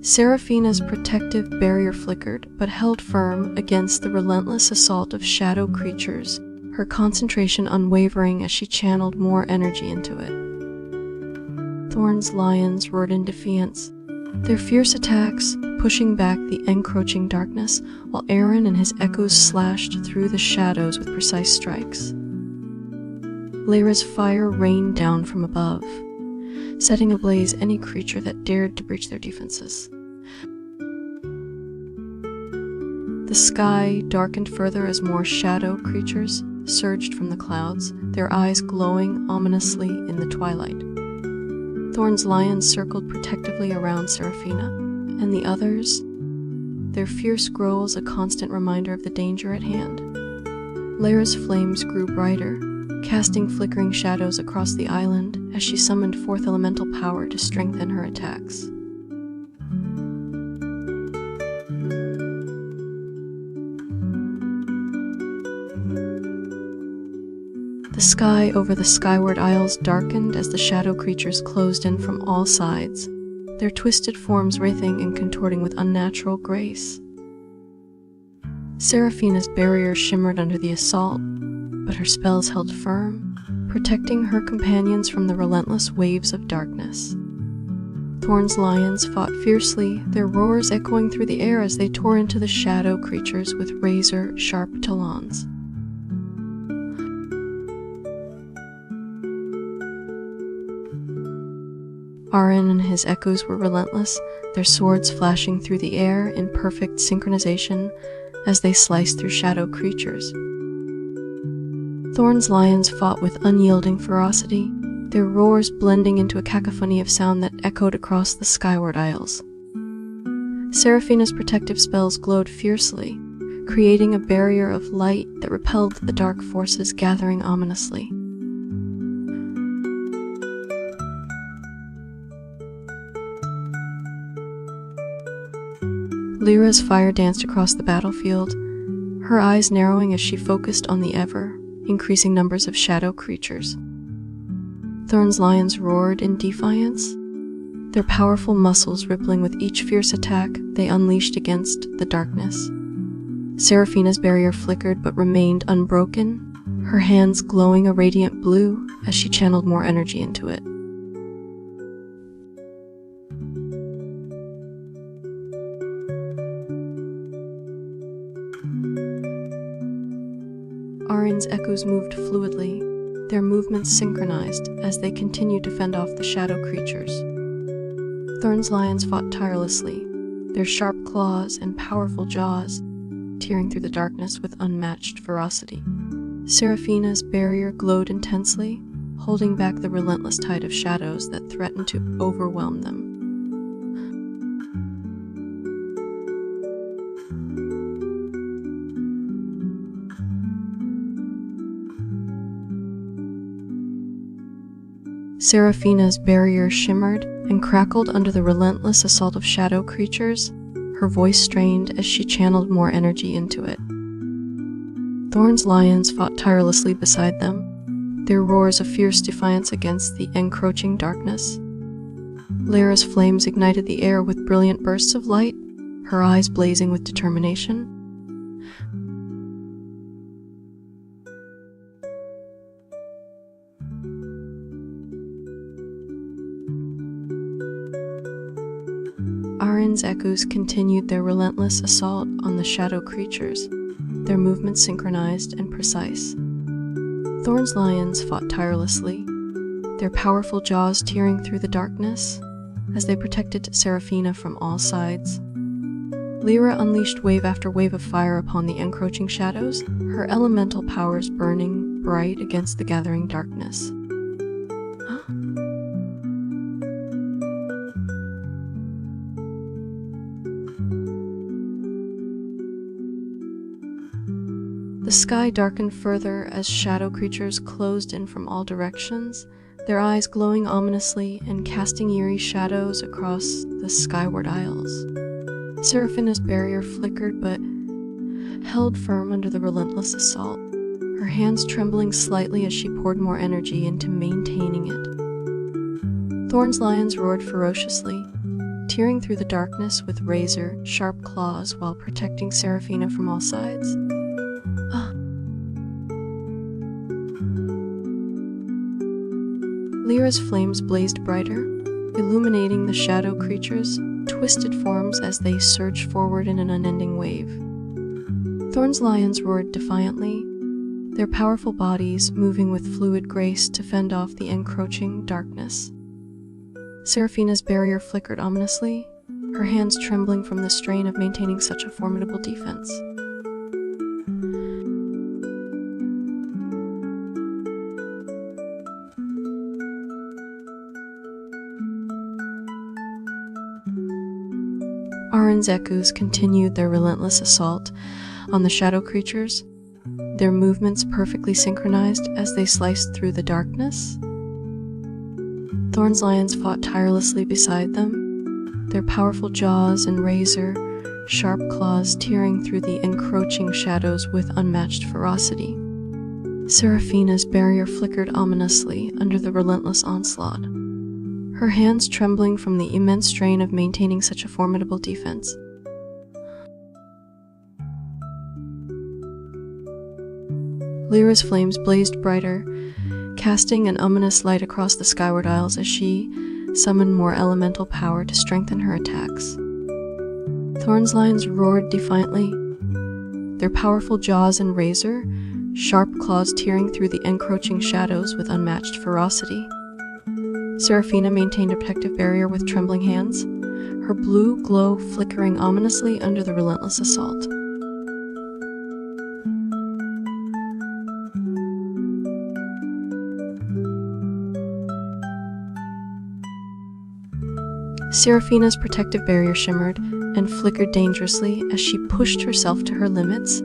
Seraphina's protective barrier flickered, but held firm against the relentless assault of shadow creatures, her concentration unwavering as she channeled more energy into it. Thorn's lions roared in defiance, their fierce attacks pushing back the encroaching darkness, while Arin and his echoes slashed through the shadows with precise strikes. Lyra's fire rained down from above, setting ablaze any creature that dared to breach their defenses. The sky darkened further as more shadow creatures surged from the clouds, their eyes glowing ominously in the twilight. Thorn's lions circled protectively around Seraphina, and the others, their fierce growls a constant reminder of the danger at hand. Lyra's flames grew brighter, casting flickering shadows across the island as she summoned forth elemental power to strengthen her attacks. The sky over the skyward isles darkened as the shadow creatures closed in from all sides, their twisted forms writhing and contorting with unnatural grace. Seraphina's barrier shimmered under the assault, but her spells held firm, protecting her companions from the relentless waves of darkness. Thorn's lions fought fiercely, their roars echoing through the air as they tore into the shadow creatures with razor-sharp talons. Arin and his echoes were relentless, their swords flashing through the air in perfect synchronization as they sliced through shadow creatures. Thorn's lions fought with unyielding ferocity, their roars blending into a cacophony of sound that echoed across the skyward isles. Seraphina's protective spells glowed fiercely, creating a barrier of light that repelled the dark forces gathering ominously. Lyra's fire danced across the battlefield, her eyes narrowing as she focused on the ever-increasing numbers of shadow creatures. Thorn's lions roared in defiance, their powerful muscles rippling with each fierce attack they unleashed against the darkness. Seraphina's barrier flickered but remained unbroken, her hands glowing a radiant blue as she channeled more energy into it. Arin's echoes moved fluidly, their movements synchronized as they continued to fend off the shadow creatures. Thorn's lions fought tirelessly, their sharp claws and powerful jaws tearing through the darkness with unmatched ferocity. Seraphina's barrier glowed intensely, holding back the relentless tide of shadows that threatened to overwhelm them. Seraphina's barrier shimmered and crackled under the relentless assault of shadow creatures, her voice strained as she channeled more energy into it. Thorn's lions fought tirelessly beside them, their roars a fierce defiance against the encroaching darkness. Lyra's flames ignited the air with brilliant bursts of light, her eyes blazing with determination. Arin's echoes continued their relentless assault on the shadow creatures, their movements synchronized and precise. Thorn's lions fought tirelessly, their powerful jaws tearing through the darkness as they protected Seraphina from all sides. Lyra unleashed wave after wave of fire upon the encroaching shadows, her elemental powers burning bright against the gathering darkness. The sky darkened further as shadow creatures closed in from all directions, their eyes glowing ominously and casting eerie shadows across the skyward isles. Seraphina's barrier flickered but held firm under the relentless assault, her hands trembling slightly as she poured more energy into maintaining it. Thorn's lions roared ferociously, tearing through the darkness with razor-sharp claws while protecting Seraphina from all sides. Lyra's flames blazed brighter, illuminating the shadow creatures' twisted forms as they surged forward in an unending wave. Thorn's lions roared defiantly, their powerful bodies moving with fluid grace to fend off the encroaching darkness. Seraphina's barrier flickered ominously, her hands trembling from the strain of maintaining such a formidable defense. Arin's echoes continued their relentless assault on the shadow creatures, their movements perfectly synchronized as they sliced through the darkness. Thorn's lions fought tirelessly beside them, their powerful jaws and razor, sharp claws tearing through the encroaching shadows with unmatched ferocity. Seraphina's barrier flickered ominously under the relentless onslaught, her hands trembling from the immense strain of maintaining such a formidable defense. Lyra's flames blazed brighter, casting an ominous light across the skyward isles as she summoned more elemental power to strengthen her attacks. Thorn's lions roared defiantly, their powerful jaws and razor, sharp claws tearing through the encroaching shadows with unmatched ferocity. Seraphina maintained a protective barrier with trembling hands, her blue glow flickering ominously under the relentless assault. Seraphina's protective barrier shimmered and flickered dangerously as she pushed herself to her limits,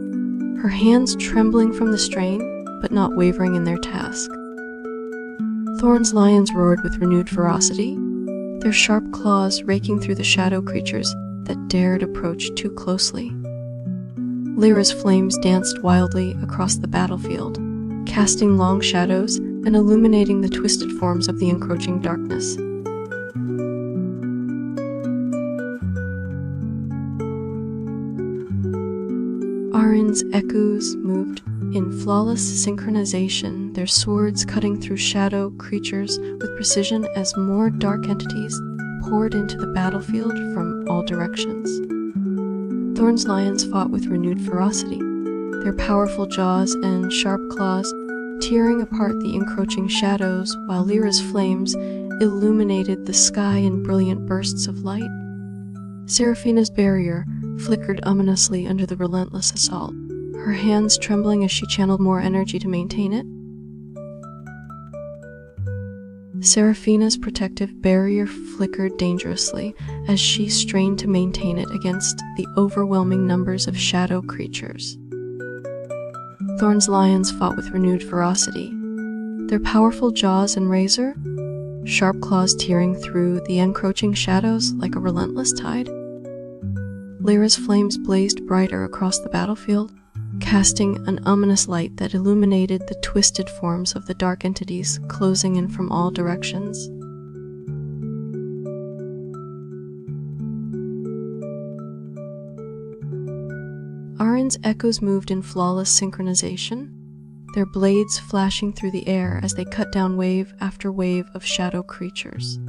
her hands trembling from the strain, but not wavering in their task. Thorn's lions roared with renewed ferocity, their sharp claws raking through the shadow creatures that dared approach too closely. Lyra's flames danced wildly across the battlefield, casting long shadows and illuminating the twisted forms of the encroaching darkness. Arin's echoes moved in flawless synchronization, their swords cutting through shadow creatures with precision as more dark entities poured into the battlefield from all directions. Thorn's lions fought with renewed ferocity, their powerful jaws and sharp claws tearing apart the encroaching shadows, while Lyra's flames illuminated the sky in brilliant bursts of light. Seraphina's barrier flickered ominously under the relentless assault, her hands trembling as she channeled more energy to maintain it. Seraphina's protective barrier flickered dangerously as she strained to maintain it against the overwhelming numbers of shadow creatures. Thorn's lions fought with renewed ferocity, their powerful jaws and razor, sharp claws tearing through the encroaching shadows like a relentless tide. Lyra's flames blazed brighter across the battlefield, casting an ominous light that illuminated the twisted forms of the dark entities closing in from all directions. Arin's echoes moved in flawless synchronization, their blades flashing through the air as they cut down wave after wave of shadow creatures.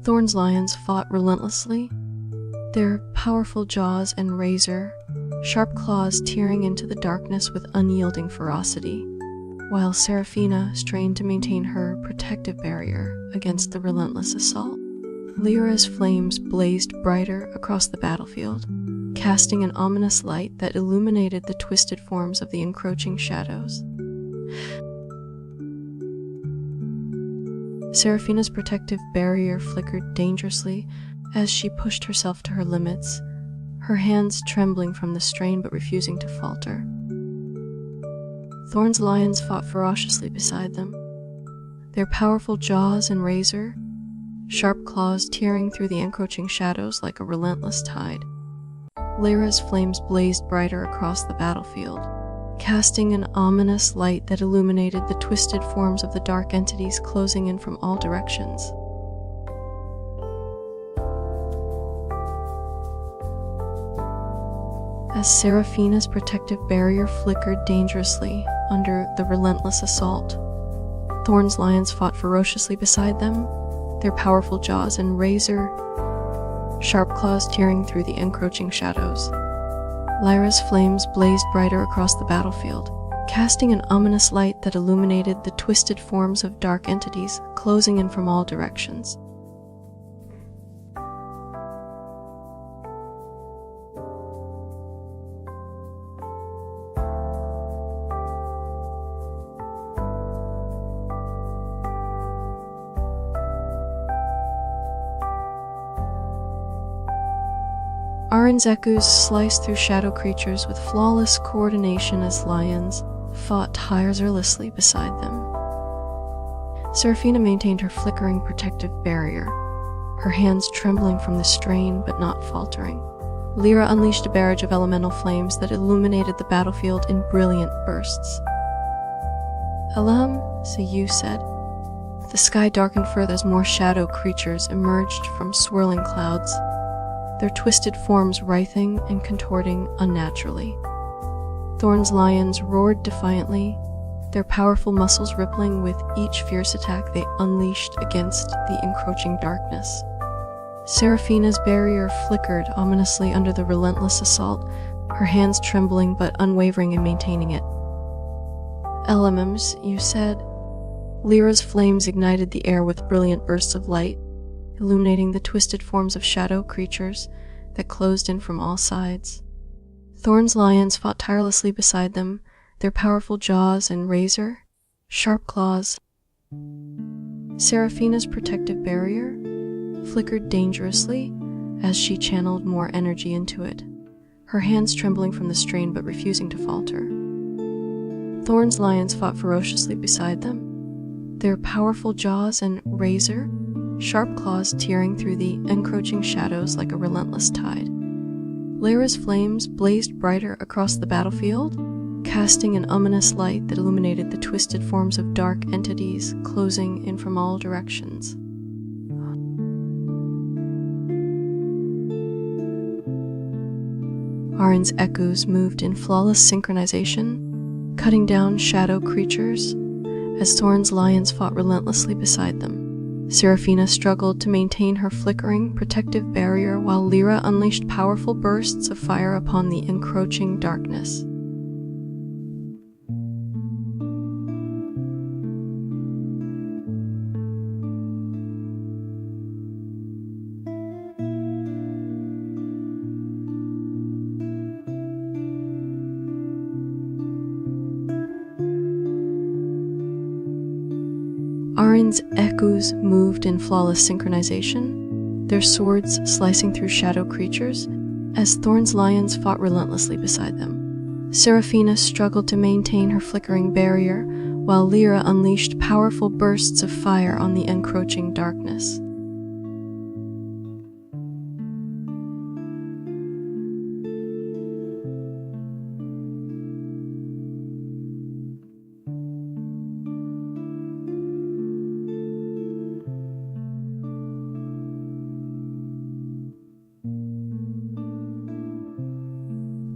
Thorn's lions fought relentlessly, their powerful jaws and razor, sharp claws tearing into the darkness with unyielding ferocity, while Seraphina strained to maintain her protective barrier against the relentless assault. Lyra's flames blazed brighter across the battlefield, casting an ominous light that illuminated the twisted forms of the encroaching shadows. Seraphina's protective barrier flickered dangerously as she pushed herself to her limits, her hands trembling from the strain but refusing to falter. Thorn's lions fought ferociously beside them, their powerful jaws and razor, sharp claws tearing through the encroaching shadows like a relentless tide. Lyra's flames blazed brighter across the battlefield, casting an ominous light that illuminated the twisted forms of the dark entities closing in from all directions. As Seraphina's protective barrier flickered dangerously under the relentless assault, Thorn's lions fought ferociously beside them, their powerful jaws and razor, sharp claws tearing through the encroaching shadows. Lyra's flames blazed brighter across the battlefield, casting an ominous light that illuminated the twisted forms of dark entities closing in from all directions. Arin's echoes sliced through shadow creatures with flawless coordination as lions fought tirelessly beside them. Seraphina maintained her flickering protective barrier, her hands trembling from the strain but not faltering. Lyra unleashed a barrage of elemental flames that illuminated the battlefield in brilliant bursts. "Alam," Sayu said. The sky darkened further as more shadow creatures emerged from swirling clouds, their twisted forms writhing and contorting unnaturally. Thorn's lions roared defiantly, their powerful muscles rippling with each fierce attack they unleashed against the encroaching darkness. Seraphina's barrier flickered ominously under the relentless assault, her hands trembling but unwavering in maintaining it. "Elements," you said. Lyra's flames ignited the air with brilliant bursts of light, illuminating the twisted forms of shadow creatures that closed in from all sides. Thorn's lions fought tirelessly beside them, their powerful jaws and razor-sharp claws. Seraphina's protective barrier flickered dangerously as she channeled more energy into it, her hands trembling from the strain but refusing to falter. Thorn's lions fought ferociously beside them, their powerful jaws and razor-sharp claws tearing through the encroaching shadows like a relentless tide. Lyra's flames blazed brighter across the battlefield, casting an ominous light that illuminated the twisted forms of dark entities closing in from all directions. Arin's echoes moved in flawless synchronization, cutting down shadow creatures as Thorn's lions fought relentlessly beside them. Seraphina struggled to maintain her flickering, protective barrier while Lyra unleashed powerful bursts of fire upon the encroaching darkness. Arin's echoes moved in flawless synchronization, their swords slicing through shadow creatures as Thorn's lions fought relentlessly beside them. Seraphina struggled to maintain her flickering barrier while Lyra unleashed powerful bursts of fire on the encroaching darkness.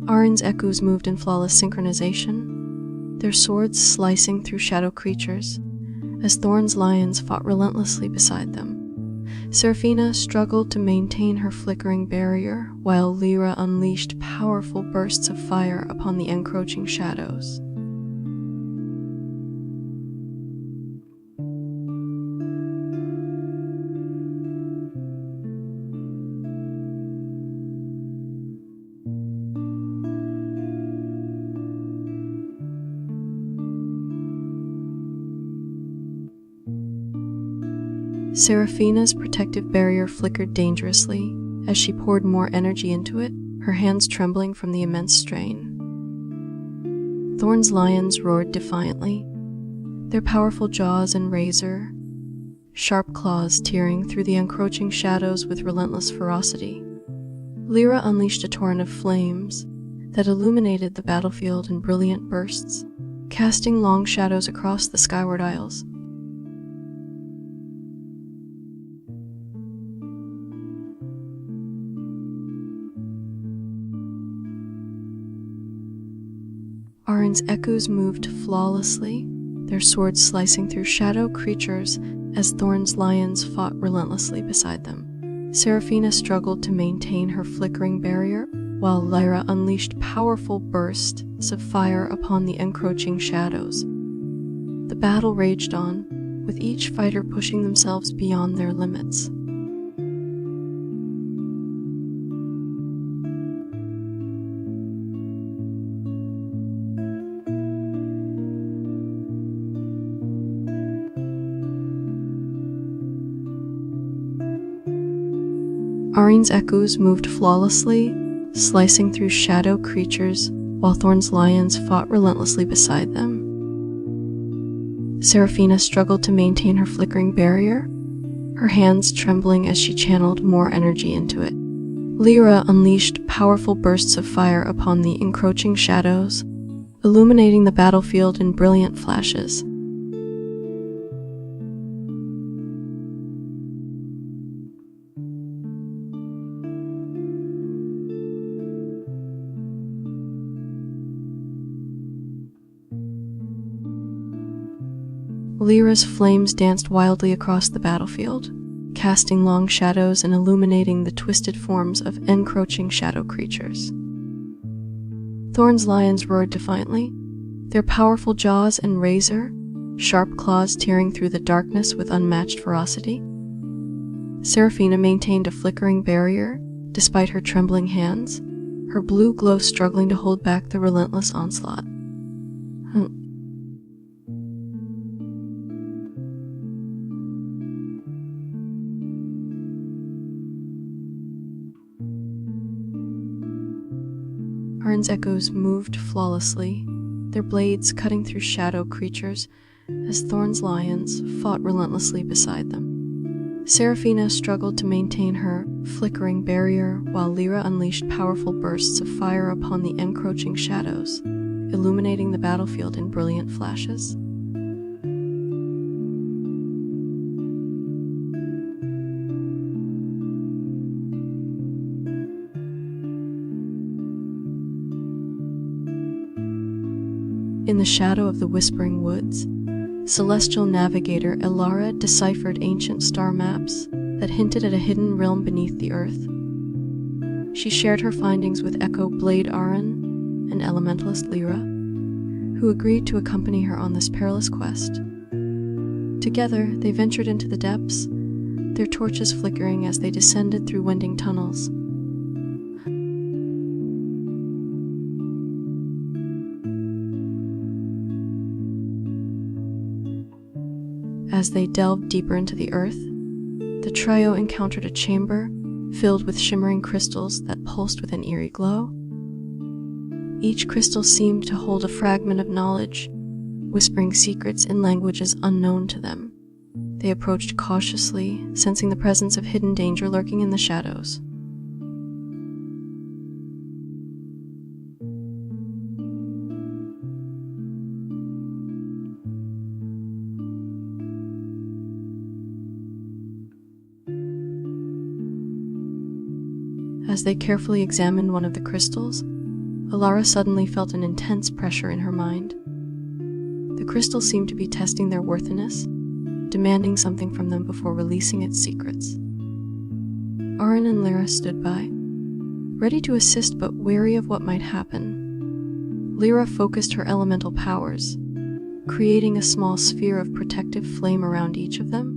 Arin's echoes moved in flawless synchronization, their swords slicing through shadow creatures as Thorn's lions fought relentlessly beside them. Seraphina struggled to maintain her flickering barrier while Lyra unleashed powerful bursts of fire upon the encroaching shadows. Seraphina's protective barrier flickered dangerously as she poured more energy into it, her hands trembling from the immense strain. Thorn's lions roared defiantly, their powerful jaws and razor-sharp claws tearing through the encroaching shadows with relentless ferocity. Lyra unleashed a torrent of flames that illuminated the battlefield in brilliant bursts, casting long shadows across the skyward isles. Arin's echoes moved flawlessly, their swords slicing through shadow creatures as Thorn's lions fought relentlessly beside them. Seraphina struggled to maintain her flickering barrier, while Lyra unleashed powerful bursts of fire upon the encroaching shadows. The battle raged on, with each fighter pushing themselves beyond their limits. Arin's echoes moved flawlessly, slicing through shadow creatures while Thorn's lions fought relentlessly beside them. Seraphina struggled to maintain her flickering barrier, her hands trembling as she channeled more energy into it. Lyra unleashed powerful bursts of fire upon the encroaching shadows, illuminating the battlefield in brilliant flashes. Lyra's flames danced wildly across the battlefield, casting long shadows and illuminating the twisted forms of encroaching shadow creatures. Thorn's lions roared defiantly, their powerful jaws and razor, sharp claws tearing through the darkness with unmatched ferocity. Seraphina maintained a flickering barrier, despite her trembling hands, her blue glow struggling to hold back the relentless onslaught. Arn's echoes moved flawlessly, their blades cutting through shadow creatures as Thorn's lions fought relentlessly beside them. Seraphina struggled to maintain her flickering barrier while Lyra unleashed powerful bursts of fire upon the encroaching shadows, illuminating the battlefield in brilliant flashes. In the shadow of the Whispering Woods, celestial navigator Elara deciphered ancient star maps that hinted at a hidden realm beneath the earth. She shared her findings with Echo Blade Aran and Elementalist Lyra, who agreed to accompany her on this perilous quest. Together, they ventured into the depths, their torches flickering as they descended through winding tunnels. As they delved deeper into the earth, the trio encountered a chamber filled with shimmering crystals that pulsed with an eerie glow. Each crystal seemed to hold a fragment of knowledge, whispering secrets in languages unknown to them. They approached cautiously, sensing the presence of hidden danger lurking in the shadows. As they carefully examined one of the crystals, Elara suddenly felt an intense pressure in her mind. The crystal seemed to be testing their worthiness, demanding something from them before releasing its secrets. Aran and Lyra stood by, ready to assist but wary of what might happen. Lyra focused her elemental powers, creating a small sphere of protective flame around each of them,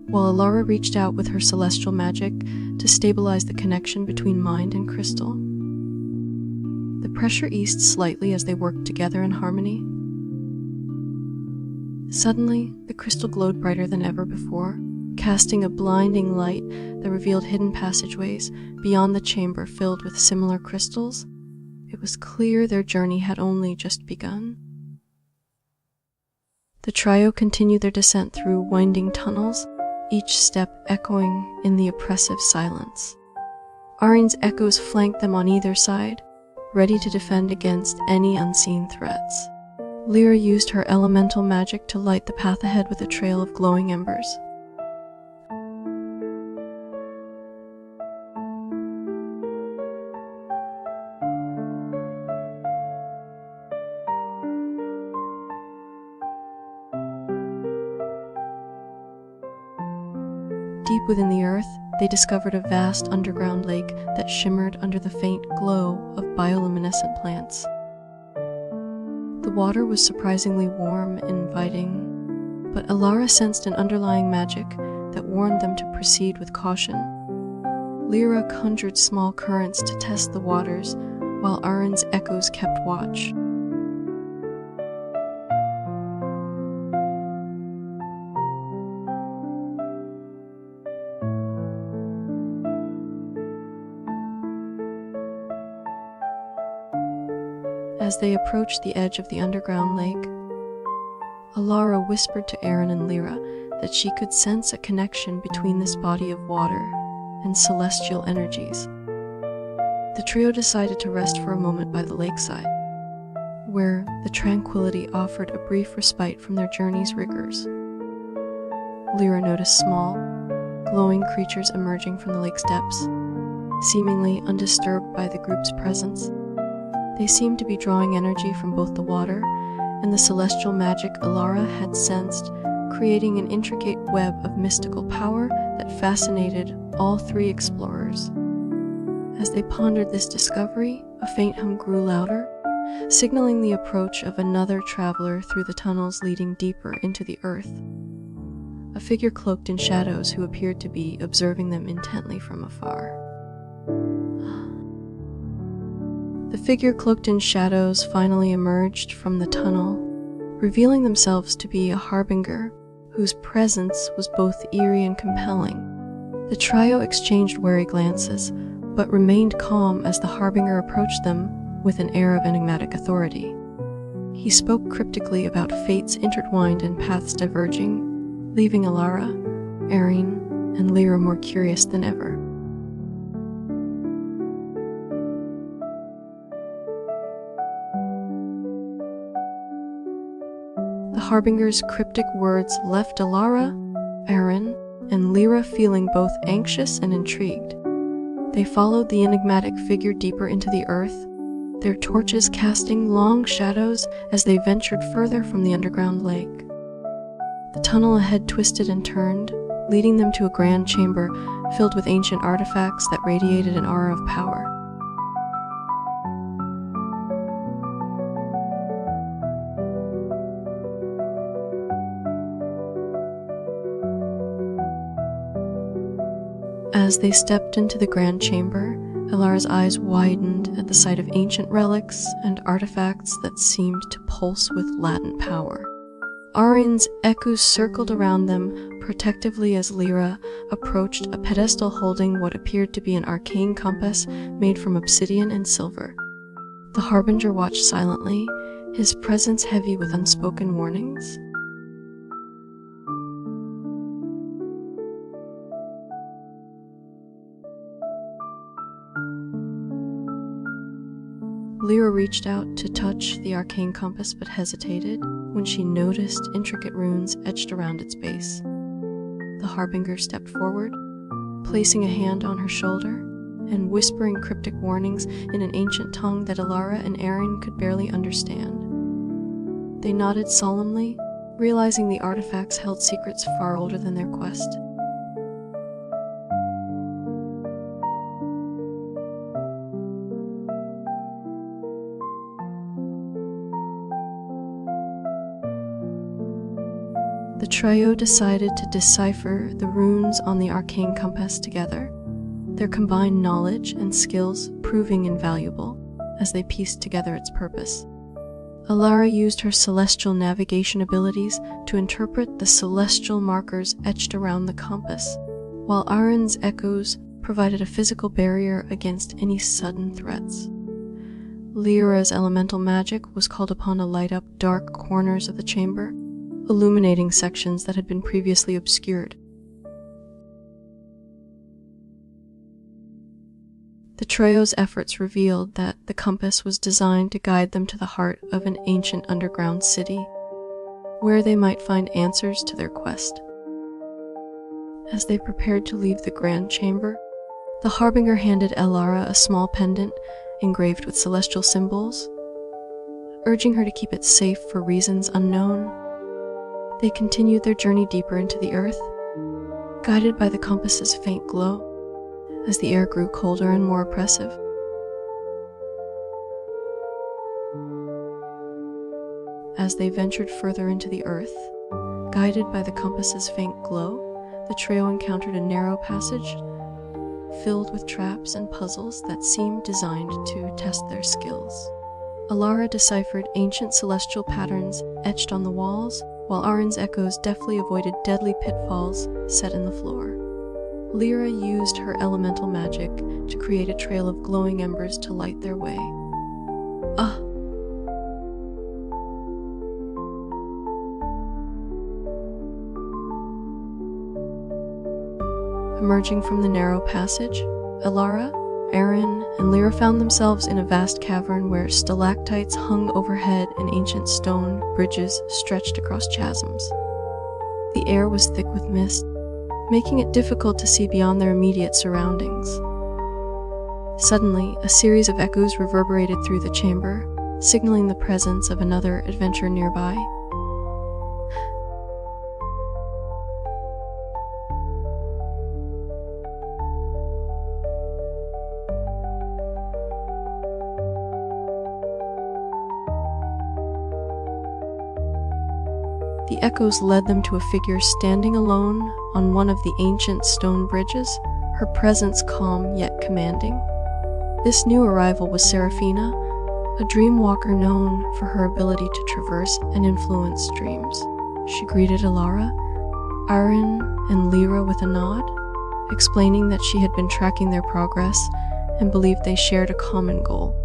while Elara reached out with her celestial magic to stabilize the connection between mind and crystal. The pressure eased slightly as they worked together in harmony. Suddenly, the crystal glowed brighter than ever before, casting a blinding light that revealed hidden passageways beyond the chamber filled with similar crystals. It was clear their journey had only just begun. The trio continued their descent through winding tunnels, each step echoing in the oppressive silence. Arin's echoes flanked them on either side, ready to defend against any unseen threats. Lyra used her elemental magic to light the path ahead with a trail of glowing embers. Deep within the earth, they discovered a vast underground lake that shimmered under the faint glow of bioluminescent plants. The water was surprisingly warm and inviting, but Elara sensed an underlying magic that warned them to proceed with caution. Lyra conjured small currents to test the waters, while Aran's echoes kept watch. As they approached the edge of the underground lake, Alara whispered to Aaron and Lyra that she could sense a connection between this body of water and celestial energies. The trio decided to rest for a moment by the lakeside, where the tranquility offered a brief respite from their journey's rigors. Lyra noticed small, glowing creatures emerging from the lake's depths, seemingly undisturbed by the group's presence. They seemed to be drawing energy from both the water and the celestial magic Alara had sensed, creating an intricate web of mystical power that fascinated all three explorers. As they pondered this discovery, a faint hum grew louder, signaling the approach of another traveler through the tunnels leading deeper into the earth. A figure cloaked in shadows who appeared to be observing them intently from afar. The figure cloaked in shadows finally emerged from the tunnel, revealing themselves to be a harbinger whose presence was both eerie and compelling. The trio exchanged wary glances, but remained calm as the harbinger approached them with an air of enigmatic authority. He spoke cryptically about fates intertwined and paths diverging, leaving Alara, Aaron, and Lyra more curious than ever. The harbinger's cryptic words left Alara, Aaron, and Lyra feeling both anxious and intrigued. They followed the enigmatic figure deeper into the earth, their torches casting long shadows as they ventured further from the underground lake. The tunnel ahead twisted and turned, leading them to a grand chamber filled with ancient artifacts that radiated an aura of power. As they stepped into the grand chamber, Alara's eyes widened at the sight of ancient relics and artifacts that seemed to pulse with latent power. Arian's echoes circled around them protectively as Lyra approached a pedestal holding what appeared to be an arcane compass made from obsidian and silver. The harbinger watched silently, his presence heavy with unspoken warnings. Lyra reached out to touch the arcane compass but hesitated when she noticed intricate runes etched around its base. The harbinger stepped forward, placing a hand on her shoulder and whispering cryptic warnings in an ancient tongue that Alara and Aaron could barely understand. They nodded solemnly, realizing the artifacts held secrets far older than their quest. The trio decided to decipher the runes on the arcane compass together, their combined knowledge and skills proving invaluable as they pieced together its purpose. Alara used her celestial navigation abilities to interpret the celestial markers etched around the compass, while Aaron's echoes provided a physical barrier against any sudden threats. Lyra's elemental magic was called upon to light up dark corners of the chamber, illuminating sections that had been previously obscured. The trio's efforts revealed that the compass was designed to guide them to the heart of an ancient underground city, where they might find answers to their quest. As they prepared to leave the grand chamber, the harbinger handed Alara a small pendant engraved with celestial symbols, urging her to keep it safe for reasons unknown. They continued their journey deeper into the earth, guided by the compass's faint glow, as the air grew colder and more oppressive. As they ventured further into the earth, guided by the compass's faint glow, the trio encountered a narrow passage filled with traps and puzzles that seemed designed to test their skills. Alara deciphered ancient celestial patterns etched on the walls, while Aaron's echoes deftly avoided deadly pitfalls set in the floor. Lyra used her elemental magic to create a trail of glowing embers to light their way. Emerging from the narrow passage, Elara, Aaron, and Lyra found themselves in a vast cavern where stalactites hung overhead and ancient stone bridges stretched across chasms. The air was thick with mist, making it difficult to see beyond their immediate surroundings. Suddenly, a series of echoes reverberated through the chamber, signaling the presence of another adventure nearby. The echoes led them to a figure standing alone on one of the ancient stone bridges, her presence calm yet commanding. This new arrival was Seraphina, a dreamwalker known for her ability to traverse and influence dreams. She greeted Elara, Aaron, and Lyra with a nod, explaining that she had been tracking their progress and believed they shared a common goal.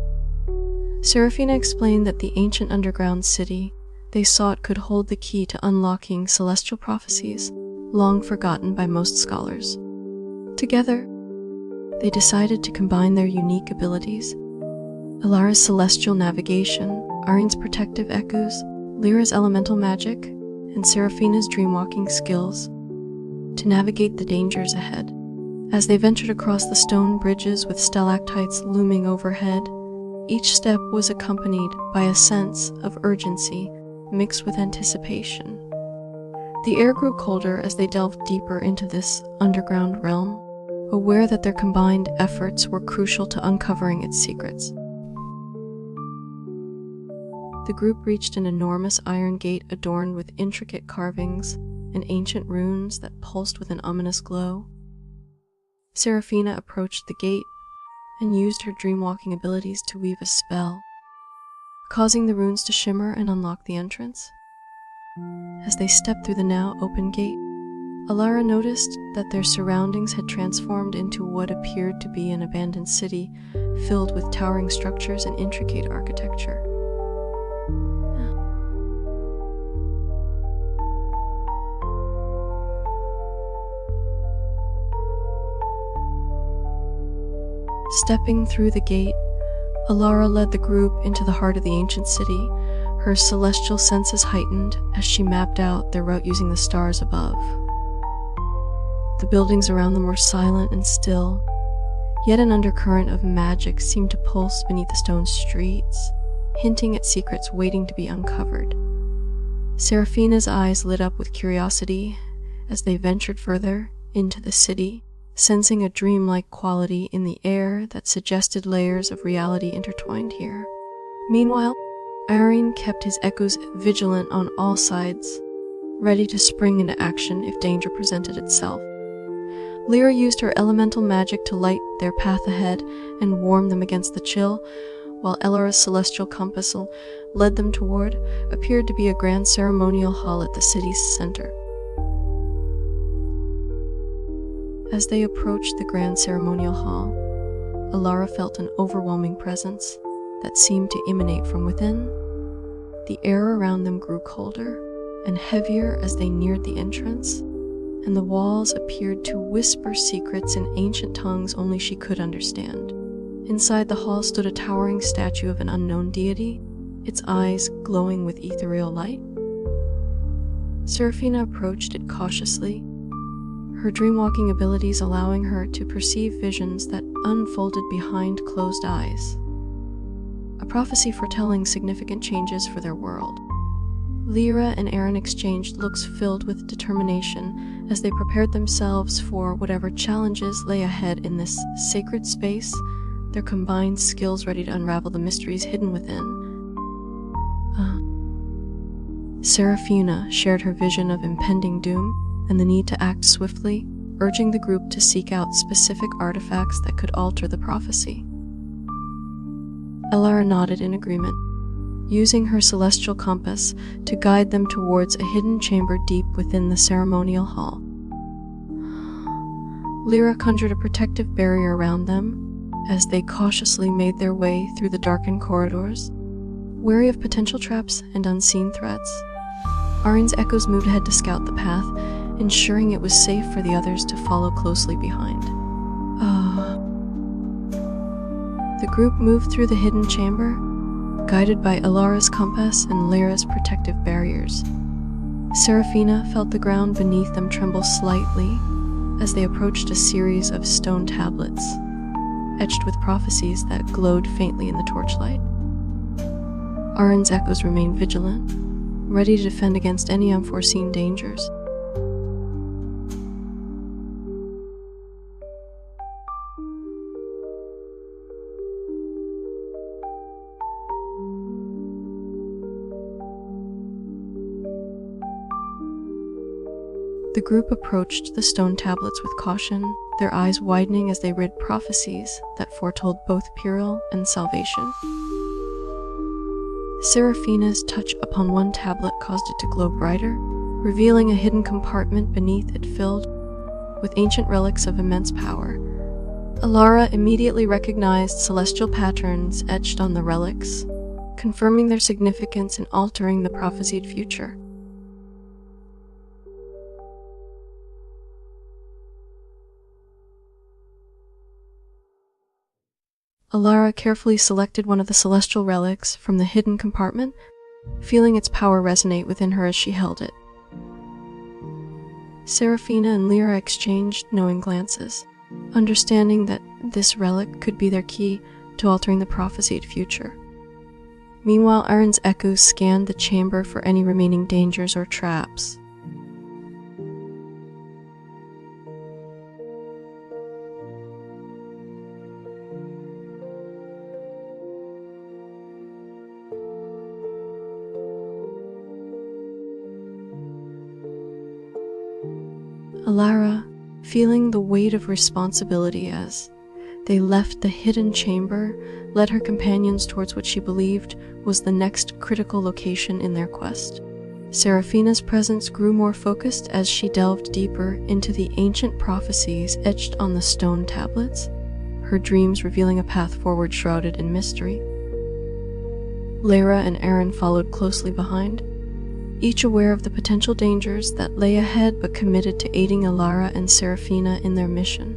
Seraphina explained that the ancient underground city they sought could hold the key to unlocking celestial prophecies, long forgotten by most scholars. Together, they decided to combine their unique abilities: Elara's celestial navigation, Aaron's protective echoes, Lyra's elemental magic, and Seraphina's dreamwalking skills, to navigate the dangers ahead. As they ventured across the stone bridges with stalactites looming overhead, each step was accompanied by a sense of urgency mixed with anticipation. The air grew colder as they delved deeper into this underground realm, aware that their combined efforts were crucial to uncovering its secrets. The group reached an enormous iron gate adorned with intricate carvings and ancient runes that pulsed with an ominous glow. Seraphina approached the gate and used her dreamwalking abilities to weave a spell, causing the runes to shimmer and unlock the entrance. As they stepped through the now open gate, Elara noticed that their surroundings had transformed into what appeared to be an abandoned city filled with towering structures and intricate architecture. Stepping through the gate, Elara led the group into the heart of the ancient city, her celestial senses heightened as she mapped out their route using the stars above. The buildings around them were silent and still, yet an undercurrent of magic seemed to pulse beneath the stone streets, hinting at secrets waiting to be uncovered. Seraphina's eyes lit up with curiosity as they ventured further into the city, sensing a dreamlike quality in the air that suggested layers of reality intertwined here. Meanwhile, Aaron kept his echoes vigilant on all sides, ready to spring into action if danger presented itself. Lyra used her elemental magic to light their path ahead and warm them against the chill, while Elara's celestial compass led them toward appeared to be a grand ceremonial hall at the city's center. As they approached the grand ceremonial hall, Elara felt an overwhelming presence that seemed to emanate from within. The air around them grew colder and heavier as they neared the entrance, and the walls appeared to whisper secrets in ancient tongues only she could understand. Inside the hall stood a towering statue of an unknown deity, its eyes glowing with ethereal light. Seraphina approached it cautiously, her dreamwalking abilities allowing her to perceive visions that unfolded behind closed eyes, a prophecy foretelling significant changes for their world. Lyra and Aaron exchanged looks filled with determination as they prepared themselves for whatever challenges lay ahead in this sacred space, their combined skills ready to unravel the mysteries hidden within. Seraphina shared her vision of impending doom and the need to act swiftly, urging the group to seek out specific artifacts that could alter the prophecy. Elara nodded in agreement, using her celestial compass to guide them towards a hidden chamber deep within the ceremonial hall. Lyra conjured a protective barrier around them as they cautiously made their way through the darkened corridors, wary of potential traps and unseen threats. Aaron's echoes moved ahead to scout the path, ensuring it was safe for the others to follow closely behind. The group moved through the hidden chamber, guided by Alara's compass and Lyra's protective barriers. Seraphina felt the ground beneath them tremble slightly as they approached a series of stone tablets, etched with prophecies that glowed faintly in the torchlight. Arin's echoes remained vigilant, ready to defend against any unforeseen dangers. The group approached the stone tablets with caution, their eyes widening as they read prophecies that foretold both peril and salvation. Seraphina's touch upon one tablet caused it to glow brighter, revealing a hidden compartment beneath it filled with ancient relics of immense power. Alara immediately recognized celestial patterns etched on the relics, confirming their significance and altering the prophesied future. Alara carefully selected one of the celestial relics from the hidden compartment, feeling its power resonate within her as she held it. Seraphina and Lyra exchanged knowing glances, understanding that this relic could be their key to altering the prophesied future. Meanwhile, Arin's echoes scanned the chamber for any remaining dangers or traps. Alara, feeling the weight of responsibility as they left the hidden chamber, led her companions towards what she believed was the next critical location in their quest. Seraphina's presence grew more focused as she delved deeper into the ancient prophecies etched on the stone tablets, her dreams revealing a path forward shrouded in mystery. Lyra and Arin followed closely behind, each aware of the potential dangers that lay ahead but committed to aiding Alara and Seraphina in their mission.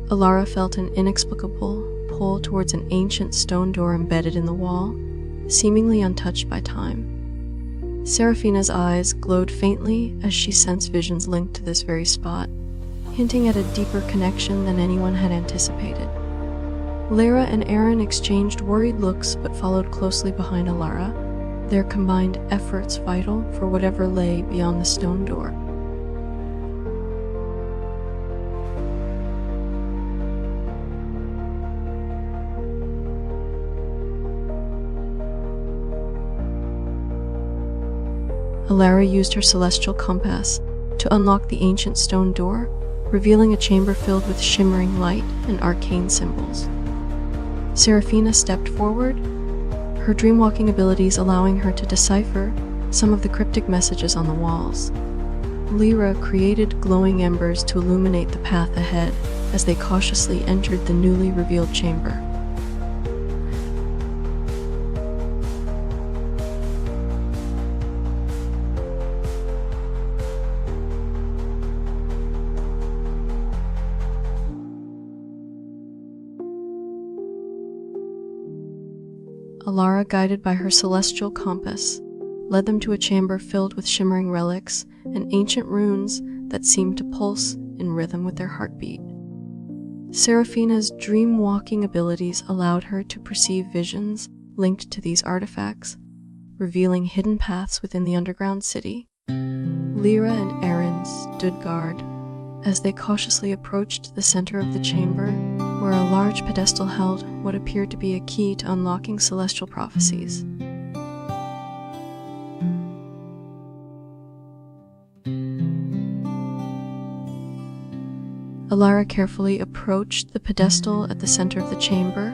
Alara felt an inexplicable pull towards an ancient stone door embedded in the wall, seemingly untouched by time. Seraphina's eyes glowed faintly as she sensed visions linked to this very spot, hinting at a deeper connection than anyone had anticipated. Lyra and Arin exchanged worried looks but followed closely behind Alara, their combined efforts vital for whatever lay beyond the stone door. Alara used her celestial compass to unlock the ancient stone door, revealing a chamber filled with shimmering light and arcane symbols. Seraphina stepped forward, her dreamwalking abilities allowing her to decipher some of the cryptic messages on the walls. Lyra created glowing embers to illuminate the path ahead as they cautiously entered the newly revealed chamber. Alara, guided by her celestial compass, led them to a chamber filled with shimmering relics and ancient runes that seemed to pulse in rhythm with their heartbeat. Seraphina's dream-walking abilities allowed her to perceive visions linked to these artifacts, revealing hidden paths within the underground city. Lyra and Arin stood guard as they cautiously approached the center of the chamber, where a large pedestal held what appeared to be a key to unlocking celestial prophecies. Alara carefully approached the pedestal at the center of the chamber,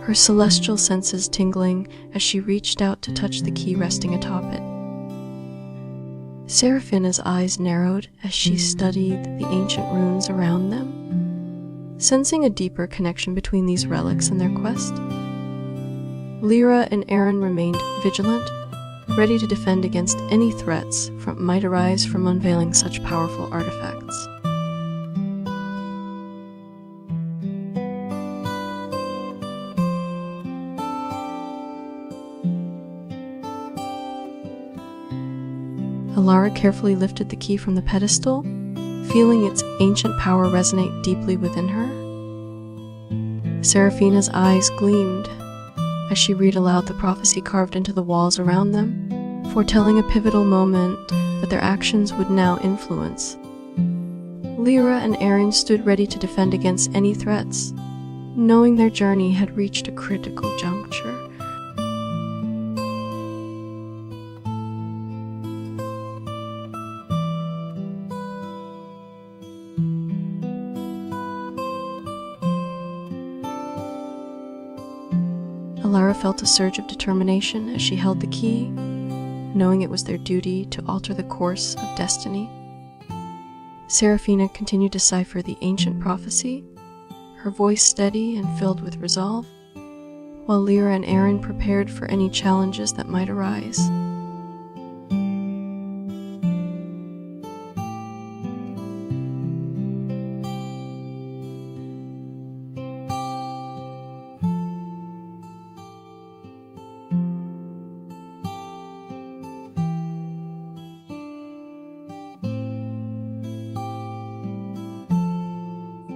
her celestial senses tingling as she reached out to touch the key resting atop it. Seraphina's eyes narrowed as she studied the ancient runes around them, sensing a deeper connection between these relics and their quest. Lyra and Aaron remained vigilant, ready to defend against any threats that might arise from unveiling such powerful artifacts. Alara carefully lifted the key from the pedestal, feeling its ancient power resonate deeply within her. Seraphina's eyes gleamed as she read aloud the prophecy carved into the walls around them, foretelling a pivotal moment that their actions would now influence. Lyra and Aaron stood ready to defend against any threats, knowing their journey had reached a critical juncture. Alara felt a surge of determination as she held the key, knowing it was their duty to alter the course of destiny. Seraphina continued to decipher the ancient prophecy, her voice steady and filled with resolve, while Lyra and Aaron prepared for any challenges that might arise.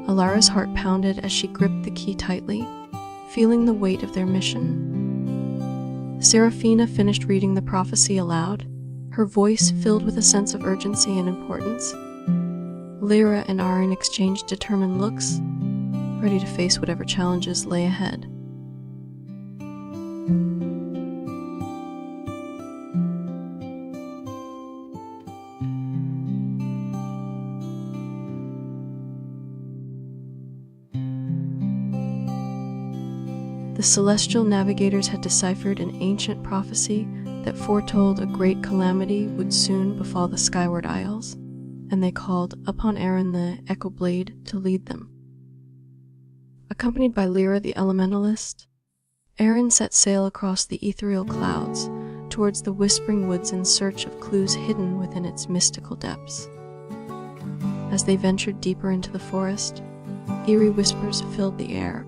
Alara's heart pounded as she gripped the key tightly, feeling the weight of their mission. Seraphina finished reading the prophecy aloud, her voice filled with a sense of urgency and importance. Lyra and Aaron exchanged determined looks, ready to face whatever challenges lay ahead. The celestial navigators had deciphered an ancient prophecy that foretold a great calamity would soon befall the Skyward Isles, and they called upon Aaron the Echo Blade to lead them. Accompanied by Lyra the Elementalist, Aaron set sail across the ethereal clouds towards the Whispering Woods in search of clues hidden within its mystical depths. As they ventured deeper into the forest, eerie whispers filled the air,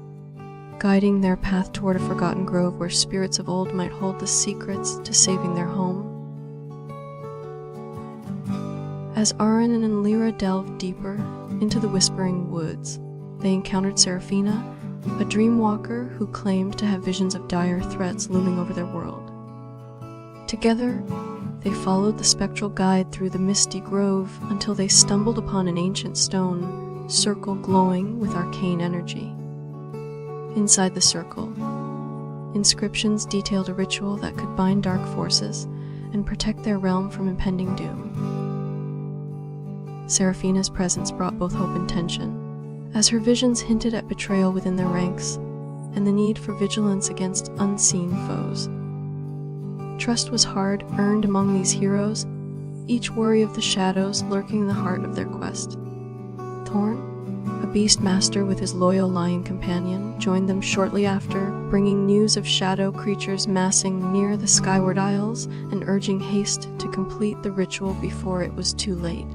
guiding their path toward a forgotten grove where spirits of old might hold the secrets to saving their home. As Aaron and Lyra delved deeper into the Whispering Woods, they encountered Seraphina, a dreamwalker who claimed to have visions of dire threats looming over their world. Together, they followed the spectral guide through the misty grove until they stumbled upon an ancient stone circle glowing with arcane energy. Inside the circle, inscriptions detailed a ritual that could bind dark forces and protect their realm from impending doom. Seraphina's presence brought both hope and tension, as her visions hinted at betrayal within their ranks and the need for vigilance against unseen foes. Trust was hard earned among these heroes, each wary of the shadows lurking in the heart of their quest. Thorn, a beast master with his loyal lion companion, joined them shortly after, bringing news of shadow creatures massing near the Skyward Isles and urging haste to complete the ritual before it was too late.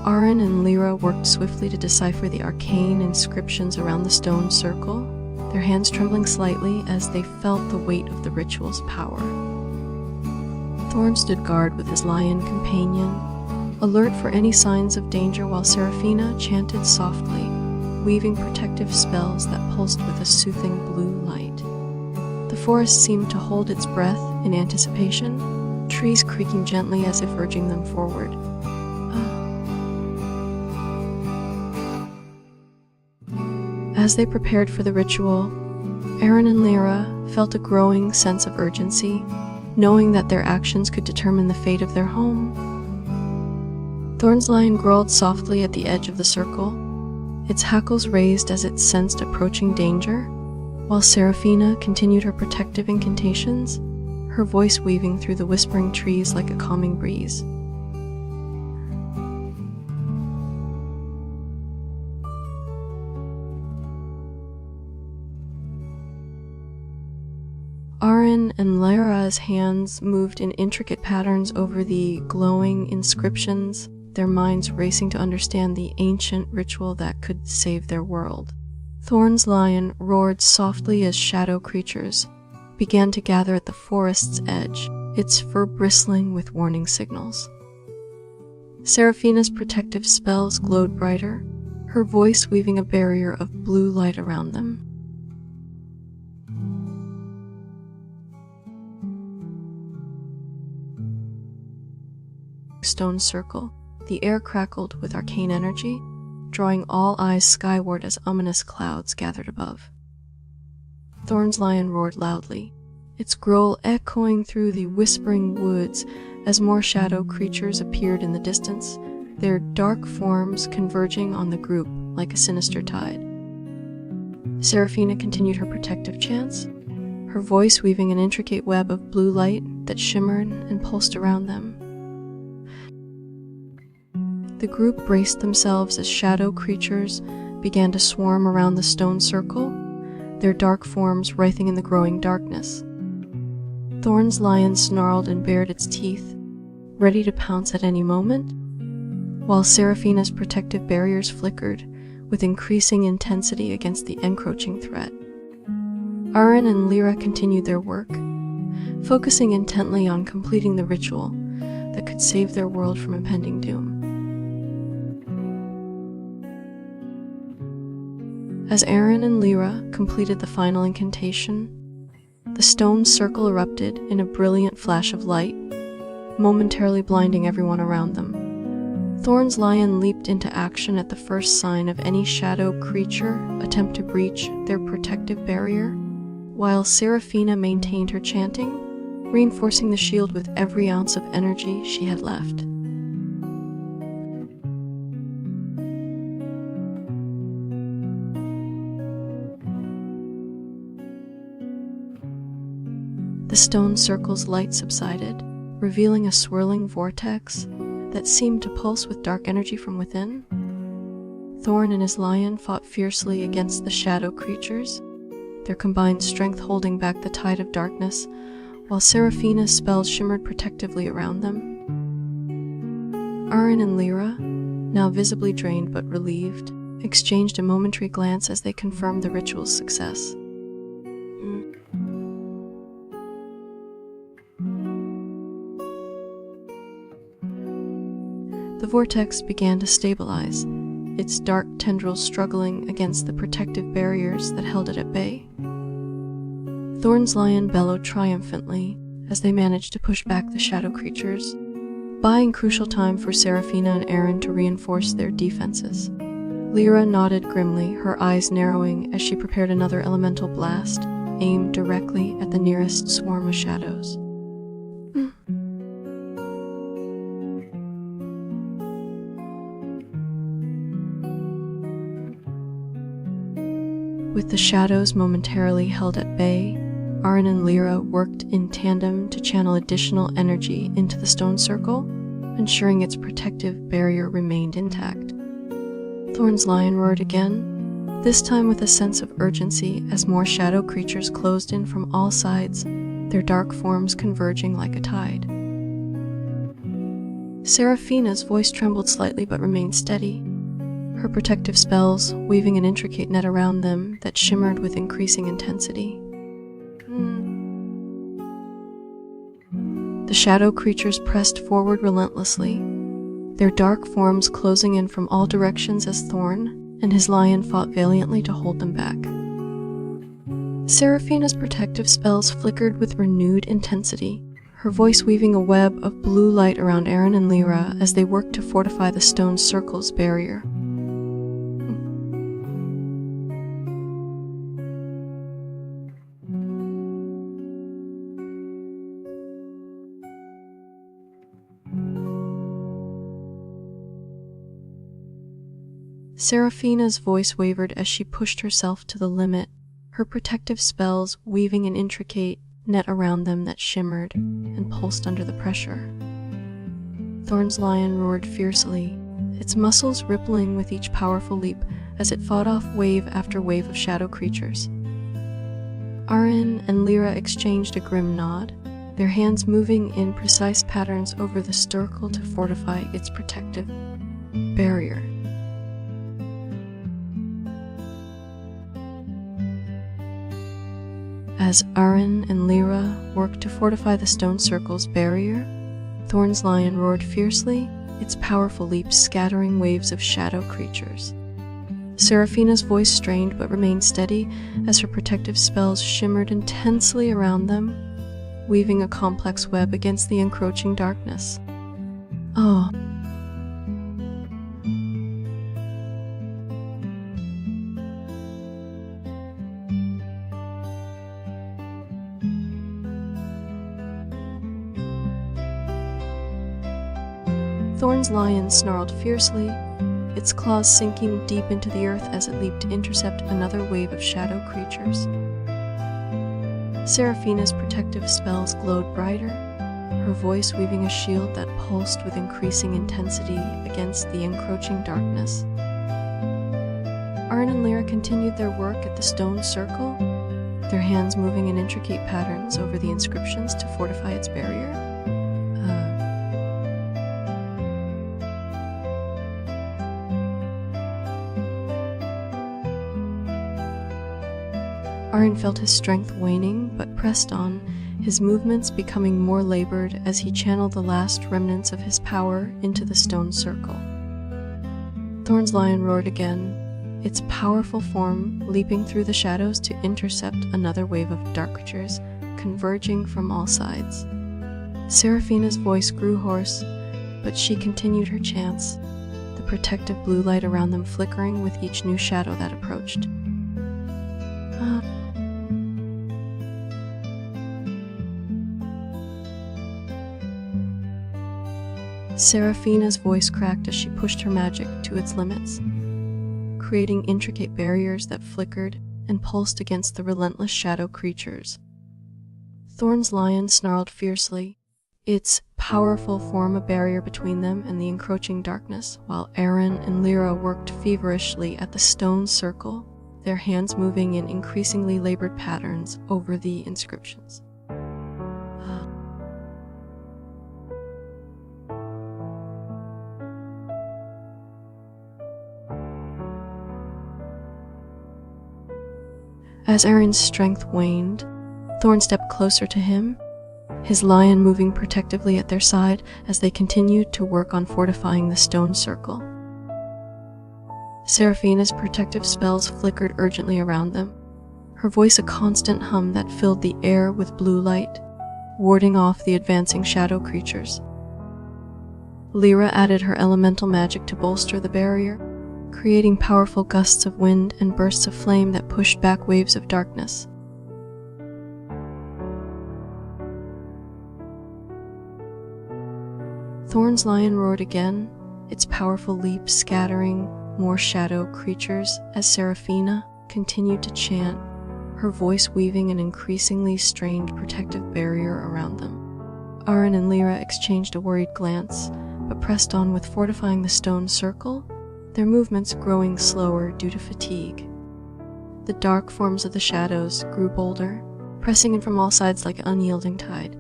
Aaron and Lyra worked swiftly to decipher the arcane inscriptions around the stone circle, their hands trembling slightly as they felt the weight of the ritual's power. Thorn stood guard with his lion companion, alert for any signs of danger, while Seraphina chanted softly, weaving protective spells that pulsed with a soothing blue light. The forest seemed to hold its breath in anticipation, trees creaking gently as if urging them forward. As they prepared for the ritual, Aaron and Lyra felt a growing sense of urgency, knowing that their actions could determine the fate of their home. Thorn's lion growled softly at the edge of the circle, its hackles raised as it sensed approaching danger, while Seraphina continued her protective incantations, her voice weaving through the whispering trees like a calming breeze. Aaron and Lyra's hands moved in intricate patterns over the glowing inscriptions, their minds racing to understand the ancient ritual that could save their world. Thorn's lion roared softly as shadow creatures began to gather at the forest's edge, its fur bristling with warning signals. Seraphina's protective spells glowed brighter, her voice weaving a barrier of blue light around them. Stone circle, the air crackled with arcane energy, drawing all eyes skyward as ominous clouds gathered above. Thorn's lion roared loudly, its growl echoing through the whispering woods as more shadow creatures appeared in the distance, their dark forms converging on the group like a sinister tide. Seraphina continued her protective chants, her voice weaving an intricate web of blue light that shimmered and pulsed around them. The group braced themselves as shadow creatures began to swarm around the stone circle, their dark forms writhing in the growing darkness. Thorn's lion snarled and bared its teeth, ready to pounce at any moment, while Seraphina's protective barriers flickered with increasing intensity against the encroaching threat. Aaron and Lyra continued their work, focusing intently on completing the ritual that could save their world from impending doom. As Aaron and Lyra completed the final incantation, the stone circle erupted in a brilliant flash of light, momentarily blinding everyone around them. Thorn's lion leaped into action at the first sign of any shadow creature attempt to breach their protective barrier, while Seraphina maintained her chanting, reinforcing the shield with every ounce of energy she had left. The stone circle's light subsided, revealing a swirling vortex that seemed to pulse with dark energy from within. Thorn and his lion fought fiercely against the shadow creatures, their combined strength holding back the tide of darkness, while Seraphina's spells shimmered protectively around them. Aaron and Lyra, now visibly drained but relieved, exchanged a momentary glance as they confirmed the ritual's success. The vortex began to stabilize, its dark tendrils struggling against the protective barriers that held it at bay. Thorn's lion bellowed triumphantly as they managed to push back the shadow creatures, buying crucial time for Seraphina and Aaron to reinforce their defenses. Lyra nodded grimly, her eyes narrowing as she prepared another elemental blast, aimed directly at the nearest swarm of shadows. With the shadows momentarily held at bay, Aaron and Lyra worked in tandem to channel additional energy into the stone circle, ensuring its protective barrier remained intact. Thorn's lion roared again, this time with a sense of urgency as more shadow creatures closed in from all sides, their dark forms converging like a tide. Seraphina's voice trembled slightly but remained steady, her protective spells weaving an intricate net around them that shimmered with increasing intensity. The shadow creatures pressed forward relentlessly, their dark forms closing in from all directions as Thorn and his lion fought valiantly to hold them back. Seraphina's protective spells flickered with renewed intensity, her voice weaving a web of blue light around Aaron and Lyra as they worked to fortify the stone circle's barrier. Seraphina's voice wavered as she pushed herself to the limit, her protective spells weaving an intricate net around them that shimmered and pulsed under the pressure. Thorn's lion roared fiercely, its muscles rippling with each powerful leap as it fought off wave after wave of shadow creatures. Arin and Lyra exchanged a grim nod, their hands moving in precise patterns over the circle to fortify its protective barrier. As Arin and Lyra worked to fortify the stone circle's barrier, Thorn's lion roared fiercely, its powerful leaps scattering waves of shadow creatures. Seraphina's voice strained but remained steady as her protective spells shimmered intensely around them, weaving a complex web against the encroaching darkness. Oh. Thorn's lion snarled fiercely, its claws sinking deep into the earth as it leaped to intercept another wave of shadow creatures. Seraphina's protective spells glowed brighter, her voice weaving a shield that pulsed with increasing intensity against the encroaching darkness. Arin and Lyra continued their work at the stone circle, their hands moving in intricate patterns over the inscriptions to fortify its barrier. Arin felt his strength waning, but pressed on, his movements becoming more labored as he channeled the last remnants of his power into the stone circle. Thorn's lion roared again, its powerful form leaping through the shadows to intercept another wave of dark creatures converging from all sides. Seraphina's voice grew hoarse, but she continued her chants, the protective blue light around them flickering with each new shadow that approached. Seraphina's voice cracked as she pushed her magic to its limits, creating intricate barriers that flickered and pulsed against the relentless shadow creatures. Thorn's lion snarled fiercely, its powerful form a barrier between them and the encroaching darkness, while Arin and Lyra worked feverishly at the stone circle, their hands moving in increasingly labored patterns over the inscriptions. As Arin's strength waned, Thorn stepped closer to him, his lion moving protectively at their side as they continued to work on fortifying the stone circle. Seraphina's protective spells flickered urgently around them, her voice a constant hum that filled the air with blue light, warding off the advancing shadow creatures. Lyra added her elemental magic to bolster the barrier, creating powerful gusts of wind and bursts of flame that pushed back waves of darkness. Thorn's lion roared again, its powerful leap scattering more shadow creatures as Seraphina continued to chant, her voice weaving an increasingly strained protective barrier around them. Arin and Lyra exchanged a worried glance, but pressed on with fortifying the stone circle, their movements growing slower due to fatigue. The dark forms of the shadows grew bolder, pressing in from all sides like an unyielding tide.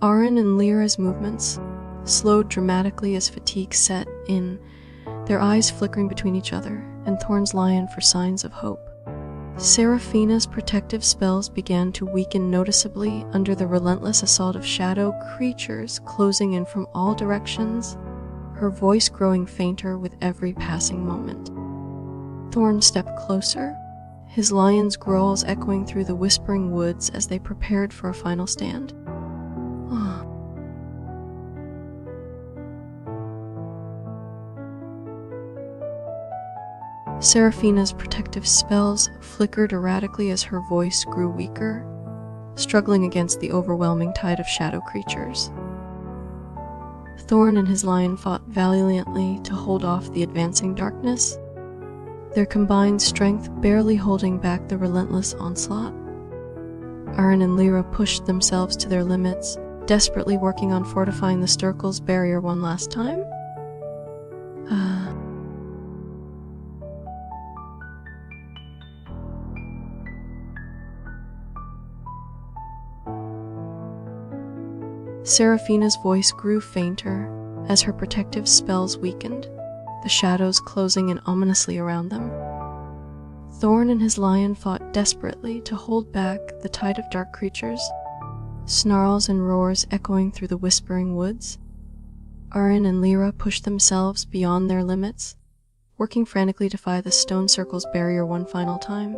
Arin and Lyra's movements slowed dramatically as fatigue set in, their eyes flickering between each other, and Thorn's lion for signs of hope. Seraphina's protective spells began to weaken noticeably under the relentless assault of shadow creatures closing in from all directions, her voice growing fainter with every passing moment. Thorn stepped closer, his lion's growls echoing through the whispering woods as they prepared for a final stand. Seraphina's protective spells flickered erratically as her voice grew weaker, struggling against the overwhelming tide of shadow creatures. Thorn and his lion fought valiantly to hold off the advancing darkness, their combined strength barely holding back the relentless onslaught. Arin and Lyra pushed themselves to their limits, desperately working on fortifying the circle's barrier one last time. Seraphina's voice grew fainter as her protective spells weakened, the shadows closing in ominously around them. Thorn and his lion fought desperately to hold back the tide of dark creatures, snarls and roars echoing through the whispering woods. Arin and Lyra pushed themselves beyond their limits, working frantically to defy the stone circle's barrier one final time.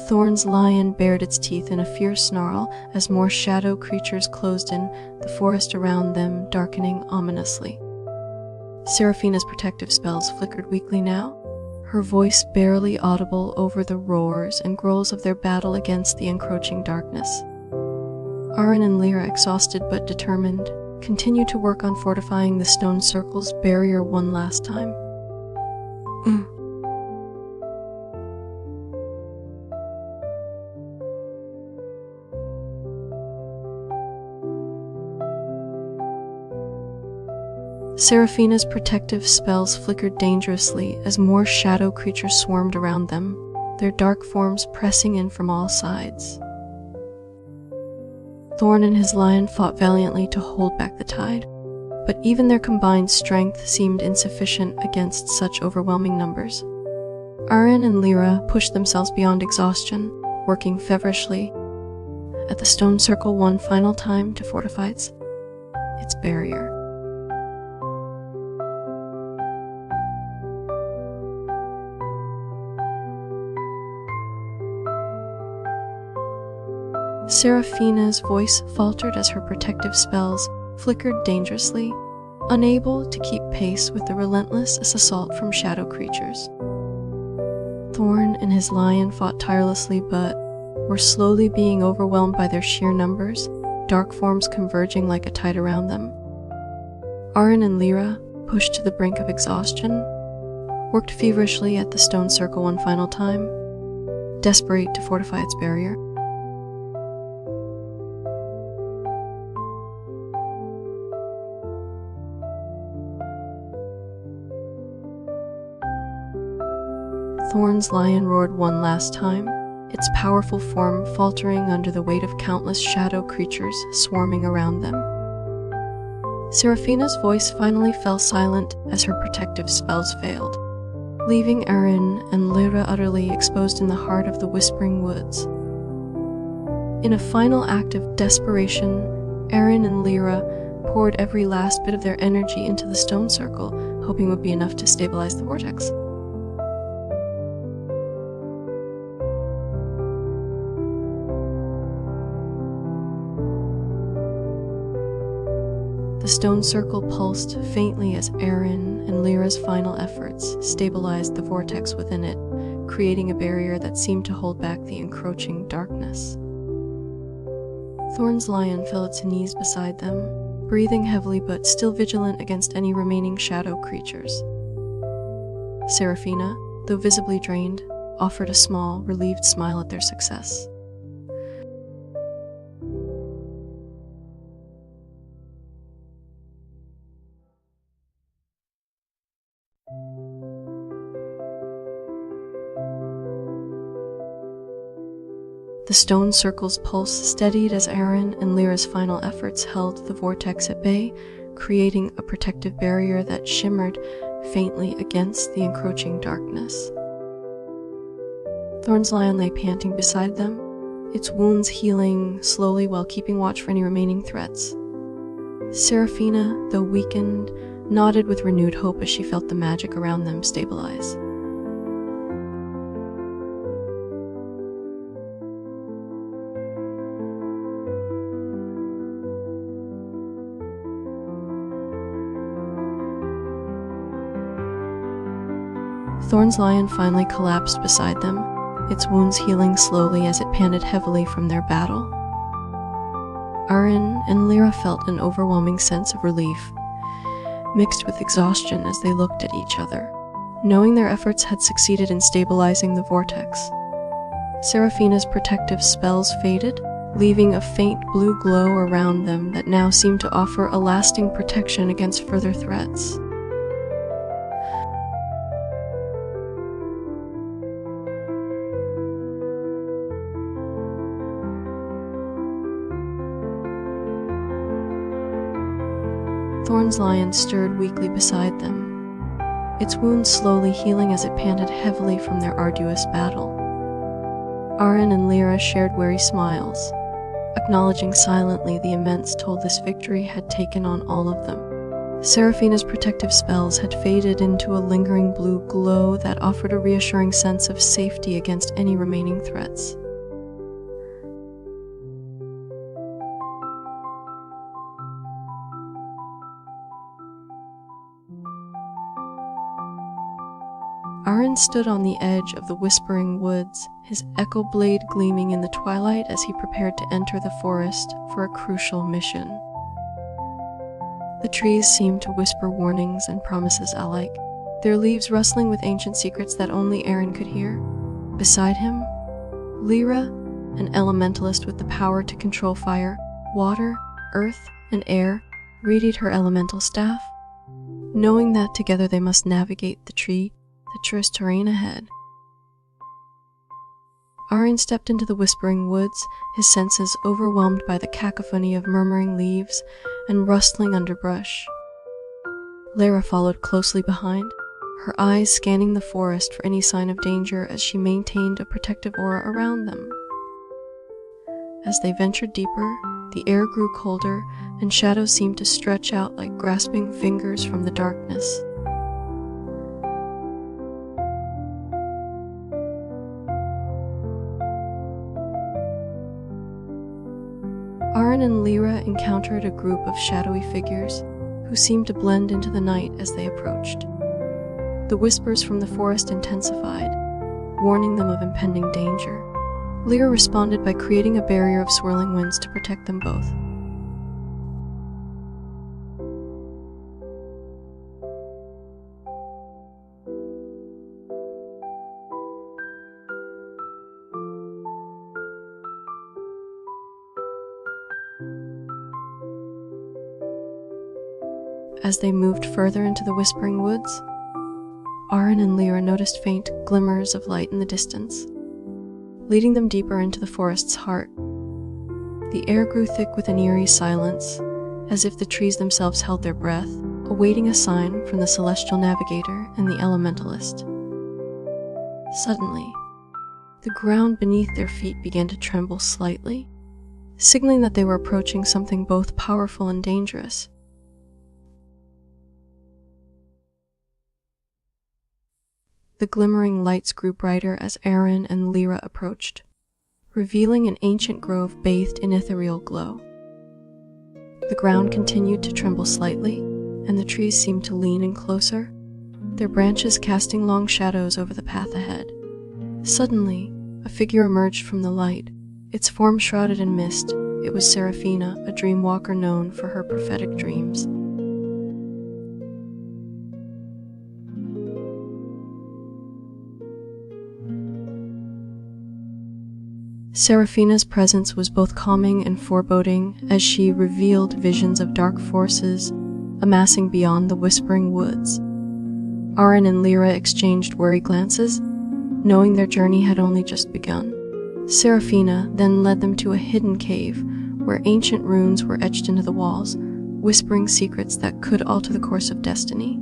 Thorn's lion bared its teeth in a fierce snarl as more shadow creatures closed in, the forest around them darkening ominously. Seraphina's protective spells flickered weakly now, her voice barely audible over the roars and growls of their battle against the encroaching darkness. Arin and Lyra, exhausted but determined, continued to work on fortifying the stone circle's barrier one last time. Seraphina's protective spells flickered dangerously as more shadow creatures swarmed around them, their dark forms pressing in from all sides. Thorn and his lion fought valiantly to hold back the tide, but even their combined strength seemed insufficient against such overwhelming numbers. Arin and Lyra pushed themselves beyond exhaustion, working feverishly at the stone circle one final time to fortify its barrier. Seraphina's voice faltered as her protective spells flickered dangerously, unable to keep pace with the relentless assault from shadow creatures. Thorn and his lion fought tirelessly but were slowly being overwhelmed by their sheer numbers, dark forms converging like a tide around them. Arin and Lyra, pushed to the brink of exhaustion, worked feverishly at the stone circle one final time, desperate to fortify its barrier. Thorn's lion roared one last time, its powerful form faltering under the weight of countless shadow creatures swarming around them. Seraphina's voice finally fell silent as her protective spells failed, leaving Arin and Lyra utterly exposed in the heart of the whispering woods. In a final act of desperation, Arin and Lyra poured every last bit of their energy into the stone circle, hoping it would be enough to stabilize the vortex. The stone circle pulsed faintly as Arin and Lyra's final efforts stabilized the vortex within it, creating a barrier that seemed to hold back the encroaching darkness. Thorn's lion fell at its knees beside them, breathing heavily but still vigilant against any remaining shadow creatures. Seraphina, though visibly drained, offered a small, relieved smile at their success. The stone circle's pulse steadied as Arin and Lyra's final efforts held the vortex at bay, creating a protective barrier that shimmered faintly against the encroaching darkness. Thorn's lion lay panting beside them, its wounds healing slowly while keeping watch for any remaining threats. Seraphina, though weakened, nodded with renewed hope as she felt the magic around them stabilize. Thorn's lion finally collapsed beside them, its wounds healing slowly as it panted heavily from their battle. Arin and Lyra felt an overwhelming sense of relief, mixed with exhaustion as they looked at each other, knowing their efforts had succeeded in stabilizing the vortex. Seraphina's protective spells faded, leaving a faint blue glow around them that now seemed to offer a lasting protection against further threats. Thorn's lion stirred weakly beside them, its wounds slowly healing as it panted heavily from their arduous battle. Arin and Lyra shared wary smiles, acknowledging silently the immense toll this victory had taken on all of them. Seraphina's protective spells had faded into a lingering blue glow that offered a reassuring sense of safety against any remaining threats. Arin stood on the edge of the Whispering Woods, his echo blade gleaming in the twilight as he prepared to enter the forest for a crucial mission. The trees seemed to whisper warnings and promises alike, their leaves rustling with ancient secrets that only Arin could hear. Beside him, Lyra, an elementalist with the power to control fire, water, earth, and air, readied her elemental staff, knowing that together they must navigate the treacherous terrain ahead. Arin stepped into the Whispering Woods, his senses overwhelmed by the cacophony of murmuring leaves and rustling underbrush. Lyra followed closely behind, her eyes scanning the forest for any sign of danger as she maintained a protective aura around them. As they ventured deeper, the air grew colder, and shadows seemed to stretch out like grasping fingers from the darkness. Arin and Lyra encountered a group of shadowy figures who seemed to blend into the night as they approached. The whispers from the forest intensified, warning them of impending danger. Lyra responded by creating a barrier of swirling winds to protect them both. As they moved further into the Whispering Woods, Arin and Lyra noticed faint glimmers of light in the distance, leading them deeper into the forest's heart. The air grew thick with an eerie silence, as if the trees themselves held their breath, awaiting a sign from the celestial navigator and the elementalist. Suddenly, the ground beneath their feet began to tremble slightly, signaling that they were approaching something both powerful and dangerous. The glimmering lights grew brighter as Arin and Lyra approached, revealing an ancient grove bathed in ethereal glow. The ground continued to tremble slightly, and the trees seemed to lean in closer, their branches casting long shadows over the path ahead. Suddenly, a figure emerged from the light, its form shrouded in mist. It was Seraphina, a dream walker known for her prophetic dreams. Seraphina's presence was both calming and foreboding as she revealed visions of dark forces amassing beyond the Whispering Woods. Arin and Lyra exchanged worried glances, knowing their journey had only just begun. Seraphina then led them to a hidden cave where ancient runes were etched into the walls, whispering secrets that could alter the course of destiny.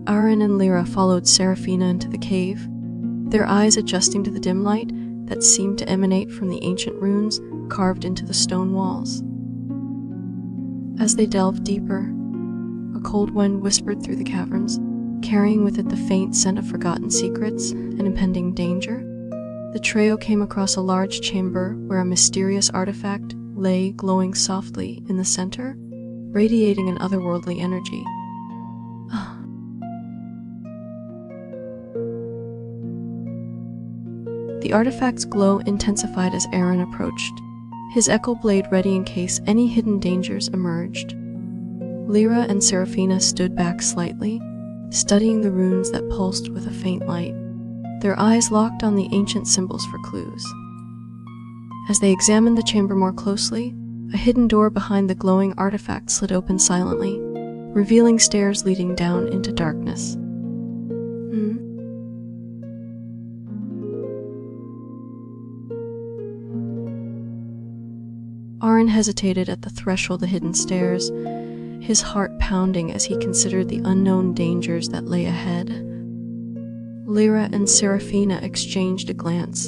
Arin and Lyra followed Seraphina into the cave, their eyes adjusting to the dim light that seemed to emanate from the ancient runes carved into the stone walls. As they delved deeper, a cold wind whispered through the caverns, carrying with it the faint scent of forgotten secrets and impending danger. The trio came across a large chamber where a mysterious artifact lay glowing softly in the center, radiating an otherworldly energy. The artifact's glow intensified as Aaron approached, his echo blade ready in case any hidden dangers emerged. Lyra and Seraphina stood back slightly, studying the runes that pulsed with a faint light, their eyes locked on the ancient symbols for clues. As they examined the chamber more closely, a hidden door behind the glowing artifact slid open silently, revealing stairs leading down into darkness. Aaron hesitated at the threshold of the hidden stairs, his heart pounding as he considered the unknown dangers that lay ahead. Lyra and Seraphina exchanged a glance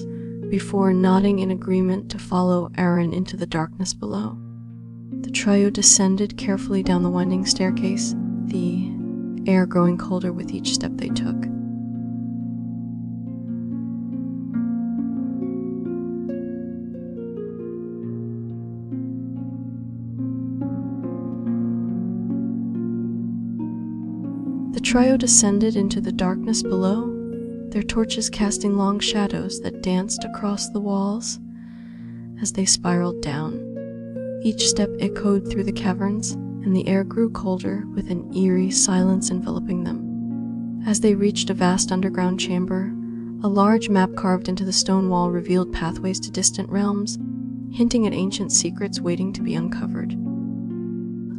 before nodding in agreement to follow Aaron into the darkness below. The trio descended carefully down the winding staircase, the air growing colder with each step they took. The trio descended into the darkness below, their torches casting long shadows that danced across the walls as they spiraled down. Each step echoed through the caverns, and the air grew colder with an eerie silence enveloping them. As they reached a vast underground chamber, a large map carved into the stone wall revealed pathways to distant realms, hinting at ancient secrets waiting to be uncovered.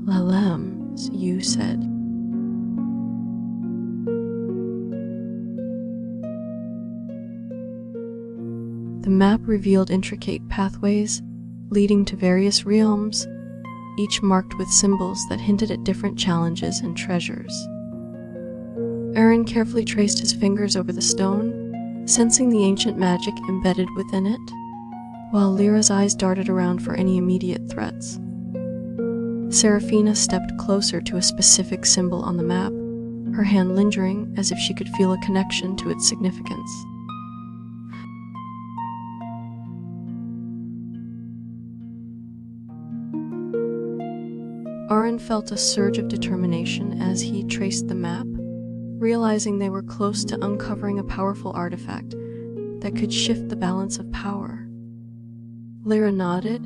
"Lalems," you said. The map revealed intricate pathways leading to various realms, each marked with symbols that hinted at different challenges and treasures. Aaron carefully traced his fingers over the stone, sensing the ancient magic embedded within it, while Lyra's eyes darted around for any immediate threats. Seraphina stepped closer to a specific symbol on the map, her hand lingering as if she could feel a connection to its significance. Aaron felt a surge of determination as he traced the map, realizing they were close to uncovering a powerful artifact that could shift the balance of power. Lyra nodded,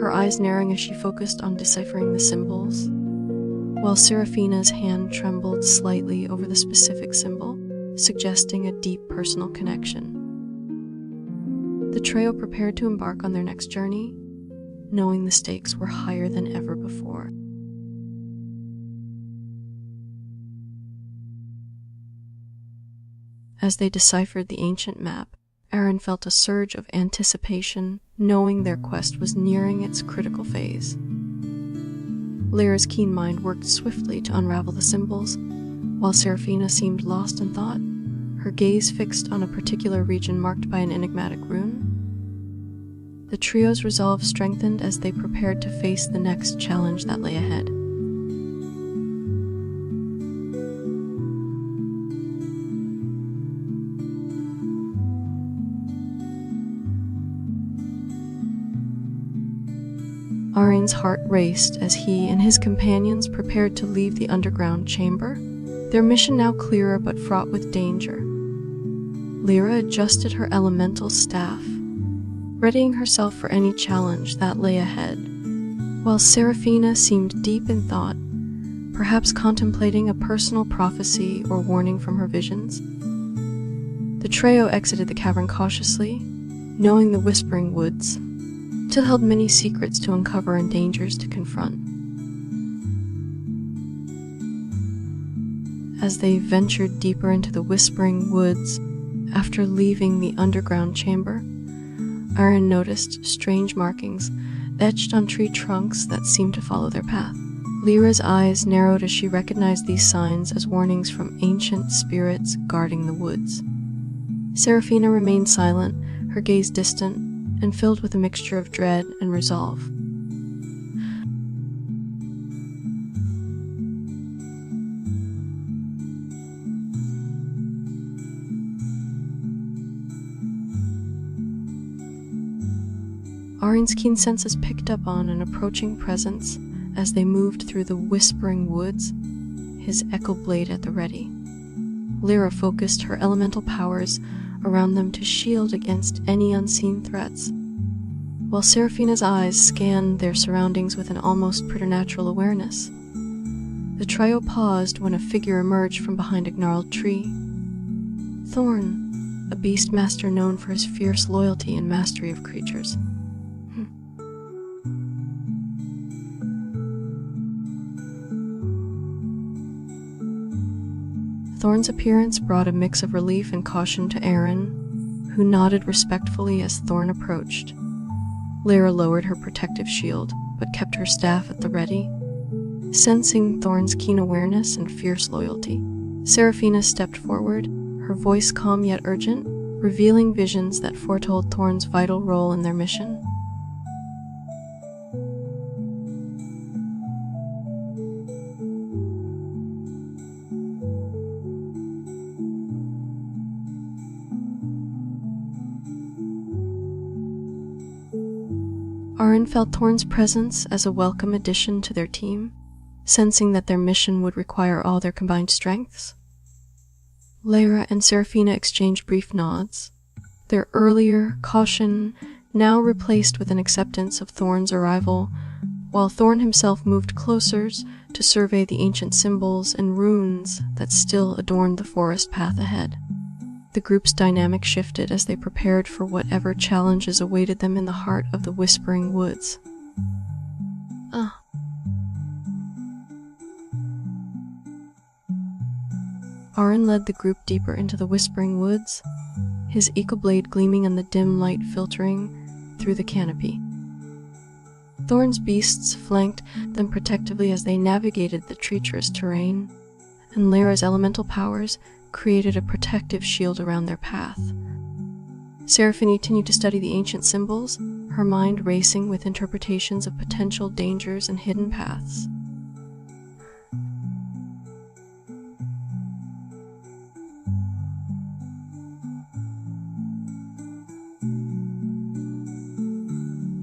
her eyes narrowing as she focused on deciphering the symbols, while Seraphina's hand trembled slightly over the specific symbol, suggesting a deep personal connection. The trio prepared to embark on their next journey, knowing the stakes were higher than ever before. As they deciphered the ancient map, Aaron felt a surge of anticipation, knowing their quest was nearing its critical phase. Lyra's keen mind worked swiftly to unravel the symbols, while Seraphina seemed lost in thought, her gaze fixed on a particular region marked by an enigmatic rune. The trio's resolve strengthened as they prepared to face the next challenge that lay ahead. Aaron's heart raced as he and his companions prepared to leave the underground chamber, their mission now clearer but fraught with danger. Lyra adjusted her elemental staff, readying herself for any challenge that lay ahead, while Seraphina seemed deep in thought, perhaps contemplating a personal prophecy or warning from her visions. The trio exited the cavern cautiously, knowing the Whispering Woods still held many secrets to uncover and dangers to confront. As they ventured deeper into the Whispering Woods after leaving the underground chamber, Aaron noticed strange markings etched on tree trunks that seemed to follow their path. Lyra's eyes narrowed as she recognized these signs as warnings from ancient spirits guarding the woods. Seraphina remained silent, her gaze distant and filled with a mixture of dread and resolve. Aaron's keen senses picked up on an approaching presence as they moved through the whispering woods, his echo blade at the ready. Lyra focused her elemental powers around them to shield against any unseen threats, while Seraphina's eyes scanned their surroundings with an almost preternatural awareness. The trio paused when a figure emerged from behind a gnarled tree. Thorn, a beast master known for his fierce loyalty and mastery of creatures. Thorn's appearance brought a mix of relief and caution to Aaron, who nodded respectfully as Thorn approached. Lyra lowered her protective shield, but kept her staff at the ready, sensing Thorn's keen awareness and fierce loyalty. Seraphina stepped forward, her voice calm yet urgent, revealing visions that foretold Thorn's vital role in their mission. Aaron felt Thorn's presence as a welcome addition to their team, sensing that their mission would require all their combined strengths. Lyra and Seraphina exchanged brief nods, their earlier caution now replaced with an acceptance of Thorn's arrival, while Thorn himself moved closer to survey the ancient symbols and runes that still adorned the forest path ahead. The group's dynamic shifted as they prepared for whatever challenges awaited them in the heart of the whispering woods. Aaron led the group deeper into the whispering woods, his eco blade gleaming in the dim light filtering through the canopy. Thorn's beasts flanked them protectively as they navigated the treacherous terrain, and Lyra's elemental powers created a protective shield around their path. Seraphina continued to study the ancient symbols, her mind racing with interpretations of potential dangers and hidden paths.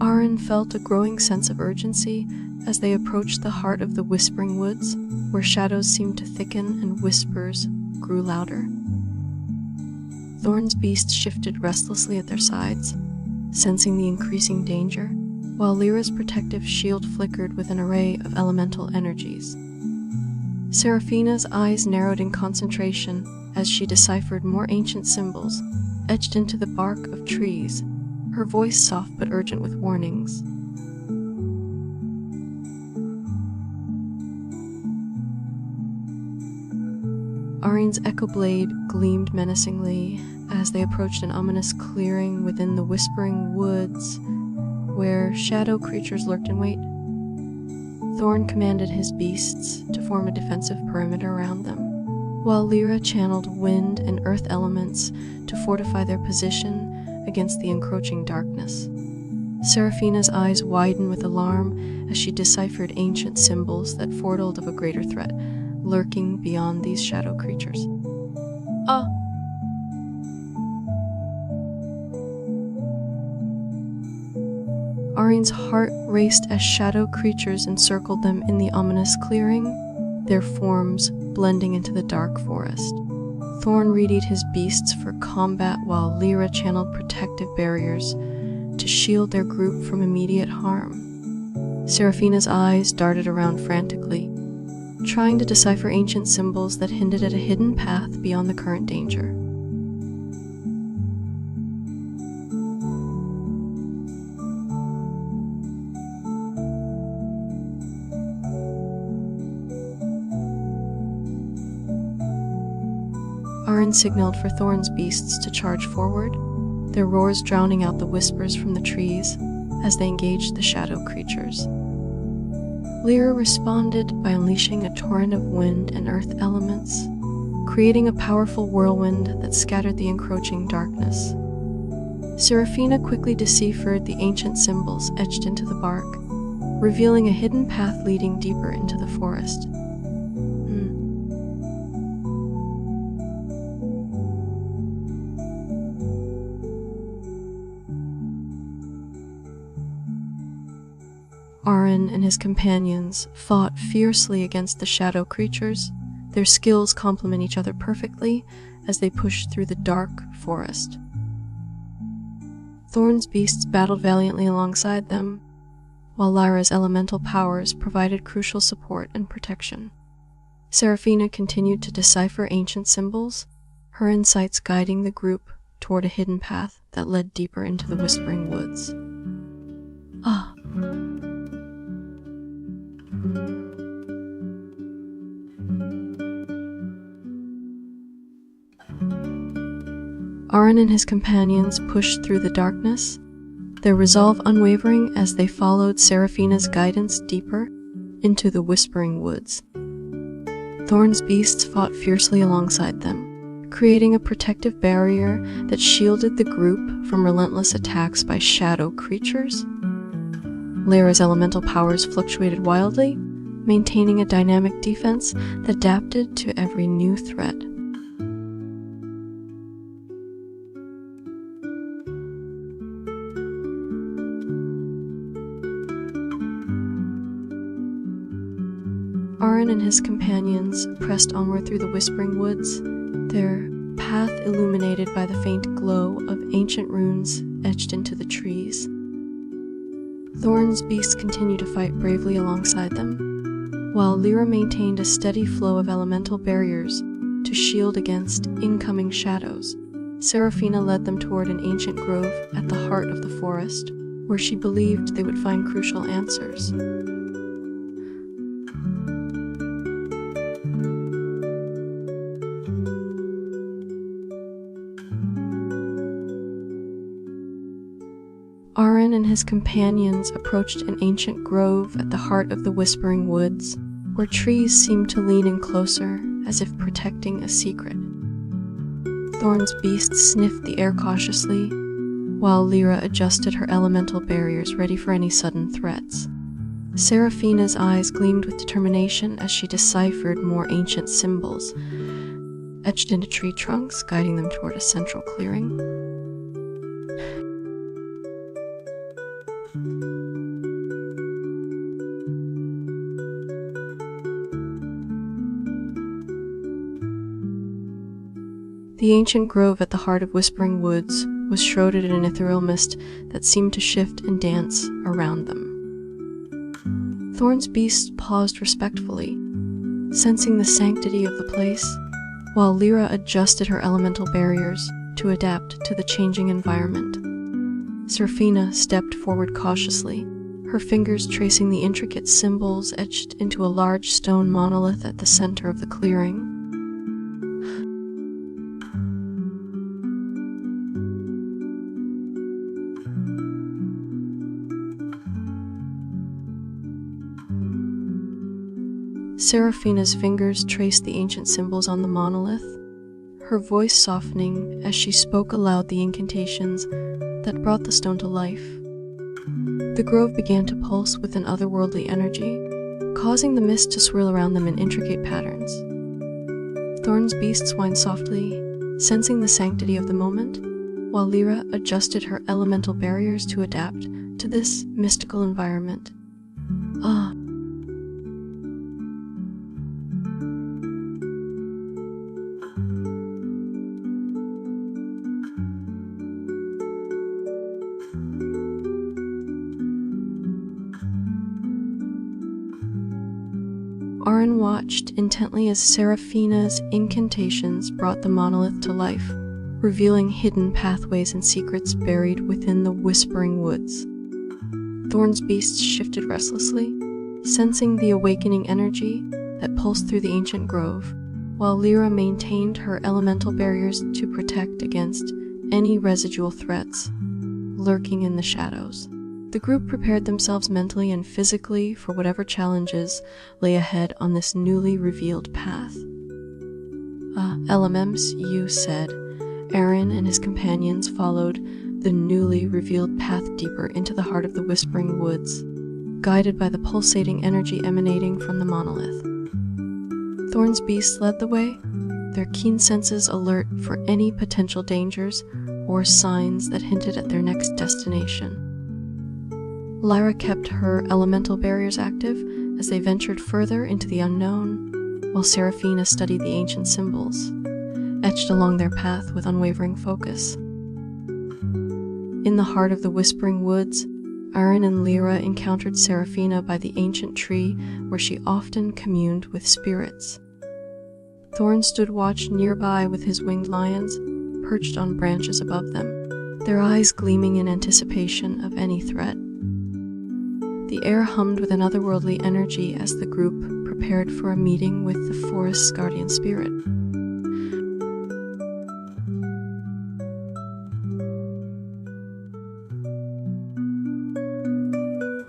Aaron felt a growing sense of urgency as they approached the heart of the whispering woods, where shadows seemed to thicken and whispers grew louder. Thorn's beasts shifted restlessly at their sides, sensing the increasing danger, while Lyra's protective shield flickered with an array of elemental energies. Seraphina's eyes narrowed in concentration as she deciphered more ancient symbols etched into the bark of trees, her voice soft but urgent with warnings. Arian's echo blade gleamed menacingly as they approached an ominous clearing within the whispering woods where shadow creatures lurked in wait. Thorn commanded his beasts to form a defensive perimeter around them, while Lyra channeled wind and earth elements to fortify their position against the encroaching darkness. Seraphina's eyes widened with alarm as she deciphered ancient symbols that foretold of a greater threat lurking beyond these shadow creatures. Arian's heart raced as shadow creatures encircled them in the ominous clearing, their forms blending into the dark forest. Thorn readied his beasts for combat while Lyra channeled protective barriers to shield their group from immediate harm. Seraphina's eyes darted around frantically, trying to decipher ancient symbols that hinted at a hidden path beyond the current danger. Aaron signaled for Thorn's beasts to charge forward, their roars drowning out the whispers from the trees as they engaged the shadow creatures. Lyra responded by unleashing a torrent of wind and earth elements, creating a powerful whirlwind that scattered the encroaching darkness. Seraphina quickly deciphered the ancient symbols etched into the bark, revealing a hidden path leading deeper into the forest. Aaron and his companions fought fiercely against the shadow creatures. Their skills complement each other perfectly as they pushed through the dark forest. Thorn's beasts battled valiantly alongside them, while Lyra's elemental powers provided crucial support and protection. Seraphina continued to decipher ancient symbols, her insights guiding the group toward a hidden path that led deeper into the Whispering Woods. Aaron and his companions pushed through the darkness, their resolve unwavering as they followed Seraphina's guidance deeper into the Whispering Woods. Thorn's beasts fought fiercely alongside them, creating a protective barrier that shielded the group from relentless attacks by shadow creatures. Lyra's elemental powers fluctuated wildly, maintaining a dynamic defense that adapted to every new threat. Aaron and his companions pressed onward through the Whispering Woods, their path illuminated by the faint glow of ancient runes etched into the trees. Thorn's beasts continued to fight bravely alongside them, while Lyra maintained a steady flow of elemental barriers to shield against incoming shadows. Seraphina led them toward an ancient grove at the heart of the forest, where she believed they would find crucial answers. Aaron and his companions approached an ancient grove at the heart of the Whispering Woods, where trees seemed to lean in closer, as if protecting a secret. Thorn's beasts sniffed the air cautiously, while Lyra adjusted her elemental barriers ready for any sudden threats. Seraphina's eyes gleamed with determination as she deciphered more ancient symbols, etched into tree trunks, guiding them toward a central clearing. The ancient grove at the heart of Whispering Woods was shrouded in an ethereal mist that seemed to shift and dance around them. Thorn's beasts paused respectfully, sensing the sanctity of the place, while Lyra adjusted her elemental barriers to adapt to the changing environment. Seraphina stepped forward cautiously, her fingers tracing the intricate symbols etched into a large stone monolith at the center of the clearing. Seraphina's fingers traced the ancient symbols on the monolith, her voice softening as she spoke aloud the incantations that brought the stone to life. The grove began to pulse with an otherworldly energy, causing the mist to swirl around them in intricate patterns. Thorn's beasts whined softly, sensing the sanctity of the moment, while Lyra adjusted her elemental barriers to adapt to this mystical environment. Aaron watched intently as Seraphina's incantations brought the monolith to life, revealing hidden pathways and secrets buried within the Whispering Woods. Thorn's beasts shifted restlessly, sensing the awakening energy that pulsed through the ancient grove, while Lyra maintained her elemental barriers to protect against any residual threats lurking in the shadows. The group prepared themselves mentally and physically for whatever challenges lay ahead on this newly revealed path. LMMs, you said. Aaron and his companions followed the newly revealed path deeper into the heart of the Whispering Woods, guided by the pulsating energy emanating from the monolith. Thorn's beasts led the way, their keen senses alert for any potential dangers or signs that hinted at their next destination. Lyra kept her elemental barriers active as they ventured further into the unknown, while Seraphina studied the ancient symbols, etched along their path with unwavering focus. In the heart of the Whispering Woods, Aaron and Lyra encountered Seraphina by the ancient tree where she often communed with spirits. Thorn stood watch nearby with his winged lions perched on branches above them, their eyes gleaming in anticipation of any threat. The air hummed with an otherworldly energy as the group prepared for a meeting with the forest's guardian spirit.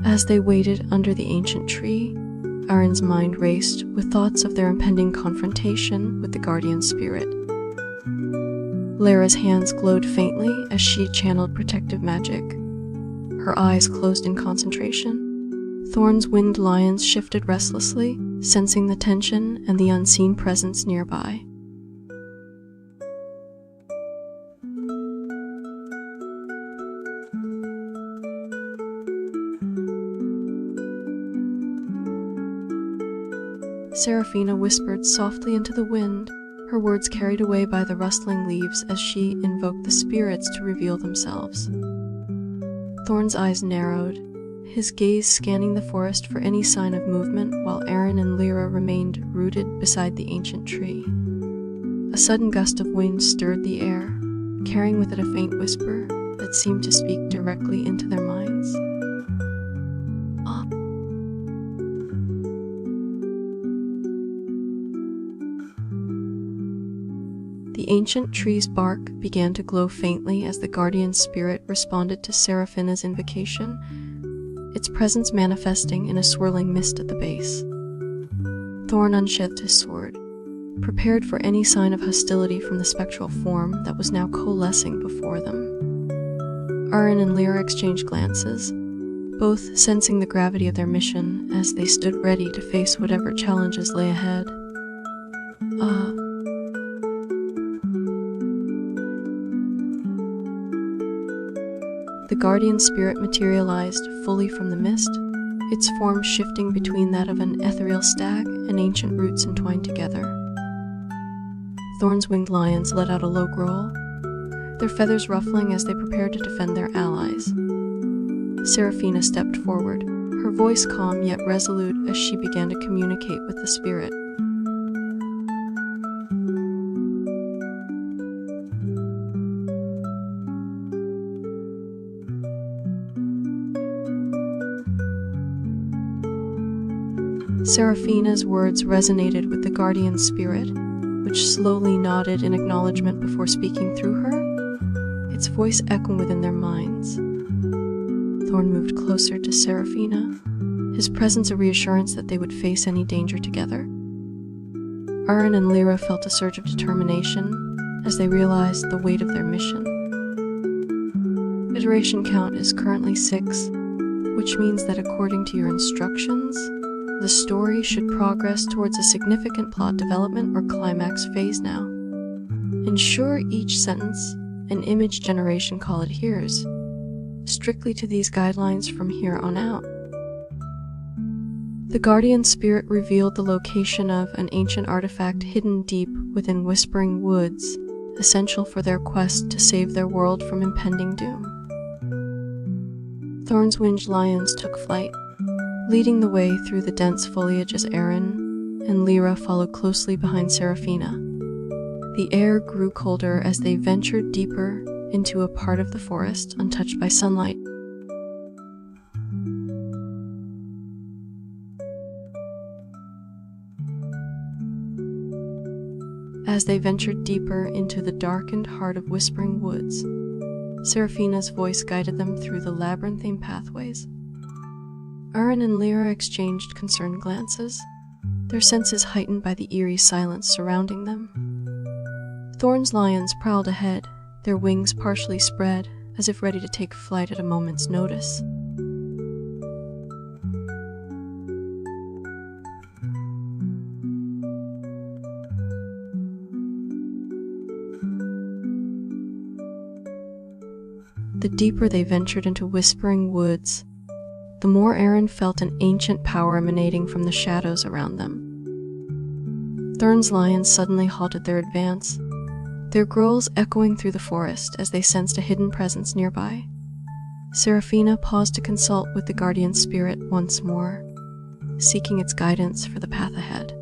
As they waited under the ancient tree, Aaron's mind raced with thoughts of their impending confrontation with the guardian spirit. Lyra's hands glowed faintly as she channeled protective magic. Her eyes closed in concentration. Thorn's winged lions shifted restlessly, sensing the tension and the unseen presence nearby. Seraphina whispered softly into the wind, her words carried away by the rustling leaves as she invoked the spirits to reveal themselves. Thorn's eyes narrowed, his gaze scanning the forest for any sign of movement, while Aaron and Lyra remained rooted beside the ancient tree. A sudden gust of wind stirred the air, carrying with it a faint whisper that seemed to speak directly into their minds. The ancient tree's bark began to glow faintly as the guardian spirit responded to Seraphina's invocation, its presence manifesting in a swirling mist at the base. Thorn unsheathed his sword, prepared for any sign of hostility from the spectral form that was now coalescing before them. Aaron and Lyra exchanged glances, both sensing the gravity of their mission as they stood ready to face whatever challenges lay ahead. The guardian spirit materialized fully from the mist, its form shifting between that of an ethereal stag and ancient roots entwined together. Thorn's winged lions let out a low growl, their feathers ruffling as they prepared to defend their allies. Seraphina stepped forward, her voice calm yet resolute as she began to communicate with the spirit. Seraphina's words resonated with the guardian spirit, which slowly nodded in acknowledgement before speaking through her, its voice echoing within their minds. Thorn moved closer to Seraphina, his presence a reassurance that they would face any danger together. Aaron and Lyra felt a surge of determination as they realized the weight of their mission. Iteration count is currently 6, which means that according to your instructions, the story should progress towards a significant plot development or climax phase now. Ensure each sentence and image generation call adheres strictly to these guidelines from here on out. The guardian spirit revealed the location of an ancient artifact hidden deep within Whispering Woods, essential for their quest to save their world from impending doom. Thorn's winged lions took flight, leading the way through the dense foliage as Aaron and Lyra followed closely behind Seraphina. The air grew colder as they ventured deeper into a part of the forest untouched by sunlight. As they ventured deeper into the darkened heart of Whispering Woods, Seraphina's voice guided them through the labyrinthine pathways. Aaron and Lyra exchanged concerned glances, their senses heightened by the eerie silence surrounding them. Thorn's lions prowled ahead, their wings partially spread, as if ready to take flight at a moment's notice. The deeper they ventured into Whispering Woods, the more Aaron felt an ancient power emanating from the shadows around them. Thorn's lions suddenly halted their advance, their growls echoing through the forest as they sensed a hidden presence nearby. Seraphina paused to consult with the guardian spirit once more, seeking its guidance for the path ahead.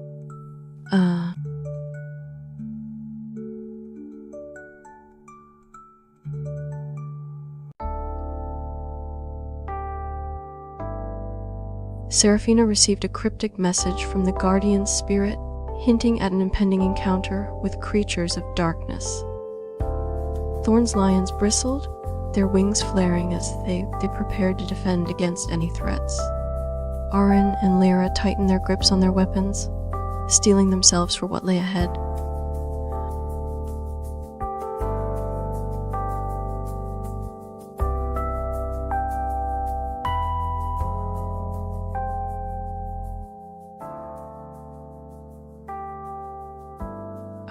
Seraphina received a cryptic message from the guardian spirit, hinting at an impending encounter with creatures of darkness. Thorn's lions bristled, their wings flaring as they prepared to defend against any threats. Aaron and Lyra tightened their grips on their weapons, steeling themselves for what lay ahead.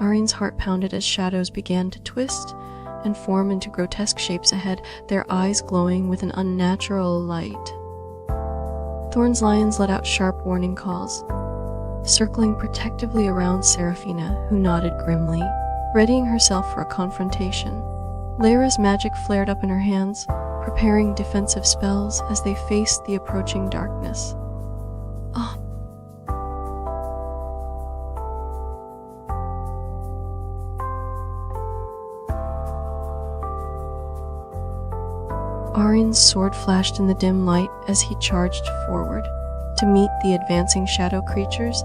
Aaron's heart pounded as shadows began to twist and form into grotesque shapes ahead, their eyes glowing with an unnatural light. Thorn's lions let out sharp warning calls, circling protectively around Seraphina, who nodded grimly, readying herself for a confrontation. Lyra's magic flared up in her hands, preparing defensive spells as they faced the approaching darkness. Aaron's sword flashed in the dim light as he charged forward to meet the advancing shadow creatures,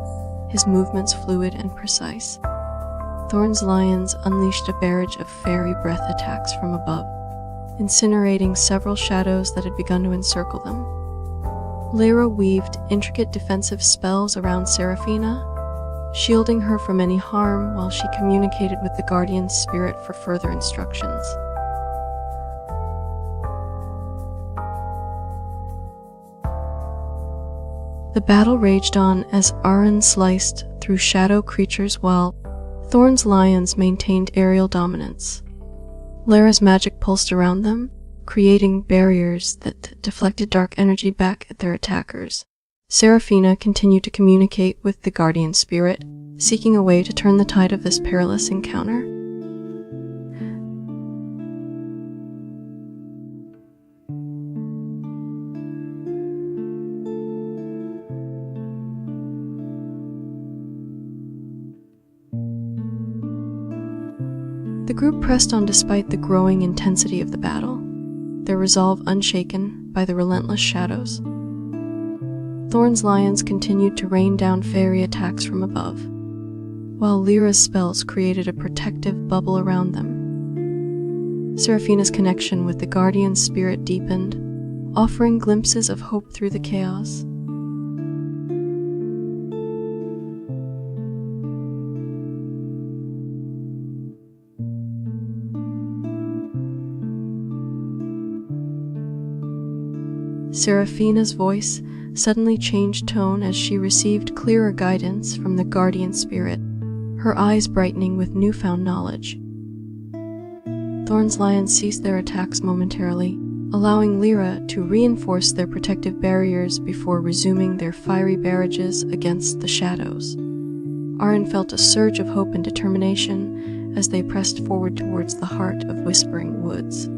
his movements fluid and precise. Thorn's lions unleashed a barrage of fairy breath attacks from above, incinerating several shadows that had begun to encircle them. Lyra weaved intricate defensive spells around Seraphina, shielding her from any harm while she communicated with the guardian spirit for further instructions. The battle raged on as Aaron sliced through shadow creatures while Thorn's lions maintained aerial dominance. Lyra's magic pulsed around them, creating barriers that deflected dark energy back at their attackers. Seraphina continued to communicate with the guardian spirit, seeking a way to turn the tide of this perilous encounter. The group pressed on despite the growing intensity of the battle, their resolve unshaken by the relentless shadows. Thorn's lions continued to rain down fairy attacks from above, while Lyra's spells created a protective bubble around them. Seraphina's connection with the guardian spirit deepened, offering glimpses of hope through the chaos. Seraphina's voice suddenly changed tone as she received clearer guidance from the guardian spirit, her eyes brightening with newfound knowledge. Thorn's lions ceased their attacks momentarily, allowing Lyra to reinforce their protective barriers before resuming their fiery barrages against the shadows. Aaron felt a surge of hope and determination as they pressed forward towards the heart of Whispering Woods.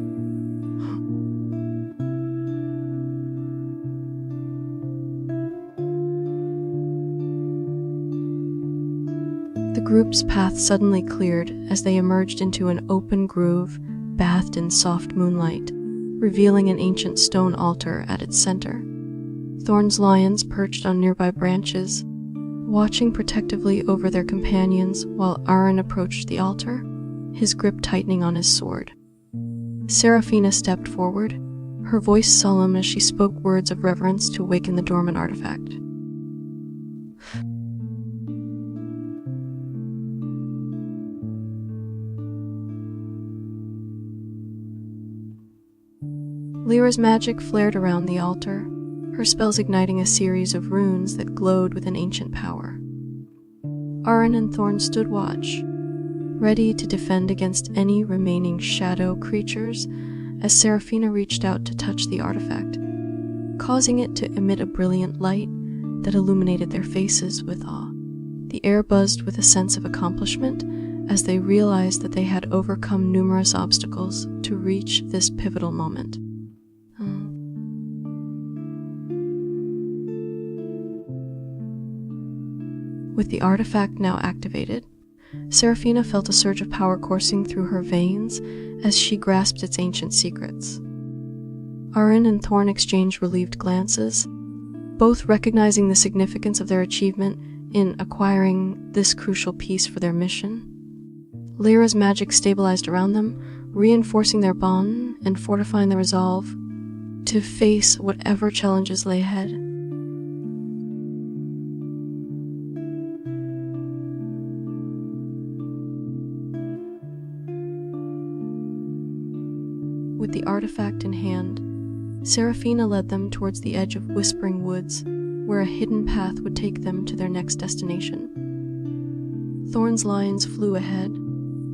The group's path suddenly cleared as they emerged into an open grove bathed in soft moonlight, revealing an ancient stone altar at its center. Thorn's lions perched on nearby branches, watching protectively over their companions while Aaron approached the altar, his grip tightening on his sword. Seraphina stepped forward, her voice solemn as she spoke words of reverence to awaken the dormant artifact. Lyra's magic flared around the altar, her spells igniting a series of runes that glowed with an ancient power. Aaron and Thorn stood watch, ready to defend against any remaining shadow creatures as Seraphina reached out to touch the artifact. causing it to emit a brilliant light that illuminated their faces with awe. The air buzzed with a sense of accomplishment as they realized that they had overcome numerous obstacles to reach this pivotal moment. With the artifact now activated, Seraphina felt a surge of power coursing through her veins as she grasped its ancient secrets. Arin and Thorn exchanged relieved glances, both recognizing the significance of their achievement in acquiring this crucial piece for their mission. Lyra's magic stabilized around them, reinforcing their bond and fortifying their resolve to face whatever challenges lay ahead. With the artifact in hand, Seraphina led them towards the edge of Whispering Woods, where a hidden path would take them to their next destination. Thorn's lions flew ahead,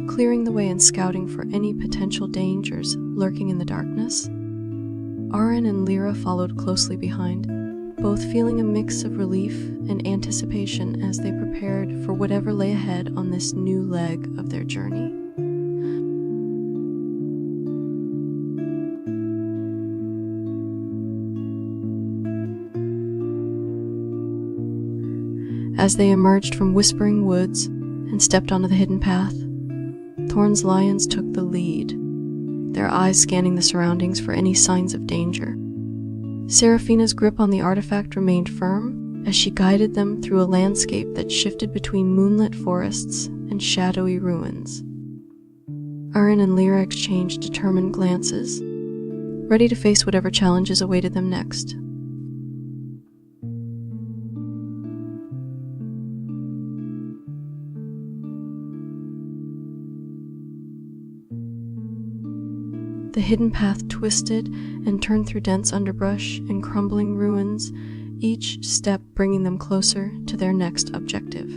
clearing the way and scouting for any potential dangers lurking in the darkness. Arin and Lyra followed closely behind, both feeling a mix of relief and anticipation as they prepared for whatever lay ahead on this new leg of their journey. As they emerged from Whispering Woods and stepped onto the hidden path, Thorn's lions took the lead, their eyes scanning the surroundings for any signs of danger. Seraphina's grip on the artifact remained firm as she guided them through a landscape that shifted between moonlit forests and shadowy ruins. Arin and Lyra exchanged determined glances, ready to face whatever challenges awaited them next. The hidden path twisted and turned through dense underbrush and crumbling ruins, each step bringing them closer to their next objective.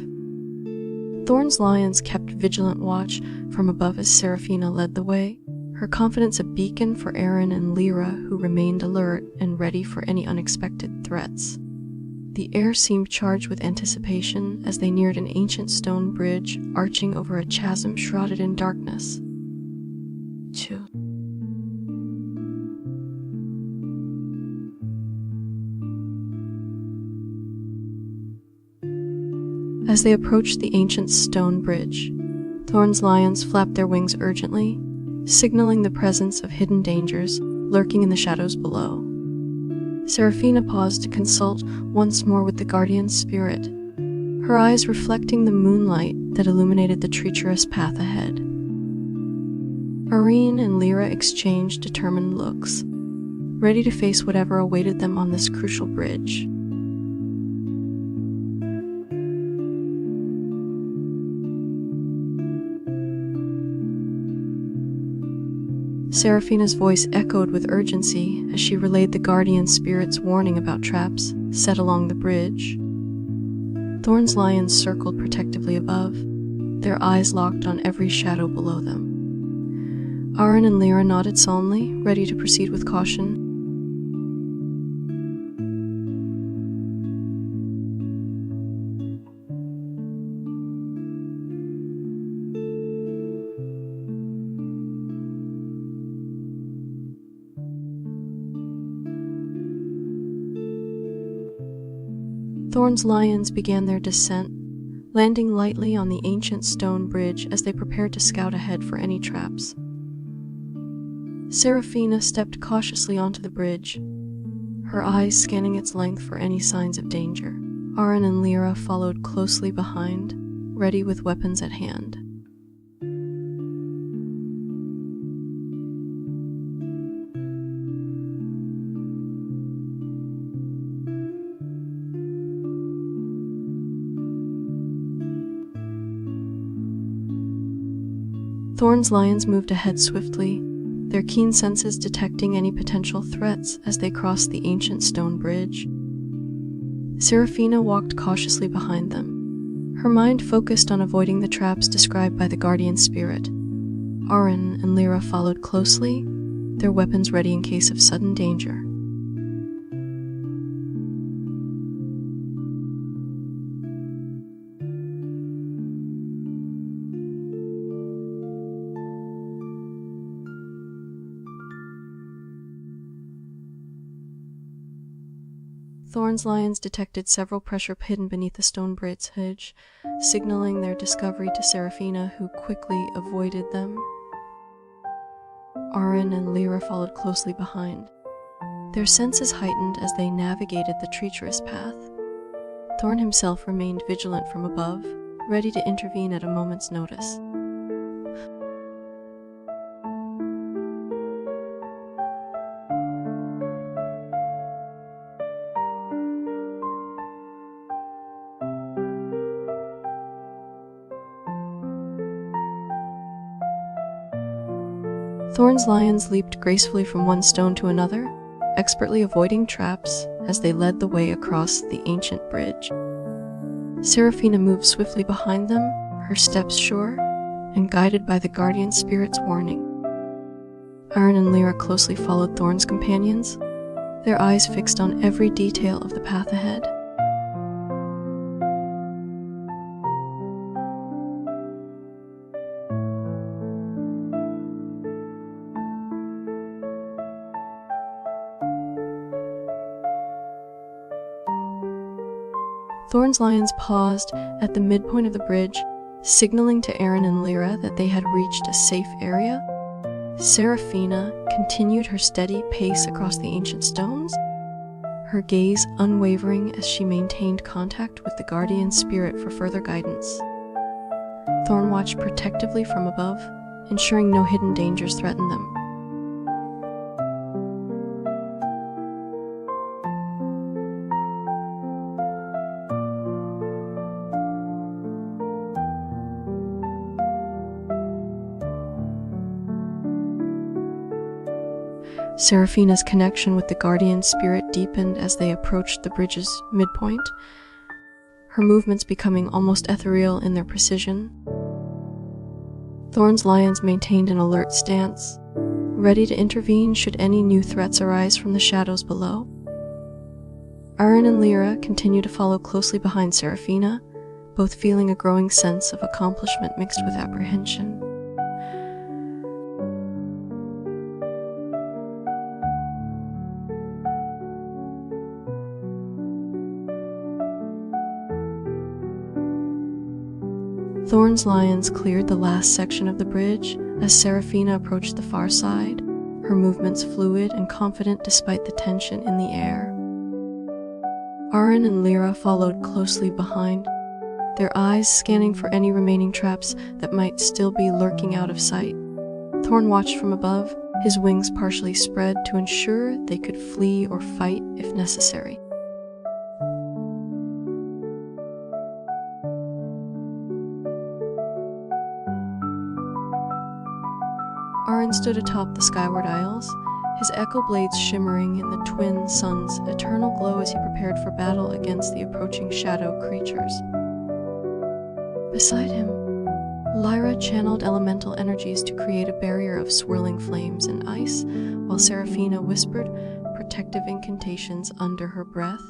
Thorn's lions kept vigilant watch from above as Seraphina led the way, her confidence a beacon for Arin and Lyra, who remained alert and ready for any unexpected threats. The air seemed charged with anticipation as they neared an ancient stone bridge arching over a chasm shrouded in darkness. As they approached the ancient stone bridge, Thorn's lions flapped their wings urgently, signaling the presence of hidden dangers lurking in the shadows below. Seraphina paused to consult once more with the guardian spirit, her eyes reflecting the moonlight that illuminated the treacherous path ahead. Arin and Lyra exchanged determined looks, ready to face whatever awaited them on this crucial bridge. Seraphina's voice echoed with urgency as she relayed the guardian spirit's warning about traps set along the bridge. Thorn's lions circled protectively above, their eyes locked on every shadow below them. Arin and Lyra nodded solemnly, ready to proceed with caution. Thorn's lions began their descent, landing lightly on the ancient stone bridge as they prepared to scout ahead for any traps. Seraphina stepped cautiously onto the bridge, her eyes scanning its length for any signs of danger. Arin and Lyra followed closely behind, ready with weapons at hand. Thorn's lions moved ahead swiftly, their keen senses detecting any potential threats as they crossed the ancient stone bridge. Seraphina walked cautiously behind them, her mind focused on avoiding the traps described by the guardian spirit. Arin and Lyra followed closely, their weapons ready in case of sudden danger. Thorn's lions detected several pressure hidden beneath the stone bridge, signaling their discovery to Seraphina, who quickly avoided them. Aaron and Lyra followed closely behind, their senses heightened as they navigated the treacherous path. Thorn himself remained vigilant from above, ready to intervene at a moment's notice. Thorn's lions leaped gracefully from one stone to another, expertly avoiding traps as they led the way across the ancient bridge. Seraphina moved swiftly behind them, her steps sure, and guided by the guardian spirit's warning. Aaron and Lyra closely followed Thorn's companions, their eyes fixed on every detail of the path ahead. Thorn's lions paused at the midpoint of the bridge, signaling to Aaron and Lyra that they had reached a safe area. Seraphina continued her steady pace across the ancient stones, her gaze unwavering as she maintained contact with the guardian spirit for further guidance. Thorn watched protectively from above, ensuring no hidden dangers threatened them. Seraphina's connection with the guardian spirit deepened as they approached the bridge's midpoint, her movements becoming almost ethereal in their precision. Thorn's lions maintained an alert stance, ready to intervene should any new threats arise from the shadows below. Aaron and Lyra continued to follow closely behind Seraphina, both feeling a growing sense of accomplishment mixed with apprehension. Thorn's lions cleared the last section of the bridge as Seraphina approached the far side, her movements fluid and confident despite the tension in the air. Aaron and Lyra followed closely behind, their eyes scanning for any remaining traps that might still be lurking out of sight. Thorn watched from above, his wings partially spread to ensure they could flee or fight if necessary. Aaron stood atop the skyward aisles, his echo blades shimmering in the twin sun's eternal glow as he prepared for battle against the approaching shadow creatures. Beside him, Lyra channeled elemental energies to create a barrier of swirling flames and ice, while Seraphina whispered protective incantations under her breath.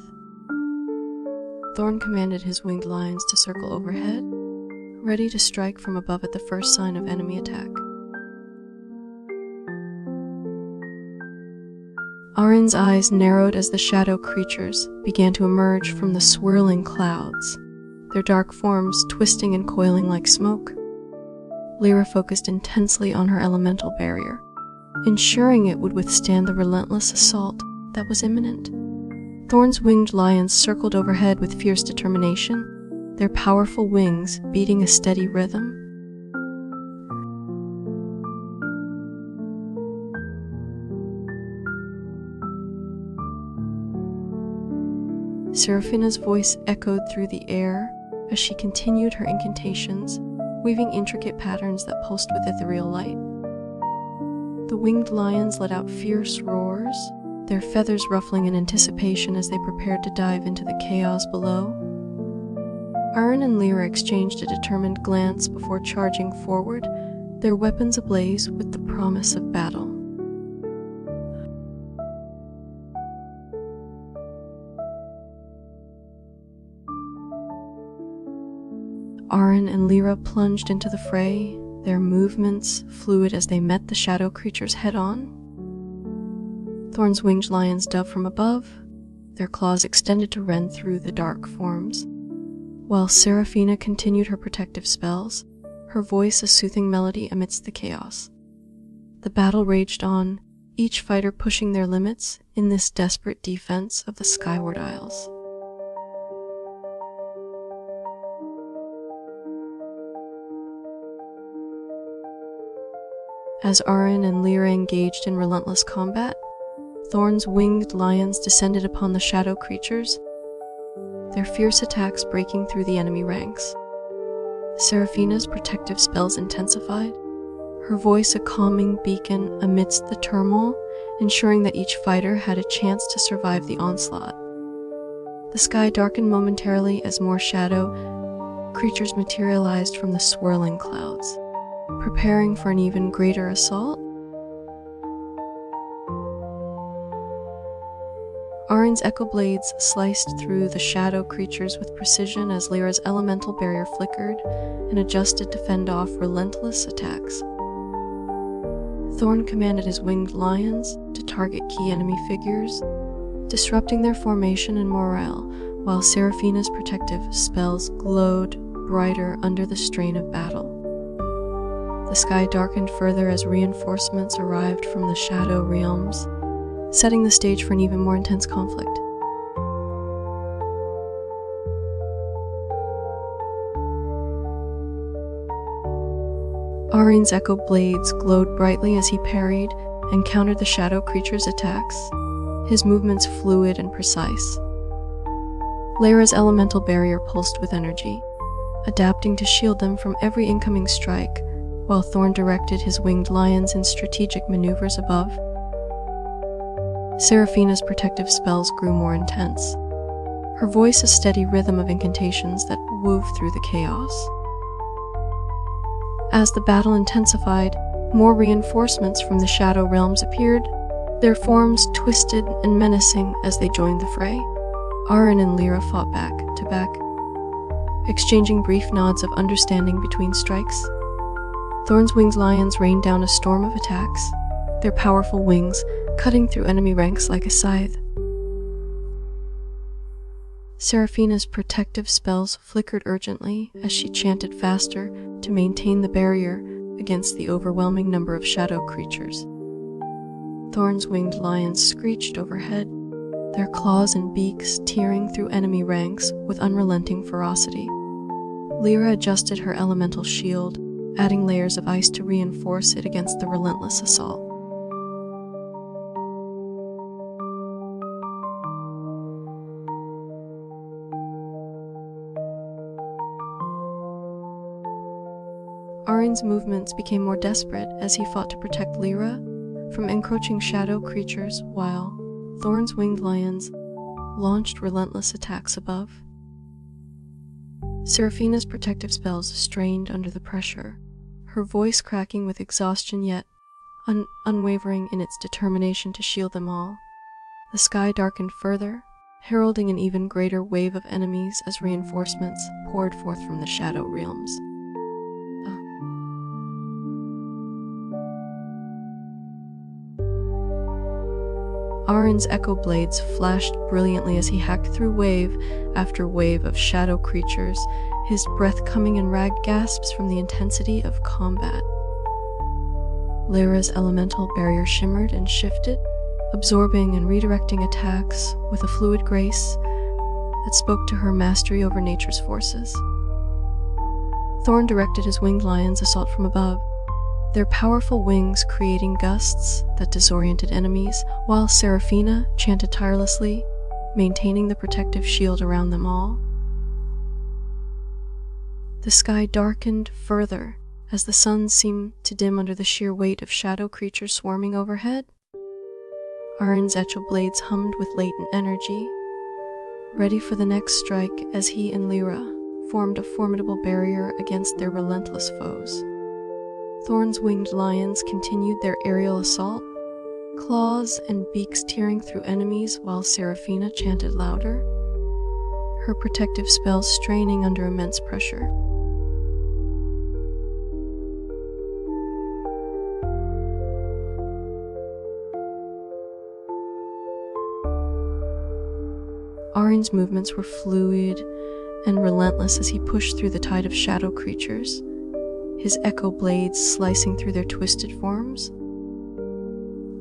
Thorn commanded his winged lions to circle overhead, ready to strike from above at the first sign of enemy attack. Aaron's eyes narrowed as the shadow creatures began to emerge from the swirling clouds, their dark forms twisting and coiling like smoke. Lyra focused intensely on her elemental barrier, ensuring it would withstand the relentless assault that was imminent. Thorn's winged lions circled overhead with fierce determination, their powerful wings beating a steady rhythm. Seraphina's voice echoed through the air as she continued her incantations, weaving intricate patterns that pulsed with ethereal light. The winged lions let out fierce roars, their feathers ruffling in anticipation as they prepared to dive into the chaos below. Aaron and Lyra exchanged a determined glance before charging forward, their weapons ablaze with the promise of battle. Aaron and Lyra plunged into the fray, their movements fluid as they met the shadow creatures head-on. Thorn's winged lions dove from above, their claws extended to rend through the dark forms. While Seraphina continued her protective spells, her voice a soothing melody amidst the chaos. The battle raged on, each fighter pushing their limits in this desperate defense of the Skyward Isles. As Arin and Lyra engaged in relentless combat, Thorn's winged lions descended upon the shadow creatures, their fierce attacks breaking through the enemy ranks. Seraphina's protective spells intensified, her voice a calming beacon amidst the turmoil, ensuring that each fighter had a chance to survive the onslaught. The sky darkened momentarily as more shadow creatures materialized from the swirling clouds, preparing for an even greater assault. Arin's echo blades sliced through the shadow creatures with precision as Lyra's elemental barrier flickered and adjusted to fend off relentless attacks. Thorn commanded his winged lions to target key enemy figures, disrupting their formation and morale, while Seraphina's protective spells glowed brighter under the strain of battle. The sky darkened further as reinforcements arrived from the shadow realms, setting the stage for an even more intense conflict. Arin's echo blades glowed brightly as he parried and countered the shadow creature's attacks, his movements fluid and precise. Lyra's elemental barrier pulsed with energy, adapting to shield them from every incoming strike, while Thorn directed his winged lions in strategic maneuvers above. Seraphina's protective spells grew more intense, her voice a steady rhythm of incantations that wove through the chaos. As the battle intensified, more reinforcements from the shadow realms appeared, their forms twisted and menacing as they joined the fray. Arin and Lyra fought back to back, exchanging brief nods of understanding between strikes. Thorn's winged lions rained down a storm of attacks, their powerful wings cutting through enemy ranks like a scythe. Seraphina's protective spells flickered urgently as she chanted faster to maintain the barrier against the overwhelming number of shadow creatures. Thorn's winged lions screeched overhead, their claws and beaks tearing through enemy ranks with unrelenting ferocity. Lyra adjusted her elemental shield, adding layers of ice to reinforce it against the relentless assault. Arin's movements became more desperate as he fought to protect Lyra from encroaching shadow creatures, while Thorn's winged lions launched relentless attacks above. Seraphina's protective spells strained under the pressure, her voice cracking with exhaustion yet unwavering in its determination to shield them all. The sky darkened further, heralding an even greater wave of enemies as reinforcements poured forth from the shadow realms. Arin's echo blades flashed brilliantly as he hacked through wave after wave of shadow creatures, his breath coming in ragged gasps from the intensity of combat. Lyra's elemental barrier shimmered and shifted, absorbing and redirecting attacks with a fluid grace that spoke to her mastery over nature's forces. Thorn directed his winged lions' assault from above, their powerful wings creating gusts that disoriented enemies, while Seraphina chanted tirelessly, maintaining the protective shield around them all. The sky darkened further as the sun seemed to dim under the sheer weight of shadow creatures swarming overhead. Arin's echo blades hummed with latent energy, ready for the next strike as he and Lyra formed a formidable barrier against their relentless foes. Thorn's winged lions continued their aerial assault, claws and beaks tearing through enemies while Seraphina chanted louder, her protective spells straining under immense pressure. Arin's movements were fluid and relentless as he pushed through the tide of shadow creatures, his echo blades slicing through their twisted forms.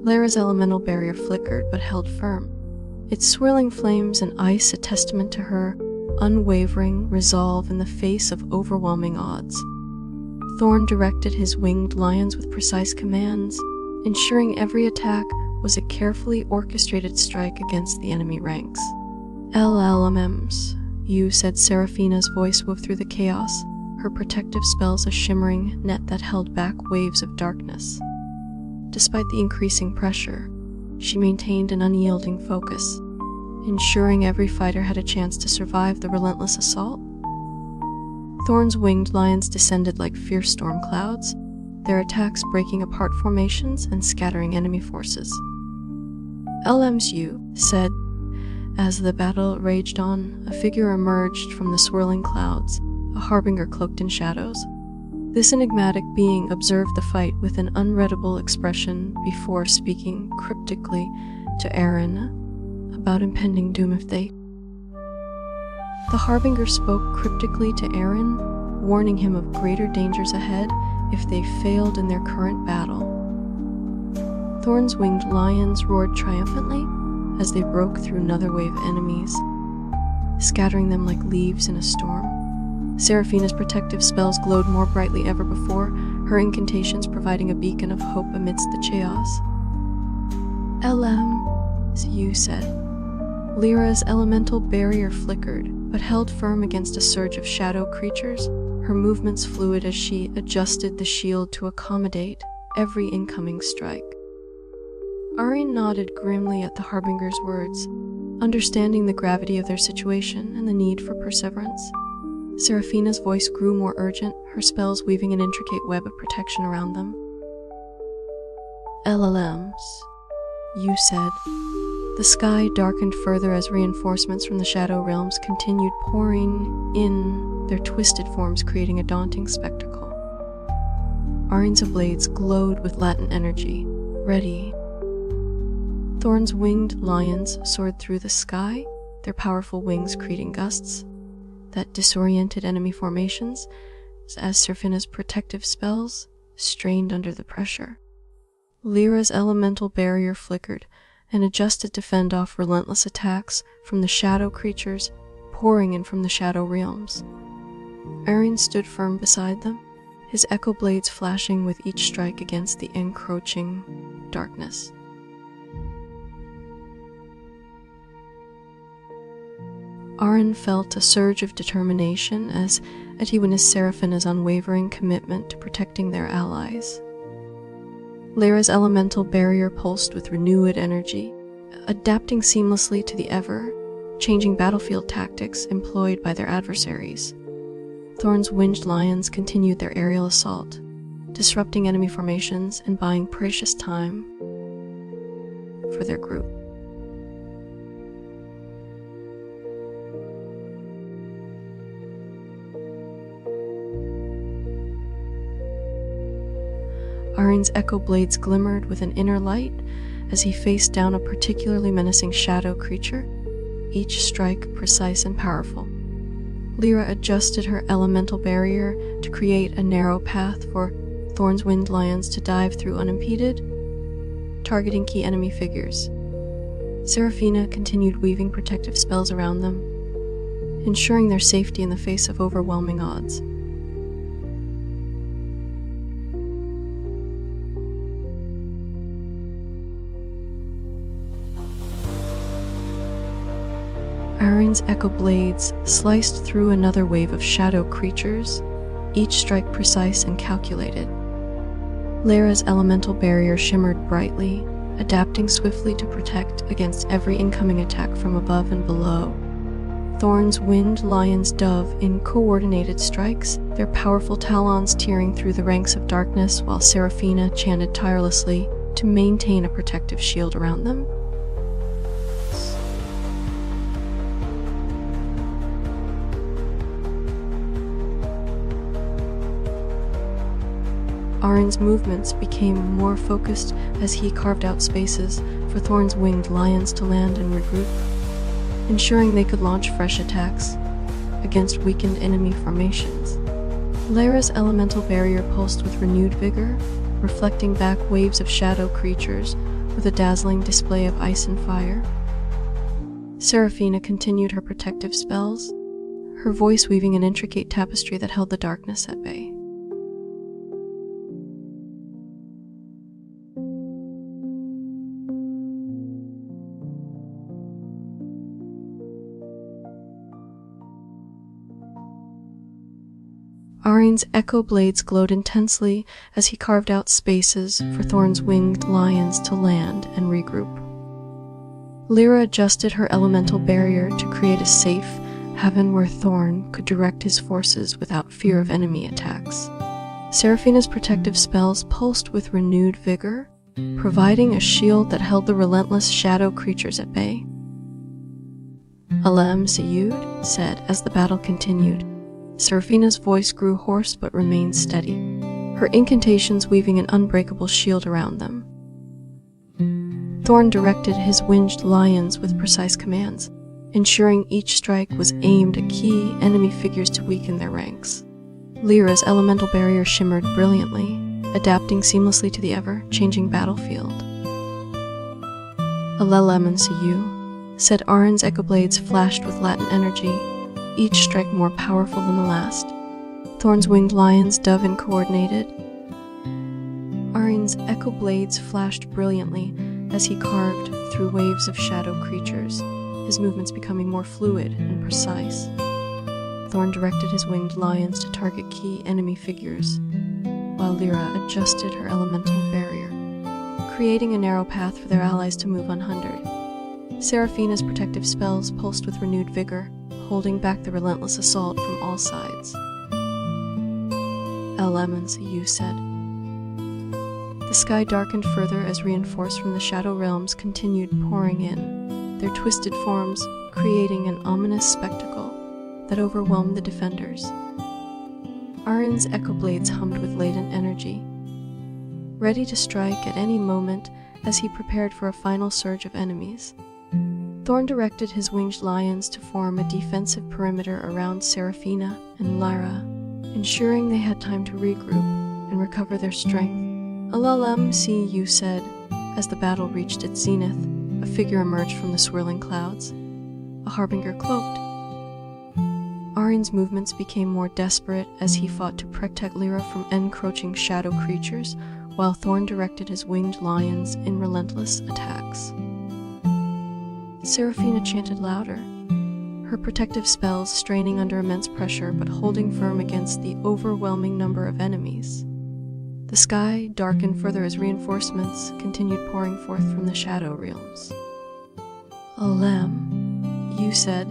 Lyra's elemental barrier flickered but held firm, its swirling flames and ice a testament to her unwavering resolve in the face of overwhelming odds. Thorn directed his winged lions with precise commands, ensuring every attack was a carefully orchestrated strike against the enemy ranks. LLMs, you said. Seraphina's voice wove through the chaos, her protective spells a shimmering net that held back waves of darkness. Despite the increasing pressure, she maintained an unyielding focus, ensuring every fighter had a chance to survive the relentless assault. Thorn's winged lions descended like fierce storm clouds, their attacks breaking apart formations and scattering enemy forces. LMs, you said. As the battle raged on, a figure emerged from the swirling clouds, a harbinger cloaked in shadows. This enigmatic being observed the fight with an unreadable expression before speaking cryptically to Aaron about impending doom if they... The harbinger spoke cryptically to Aaron, warning him of greater dangers ahead if they failed in their current battle. Thorn's winged lions roared triumphantly as they broke through another wave of enemies, scattering them like leaves in a storm. Seraphina's protective spells glowed more brightly ever before, her incantations providing a beacon of hope amidst the chaos. LM, you said. Lyra's elemental barrier flickered, but held firm against a surge of shadow creatures, her movements fluid as she adjusted the shield to accommodate every incoming strike. Arin nodded grimly at the harbinger's words, understanding the gravity of their situation and the need for perseverance. Seraphina's voice grew more urgent, her spells weaving an intricate web of protection around them. LLMs, you said. The sky darkened further as reinforcements from the Shadow Realms continued pouring in, their twisted forms creating a daunting spectacle. Arin's blades glowed with latent energy, ready. Thorn's winged lions soared through the sky, their powerful wings creating gusts that disoriented enemy formations as Seraphina's protective spells strained under the pressure. Lyra's elemental barrier flickered and adjusted to fend off relentless attacks from the shadow creatures pouring in from the Shadow Realms. Arin stood firm beside them, his echo blades flashing with each strike against the encroaching darkness. Arin felt a surge of determination as he witnessed Seraphina's unwavering commitment to protecting their allies. Lyra's elemental barrier pulsed with renewed energy, adapting seamlessly to the ever-changing battlefield tactics employed by their adversaries. Thorn's winged lions continued their aerial assault, disrupting enemy formations and buying precious time for their group. Arin's echo blades glimmered with an inner light as he faced down a particularly menacing shadow creature, each strike precise and powerful. Lyra adjusted her elemental barrier to create a narrow path for Thorn's winged lions to dive through unimpeded, targeting key enemy figures. Seraphina continued weaving protective spells around them, ensuring their safety in the face of overwhelming odds. Arin's echo blades sliced through another wave of shadow creatures, each strike precise and calculated. Lyra's elemental barrier shimmered brightly, adapting swiftly to protect against every incoming attack from above and below. Thorn's winged lions dove in coordinated strikes, their powerful talons tearing through the ranks of darkness while Seraphina chanted tirelessly to maintain a protective shield around them. Arin's movements became more focused as he carved out spaces for Thorn's winged lions to land and regroup. ensuring they could launch fresh attacks against weakened enemy formations. Lyra's elemental barrier pulsed with renewed vigor, reflecting back waves of shadow creatures with a dazzling display of ice and fire. Seraphina continued her protective spells, her voice weaving an intricate tapestry that held the darkness at bay. Arine's echo blades glowed intensely as he carved out spaces for Thorn's winged lions to land and regroup. Lyra adjusted her elemental barrier to create a safe haven where Thorn could direct his forces without fear of enemy attacks. Seraphina's protective spells pulsed with renewed vigor, providing a shield that held the relentless shadow creatures at bay. Alem Sayud said as the battle continued. Seraphina's voice grew hoarse but remained steady, her incantations weaving an unbreakable shield around them. Thorn directed his winged lions with precise commands, ensuring each strike was aimed at key enemy figures to weaken their ranks. Lyra's elemental barrier shimmered brilliantly, adapting seamlessly to the ever-changing battlefield. Alelem and Siyu said Arin's echo blades flashed with latent energy, each strike more powerful than the last. Thorn's winged lions dove and coordinated. Arin's echo blades flashed brilliantly as he carved through waves of shadow creatures, his movements becoming more fluid and precise. Thorn directed his winged lions to target key enemy figures, while Lyra adjusted her elemental barrier, creating a narrow path for their allies to move unhindered. Seraphina's protective spells pulsed with renewed vigor, holding back the relentless assault from all sides. Elements, you said. The sky darkened further as reinforcements from the Shadow Realms continued pouring in, their twisted forms creating an ominous spectacle that overwhelmed the defenders. Arin's echo blades hummed with latent energy, ready to strike at any moment as he prepared for a final surge of enemies. Thorn directed his winged lions to form a defensive perimeter around Seraphina and Lyra, ensuring they had time to regroup and recover their strength. Alalem you said, as the battle reached its zenith, a figure emerged from the swirling clouds, a harbinger cloaked. Arin's movements became more desperate as he fought to protect Lyra from encroaching shadow creatures, while Thorn directed his winged lions in relentless attacks. Seraphina chanted louder, her protective spells straining under immense pressure but holding firm against the overwhelming number of enemies. The sky darkened further as reinforcements continued pouring forth from the Shadow Realms. Alem, you said.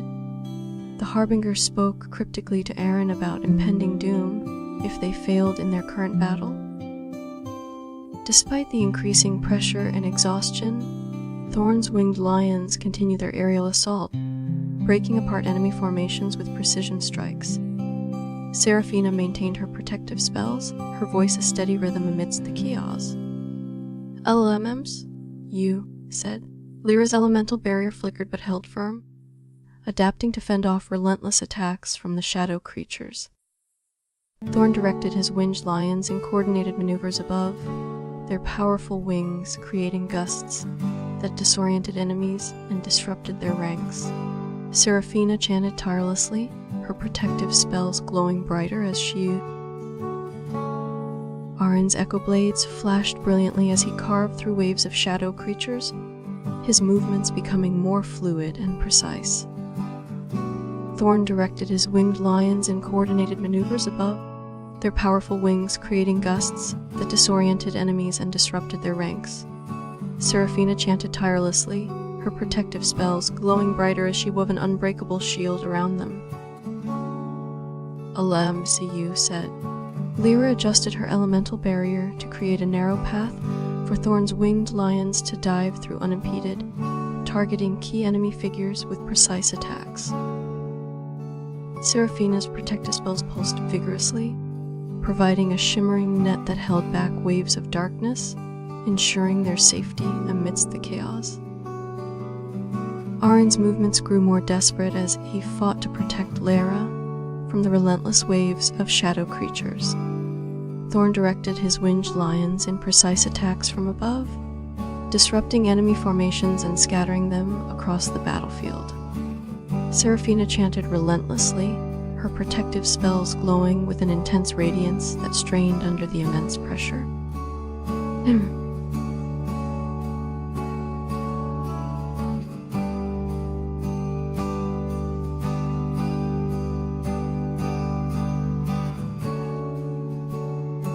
The Harbinger spoke cryptically to Aaron about impending doom if they failed in their current battle. Despite the increasing pressure and exhaustion, Thorn's winged lions continued their aerial assault, breaking apart enemy formations with precision strikes. Seraphina maintained her protective spells, her voice a steady rhythm amidst the chaos. LMMs, you said. Lyra's elemental barrier flickered but held firm, adapting to fend off relentless attacks from the shadow creatures. Thorn directed his winged lions in coordinated maneuvers above, their powerful wings creating gusts that disoriented enemies and disrupted their ranks. Seraphina chanted tirelessly, her protective spells glowing brighter as she... Arin's echo blades flashed brilliantly as he carved through waves of shadow creatures, his movements becoming more fluid and precise. Thorn directed his winged lions in coordinated maneuvers above, their powerful wings creating gusts that disoriented enemies and disrupted their ranks. Seraphina chanted tirelessly, her protective spells glowing brighter as she wove an unbreakable shield around them. Alem Siyu said. Lyra adjusted her elemental barrier to create a narrow path for Thorn's winged lions to dive through unimpeded, targeting key enemy figures with precise attacks. Seraphina's protective spells pulsed vigorously, providing a shimmering net that held back waves of darkness, ensuring their safety amidst the chaos. Arin's movements grew more desperate as he fought to protect Lyra from the relentless waves of shadow creatures. Thorn directed his winged lions in precise attacks from above, disrupting enemy formations and scattering them across the battlefield. Seraphina chanted relentlessly, her protective spells glowing with an intense radiance that strained under the immense pressure.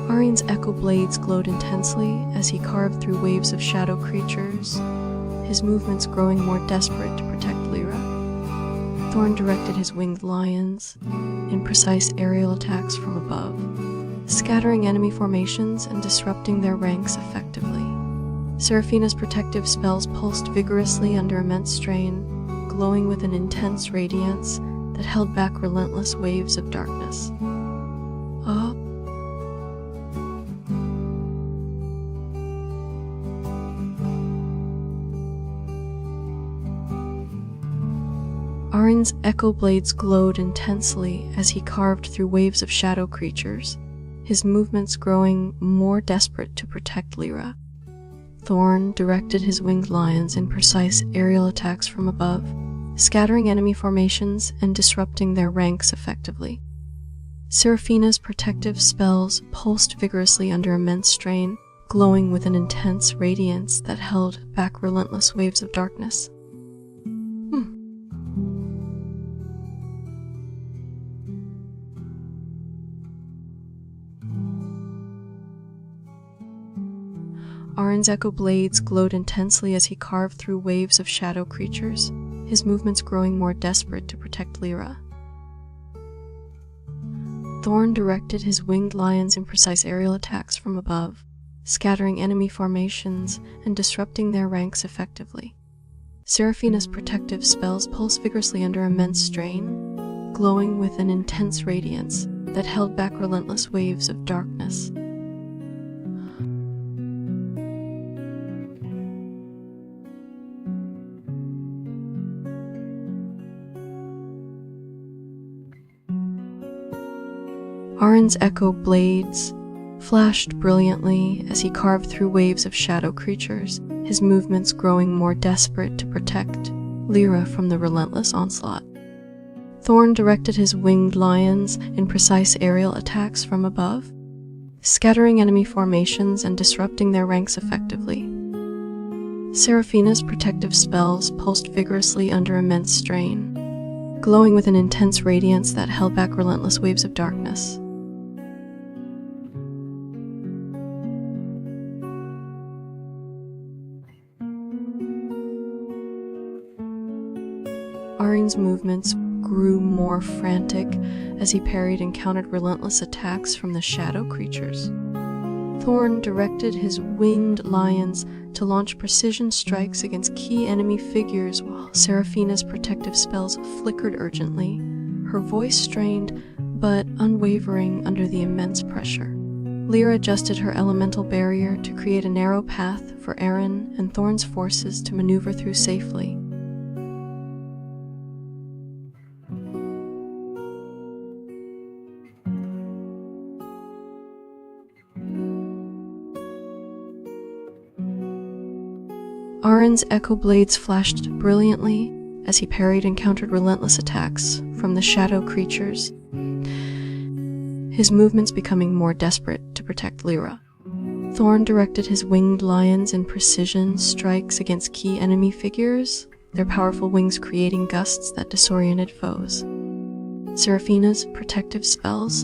Arin's echo blades glowed intensely as he carved through waves of shadow creatures, his movements growing more desperate to protect Lyra. Thorn directed his winged lions in precise aerial attacks from above, scattering enemy formations and disrupting their ranks effectively. Seraphina's protective spells pulsed vigorously under immense strain, glowing with an intense radiance that held back relentless waves of darkness. Arin's echo blades glowed intensely as he carved through waves of shadow creatures, his movements growing more desperate to protect Lyra. Thorn directed his winged lions in precise aerial attacks from above, scattering enemy formations and disrupting their ranks effectively. Seraphina's protective spells pulsed vigorously under immense strain, glowing with an intense radiance that held back relentless waves of darkness. Arin's echo blades glowed intensely as he carved through waves of shadow creatures, his movements growing more desperate to protect Lyra. Thorn directed his winged lions in precise aerial attacks from above, scattering enemy formations and disrupting their ranks effectively. Seraphina's protective spells pulsed vigorously under immense strain, glowing with an intense radiance that held back relentless waves of darkness. Arin's echo blades flashed brilliantly as he carved through waves of shadow creatures, his movements growing more desperate to protect Lyra from the relentless onslaught. Thorn directed his winged lions in precise aerial attacks from above, scattering enemy formations and disrupting their ranks effectively. Seraphina's protective spells pulsed vigorously under immense strain, glowing with an intense radiance that held back relentless waves of darkness. Arin's movements grew more frantic as he parried and countered relentless attacks from the shadow creatures. Thorn directed his winged lions to launch precision strikes against key enemy figures while Seraphina's protective spells flickered urgently, her voice strained but unwavering under the immense pressure. Lyra adjusted her elemental barrier to create a narrow path for Arin and Thorn's forces to maneuver through safely. Arin's echo blades flashed brilliantly as he parried and countered relentless attacks from the shadow creatures, his movements becoming more desperate to protect Lyra. Thorn directed his winged lions in precision strikes against key enemy figures, their powerful wings creating gusts that disoriented foes. Seraphina's protective spells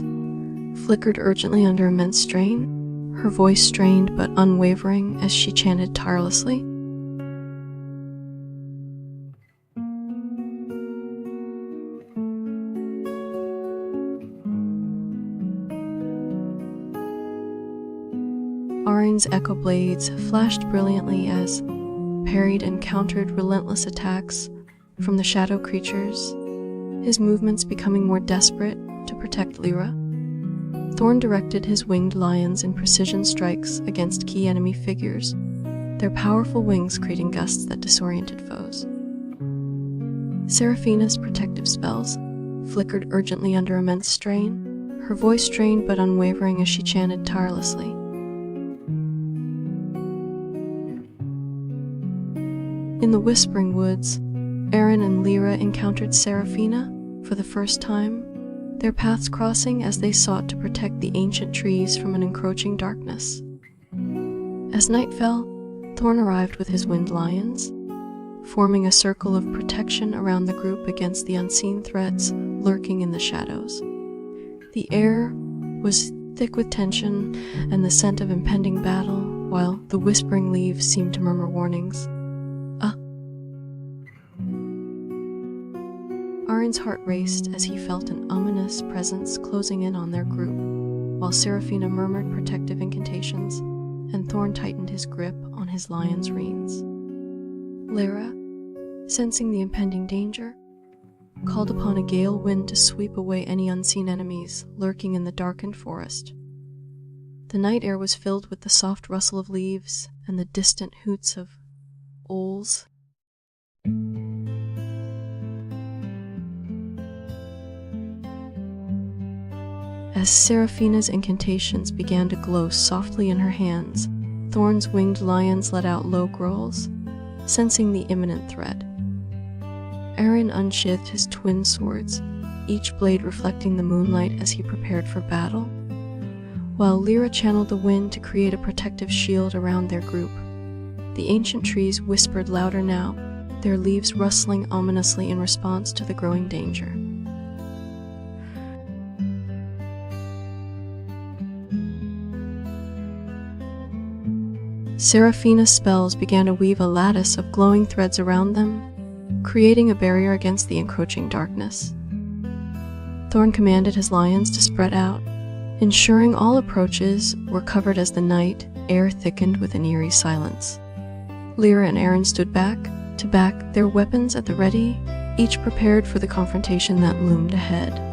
flickered urgently under immense strain, her voice strained but unwavering as she chanted tirelessly. Arin's echo blades flashed brilliantly as parried and countered relentless attacks from the shadow creatures, his movements becoming more desperate to protect Lyra. Thorn directed his winged lions in precision strikes against key enemy figures, their powerful wings creating gusts that disoriented foes. Seraphina's protective spells flickered urgently under immense strain, her voice strained but unwavering as she chanted tirelessly. In the Whispering Woods, Aaron and Lyra encountered Seraphina for the first time, their paths crossing as they sought to protect the ancient trees from an encroaching darkness. As night fell, Thorn arrived with his wind lions, forming a circle of protection around the group against the unseen threats lurking in the shadows. The air was thick with tension and the scent of impending battle, while the whispering leaves seemed to murmur warnings. Aaron's heart raced as he felt an ominous presence closing in on their group, while Seraphina murmured protective incantations, and Thorn tightened his grip on his lion's reins. Lyra, sensing the impending danger, called upon a gale wind to sweep away any unseen enemies lurking in the darkened forest. The night air was filled with the soft rustle of leaves and the distant hoots of owls. As Seraphina's incantations began to glow softly in her hands, Thorn's winged lions let out low growls, sensing the imminent threat. Aaron unsheathed his twin swords, each blade reflecting the moonlight as he prepared for battle, while Lyra channeled the wind to create a protective shield around their group. The ancient trees whispered louder now, their leaves rustling ominously in response to the growing danger. Seraphina's spells began to weave a lattice of glowing threads around them, creating a barrier against the encroaching darkness. Thorn commanded his lions to spread out, ensuring all approaches were covered as the night air thickened with an eerie silence. Lyra and Aaron stood back to back, their weapons at the ready, each prepared for the confrontation that loomed ahead.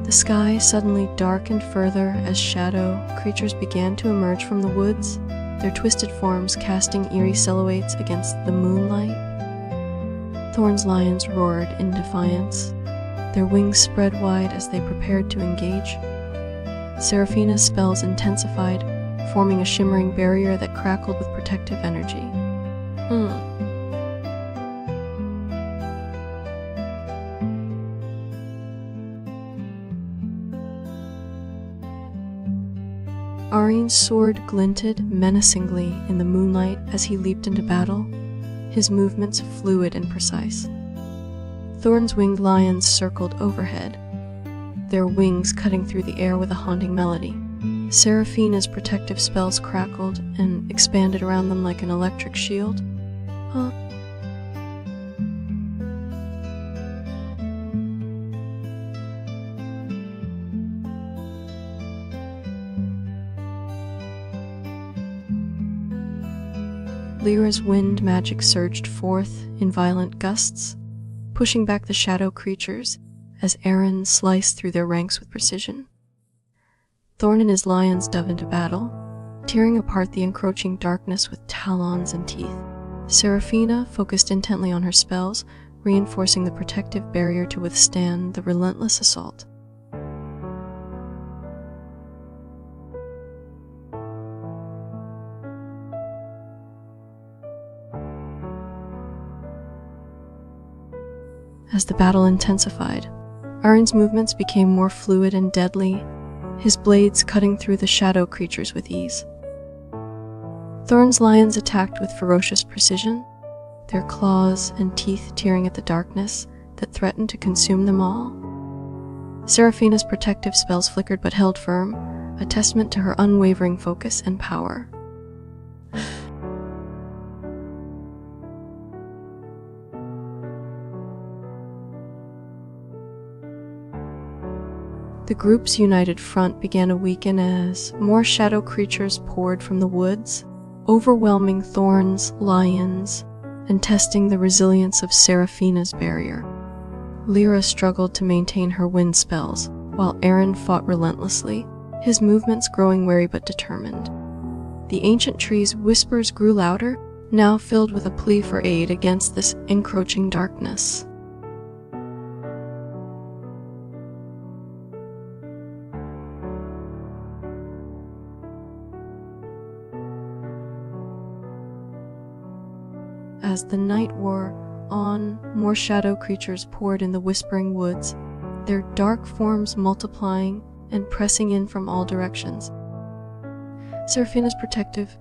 The sky suddenly darkened further as shadow creatures began to emerge from the woods, their twisted forms casting eerie silhouettes against the moonlight. Thorn's lions roared in defiance, their wings spread wide as they prepared to engage. Seraphina's spells intensified, forming a shimmering barrier that crackled with protective energy. Arian's sword glinted menacingly in the moonlight as he leaped into battle, his movements fluid and precise. Thorn's winged lions circled overhead, their wings cutting through the air with a haunting melody. Seraphina's protective spells crackled and expanded around them like an electric shield. Lyra's wind magic surged forth in violent gusts, pushing back the shadow creatures as Aaron sliced through their ranks with precision. Thorn and his lions dove into battle, tearing apart the encroaching darkness with talons and teeth. Seraphina focused intently on her spells, reinforcing the protective barrier to withstand the relentless assault. As the battle intensified, Aaron's movements became more fluid and deadly, his blades cutting through the shadow creatures with ease. Thorn's lions attacked with ferocious precision, their claws and teeth tearing at the darkness that threatened to consume them all. Seraphina's protective spells flickered but held firm, a testament to her unwavering focus and power. The group's united front began to weaken as more shadow creatures poured from the woods, overwhelming Thorn's lions and testing the resilience of Seraphina's barrier. Lyra struggled to maintain her wind spells, while Aaron fought relentlessly, his movements growing wary but determined. The ancient tree's whispers grew louder, now filled with a plea for aid against this encroaching darkness. As the night wore on, more shadow creatures poured in the whispering woods, their dark forms multiplying and pressing in from all directions. Seraphina's protective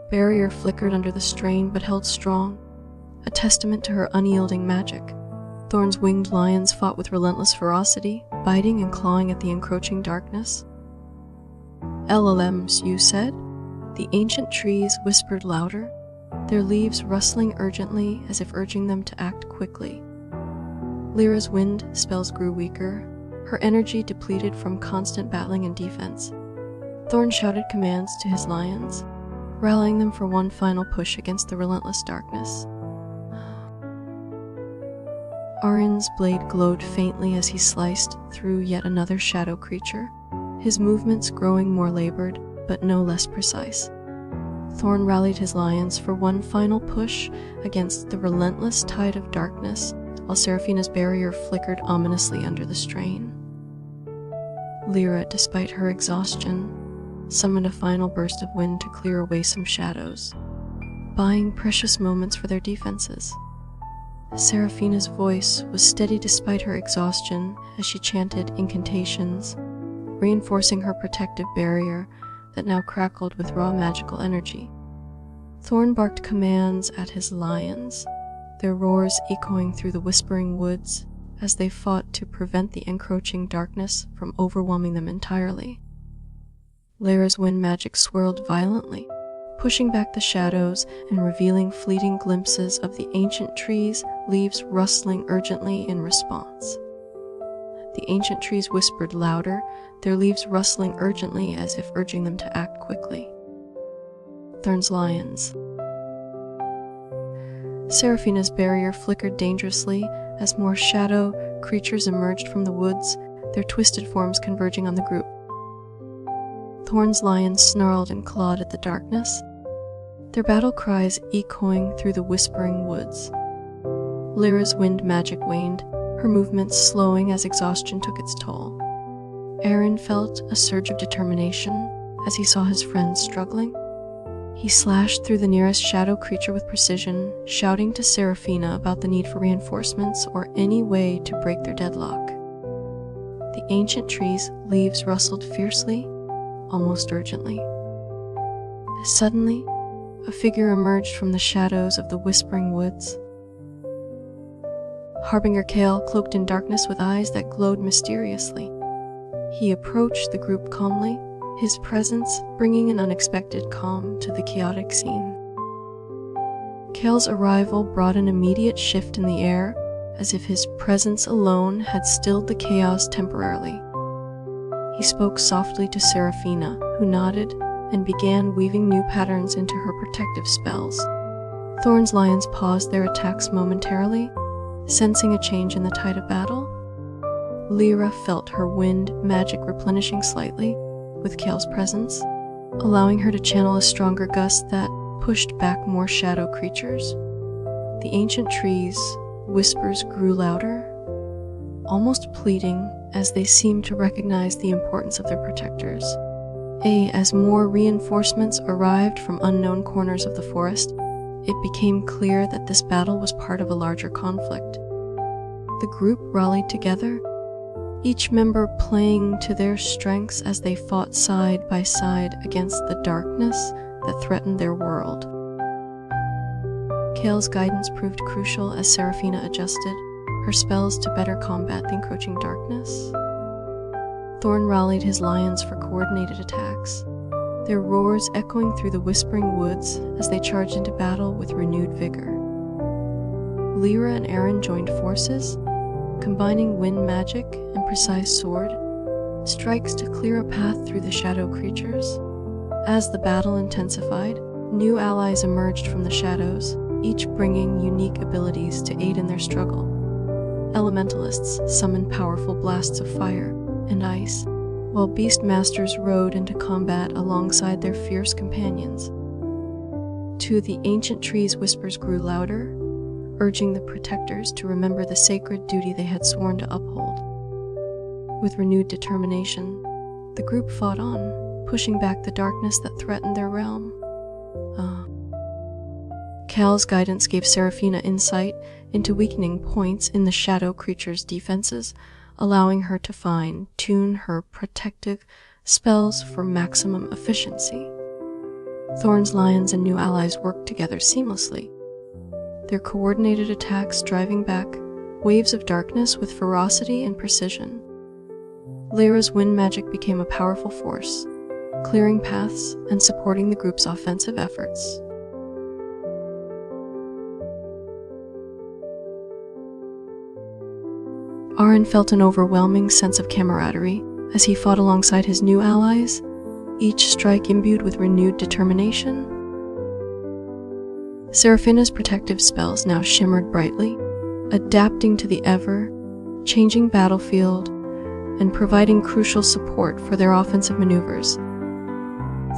barrier flickered under the strain but held strong, a testament to her unyielding magic. Thorn's winged lions fought with relentless ferocity, biting and clawing at the encroaching darkness. "LLMs, you said?" The ancient trees whispered louder, their leaves rustling urgently as if urging them to act quickly. Lyra's wind spells grew weaker, her energy depleted from constant battling and defense. Thorn shouted commands to his lions, rallying them for one final push against the relentless darkness. Arin's blade glowed faintly as he sliced through yet another shadow creature, his movements growing more labored, but no less precise. Thorn rallied his lions for one final push against the relentless tide of darkness, while Seraphina's barrier flickered ominously under the strain. Lyra, despite her exhaustion, summoned a final burst of wind to clear away some shadows, buying precious moments for their defenses. Seraphina's voice was steady despite her exhaustion as she chanted incantations, reinforcing her protective barrier that now crackled with raw magical energy. Thorn barked commands at his lions, their roars echoing through the whispering woods as they fought to prevent the encroaching darkness from overwhelming them entirely. Lyra's wind magic swirled violently, pushing back the shadows and revealing fleeting glimpses of the ancient trees' leaves rustling urgently in response. The ancient trees whispered louder, their leaves rustling urgently as if urging them to act quickly. Thorn's lions. Seraphina's barrier flickered dangerously as more shadow creatures emerged from the woods, their twisted forms converging on the group. Thorn's lions snarled and clawed at the darkness, their battle cries echoing through the whispering woods. Lyra's wind magic waned, her movements slowing as exhaustion took its toll. Arin felt a surge of determination as he saw his friends struggling. He slashed through the nearest shadow creature with precision, shouting to Seraphina about the need for reinforcements or any way to break their deadlock. The ancient trees' leaves rustled fiercely, almost urgently. Suddenly, a figure emerged from the shadows of the whispering woods. Harbinger Kale, cloaked in darkness with eyes that glowed mysteriously. He approached the group calmly, his presence bringing an unexpected calm to the chaotic scene. Kale's arrival brought an immediate shift in the air, as if his presence alone had stilled the chaos temporarily. He spoke softly to Seraphina, who nodded and began weaving new patterns into her protective spells. Thorn's lions paused their attacks momentarily, sensing a change in the tide of battle. Lyra felt her wind magic replenishing slightly with Kale's presence, allowing her to channel a stronger gust that pushed back more shadow creatures. The ancient trees' whispers grew louder, almost pleading as they seemed to recognize the importance of their protectors. As more reinforcements arrived from unknown corners of the forest, it became clear that this battle was part of a larger conflict. The group rallied together, each member playing to their strengths as they fought side by side against the darkness that threatened their world. Kale's guidance proved crucial as Seraphina adjusted her spells to better combat the encroaching darkness. Thorn rallied his lions for coordinated attacks, their roars echoing through the whispering woods as they charged into battle with renewed vigor. Lyra and Arin joined forces, combining wind magic and precise sword strikes to clear a path through the shadow creatures. As the battle intensified, new allies emerged from the shadows, each bringing unique abilities to aid in their struggle. Elementalists summoned powerful blasts of fire and ice, while beast masters rode into combat alongside their fierce companions. Two of the ancient trees' whispers grew louder, urging the protectors to remember the sacred duty they had sworn to uphold. With renewed determination, the group fought on, pushing back the darkness that threatened their realm. Cal's guidance gave Seraphina insight into weakening points in the shadow creature's defenses, allowing her to fine-tune her protective spells for maximum efficiency. Thorn's lions and new allies worked together seamlessly, their coordinated attacks driving back waves of darkness with ferocity and precision. Lyra's wind magic became a powerful force, clearing paths and supporting the group's offensive efforts. Arin felt an overwhelming sense of camaraderie as he fought alongside his new allies, each strike imbued with renewed determination. Seraphina's protective spells now shimmered brightly, adapting to the ever-changing battlefield and providing crucial support for their offensive maneuvers.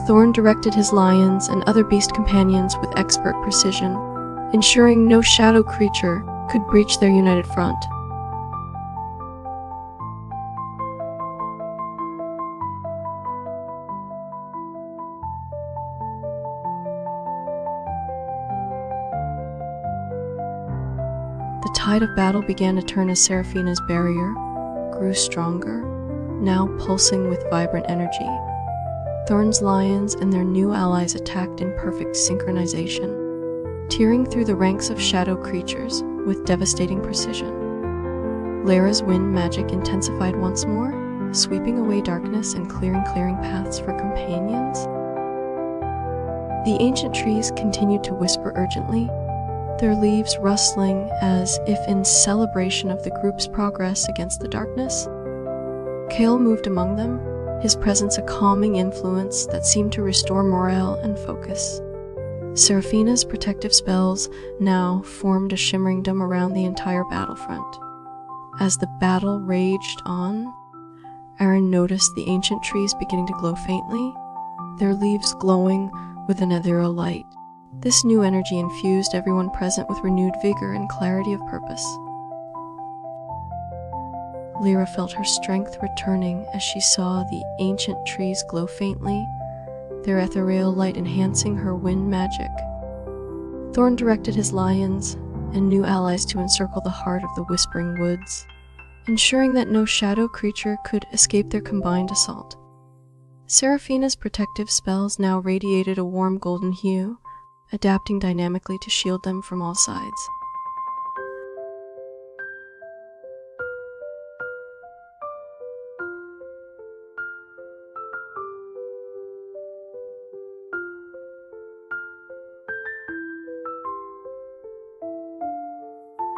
Thorn directed his lions and other beast companions with expert precision, ensuring no shadow creature could breach their united front. The tide of battle began to turn as Seraphina's barrier grew stronger, now pulsing with vibrant energy. Thorn's lions and their new allies attacked in perfect synchronization, tearing through the ranks of shadow creatures with devastating precision. Lyra's wind magic intensified once more, sweeping away darkness and clearing paths for companions. The ancient trees continued to whisper urgently, their leaves rustling as if in celebration of the group's progress against the darkness. Kale moved among them, his presence a calming influence that seemed to restore morale and focus. Seraphina's protective spells now formed a shimmering dome around the entire battlefront. As the battle raged on, Arin noticed the ancient trees beginning to glow faintly, their leaves glowing with an ethereal light. This new energy infused everyone present with renewed vigor and clarity of purpose. Lyra felt her strength returning as she saw the ancient trees glow faintly, their ethereal light enhancing her wind magic. Thorn directed his lions and new allies to encircle the heart of the Whispering Woods, ensuring that no shadow creature could escape their combined assault. Seraphina's protective spells now radiated a warm golden hue, adapting dynamically to shield them from all sides.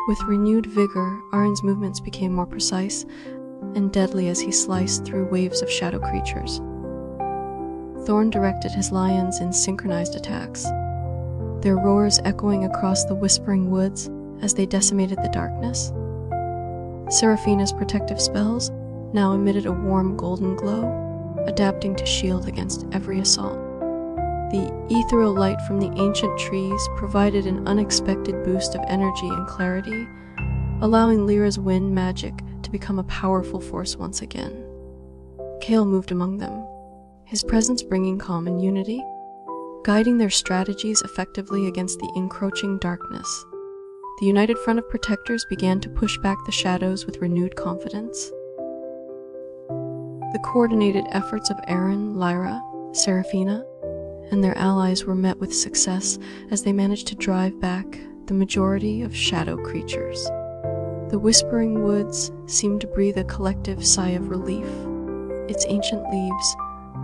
With renewed vigor, Arin's movements became more precise and deadly as he sliced through waves of shadow creatures. Thorn directed his lions in synchronized attacks, their roars echoing across the Whispering Woods as they decimated the darkness. Seraphina's protective spells now emitted a warm golden glow, adapting to shield against every assault. The ethereal light from the ancient trees provided an unexpected boost of energy and clarity, allowing Lyra's wind magic to become a powerful force once again. Kale moved among them, his presence bringing calm and unity, guiding their strategies effectively against the encroaching darkness. The united front of protectors began to push back the shadows with renewed confidence. The coordinated efforts of Arin, Lyra, Seraphina, and their allies were met with success as they managed to drive back the majority of shadow creatures. The Whispering Woods seemed to breathe a collective sigh of relief, its ancient leaves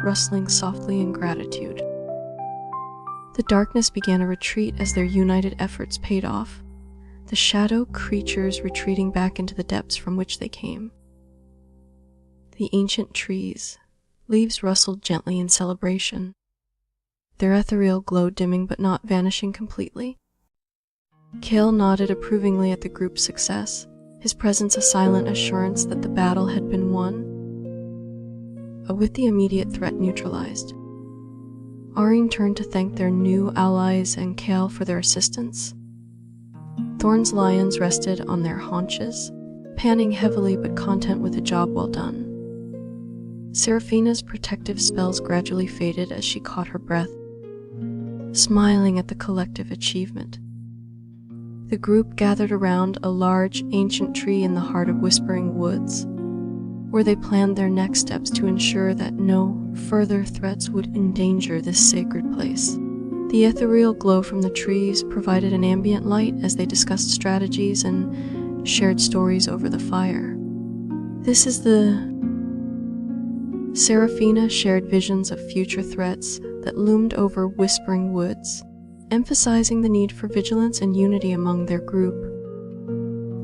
rustling softly in gratitude. The darkness began a retreat as their united efforts paid off, the shadow creatures retreating back into the depths from which they came. The ancient trees, leaves rustled gently in celebration, their ethereal glow dimming but not vanishing completely. Kale nodded approvingly at the group's success, his presence a silent assurance that the battle had been won. With the immediate threat neutralized, Aurine turned to thank their new allies and Kale for their assistance. Thorn's lions rested on their haunches, panting heavily but content with a job well done. Seraphina's protective spells gradually faded as she caught her breath, smiling at the collective achievement. The group gathered around a large, ancient tree in the heart of Whispering Woods, where they planned their next steps to ensure that no further threats would endanger this sacred place. The ethereal glow from the trees provided an ambient light as they discussed strategies and shared stories over the fire. Seraphina shared visions of future threats that loomed over Whispering Woods, emphasizing the need for vigilance and unity among their group.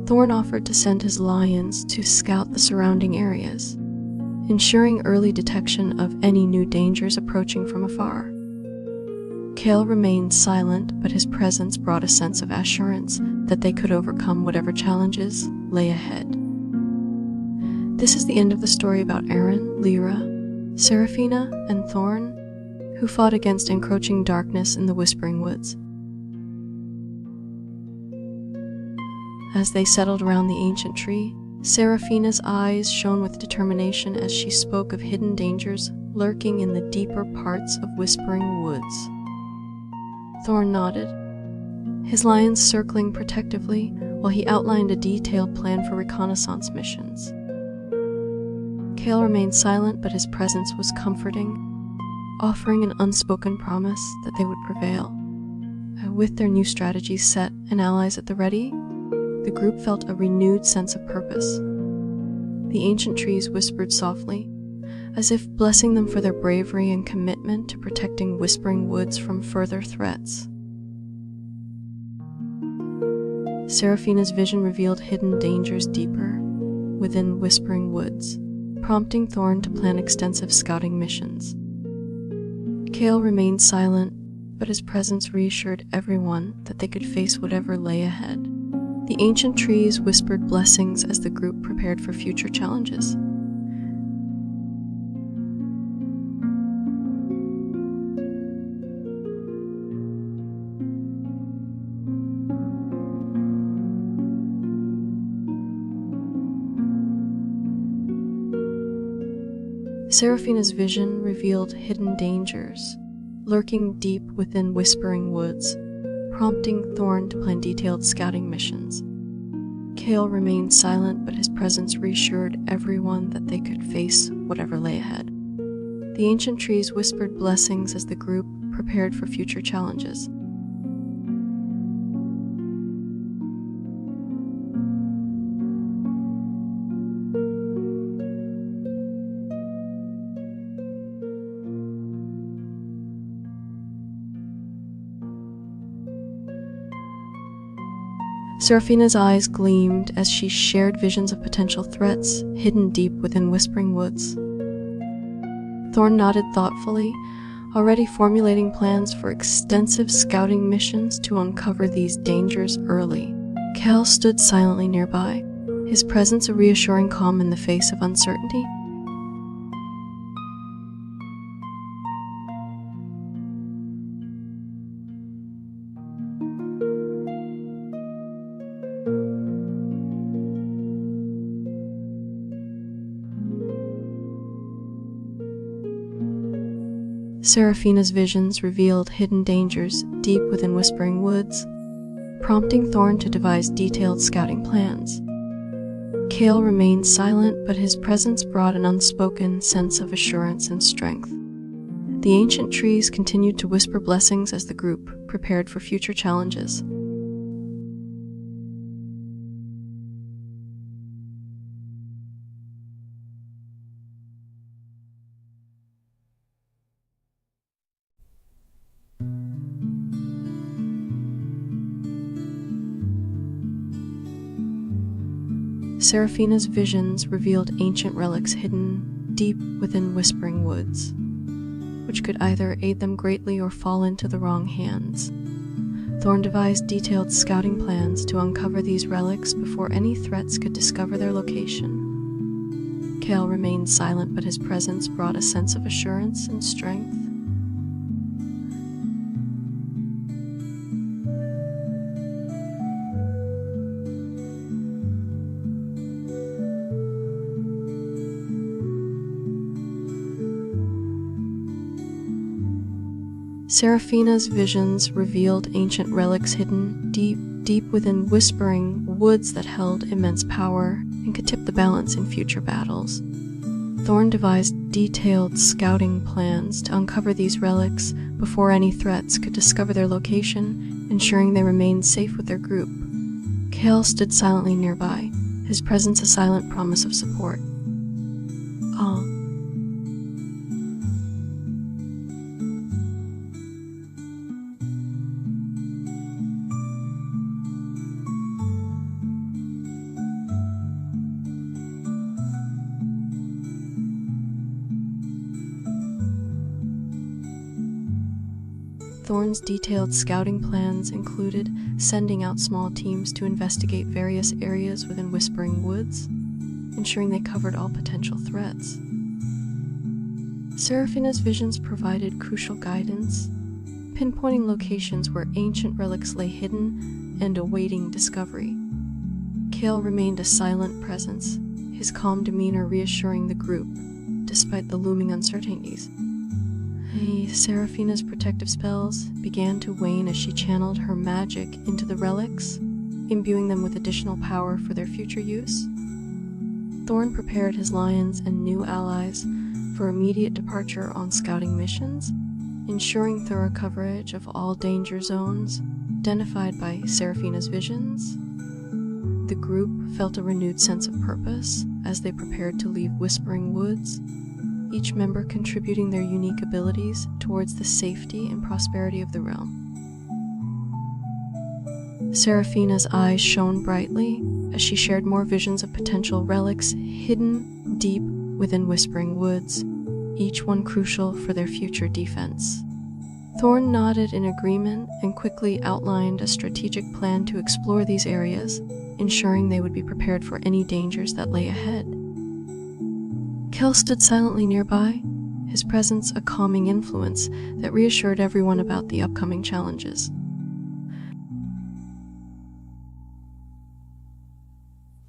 Thorn offered to send his lions to scout the surrounding areas, ensuring early detection of any new dangers approaching from afar. Kale remained silent, but his presence brought a sense of assurance that they could overcome whatever challenges lay ahead. This is the end of the story about Aaron, Lyra, Seraphina, and Thorn, who fought against encroaching darkness in the Whispering Woods. As they settled around the ancient tree, Seraphina's eyes shone with determination as she spoke of hidden dangers lurking in the deeper parts of Whispering Woods. Thorn nodded, his lions circling protectively while he outlined a detailed plan for reconnaissance missions. Kale remained silent, but his presence was comforting, offering an unspoken promise that they would prevail. With their new strategies set and allies at the ready, the group felt a renewed sense of purpose. The ancient trees whispered softly, as if blessing them for their bravery and commitment to protecting Whispering Woods from further threats. Seraphina's vision revealed hidden dangers deeper within Whispering Woods, prompting Thorn to plan extensive scouting missions. Kale remained silent, but his presence reassured everyone that they could face whatever lay ahead. The ancient trees whispered blessings as the group prepared for future challenges. Seraphina's vision revealed hidden dangers lurking deep within Whispering Woods, prompting Thorn to plan detailed scouting missions. Kale remained silent, but his presence reassured everyone that they could face whatever lay ahead. The ancient trees whispered blessings as the group prepared for future challenges. Seraphina's eyes gleamed as she shared visions of potential threats hidden deep within Whispering Woods. Thorn nodded thoughtfully, already formulating plans for extensive scouting missions to uncover these dangers early. Cal stood silently nearby, his presence a reassuring calm in the face of uncertainty. Seraphina's visions revealed hidden dangers deep within Whispering Woods, prompting Thorn to devise detailed scouting plans. Kale remained silent, but his presence brought an unspoken sense of assurance and strength. The ancient trees continued to whisper blessings as the group prepared for future challenges. Seraphina's visions revealed ancient relics hidden deep within Whispering Woods, which could either aid them greatly or fall into the wrong hands. Thorn devised detailed scouting plans to uncover these relics before any threats could discover their location. Kale remained silent, but his presence brought a sense of assurance and strength. Seraphina's visions revealed ancient relics hidden deep within whispering woods that held immense power and could tip the balance in future battles. Thorn devised detailed scouting plans to uncover these relics before any threats could discover their location, ensuring they remained safe with their group. Kale stood silently nearby, his presence a silent promise of support. Thorn's detailed scouting plans included sending out small teams to investigate various areas within Whispering Woods, ensuring they covered all potential threats. Seraphina's visions provided crucial guidance, pinpointing locations where ancient relics lay hidden and awaiting discovery. Kale remained a silent presence, his calm demeanor reassuring the group, despite the looming uncertainties. Seraphina's protective spells began to wane as she channeled her magic into the relics, imbuing them with additional power for their future use. Thorn prepared his lions and new allies for immediate departure on scouting missions, ensuring thorough coverage of all danger zones identified by Seraphina's visions. The group felt a renewed sense of purpose as they prepared to leave Whispering Woods, each member contributing their unique abilities towards the safety and prosperity of the realm. Seraphina's eyes shone brightly as she shared more visions of potential relics hidden deep within Whispering Woods, each one crucial for their future defense. Thorn nodded in agreement and quickly outlined a strategic plan to explore these areas, ensuring they would be prepared for any dangers that lay ahead. Kel stood silently nearby, his presence a calming influence that reassured everyone about the upcoming challenges.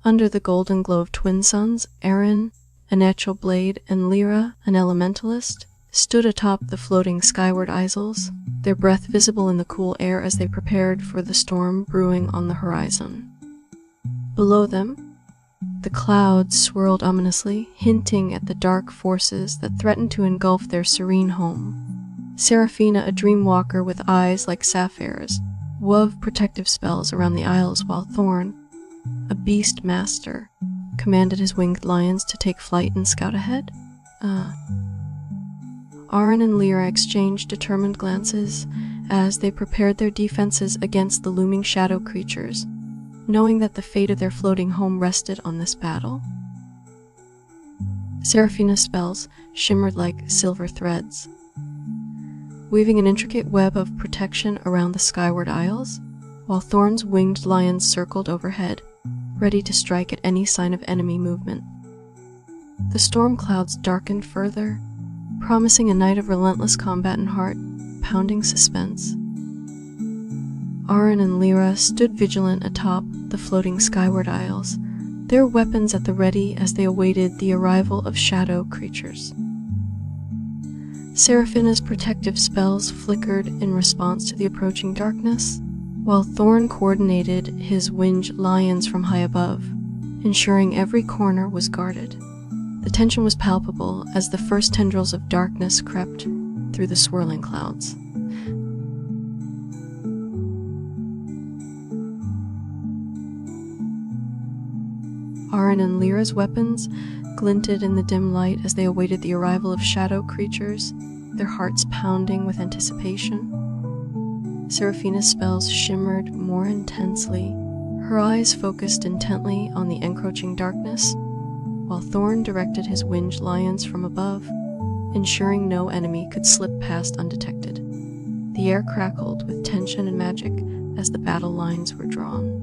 Under the golden glow of twin suns, Aaron, a natural blade, and Lyra, an elementalist, stood atop the floating skyward isles, their breath visible in the cool air as they prepared for the storm brewing on the horizon. Below them, the clouds swirled ominously, hinting at the dark forces that threatened to engulf their serene home. Seraphina, a dreamwalker with eyes like sapphires, wove protective spells around the isles, while Thorn, a beast master, commanded his winged lions to take flight and scout ahead. Aaron and Lyra exchanged determined glances as they prepared their defenses against the looming shadow creatures, knowing that the fate of their floating home rested on this battle. Seraphina's spells shimmered like silver threads, weaving an intricate web of protection around the skyward isles, while Thorn's winged lions circled overhead, ready to strike at any sign of enemy movement. The storm clouds darkened further, promising a night of relentless combat and heart-pounding suspense. Aaron and Lyra stood vigilant atop the floating skyward isles, their weapons at the ready as they awaited the arrival of shadow creatures. Seraphina's protective spells flickered in response to the approaching darkness, while Thorn coordinated his winged lions from high above, ensuring every corner was guarded. The tension was palpable as the first tendrils of darkness crept through the swirling clouds. Aaron and Lyra's weapons glinted in the dim light as they awaited the arrival of shadow creatures, their hearts pounding with anticipation. Seraphina's spells shimmered more intensely, her eyes focused intently on the encroaching darkness, while Thorn directed his winged lions from above, ensuring no enemy could slip past undetected. The air crackled with tension and magic as the battle lines were drawn.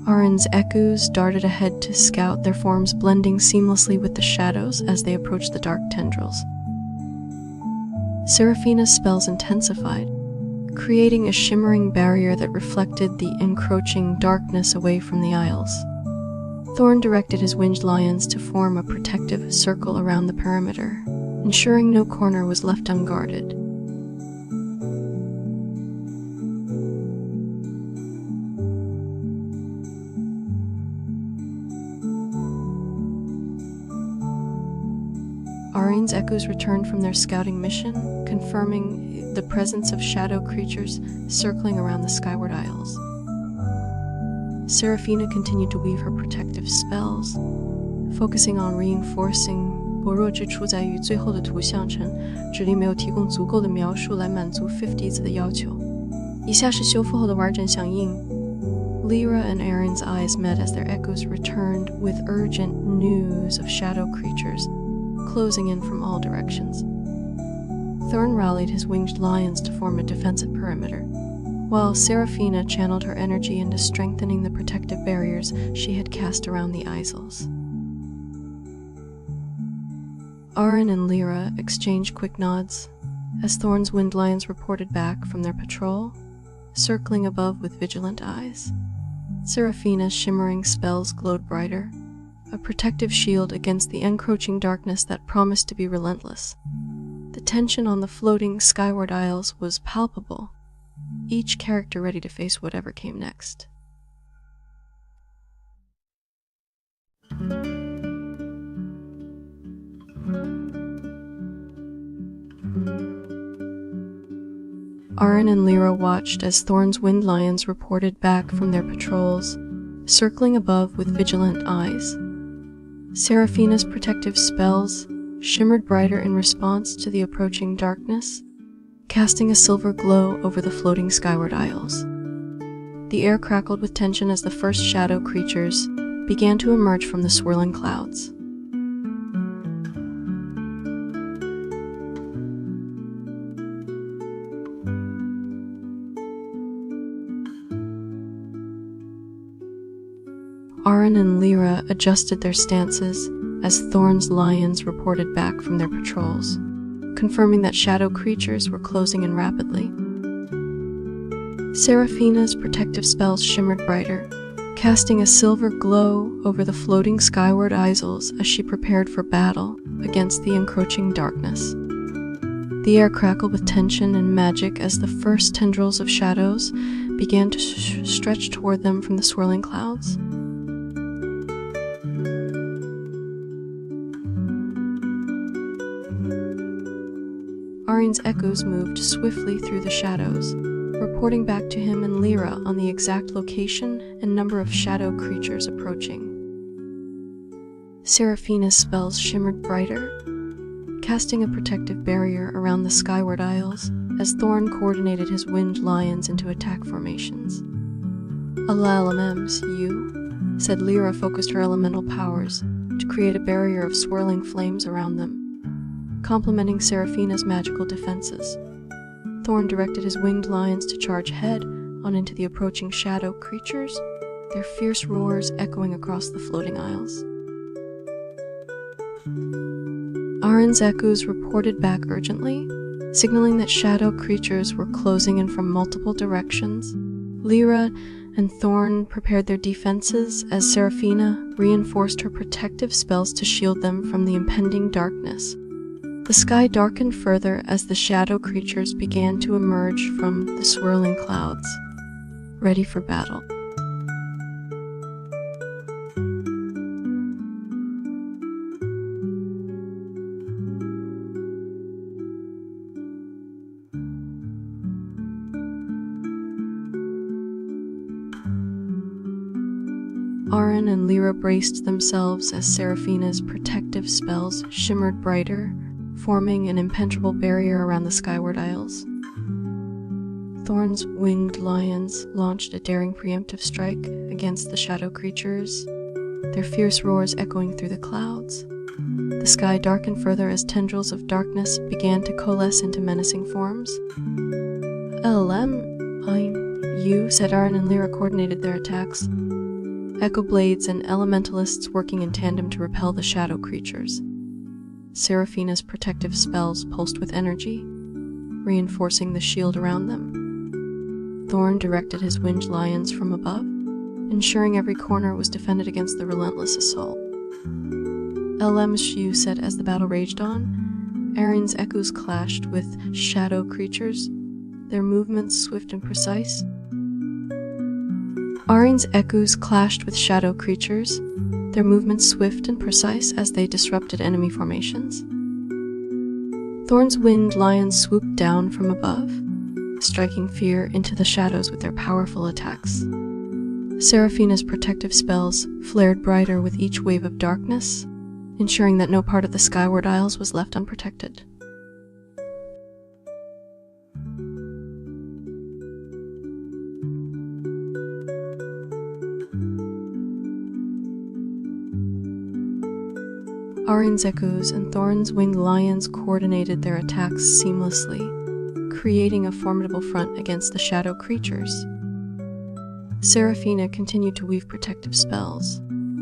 Arin's echoes darted ahead to scout, their forms blending seamlessly with the shadows as they approached the dark tendrils. Seraphina's spells intensified, creating a shimmering barrier that reflected the encroaching darkness away from the Isles. Thorn directed his winged lions to form a protective circle around the perimeter, ensuring no corner was left unguarded. Arin's echoes returned from their scouting mission, confirming the presence of shadow creatures circling around the Skyward Isles. Seraphina continued to weave her protective spells, focusing on reinforcing 薄弱之处在于最后的图像层指令没有提供足够的描述来满足 50s 的要求。以下是修复后的完整响应。Lyra and Arin's eyes met as their echoes returned with urgent news of shadow creatures closing in from all directions. Thorn rallied his winged lions to form a defensive perimeter, while Seraphina channeled her energy into strengthening the protective barriers she had cast around the Isles. Arin and Lyra exchanged quick nods as Thorn's winged lions reported back from their patrol, circling above with vigilant eyes. Seraphina's shimmering spells glowed brighter, a protective shield against the encroaching darkness that promised to be relentless. The tension on the floating Skyward Isles was palpable, each character ready to face whatever came next. Arin and Lyra watched as Thorn's wind lions reported back from their patrols, circling above with vigilant eyes. Seraphina's protective spells shimmered brighter in response to the approaching darkness, casting a silver glow over the floating Skyward Isles. The air crackled with tension as the first shadow creatures began to emerge from the swirling clouds. Arin and Lyra adjusted their stances as Thorn's lions reported back from their patrols, confirming that shadow creatures were closing in rapidly. Seraphina's protective spells shimmered brighter, casting a silver glow over the floating Skyward Isles as she prepared for battle against the encroaching darkness. The air crackled with tension and magic as the first tendrils of shadows began to stretch toward them from the swirling clouds. Arin's echoes moved swiftly through the shadows, reporting back to him and Lyra on the exact location and number of shadow creatures approaching. Seraphina's spells shimmered brighter, casting a protective barrier around the Skyward Isles as Thorn coordinated his winged lions into attack formations. Allah LMMs, you, said Lyra focused her elemental powers to create a barrier of swirling flames around them, complementing Seraphina's magical defenses. Thorn directed his winged lions to charge head on into the approaching shadow creatures, their fierce roars echoing across the floating isles. Arin's echoes reported back urgently, signaling that shadow creatures were closing in from multiple directions. Lyra and Thorn prepared their defenses as Seraphina reinforced her protective spells to shield them from the impending darkness. The sky darkened further as the shadow creatures began to emerge from the swirling clouds, ready for battle. Arin and Lyra braced themselves as Seraphina's protective spells shimmered brighter, forming an impenetrable barrier around the Skyward Isles. Thorn's winged lions launched a daring preemptive strike against the shadow creatures, their fierce roars echoing through the clouds. The sky darkened further as tendrils of darkness began to coalesce into menacing forms. You, said Arin, and Lyra coordinated their attacks. echo blades and elementalists working in tandem to repel the shadow creatures. Seraphina's protective spells pulsed with energy, reinforcing the shield around them. Thorn directed his winged lions from above, ensuring every corner was defended against the relentless assault. Shu said as the battle raged on, Erin's echoes clashed with shadow creatures, their movements swift and precise. Arin's echoes clashed with shadow creatures, their movements swift and precise as they disrupted enemy formations. Thorn's winged lions swooped down from above, striking fear into the shadows with their powerful attacks. Seraphina's protective spells flared brighter with each wave of darkness, ensuring that no part of the Skyward Isles was left unprotected. Arin's echoes and Thorn's winged lions coordinated their attacks seamlessly, creating a formidable front against the shadow creatures. Seraphina continued to weave protective spells,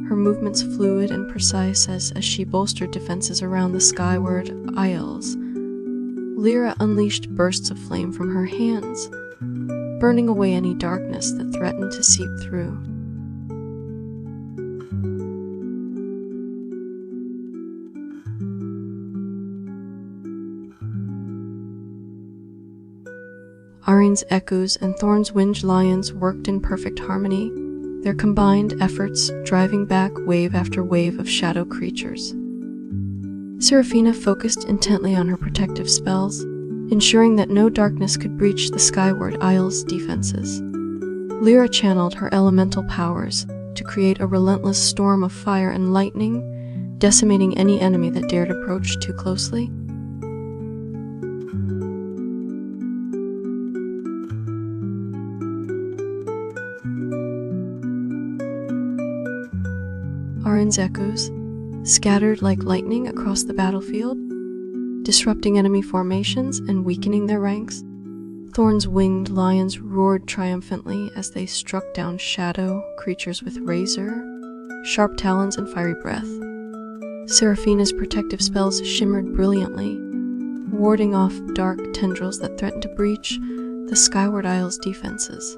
her movements fluid and precise as she bolstered defenses around the Skyward Isles. Lyra unleashed bursts of flame from her hands, burning away any darkness that threatened to seep through. Arin's echoes and Thorn's winged lions worked in perfect harmony, their combined efforts driving back wave after wave of shadow creatures. Seraphina focused intently on her protective spells, ensuring that no darkness could breach the Skyward Isles' defenses. Lyra channeled her elemental powers to create a relentless storm of fire and lightning, decimating any enemy that dared approach too closely. Arin's echoes scattered like lightning across the battlefield, disrupting enemy formations and weakening their ranks. Thorn's winged lions roared triumphantly as they struck down shadow creatures with razor, sharp talons, and fiery breath. Seraphina's protective spells shimmered brilliantly, warding off dark tendrils that threatened to breach the Skyward Isles' defenses.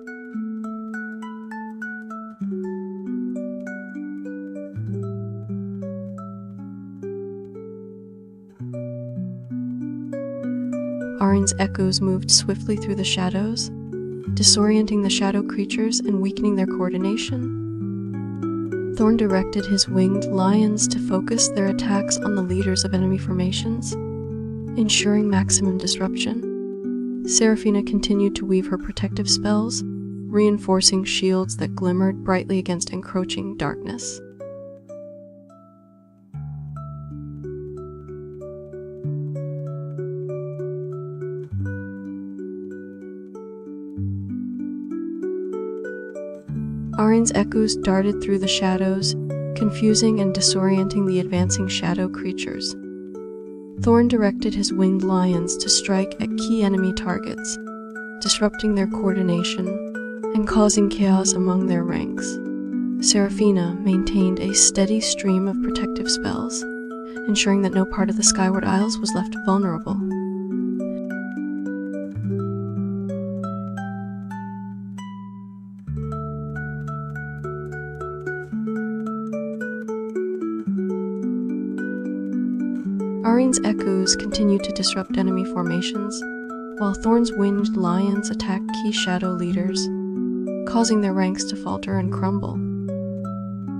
Arin's echoes moved swiftly through the shadows, disorienting the shadow creatures and weakening their coordination. Thorn directed his winged lions to focus their attacks on the leaders of enemy formations, ensuring maximum disruption. Seraphina continued to weave her protective spells, reinforcing shields that glimmered brightly against encroaching darkness. Arin's echoes darted through the shadows, confusing and disorienting the advancing shadow creatures. Thorn directed his winged lions to strike at key enemy targets, disrupting their coordination and causing chaos among their ranks. Seraphina maintained a steady stream of protective spells, ensuring that no part of the Skyward Isles was left vulnerable. Arin's echoes continued to disrupt enemy formations, while Thorn's winged lions attacked key shadow leaders, causing their ranks to falter and crumble.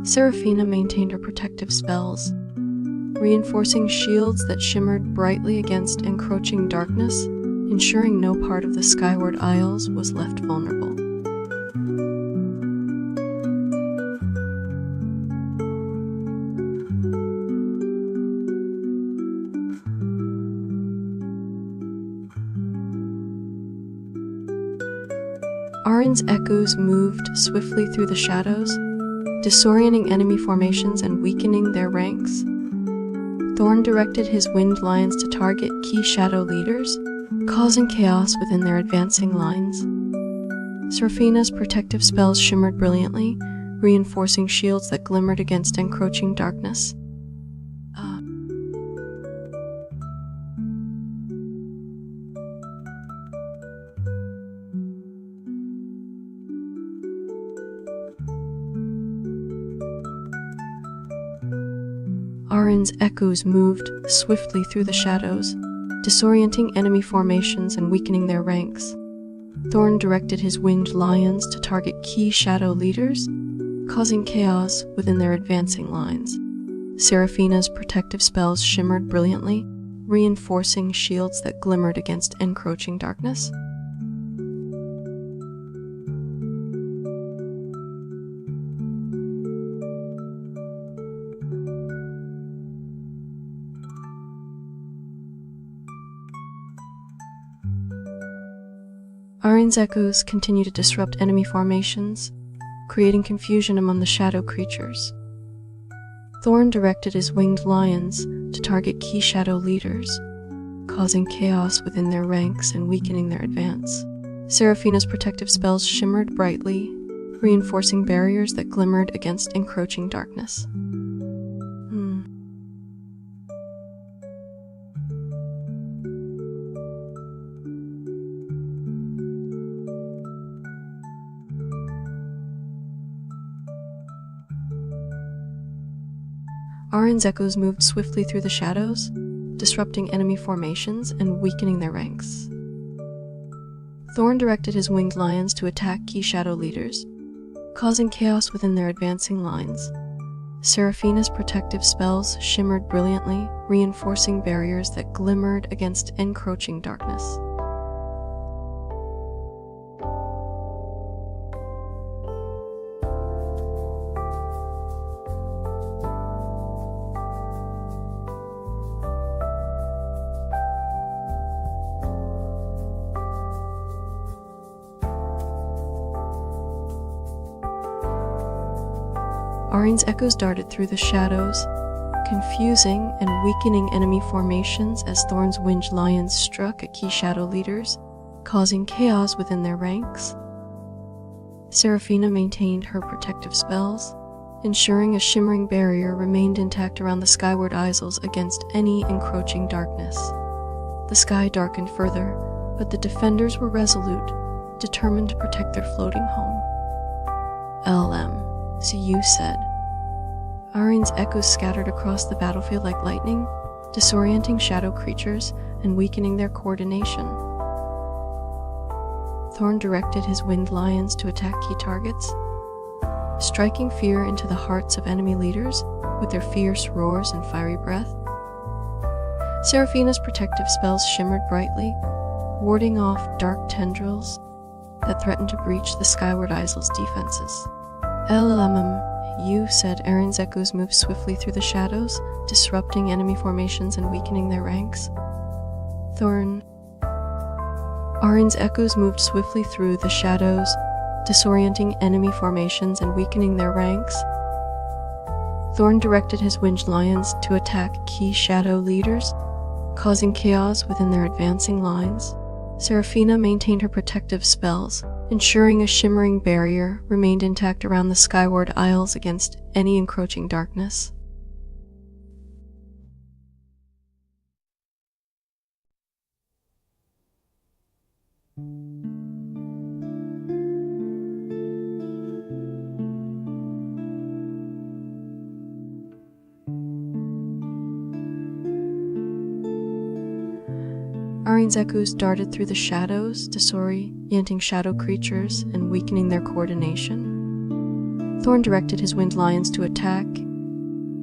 Seraphina maintained her protective spells, reinforcing shields that shimmered brightly against encroaching darkness, ensuring no part of the Skyward Isles was left vulnerable. Arin's echoes moved swiftly through the shadows, disorienting enemy formations and weakening their ranks. Thorn directed his winged lions to target key shadow leaders, causing chaos within their advancing lines. Seraphina's protective spells shimmered brilliantly, reinforcing shields that glimmered against encroaching darkness. Arin's echoes moved swiftly through the shadows, disorienting enemy formations and weakening their ranks. Thorn directed his winged lions to target key shadow leaders, causing chaos within their advancing lines. Seraphina's protective spells shimmered brilliantly, reinforcing shields that glimmered against encroaching darkness. Arin's echoes continue to disrupt enemy formations, creating confusion among the shadow creatures. Thorn directed his winged lions to target key shadow leaders, causing chaos within their ranks and weakening their advance. Seraphina's protective spells shimmered brightly, reinforcing barriers that glimmered against encroaching darkness. Arin's echoes moved swiftly through the shadows, disrupting enemy formations and weakening their ranks. Thorn directed his winged lions to attack key shadow leaders, causing chaos within their advancing lines. Seraphina's protective spells shimmered brilliantly, reinforcing barriers that glimmered against encroaching darkness. Arin's echoes darted through the shadows, confusing and weakening enemy formations as Thorn's winged lions struck at key shadow leaders, causing chaos within their ranks. Seraphina maintained her protective spells, ensuring a shimmering barrier remained intact around the skyward isles against any encroaching darkness. The sky darkened further, but the defenders were resolute, determined to protect their floating home. LM, so you said. Arin's echoes scattered across the battlefield like lightning, disorienting shadow creatures and weakening their coordination. Thorn directed his winged lions to attack key targets, striking fear into the hearts of enemy leaders with their fierce roars and fiery breath. Seraphina's protective spells shimmered brightly, warding off dark tendrils that threatened to breach the skyward isles' defenses. You said. Arin's echoes moved swiftly through the shadows, disrupting enemy formations and weakening their ranks. Arin's echoes moved swiftly through the shadows, disorienting enemy formations and weakening their ranks. Thorn directed his winged lions to attack key shadow leaders, causing chaos within their advancing lines. Seraphina maintained her protective spells, ensuring a shimmering barrier remained intact around the skyward isles against any encroaching darkness. Arin's echoes darted through the shadows, disorienting shadow creatures and weakening their coordination. Thorn directed his winged lions to attack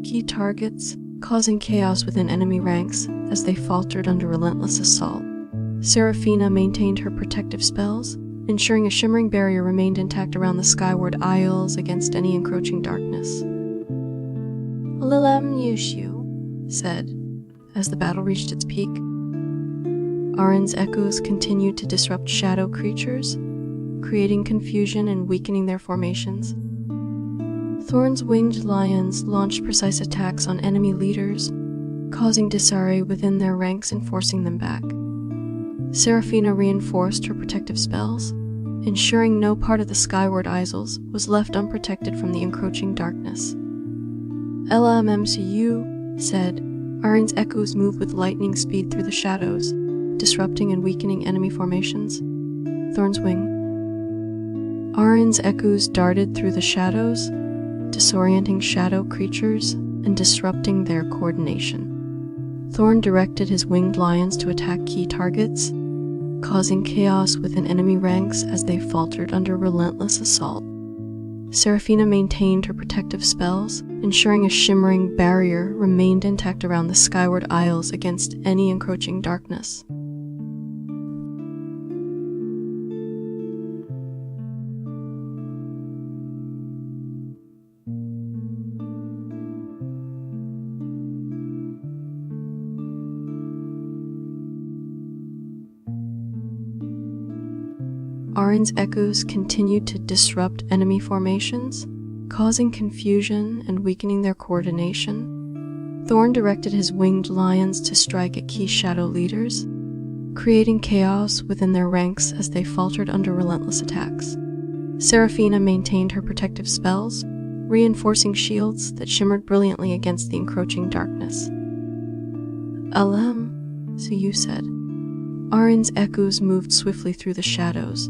key targets, causing chaos within enemy ranks as they faltered under relentless assault. Seraphina maintained her protective spells, ensuring a shimmering barrier remained intact around the skyward isles against any encroaching darkness. Lilem Yushu said, as the battle reached its peak. Arin's echoes continued to disrupt shadow creatures, creating confusion and weakening their formations. Thorn's winged lions launched precise attacks on enemy leaders, causing disarray within their ranks and forcing them back. Seraphina reinforced her protective spells, ensuring no part of the skyward isles was left unprotected from the encroaching darkness. LMMCU said, Arin's echoes moved with lightning speed through the shadows, disrupting and weakening enemy formations. Thorn's wing. Arin's echoes darted through the shadows, disorienting shadow creatures and disrupting their coordination. Thorn directed his winged lions to attack key targets, causing chaos within enemy ranks as they faltered under relentless assault. Seraphina maintained her protective spells, ensuring a shimmering barrier remained intact around the skyward isles against any encroaching darkness. Arin's echoes continued to disrupt enemy formations, causing confusion and weakening their coordination. Thorn directed his winged lions to strike at key shadow leaders, creating chaos within their ranks as they faltered under relentless attacks. Seraphina maintained her protective spells, reinforcing shields that shimmered brilliantly against the encroaching darkness. Su said. Arin's echoes moved swiftly through the shadows,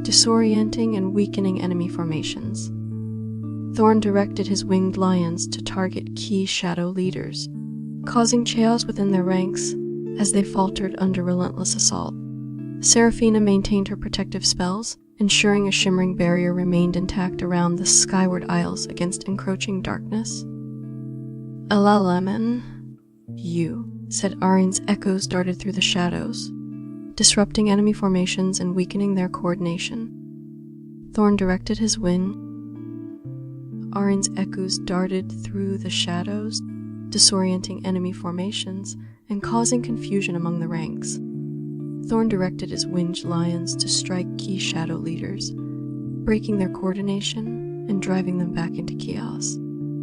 disorienting and weakening enemy formations. Thorn directed his winged lions to target key shadow leaders, causing chaos within their ranks as they faltered under relentless assault. Seraphina maintained her protective spells, ensuring a shimmering barrier remained intact around the skyward isles against encroaching darkness. You said. Arin's echoes darted through the shadows, disrupting enemy formations and weakening their coordination. Thorn directed his wing. Arin's echoes darted through the shadows, disorienting enemy formations and causing confusion among the ranks. Thorn directed his winged lions to strike key shadow leaders, breaking their coordination and driving them back into chaos.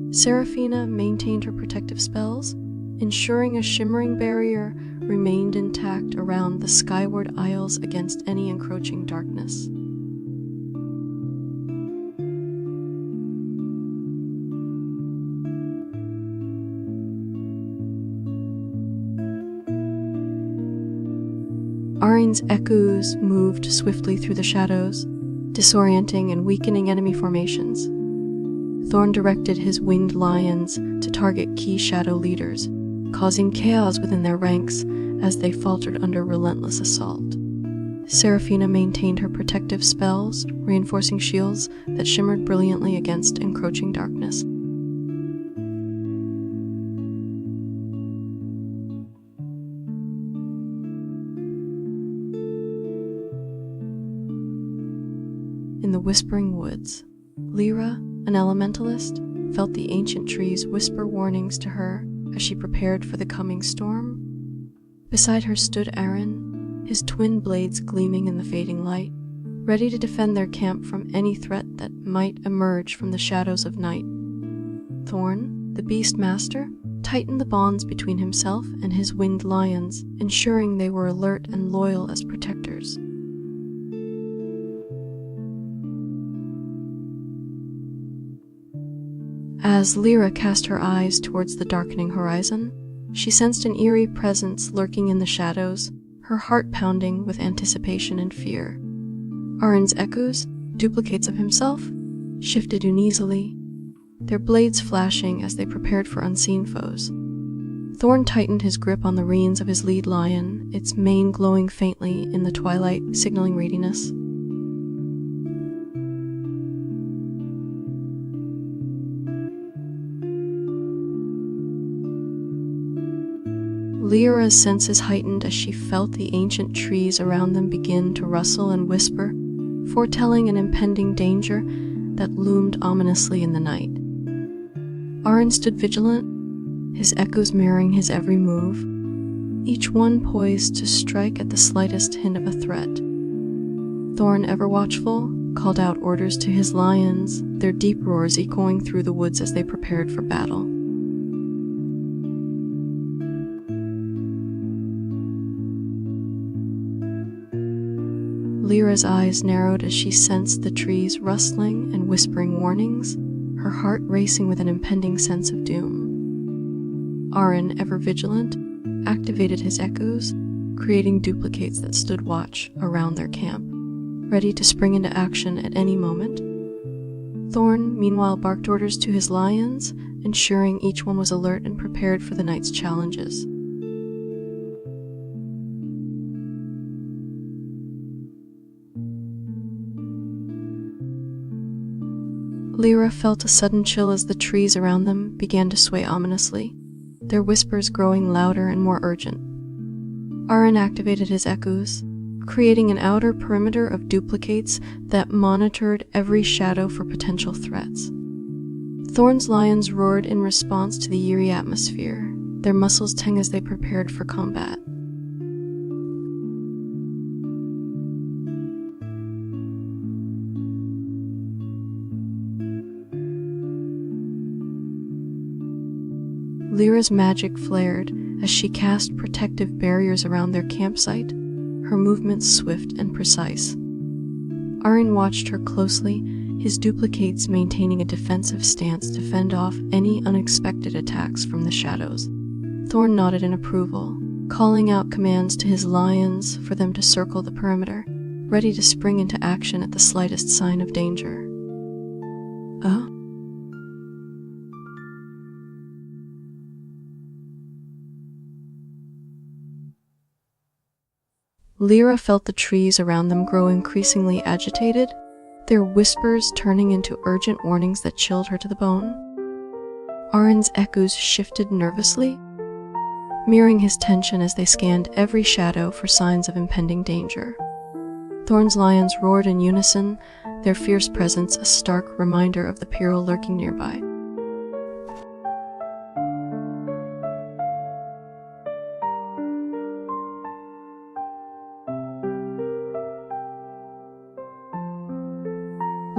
Seraphina maintained her protective spells, ensuring a shimmering barrier remained intact around the skyward isles against any encroaching darkness. Arin's echoes moved swiftly through the shadows, disorienting and weakening enemy formations. Thorn directed his winged lions to target key shadow leaders, causing chaos within their ranks as they faltered under relentless assault. Seraphina maintained her protective spells, reinforcing shields that shimmered brilliantly against encroaching darkness. In the whispering woods, Lyra, an elementalist, felt the ancient trees whisper warnings to her as she prepared for the coming storm. Beside her stood Arin, his twin blades gleaming in the fading light, ready to defend their camp from any threat that might emerge from the shadows of night. Thorn, the beast master, tightened the bonds between himself and his winged lions, ensuring they were alert and loyal as protectors. As Lyra cast her eyes towards the darkening horizon, she sensed an eerie presence lurking in the shadows, her heart pounding with anticipation and fear. Arin's echoes, duplicates of himself, shifted uneasily, their blades flashing as they prepared for unseen foes. Thorn tightened his grip on the reins of his lead lion, its mane glowing faintly in the twilight, signaling readiness. Lyra's senses heightened as she felt the ancient trees around them begin to rustle and whisper, foretelling an impending danger that loomed ominously in the night. Arin stood vigilant, his echoes mirroring his every move, each one poised to strike at the slightest hint of a threat. Thorn, ever watchful, called out orders to his lions, their deep roars echoing through the woods as they prepared for battle. Lyra's eyes narrowed as she sensed the trees rustling and whispering warnings, her heart racing with an impending sense of doom. Arin, ever vigilant, activated his echoes, creating duplicates that stood watch around their camp, ready to spring into action at any moment. Thorn, meanwhile, barked orders to his lions, ensuring each one was alert and prepared for the night's challenges. Lyra felt a sudden chill as the trees around them began to sway ominously, their whispers growing louder and more urgent. Arin activated his echoes, creating an outer perimeter of duplicates that monitored every shadow for potential threats. Thorn's lions roared in response to the eerie atmosphere, their muscles tense as they prepared for combat. Lyra's magic flared as she cast protective barriers around their campsite, her movements swift and precise. Arin watched her closely, his duplicates maintaining a defensive stance to fend off any unexpected attacks from the shadows. Thorn nodded in approval, calling out commands to his lions for them to circle the perimeter, ready to spring into action at the slightest sign of danger. Lyra felt the trees around them grow increasingly agitated, their whispers turning into urgent warnings that chilled her to the bone. Arin's echoes shifted nervously, mirroring his tension as they scanned every shadow for signs of impending danger. Thorn's lions roared in unison, their fierce presence a stark reminder of the peril lurking nearby.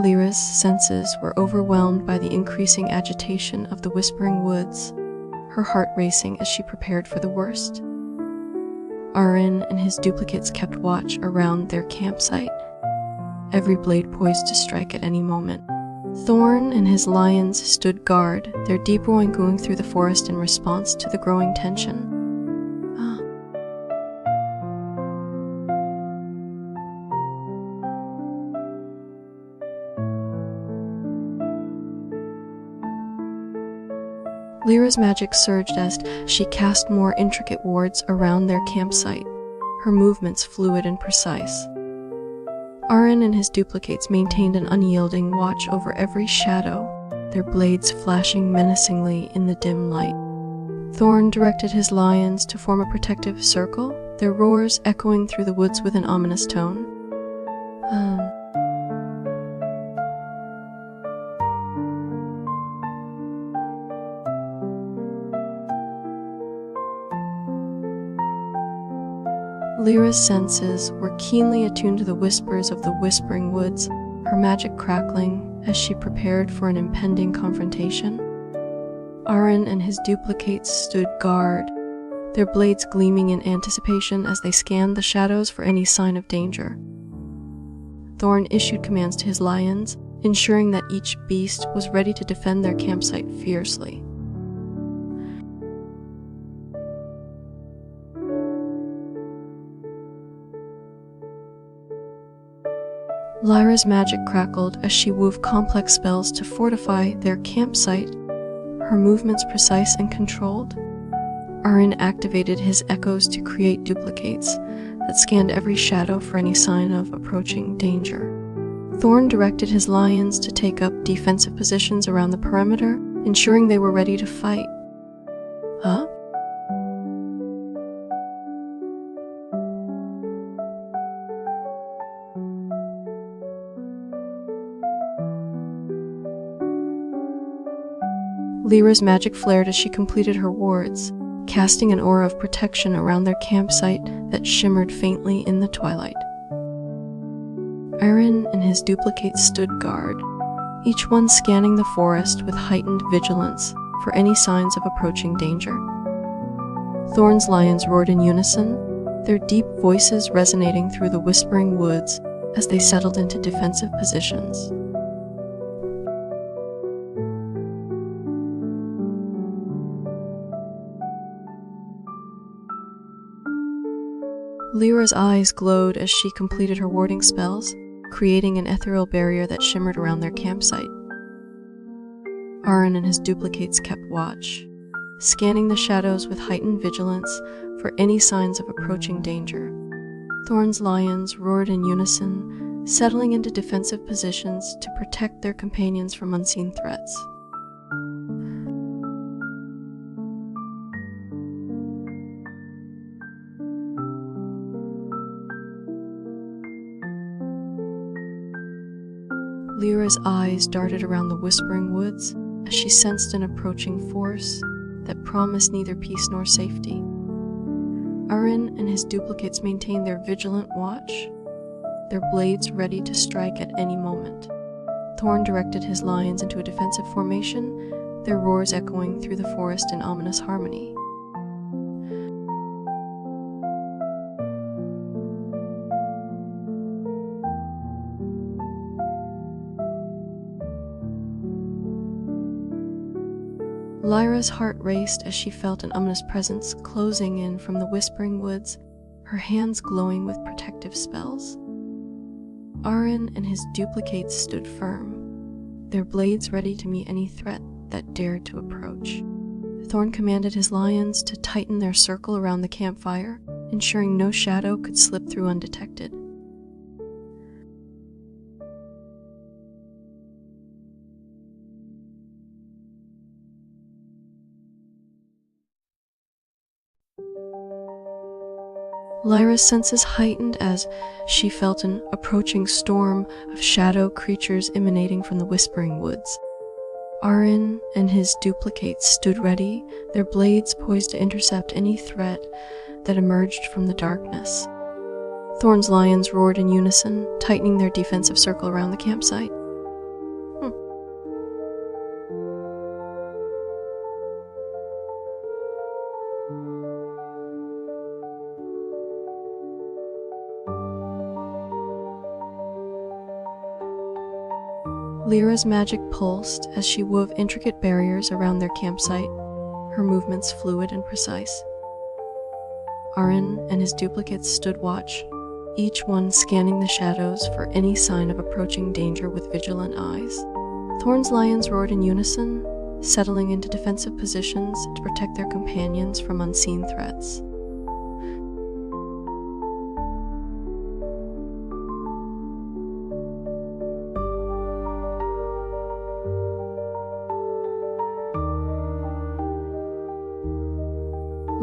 Lyra's senses were overwhelmed by the increasing agitation of the whispering woods, her heart racing as she prepared for the worst. Arin and his duplicates kept watch around their campsite, every blade poised to strike at any moment. Thorn and his lions stood guard, their deep roaring going through the forest in response to the growing tension. Lyra's magic surged as she cast more intricate wards around their campsite, her movements fluid and precise. Arin and his duplicates maintained an unyielding watch over every shadow, their blades flashing menacingly in the dim light. Thorn directed his lions to form a protective circle, their roars echoing through the woods with an ominous tone. Lyra's senses were keenly attuned to the whispers of the whispering woods, her magic crackling as she prepared for an impending confrontation. Arin and his duplicates stood guard, their blades gleaming in anticipation as they scanned the shadows for any sign of danger. Thorn issued commands to his lions, ensuring that each beast was ready to defend their campsite fiercely. Lyra's magic crackled as she wove complex spells to fortify their campsite, her movements precise and controlled. Arin activated his echoes to create duplicates that scanned every shadow for any sign of approaching danger. Thorn directed his lions to take up defensive positions around the perimeter, ensuring they were ready to fight. Lyra's magic flared as she completed her wards, casting an aura of protection around their campsite that shimmered faintly in the twilight. Arin and his duplicates stood guard, each one scanning the forest with heightened vigilance for any signs of approaching danger. Thorn's lions roared in unison, their deep voices resonating through the whispering woods, as they settled into defensive positions. Lyra's eyes glowed as she completed her warding spells, creating an ethereal barrier that shimmered around their campsite. Aaron and his duplicates kept watch, scanning the shadows with heightened vigilance for any signs of approaching danger. Thorn's lions roared in unison, settling into defensive positions to protect their companions from unseen threats. Lyra's eyes darted around the Whispering Woods as she sensed an approaching force that promised neither peace nor safety. Aaron and his duplicates maintained their vigilant watch, their blades ready to strike at any moment. Thorn directed his lions into a defensive formation, their roars echoing through the forest in ominous harmony. Lyra's heart raced as she felt an ominous presence closing in from the Whispering Woods, her hands glowing with protective spells. Aaron and his duplicates stood firm, their blades ready to meet any threat that dared to approach. Thorn commanded his lions to tighten their circle around the campfire, ensuring no shadow could slip through undetected. Lyra's senses heightened as she felt an approaching storm of shadow creatures emanating from the Whispering Woods. Aaron and his duplicates stood ready, their blades poised to intercept any threat that emerged from the darkness. Thorn's lions roared in unison, tightening their defensive circle around the campsite. Lyra's magic pulsed as she wove intricate barriers around their campsite, her movements fluid and precise. Aaron and his duplicates stood watch, each one scanning the shadows for any sign of approaching danger with vigilant eyes. Thorn's lions roared in unison, settling into defensive positions to protect their companions from unseen threats.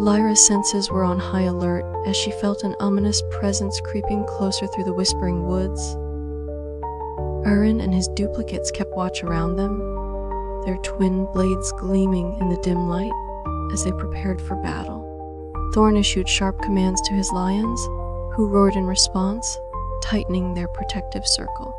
Lyra's senses were on high alert as she felt an ominous presence creeping closer through the Whispering Woods. Aaron and his duplicates kept watch around them, their twin blades gleaming in the dim light as they prepared for battle. Thorn issued sharp commands to his lions, who roared in response, tightening their protective circle.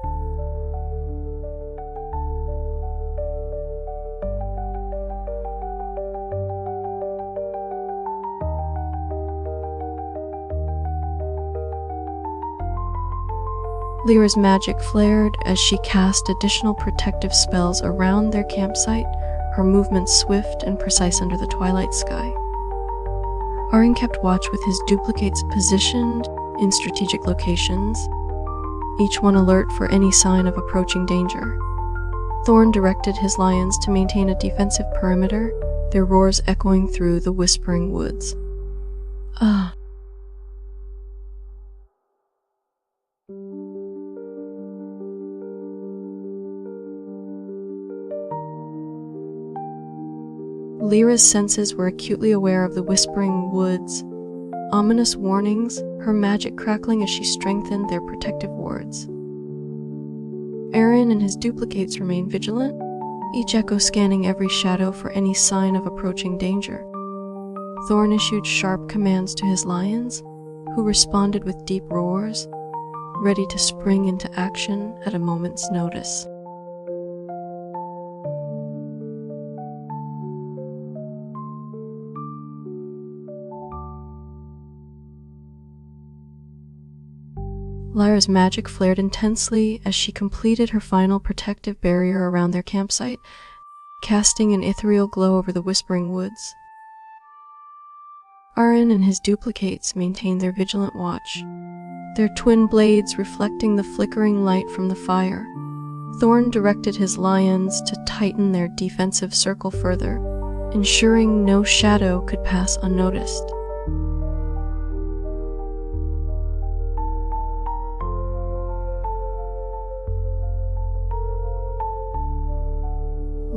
Lyra's magic flared as she cast additional protective spells around their campsite, her movements swift and precise under the twilight sky. Aaron kept watch with his duplicates positioned in strategic locations, each one alert for any sign of approaching danger. Thorn directed his lions to maintain a defensive perimeter, their roars echoing through the Whispering Woods. Lyra's senses were acutely aware of the Whispering Woods, ominous warnings, her magic crackling as she strengthened their protective wards. Aaron and his duplicates remained vigilant, each echo scanning every shadow for any sign of approaching danger. Thorn issued sharp commands to his lions, who responded with deep roars, ready to spring into action at a moment's notice. Lyra's magic flared intensely as she completed her final protective barrier around their campsite, casting an ethereal glow over the Whispering Woods. Arin and his duplicates maintained their vigilant watch, their twin blades reflecting the flickering light from the fire. Thorn directed his lions to tighten their defensive circle further, ensuring no shadow could pass unnoticed.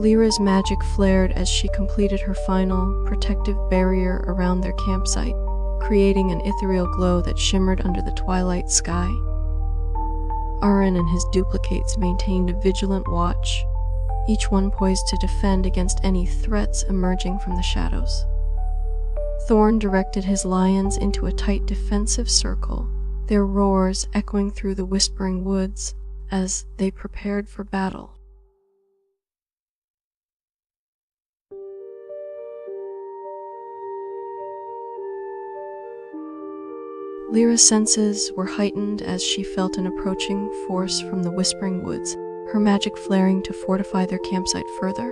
Lyra's magic flared as she completed her final protective barrier around their campsite, creating an ethereal glow that shimmered under the twilight sky. Arin and his duplicates maintained a vigilant watch, each one poised to defend against any threats emerging from the shadows. Thorn directed his lions into a tight defensive circle, their roars echoing through the Whispering Woods as they prepared for battle. Lyra's senses were heightened as she felt an approaching force from the Whispering Woods, her magic flaring to fortify their campsite further.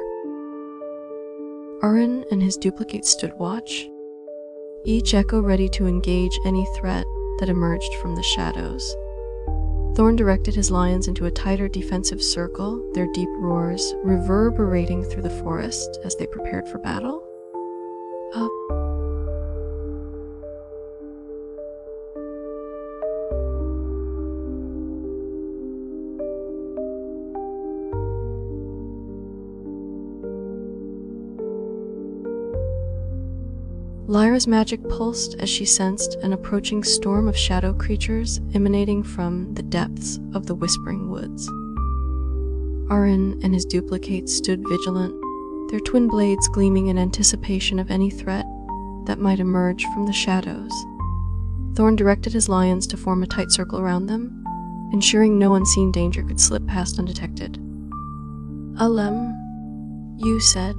Arin and his duplicates stood watch, each echo ready to engage any threat that emerged from the shadows. Thorn directed his lions into a tighter defensive circle, their deep roars reverberating through the forest as they prepared for battle. Lyra's magic pulsed as she sensed an approaching storm of shadow creatures emanating from the depths of the Whispering Woods. Arin and his duplicates stood vigilant, their twin blades gleaming in anticipation of any threat that might emerge from the shadows. Thorn directed his lions to form a tight circle around them, ensuring no unseen danger could slip past undetected. You said.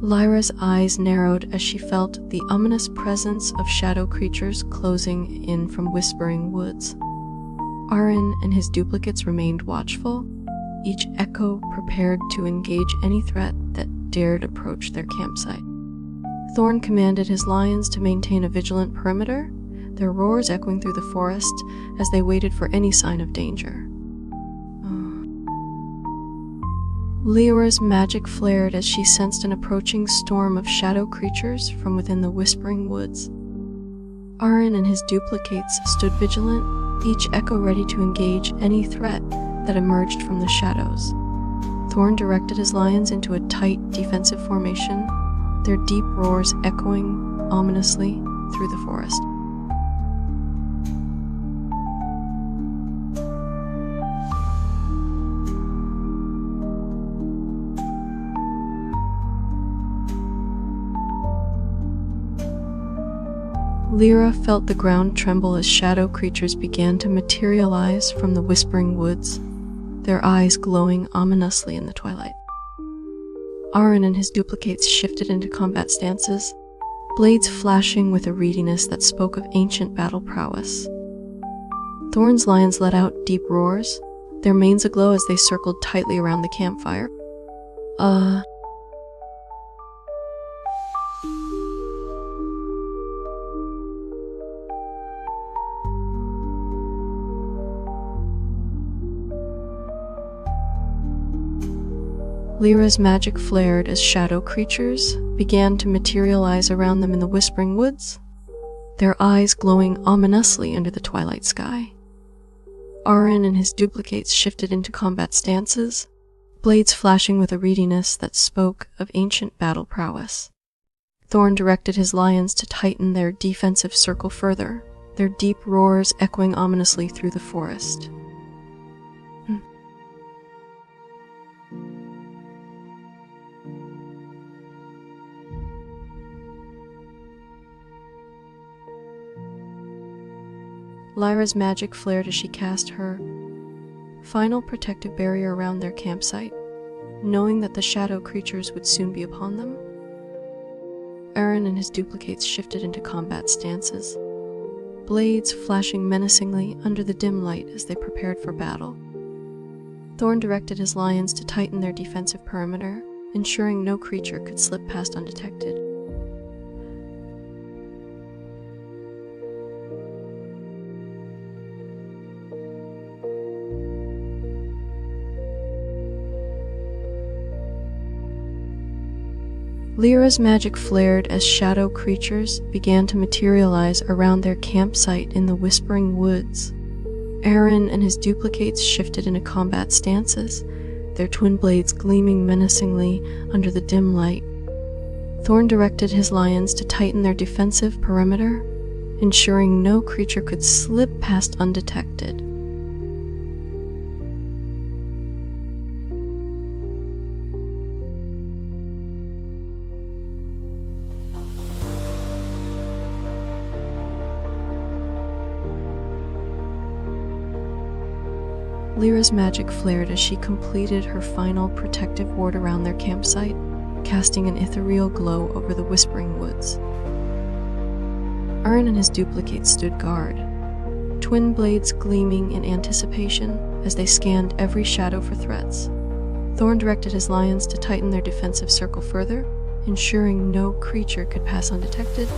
Lyra's eyes narrowed as she felt the ominous presence of shadow creatures closing in from Whispering Woods. Arin and his duplicates remained watchful, each echo prepared to engage any threat that dared approach their campsite. Thorn commanded his lions to maintain a vigilant perimeter, their roars echoing through the forest as they waited for any sign of danger. Lyra's magic flared as she sensed an approaching storm of shadow creatures from within the Whispering Woods. Arin and his duplicates stood vigilant, each echo ready to engage any threat that emerged from the shadows. Thorn directed his lions into a tight defensive formation, their deep roars echoing ominously through the forest. Lyra felt the ground tremble as shadow creatures began to materialize from the Whispering Woods, their eyes glowing ominously in the twilight. Arin and his duplicates shifted into combat stances, blades flashing with a readiness that spoke of ancient battle prowess. Thorn's lions let out deep roars, their manes aglow as they circled tightly around the campfire. Lyra's magic flared as shadow creatures began to materialize around them in the Whispering Woods, their eyes glowing ominously under the twilight sky. Arin and his duplicates shifted into combat stances, blades flashing with a readiness that spoke of ancient battle prowess. Thorn directed his lions to tighten their defensive circle further, their deep roars echoing ominously through the forest. Lyra's magic flared as she cast her final protective barrier around their campsite, knowing that the shadow creatures would soon be upon them. Arin and his duplicates shifted into combat stances, blades flashing menacingly under the dim light as they prepared for battle. Thorn directed his lions to tighten their defensive perimeter, ensuring no creature could slip past undetected. Lyra's magic flared as shadow creatures began to materialize around their campsite in the Whispering Woods. Aaron and his duplicates shifted into combat stances, their twin blades gleaming menacingly under the dim light. Thorn directed his lions to tighten their defensive perimeter, ensuring no creature could slip past undetected. Lyra's magic flared as she completed her final protective ward around their campsite, casting an ethereal glow over the Whispering Woods. Aaron and his duplicates stood guard, twin blades gleaming in anticipation as they scanned every shadow for threats. Thorn directed his lions to tighten their defensive circle further, ensuring no creature could pass undetected.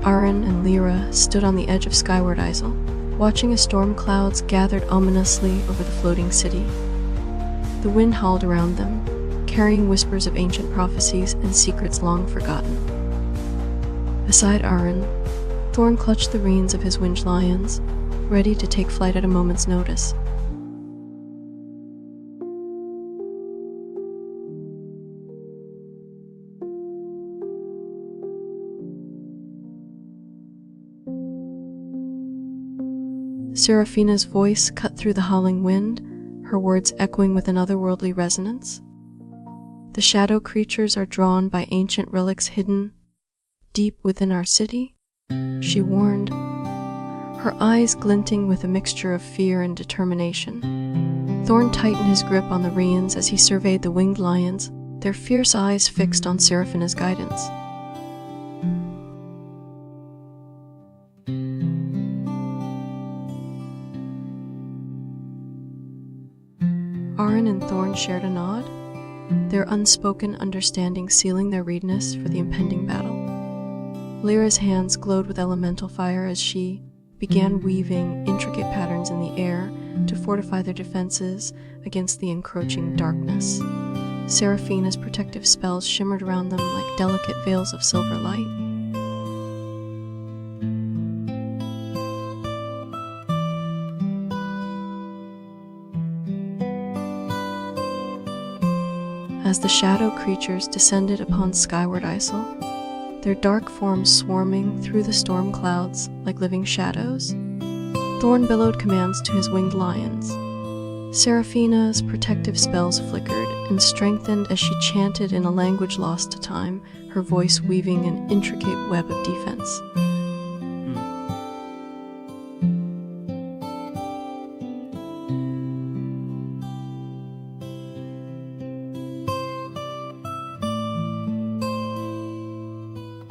Aaron and Lyra stood on the edge of Skyward Isle, watching as storm clouds gathered ominously over the floating city. The wind howled around them, carrying whispers of ancient prophecies and secrets long forgotten. Beside Aaron, Thorn clutched the reins of his winged lions, ready to take flight at a moment's notice. Seraphina's voice cut through the howling wind, her words echoing with an otherworldly resonance. The shadow creatures are drawn by ancient relics hidden deep within our city, she warned, her eyes glinting with a mixture of fear and determination. Thorn tightened his grip on the reins as he surveyed the winged lions, their fierce eyes fixed on Seraphina's guidance. Aaron and Thorn shared a nod, their unspoken understanding sealing their readiness for the impending battle. Lyra's hands glowed with elemental fire as she began weaving intricate patterns in the air to fortify their defenses against the encroaching darkness. Seraphina's protective spells shimmered around them like delicate veils of silver light. As the shadow creatures descended upon Skyward Isle, their dark forms swarming through the storm clouds like living shadows, Thorn bellowed commands to his winged lions. Seraphina's protective spells flickered and strengthened as she chanted in a language lost to time, her voice weaving an intricate web of defense.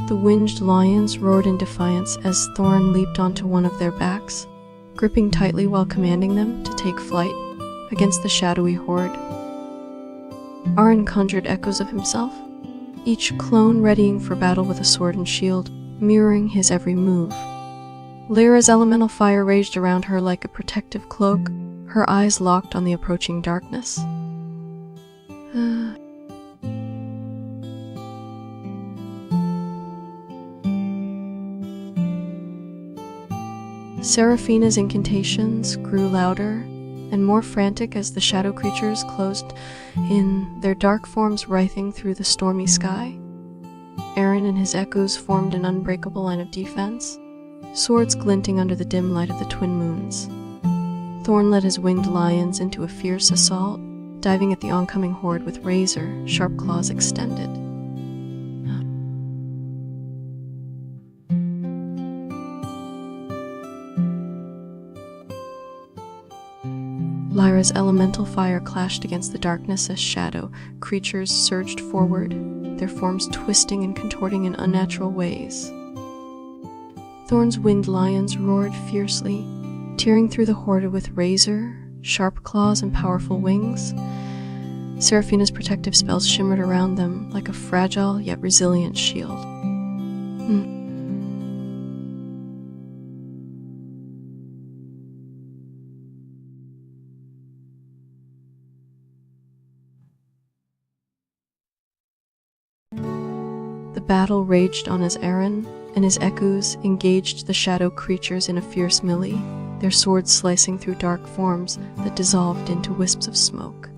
The winged lions roared in defiance as Thorn leaped onto one of their backs, gripping tightly while commanding them to take flight against the shadowy horde. Aaron conjured echoes of himself, each clone readying for battle with a sword and shield, mirroring his every move. Lyra's elemental fire raged around her like a protective cloak, her eyes locked on the approaching darkness. Seraphina's incantations grew louder and more frantic as the shadow creatures closed in, their dark forms writhing through the stormy sky. Aaron and his echoes formed an unbreakable line of defense, swords glinting under the dim light of the twin moons. Thorn led his winged lions into a fierce assault, diving at the oncoming horde with razor-sharp claws extended. Lyra's elemental fire clashed against the darkness as shadow creatures surged forward, their forms twisting and contorting in unnatural ways. Thorn's winged lions roared fiercely, tearing through the horde with razor, sharp claws, and powerful wings. Seraphina's protective spells shimmered around them like a fragile yet resilient shield. The battle raged on as Aaron and his echoes engaged the shadow creatures in a fierce melee, their swords slicing through dark forms that dissolved into wisps of smoke.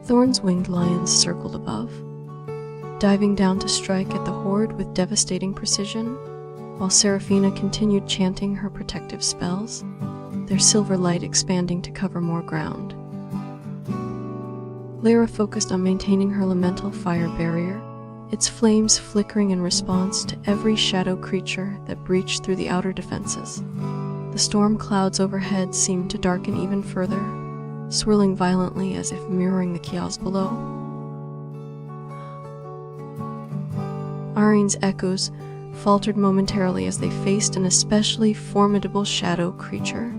Thorn's winged lions circled above, diving down to strike at the horde with devastating precision, while Seraphina continued chanting her protective spells, their silver light expanding to cover more ground. Lyra focused on maintaining her elemental fire barrier, its flames flickering in response to every shadow creature that breached through the outer defenses. The storm clouds overhead seemed to darken even further, swirling violently as if mirroring the chaos below. Arine's echoes faltered momentarily as they faced an especially formidable shadow creature,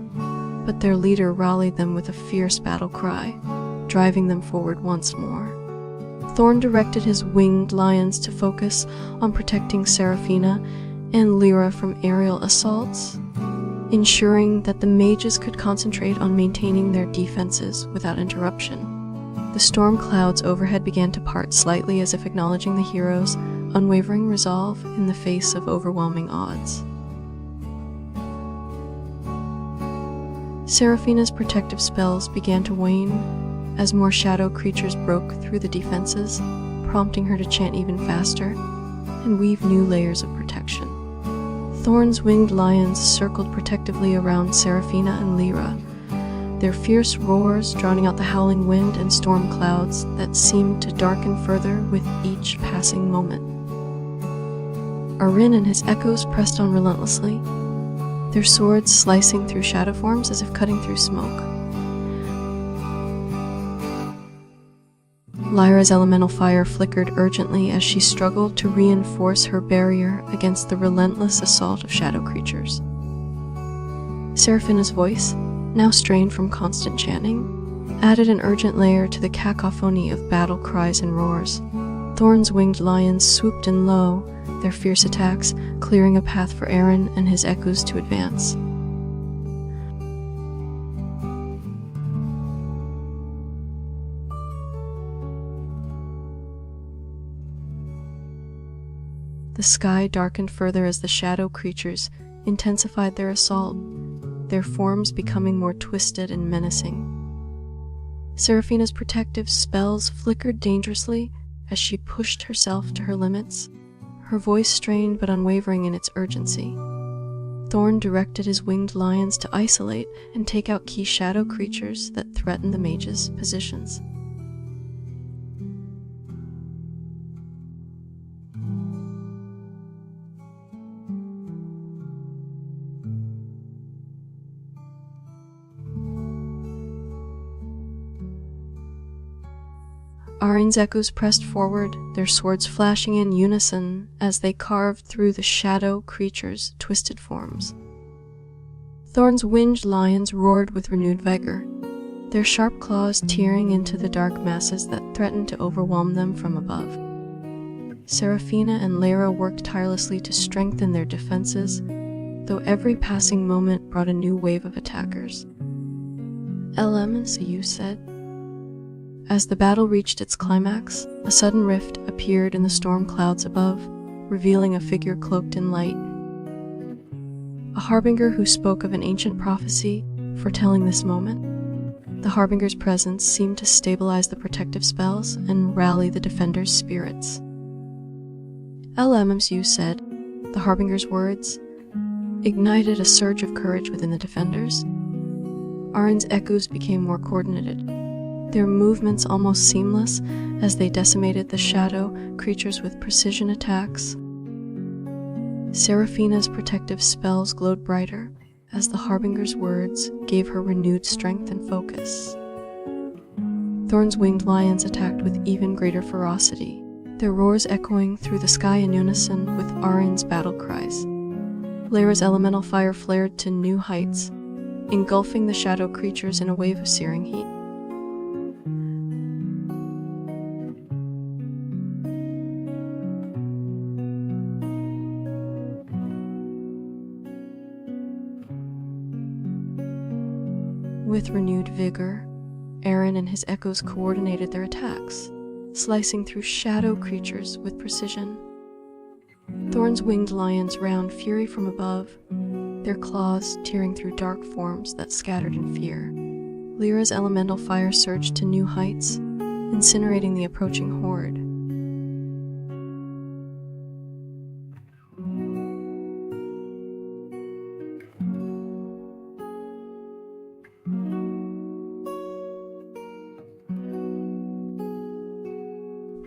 but their leader rallied them with a fierce battle cry, driving them forward once more. Thorn directed his winged lions to focus on protecting Seraphina and Lyra from aerial assaults, ensuring that the mages could concentrate on maintaining their defenses without interruption. The storm clouds overhead began to part slightly as if acknowledging the heroes' unwavering resolve in the face of overwhelming odds. Seraphina's protective spells began to wane as more shadow creatures broke through the defenses, prompting her to chant even faster and weave new layers of protection. Thorn's winged lions circled protectively around Seraphina and Lyra, their fierce roars drowning out the howling wind and storm clouds that seemed to darken further with each passing moment. Arin and his echoes pressed on relentlessly, their swords slicing through shadow forms as if cutting through smoke. Lyra's elemental fire flickered urgently as she struggled to reinforce her barrier against the relentless assault of shadow creatures. Seraphina's voice, now strained from constant chanting, added an urgent layer to the cacophony of battle cries and roars. Thorn's winged lions swooped in low, their fierce attacks clearing a path for Aaron and his echoes to advance. The sky darkened further as the shadow creatures intensified their assault, their forms becoming more twisted and menacing. Seraphina's protective spells flickered dangerously as she pushed herself to her limits, her voice strained but unwavering in its urgency. Thorn directed his winged lions to isolate and take out key shadow creatures that threatened the mages' positions. Arine's echoes pressed forward, their swords flashing in unison as they carved through the shadow creatures' twisted forms. Thorn's winged lions roared with renewed vigor, their sharp claws tearing into the dark masses that threatened to overwhelm them from above. Seraphina and Lyra worked tirelessly to strengthen their defenses, though every passing moment brought a new wave of attackers. You said. As the battle reached its climax, a sudden rift appeared in the storm clouds above, revealing a figure cloaked in light. A harbinger who spoke of an ancient prophecy foretelling this moment. The harbinger's presence seemed to stabilize the protective spells and rally the defenders' spirits. You said, the harbinger's words ignited a surge of courage within the defenders. Arin's echoes became more coordinated, their movements almost seamless as they decimated the shadow creatures with precision attacks. Seraphina's protective spells glowed brighter as the Harbinger's words gave her renewed strength and focus. Thorn's winged lions attacked with even greater ferocity, their roars echoing through the sky in unison with Arin's battle cries. Lyra's elemental fire flared to new heights, engulfing the shadow creatures in a wave of searing heat. With renewed vigor, Arin and his echoes coordinated their attacks, slicing through shadow creatures with precision. Thorn's winged lions round fury from above, their claws tearing through dark forms that scattered in fear. Lyra's elemental fire surged to new heights, incinerating the approaching horde.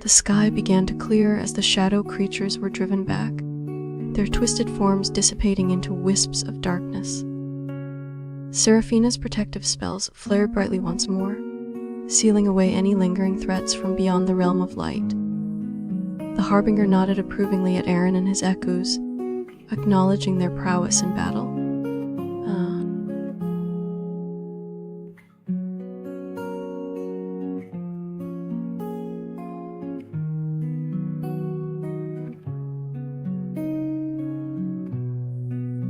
The sky began to clear as the shadow creatures were driven back, their twisted forms dissipating into wisps of darkness. Seraphina's protective spells flared brightly once more, sealing away any lingering threats from beyond the realm of light. The Harbinger nodded approvingly at Arin and his echoes, acknowledging their prowess in battle.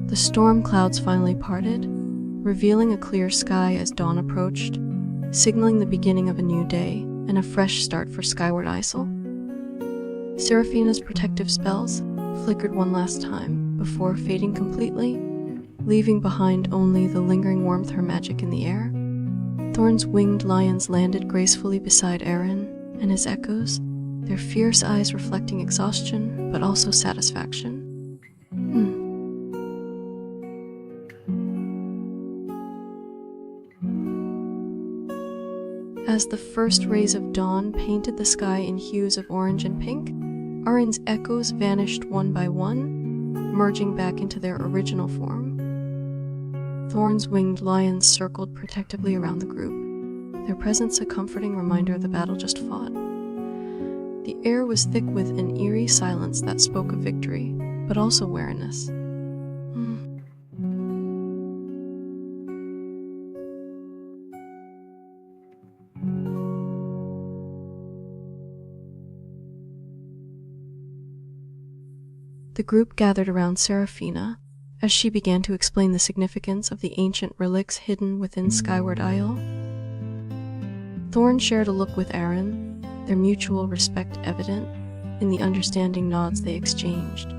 The storm clouds finally parted, revealing a clear sky as dawn approached, signaling the beginning of a new day and a fresh start for Skyward Isle. Seraphina's protective spells flickered one last time before fading completely, leaving behind only the lingering warmth of her magic in the air. Thorn's winged lions landed gracefully beside Arin and his echoes, their fierce eyes reflecting exhaustion but also satisfaction. As the first rays of dawn painted the sky in hues of orange and pink, Arin's echoes vanished one by one, merging back into their original form. Thorn's winged lions circled protectively around the group, their presence a comforting reminder of the battle just fought. The air was thick with an eerie silence that spoke of victory, but also wariness. The group gathered around Seraphina as she began to explain the significance of the ancient relics hidden within Skyward Isle. Thorn shared a look with Arin, their mutual respect evident in the understanding nods they exchanged.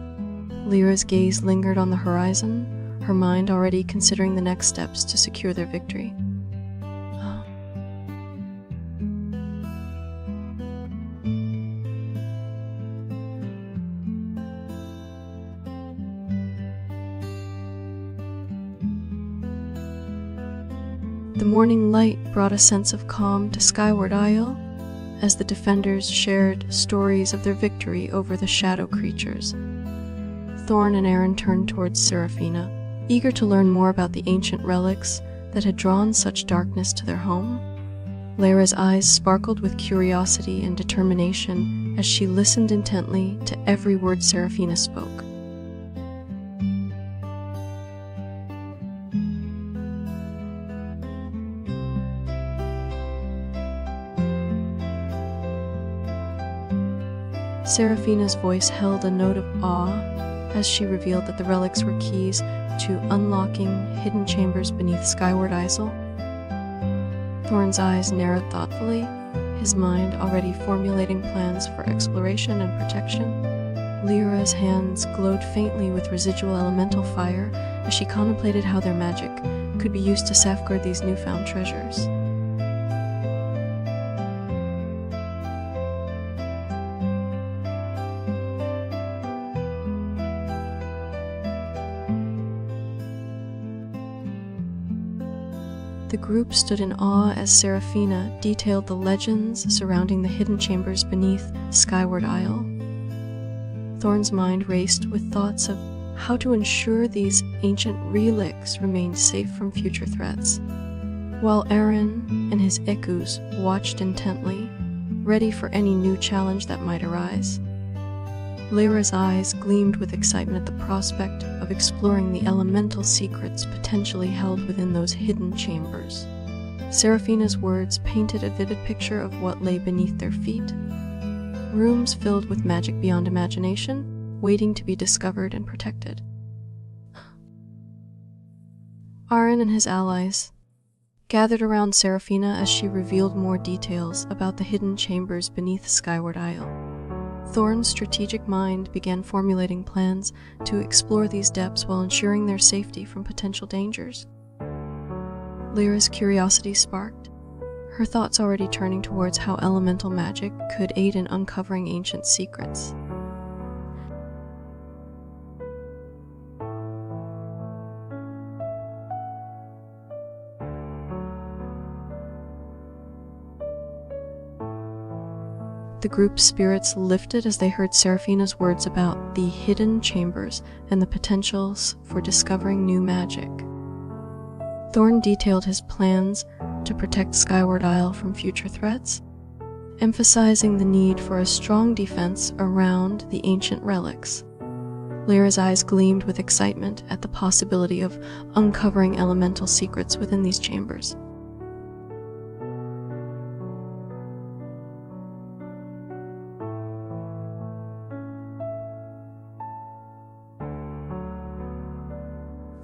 Lyra's gaze lingered on the horizon, her mind already considering the next steps to secure their victory. The morning light brought a sense of calm to Skyward Isle as the defenders shared stories of their victory over the shadow creatures. Thorn and Arin turned towards Seraphina, eager to learn more about the ancient relics that had drawn such darkness to their home. Lyra's eyes sparkled with curiosity and determination as she listened intently to every word Seraphina spoke. Seraphina's voice held a note of awe as she revealed that the relics were keys to unlocking hidden chambers beneath Skyward Isle. Thorn's eyes narrowed thoughtfully, his mind already formulating plans for exploration and protection. Lyra's hands glowed faintly with residual elemental fire as she contemplated how their magic could be used to safeguard these newfound treasures. The group stood in awe as Seraphina detailed the legends surrounding the hidden chambers beneath Skyward Isle. Thorn's mind raced with thoughts of how to ensure these ancient relics remained safe from future threats, while Aaron and his Ekus watched intently, ready for any new challenge that might arise. Lyra's eyes gleamed with excitement at the prospect of exploring the elemental secrets potentially held within those hidden chambers. Seraphina's words painted a vivid picture of what lay beneath their feet. Rooms filled with magic beyond imagination, waiting to be discovered and protected. Aaron and his allies gathered around Seraphina as she revealed more details about the hidden chambers beneath the Skyward Isle. Thorn's strategic mind began formulating plans to explore these depths while ensuring their safety from potential dangers. Lyra's curiosity sparked, her thoughts already turning towards how elemental magic could aid in uncovering ancient secrets. The group's spirits lifted as they heard Seraphina's words about the hidden chambers and the potentials for discovering new magic. Thorn detailed his plans to protect Skyward Isle from future threats, emphasizing the need for a strong defense around the ancient relics. Lyra's eyes gleamed with excitement at the possibility of uncovering elemental secrets within these chambers.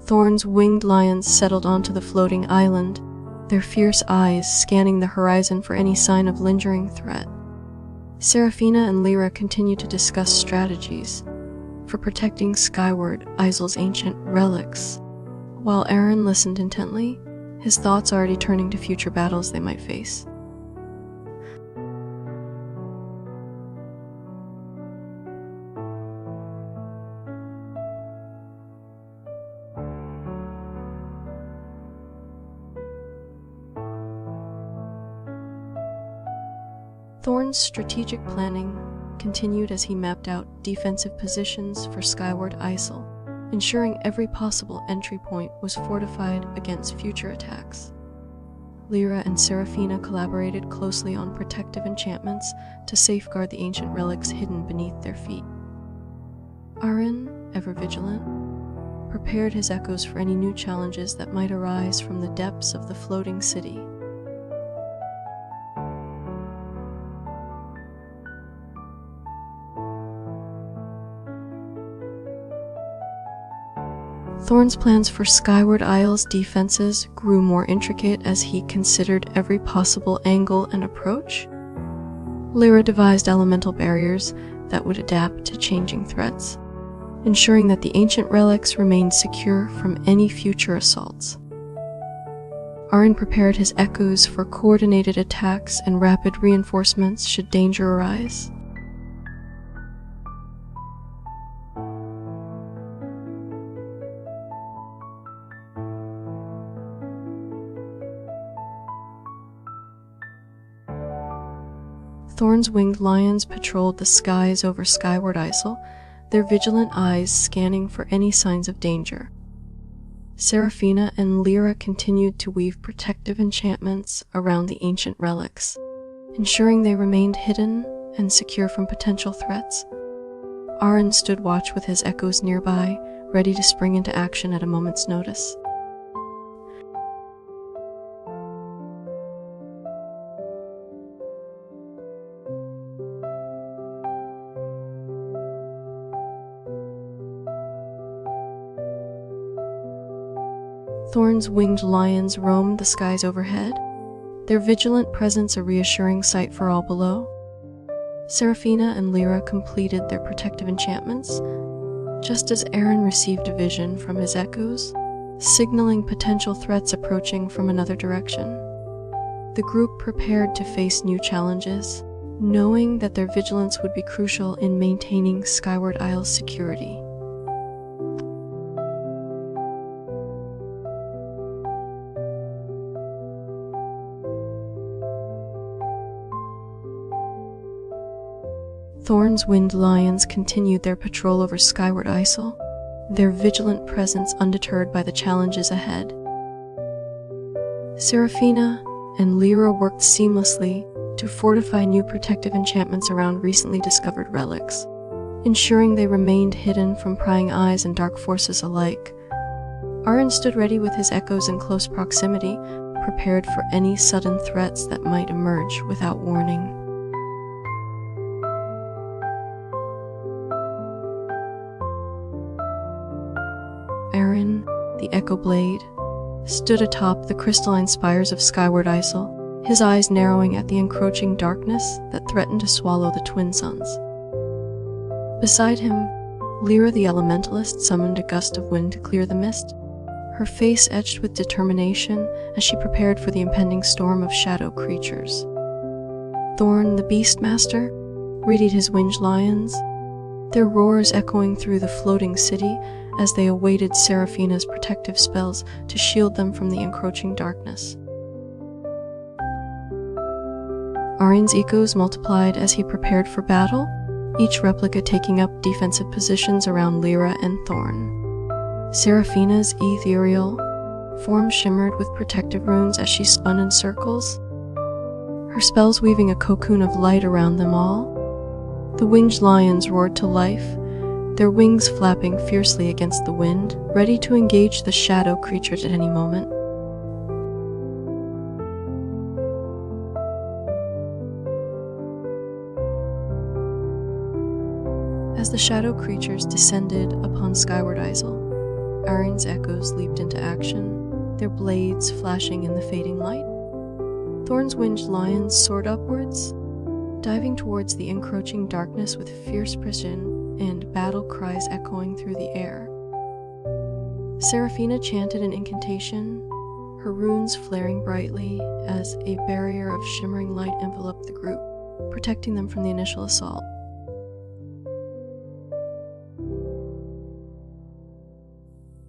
Thorn's winged lions settled onto the floating island, their fierce eyes scanning the horizon for any sign of lingering threat. Seraphina and Lyra continued to discuss strategies for protecting Skyward Isle's ancient relics, while Aaron listened intently, his thoughts already turning to future battles they might face. Thorn's strategic planning continued as he mapped out defensive positions for Skyward Isle, ensuring every possible entry point was fortified against future attacks. Lyra and Seraphina collaborated closely on protective enchantments to safeguard the ancient relics hidden beneath their feet. Aaron, ever vigilant, prepared his echoes for any new challenges that might arise from the depths of the floating city. Thorn's plans for Skyward Isle's defenses grew more intricate as he considered every possible angle and approach. Lyra devised elemental barriers that would adapt to changing threats, ensuring that the ancient relics remained secure from any future assaults. Aaron prepared his echoes for coordinated attacks and rapid reinforcements should danger arise. Thorn's winged lions patrolled the skies over Skyward Isle, their vigilant eyes scanning for any signs of danger. Seraphina and Lyra continued to weave protective enchantments around the ancient relics, ensuring they remained hidden and secure from potential threats. Aaron stood watch with his echoes nearby, ready to spring into action at a moment's notice. Thorn's winged lions roamed the skies overhead, their vigilant presence a reassuring sight for all below. Seraphina and Lyra completed their protective enchantments, just as Aaron received a vision from his echoes, signaling potential threats approaching from another direction. The group prepared to face new challenges, knowing that their vigilance would be crucial in maintaining Skyward Isle's security. Thorn's winged lions continued their patrol over Skyward Isle, their vigilant presence undeterred by the challenges ahead. Seraphina and Lyra worked seamlessly to fortify new protective enchantments around recently discovered relics, ensuring they remained hidden from prying eyes and dark forces alike. Arin stood ready with his echoes in close proximity, prepared for any sudden threats that might emerge without warning. Arin, the Echo Blade, stood atop the crystalline spires of skyward Isle, his eyes narrowing at the encroaching darkness that threatened to swallow the twin suns. Beside him, Lyra the Elementalist summoned a gust of wind to clear the mist, her face etched with determination as she prepared for the impending storm of shadow creatures. Thorn, the Beastmaster, readied his winged lions, their roars echoing through the floating city as they awaited Seraphina's protective spells to shield them from the encroaching darkness. Arin's echoes multiplied as he prepared for battle, each replica taking up defensive positions around Lyra and Thorn. Seraphina's ethereal form shimmered with protective runes as she spun in circles, her spells weaving a cocoon of light around them all. The winged lions roared to life, their wings flapping fiercely against the wind, ready to engage the shadow creatures at any moment. As the shadow creatures descended upon skyward Isle, Arin's echoes leaped into action, their blades flashing in the fading light. Thorn's winged lions soared upwards, diving towards the encroaching darkness with fierce precision and battle cries echoing through the air. Seraphina chanted an incantation, her runes flaring brightly as a barrier of shimmering light enveloped the group, protecting them from the initial assault.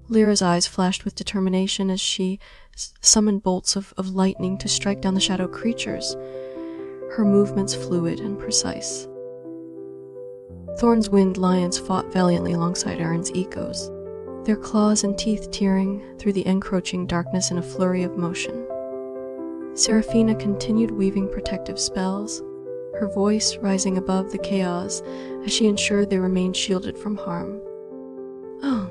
Lyra's eyes flashed with determination as she summoned bolts of lightning to strike down the shadow creatures, her movements fluid and precise. Thorn's winged lions fought valiantly alongside Arin's echoes, their claws and teeth tearing through the encroaching darkness in a flurry of motion. Seraphina continued weaving protective spells, her voice rising above the chaos as she ensured they remained shielded from harm. Oh.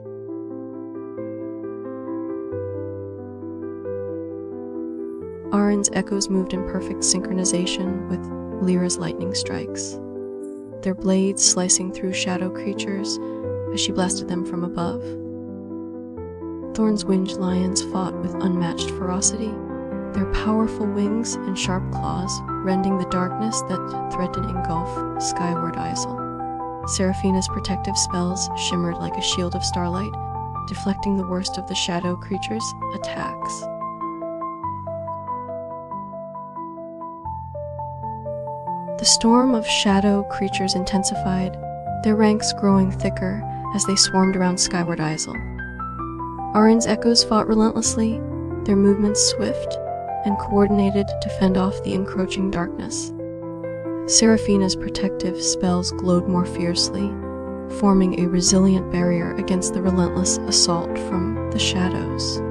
Arin's echoes moved in perfect synchronization with Lyra's lightning strikes, their blades slicing through shadow creatures as she blasted them from above. Thorn's winged lions fought with unmatched ferocity, their powerful wings and sharp claws rending the darkness that threatened to engulf skyward Isle. Seraphina's protective spells shimmered like a shield of starlight, deflecting the worst of the shadow creatures' attacks. The storm of shadow creatures intensified, their ranks growing thicker as they swarmed around skyward Isle. Arin's echoes fought relentlessly, their movements swift and coordinated to fend off the encroaching darkness. Seraphina's protective spells glowed more fiercely, forming a resilient barrier against the relentless assault from the shadows.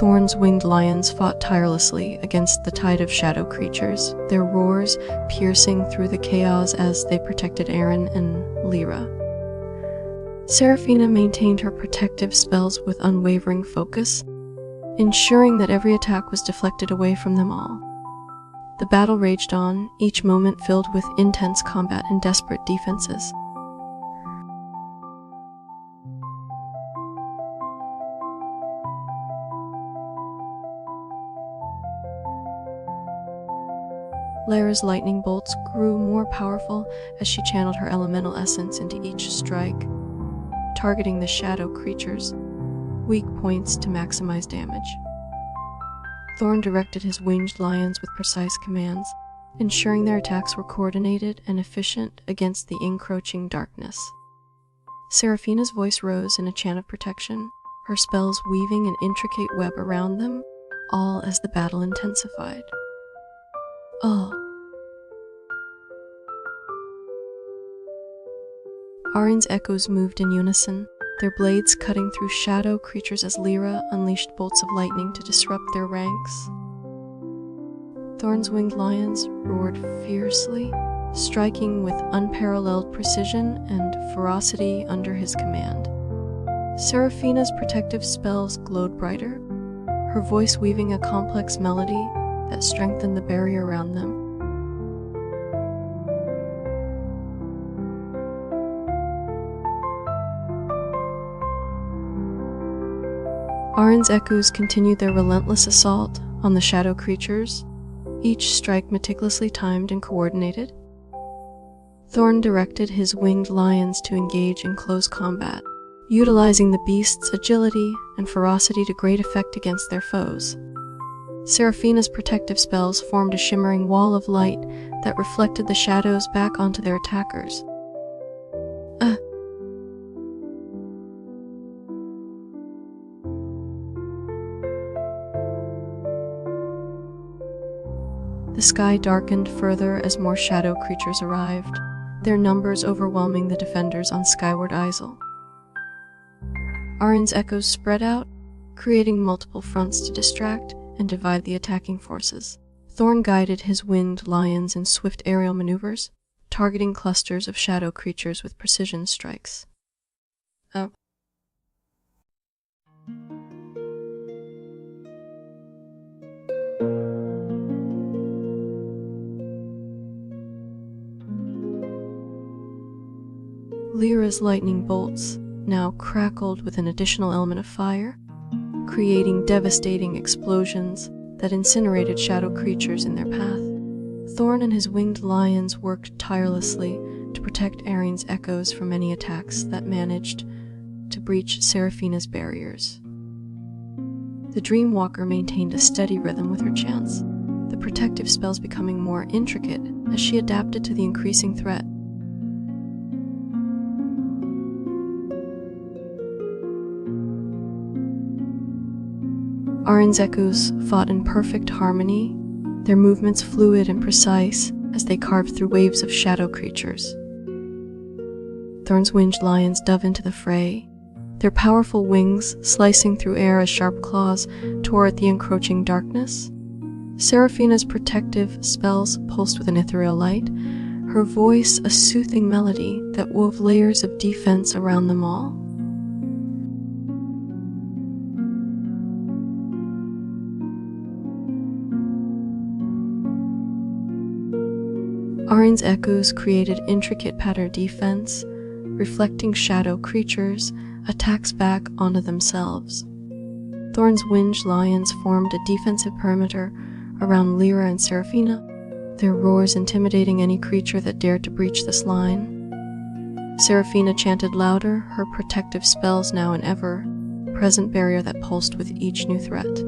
Thorn's winged lions fought tirelessly against the tide of shadow creatures, their roars piercing through the chaos as they protected Arin and Lyra. Seraphina maintained her protective spells with unwavering focus, ensuring that every attack was deflected away from them all. The battle raged on, each moment filled with intense combat and desperate defenses. Lyra's lightning bolts grew more powerful as she channeled her elemental essence into each strike, targeting the shadow creatures' weak points to maximize damage. Thorn directed his winged lions with precise commands, ensuring their attacks were coordinated and efficient against the encroaching darkness. Seraphina's voice rose in a chant of protection, her spells weaving an intricate web around them, all as the battle intensified. Oh. Arin's echoes moved in unison, their blades cutting through shadow creatures as Lyra unleashed bolts of lightning to disrupt their ranks. Thorn's winged lions roared fiercely, striking with unparalleled precision and ferocity under his command. Seraphina's protective spells glowed brighter, her voice weaving a complex melody that strengthened the barrier around them. Arin's echoes continued their relentless assault on the shadow creatures, each strike meticulously timed and coordinated. Thorn directed his winged lions to engage in close combat, utilizing the beasts' agility and ferocity to great effect against their foes. Seraphina's protective spells formed a shimmering wall of light that reflected the shadows back onto their attackers. The sky darkened further as more shadow creatures arrived, their numbers overwhelming the defenders on Skyward Isle. Arin's echoes spread out, creating multiple fronts to distract and divide the attacking forces. Thorn guided his winged lions in swift aerial maneuvers, targeting clusters of shadow creatures with precision strikes. Lyra's lightning bolts now crackled with an additional element of fire, creating devastating explosions that incinerated shadow creatures in their path. Thorn and his winged lions worked tirelessly to protect Arin's echoes from any attacks that managed to breach Seraphina's barriers. The Dreamwalker maintained a steady rhythm with her chants, the protective spells becoming more intricate as she adapted to the increasing threat. Arin's echoes fought in perfect harmony, their movements fluid and precise as they carved through waves of shadow creatures. Thorn's winged lions dove into the fray, their powerful wings slicing through air as sharp claws tore at the encroaching darkness. Seraphina's protective spells pulsed with an ethereal light, her voice a soothing melody that wove layers of defense around them all. Arin's echoes created intricate pattern defense, reflecting shadow creatures' attacks back onto themselves. Thorn's winged lions formed a defensive perimeter around Lyra and Seraphina, their roars intimidating any creature that dared to breach this line. Seraphina chanted louder, her protective spells now an ever-present barrier that pulsed with each new threat.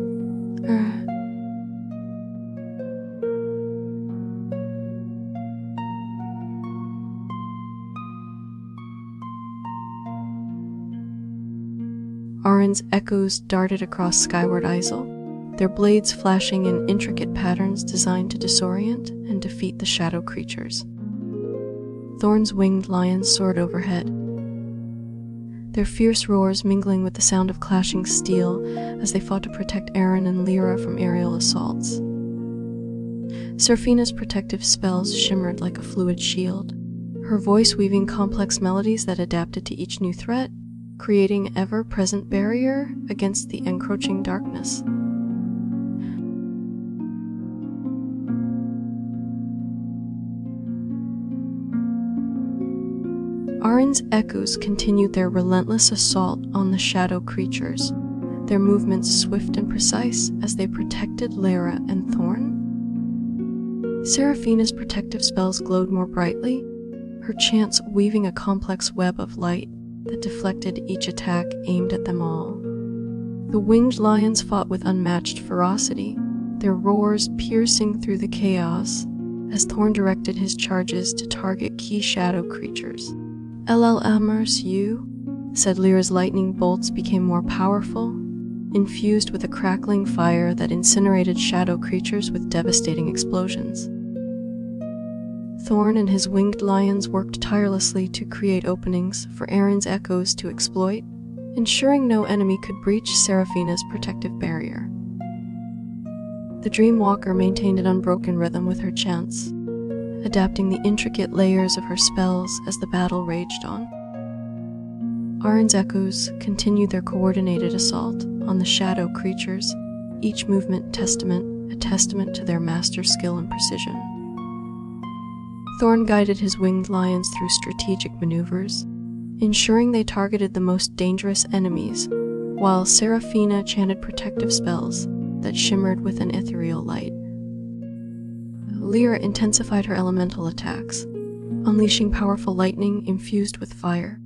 Arin's echoes darted across Skyward Isle, their blades flashing in intricate patterns designed to disorient and defeat the shadow creatures. Thorn's winged lions soared overhead, their fierce roars mingling with the sound of clashing steel as they fought to protect Arin and Lyra from aerial assaults. Seraphina's protective spells shimmered like a fluid shield, her voice weaving complex melodies that adapted to each new threat, creating an ever-present barrier against the encroaching darkness. Arin's echoes continued their relentless assault on the shadow creatures, their movements swift and precise as they protected Lyra and Thorn. Seraphina's protective spells glowed more brightly, her chants weaving a complex web of light that deflected each attack aimed at them all. The winged lions fought with unmatched ferocity, their roars piercing through the chaos as Thorn directed his charges to target key shadow creatures. "LL Amers, you," said Lyra's lightning bolts became more powerful, infused with a crackling fire that incinerated shadow creatures with devastating explosions. Thorn and his winged lions worked tirelessly to create openings for Aaron's echoes to exploit, ensuring no enemy could breach Seraphina's protective barrier. The Dreamwalker maintained an unbroken rhythm with her chants, adapting the intricate layers of her spells as the battle raged on. Aaron's echoes continued their coordinated assault on the shadow creatures, each movement a testament to their master's skill and precision. Thorn guided his winged lions through strategic maneuvers, ensuring they targeted the most dangerous enemies, while Seraphina chanted protective spells that shimmered with an ethereal light. Lyra intensified her elemental attacks, unleashing powerful lightning infused with fire,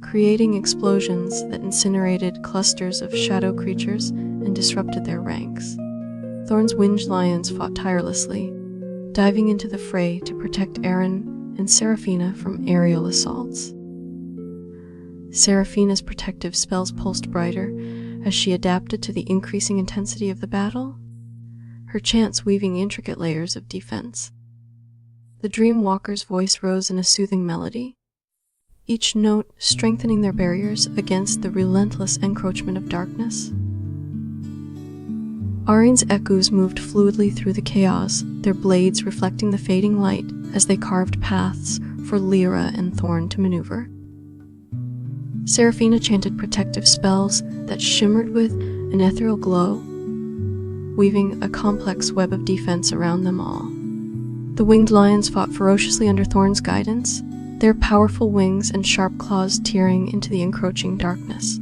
creating explosions that incinerated clusters of shadow creatures and disrupted their ranks. Thorn's winged lions fought tirelessly, diving into the fray to protect Aaron and Seraphina from aerial assaults. Seraphina's protective spells pulsed brighter as she adapted to the increasing intensity of the battle, her chants weaving intricate layers of defense. The Dreamwalker's voice rose in a soothing melody, each note strengthening their barriers against the relentless encroachment of darkness. Arian's echoes moved fluidly through the chaos, their blades reflecting the fading light as they carved paths for Lyra and Thorn to maneuver. Seraphina chanted protective spells that shimmered with an ethereal glow, weaving a complex web of defense around them all. The winged lions fought ferociously under Thorn's guidance, their powerful wings and sharp claws tearing into the encroaching darkness.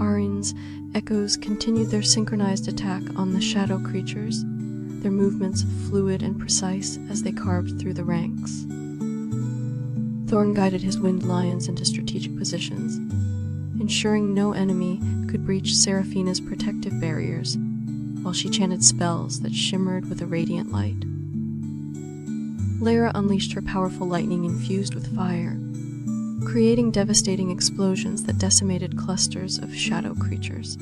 Arian's echoes continued their synchronized attack on the shadow creatures, their movements fluid and precise as they carved through the ranks. Thorn guided his winged lions into strategic positions, ensuring no enemy could breach Seraphina's protective barriers, while she chanted spells that shimmered with a radiant light. Lyra unleashed her powerful lightning infused with fire, creating devastating explosions that decimated clusters of shadow creatures.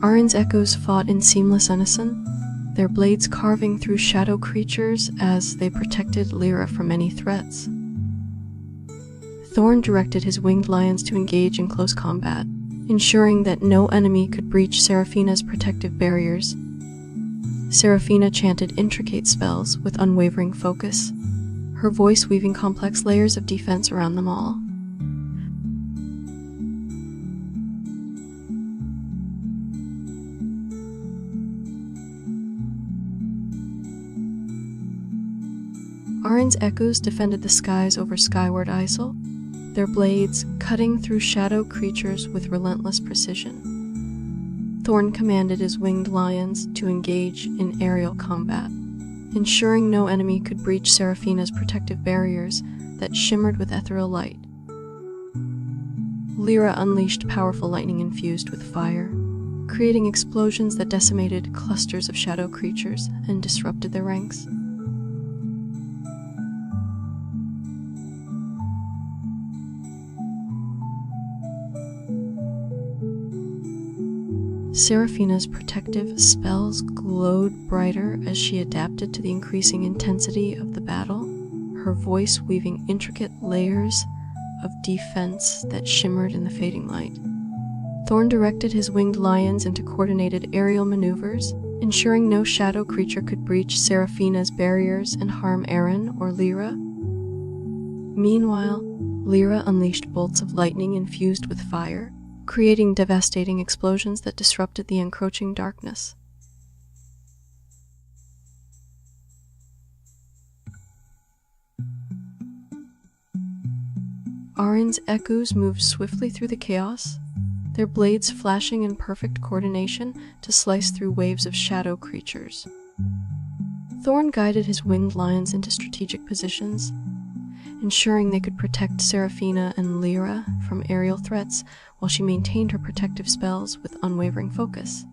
Arian's echoes fought in seamless unison, their blades carving through shadow creatures as they protected Lyra from any threats. Thorn directed his winged lions to engage in close combat, ensuring that no enemy could breach Seraphina's protective barriers. Seraphina chanted intricate spells with unwavering focus, her voice weaving complex layers of defense around them all. Arian's echoes defended the skies over Skyward Isle, their blades cutting through shadow creatures with relentless precision. Thorn commanded his winged lions to engage in aerial combat, ensuring no enemy could breach Seraphina's protective barriers that shimmered with ethereal light. Lyra unleashed powerful lightning infused with fire, creating explosions that decimated clusters of shadow creatures and disrupted their ranks. Seraphina's protective spells glowed brighter as she adapted to the increasing intensity of the battle, her voice weaving intricate layers of defense that shimmered in the fading light. Thorn directed his winged lions into coordinated aerial maneuvers, ensuring no shadow creature could breach Seraphina's barriers and harm Aaron or Lyra. Meanwhile, Lyra unleashed bolts of lightning infused with fire, creating devastating explosions that disrupted the encroaching darkness. Arian's echoes moved swiftly through the chaos, their blades flashing in perfect coordination to slice through waves of shadow creatures. Thorn guided his winged lions into strategic positions, ensuring they could protect Seraphina and Lyra from aerial threats while she maintained her protective spells with unwavering focus.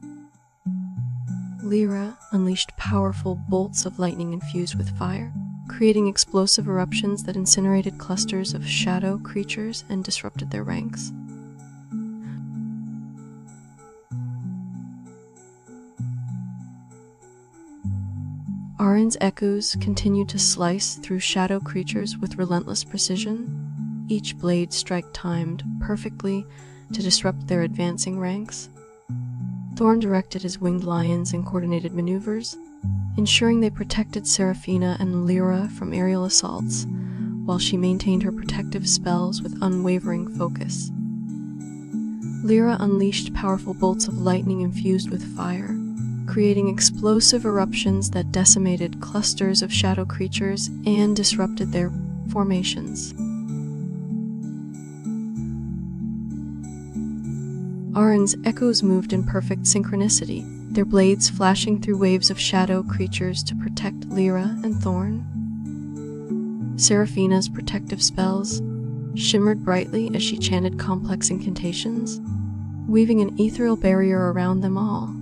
Lyra unleashed powerful bolts of lightning infused with fire, creating explosive eruptions that incinerated clusters of shadow creatures and disrupted their ranks. Arin's echoes continued to slice through shadow creatures with relentless precision, each blade strike timed perfectly to disrupt their advancing ranks. Thorn directed his winged lions in coordinated maneuvers, ensuring they protected Seraphina and Lyra from aerial assaults, while she maintained her protective spells with unwavering focus. Lyra unleashed powerful bolts of lightning infused with fire, creating explosive eruptions that decimated clusters of shadow creatures and disrupted their formations. Arin's echoes moved in perfect synchronicity, their blades flashing through waves of shadow creatures to protect Lyra and Thorn. Seraphina's protective spells shimmered brightly as she chanted complex incantations, weaving an ethereal barrier around them all.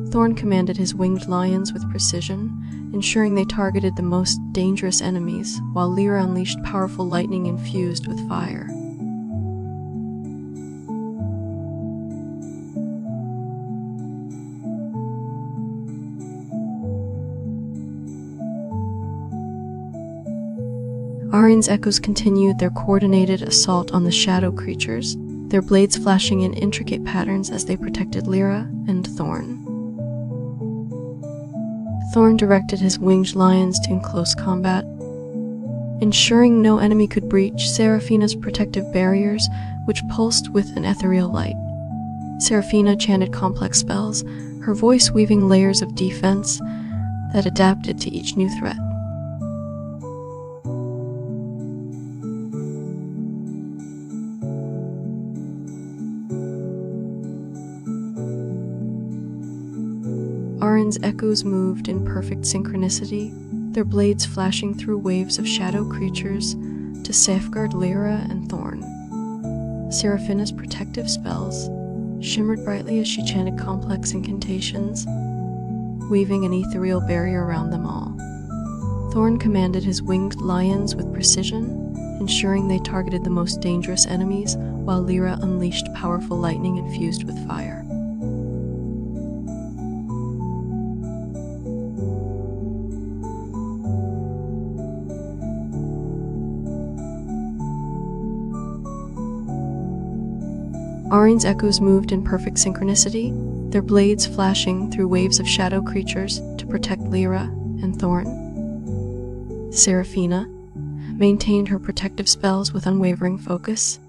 Thorn commanded his winged lions with precision, ensuring they targeted the most dangerous enemies, while Lyra unleashed powerful lightning infused with fire. Arin's echoes continued their coordinated assault on the shadow creatures, their blades flashing in intricate patterns as they protected Lyra and Thorn. Thorn directed his winged lions in close combat, ensuring no enemy could breach Seraphina's protective barriers, which pulsed with an ethereal light. Seraphina chanted complex spells, her voice weaving layers of defense that adapted to each new threat. Arin's echoes moved in perfect synchronicity, their blades flashing through waves of shadow creatures to safeguard Lyra and Thorn. Seraphina's protective spells shimmered brightly as she chanted complex incantations, weaving an ethereal barrier around them all. Thorn commanded his winged lions with precision, ensuring they targeted the most dangerous enemies, while Lyra unleashed powerful lightning infused with fire. Arin's echoes moved in perfect synchronicity, their blades flashing through waves of shadow creatures to protect Lyra and Thorn. Seraphina maintained her protective spells with unwavering focus,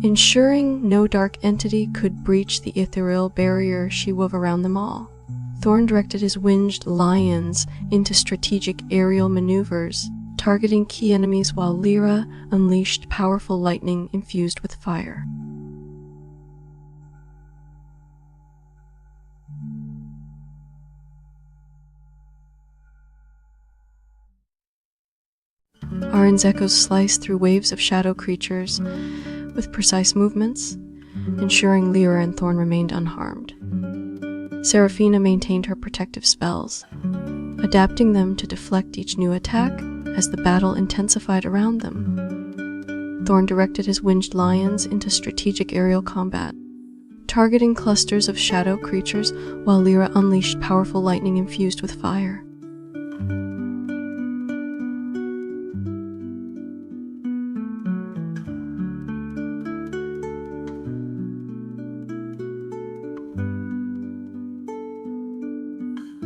ensuring no dark entity could breach the ethereal barrier she wove around them all. Thorn directed his winged lions into strategic aerial maneuvers, targeting key enemies while Lyra unleashed powerful lightning infused with fire. Arin's echoes sliced through waves of shadow creatures with precise movements, ensuring Lyra and Thorn remained unharmed. Seraphina maintained her protective spells, adapting them to deflect each new attack as the battle intensified around them. Thorn directed his winged lions into strategic aerial combat, targeting clusters of shadow creatures while Lyra unleashed powerful lightning infused with fire.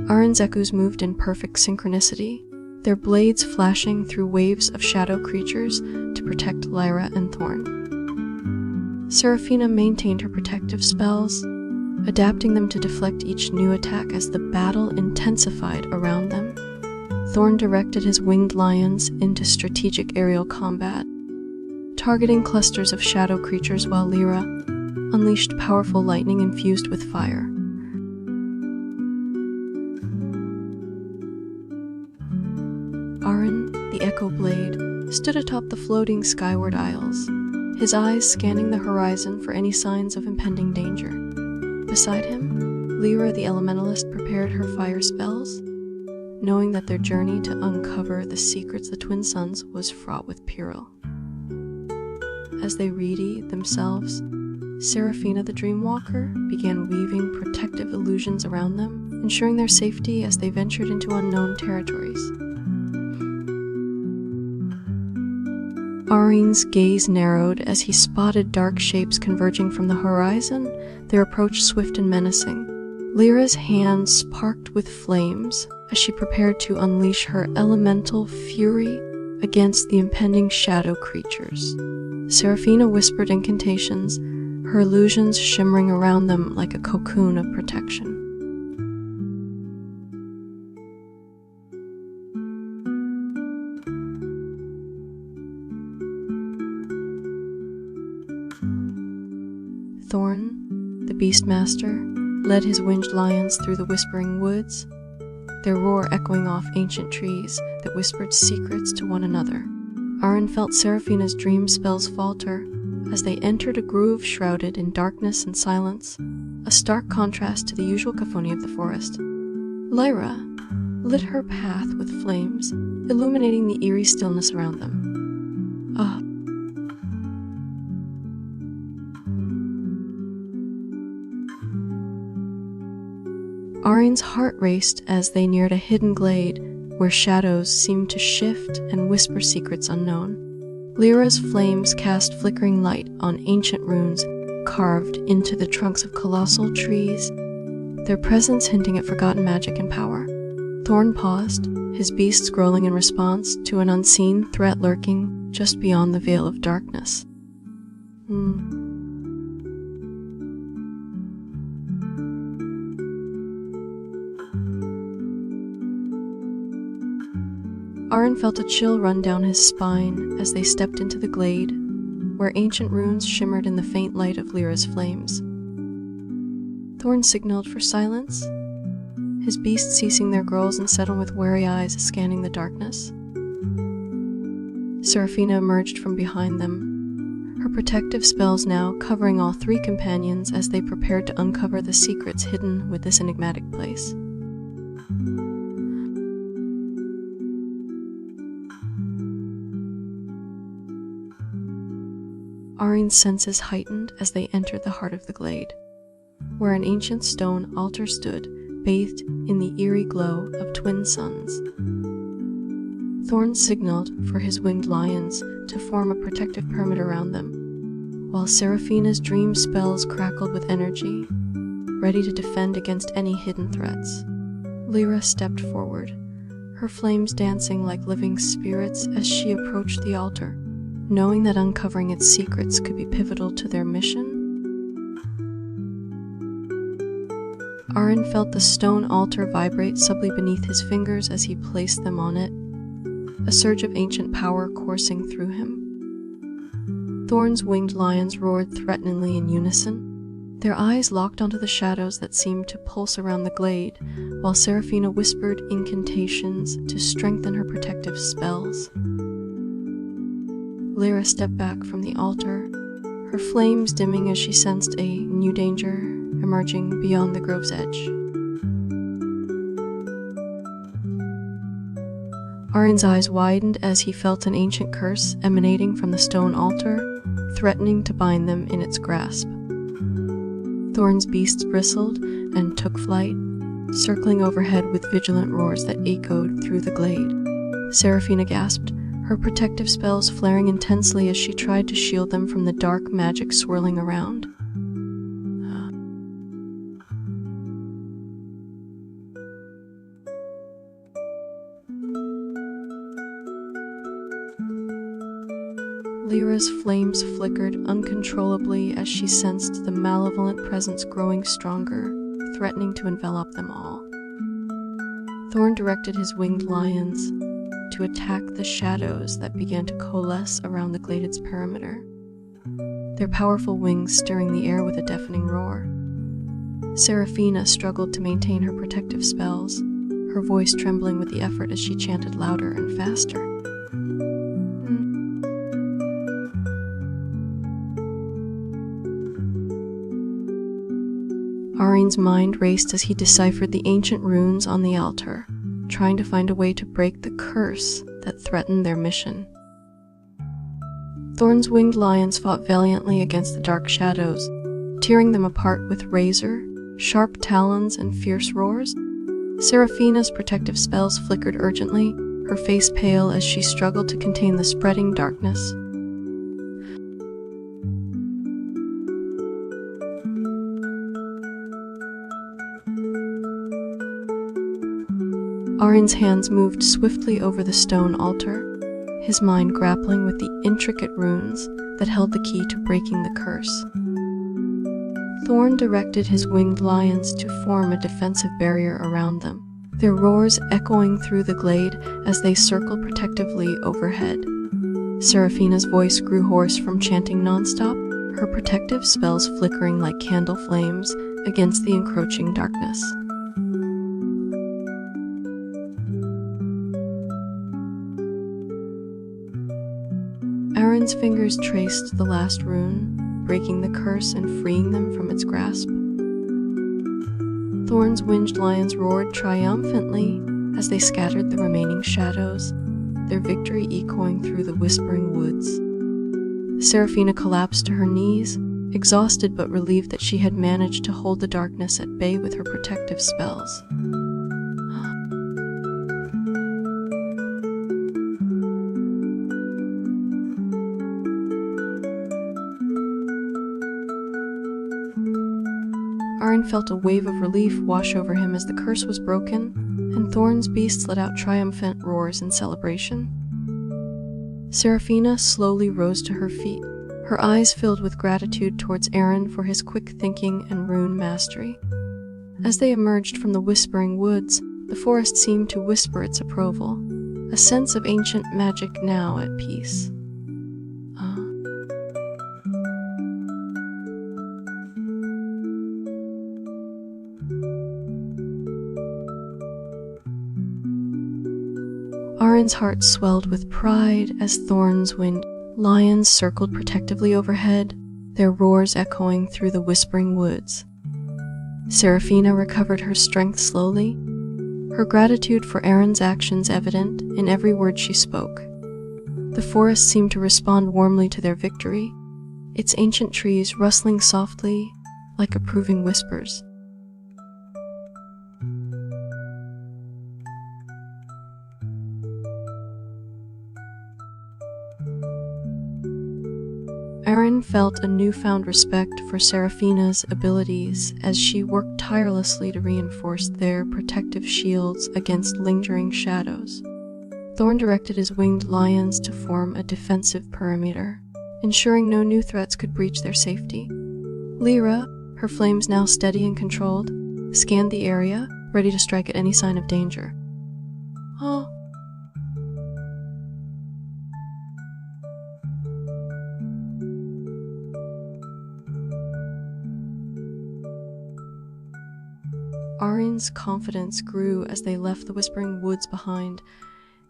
Arin's echoes moved in perfect synchronicity, their blades flashing through waves of shadow creatures to protect Lyra and Thorn. Seraphina maintained her protective spells, adapting them to deflect each new attack as the battle intensified around them. Thorn directed his winged lions into strategic aerial combat, targeting clusters of shadow creatures while Lyra unleashed powerful lightning infused with fire. Arin, the Echo Blade, stood atop the floating skyward isles, his eyes scanning the horizon for any signs of impending danger. Beside him, Lyra the elementalist prepared her fire spells, knowing that their journey to uncover the secrets of the twin suns was fraught with peril. As they readied themselves, Seraphina the Dreamwalker began weaving protective illusions around them, ensuring their safety as they ventured into unknown territories. Arine's gaze narrowed as he spotted dark shapes converging from the horizon, their approach swift and menacing. Lyra's hands sparked with flames as she prepared to unleash her elemental fury against the impending shadow creatures. Seraphina whispered incantations, her illusions shimmering around them like a cocoon of protection. Thorn, the Beastmaster, led his winged lions through the whispering woods, their roar echoing off ancient trees that whispered secrets to one another. Arryn felt Seraphina's dream spells falter as they entered a grove shrouded in darkness and silence, a stark contrast to the usual cacophony of the forest. Lyra lit her path with flames, illuminating the eerie stillness around them. Arryn's heart raced as they neared a hidden glade where shadows seemed to shift and whisper secrets unknown. Lyra's flames cast flickering light on ancient runes carved into the trunks of colossal trees, their presence hinting at forgotten magic and power. Thorn paused, his beasts growling in response to an unseen threat lurking just beyond the veil of darkness. Arryn felt a chill run down his spine as they stepped into the glade, where ancient runes shimmered in the faint light of Lyra's flames. Thorn signaled for silence, his beasts ceasing their growls and settling with wary eyes scanning the darkness. Seraphina emerged from behind them, her protective spells now covering all three companions as they prepared to uncover the secrets hidden with this enigmatic place. Arryn's senses heightened as they entered the heart of the glade, where an ancient stone altar stood, bathed in the eerie glow of twin suns. Thorn signaled for his winged lions to form a protective perimeter around them, while Seraphina's dream spells crackled with energy, ready to defend against any hidden threats. Lyra stepped forward, her flames dancing like living spirits as she approached the altar, knowing that uncovering its secrets could be pivotal to their mission. Arryn felt the stone altar vibrate subtly beneath his fingers as he placed them on it, a surge of ancient power coursing through him. Thorn's winged lions roared threateningly in unison, their eyes locked onto the shadows that seemed to pulse around the glade, while Seraphina whispered incantations to strengthen her protective spells. Lyra stepped back from the altar, her flames dimming as she sensed a new danger emerging beyond the grove's edge. Arryn's eyes widened as he felt an ancient curse emanating from the stone altar, threatening to bind them in its grasp. Thorn's beasts bristled and took flight, circling overhead with vigilant roars that echoed through the glade. Seraphina gasped, her protective spells flaring intensely as she tried to shield them from the dark magic swirling around. Lyra's flames flickered uncontrollably as she sensed the malevolent presence growing stronger, threatening to envelop them all. Thorn directed his winged lions to attack the shadows that began to coalesce around the glade's perimeter, their powerful wings stirring the air with a deafening roar. Seraphina struggled to maintain her protective spells, her voice trembling with the effort as she chanted louder and faster. Arian's mind raced as he deciphered the ancient runes on the altar, trying to find a way to break the curse that threatened their mission. Thorn's winged lions fought valiantly against the dark shadows, tearing them apart with razor, sharp talons, and fierce roars. Seraphina's protective spells flickered urgently, her face pale as she struggled to contain the spreading darkness. Arian's hands moved swiftly over the stone altar, his mind grappling with the intricate runes that held the key to breaking the curse. Thorn directed his winged lions to form a defensive barrier around them, their roars echoing through the glade as they circled protectively overhead. Seraphina's voice grew hoarse from chanting nonstop, her protective spells flickering like candle flames against the encroaching darkness. Arian's fingers traced the last rune, breaking the curse and freeing them from its grasp. Thorn's winged lions roared triumphantly as they scattered the remaining shadows, their victory echoing through the whispering woods. Seraphina collapsed to her knees, exhausted but relieved that she had managed to hold the darkness at bay with her protective spells. Arian felt a wave of relief wash over him as the curse was broken, and Thorn's beasts let out triumphant roars in celebration. Seraphina slowly rose to her feet, her eyes filled with gratitude towards Aaron for his quick thinking and rune mastery. As they emerged from the whispering woods, the forest seemed to whisper its approval, a sense of ancient magic now at peace. Arian's heart swelled with pride as Thorn's winged lions circled protectively overhead, their roars echoing through the whispering woods. Seraphina recovered her strength slowly, her gratitude for Aaron's actions evident in every word she spoke. The forest seemed to respond warmly to their victory, its ancient trees rustling softly like approving whispers. Aaron felt a newfound respect for Seraphina's abilities as she worked tirelessly to reinforce their protective shields against lingering shadows. Thorn directed his winged lions to form a defensive perimeter, ensuring no new threats could breach their safety. Lyra, her flames now steady and controlled, scanned the area, ready to strike at any sign of danger. Arian's confidence grew as they left the whispering woods behind,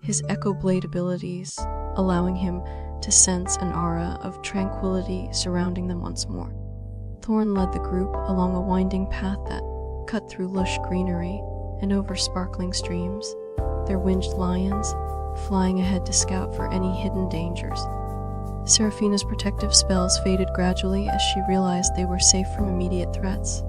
his echo blade abilities allowing him to sense an aura of tranquility surrounding them once more. Thorn led the group along a winding path that cut through lush greenery and over sparkling streams, their winged lions flying ahead to scout for any hidden dangers. Seraphina's protective spells faded gradually as she realized they were safe from immediate threats.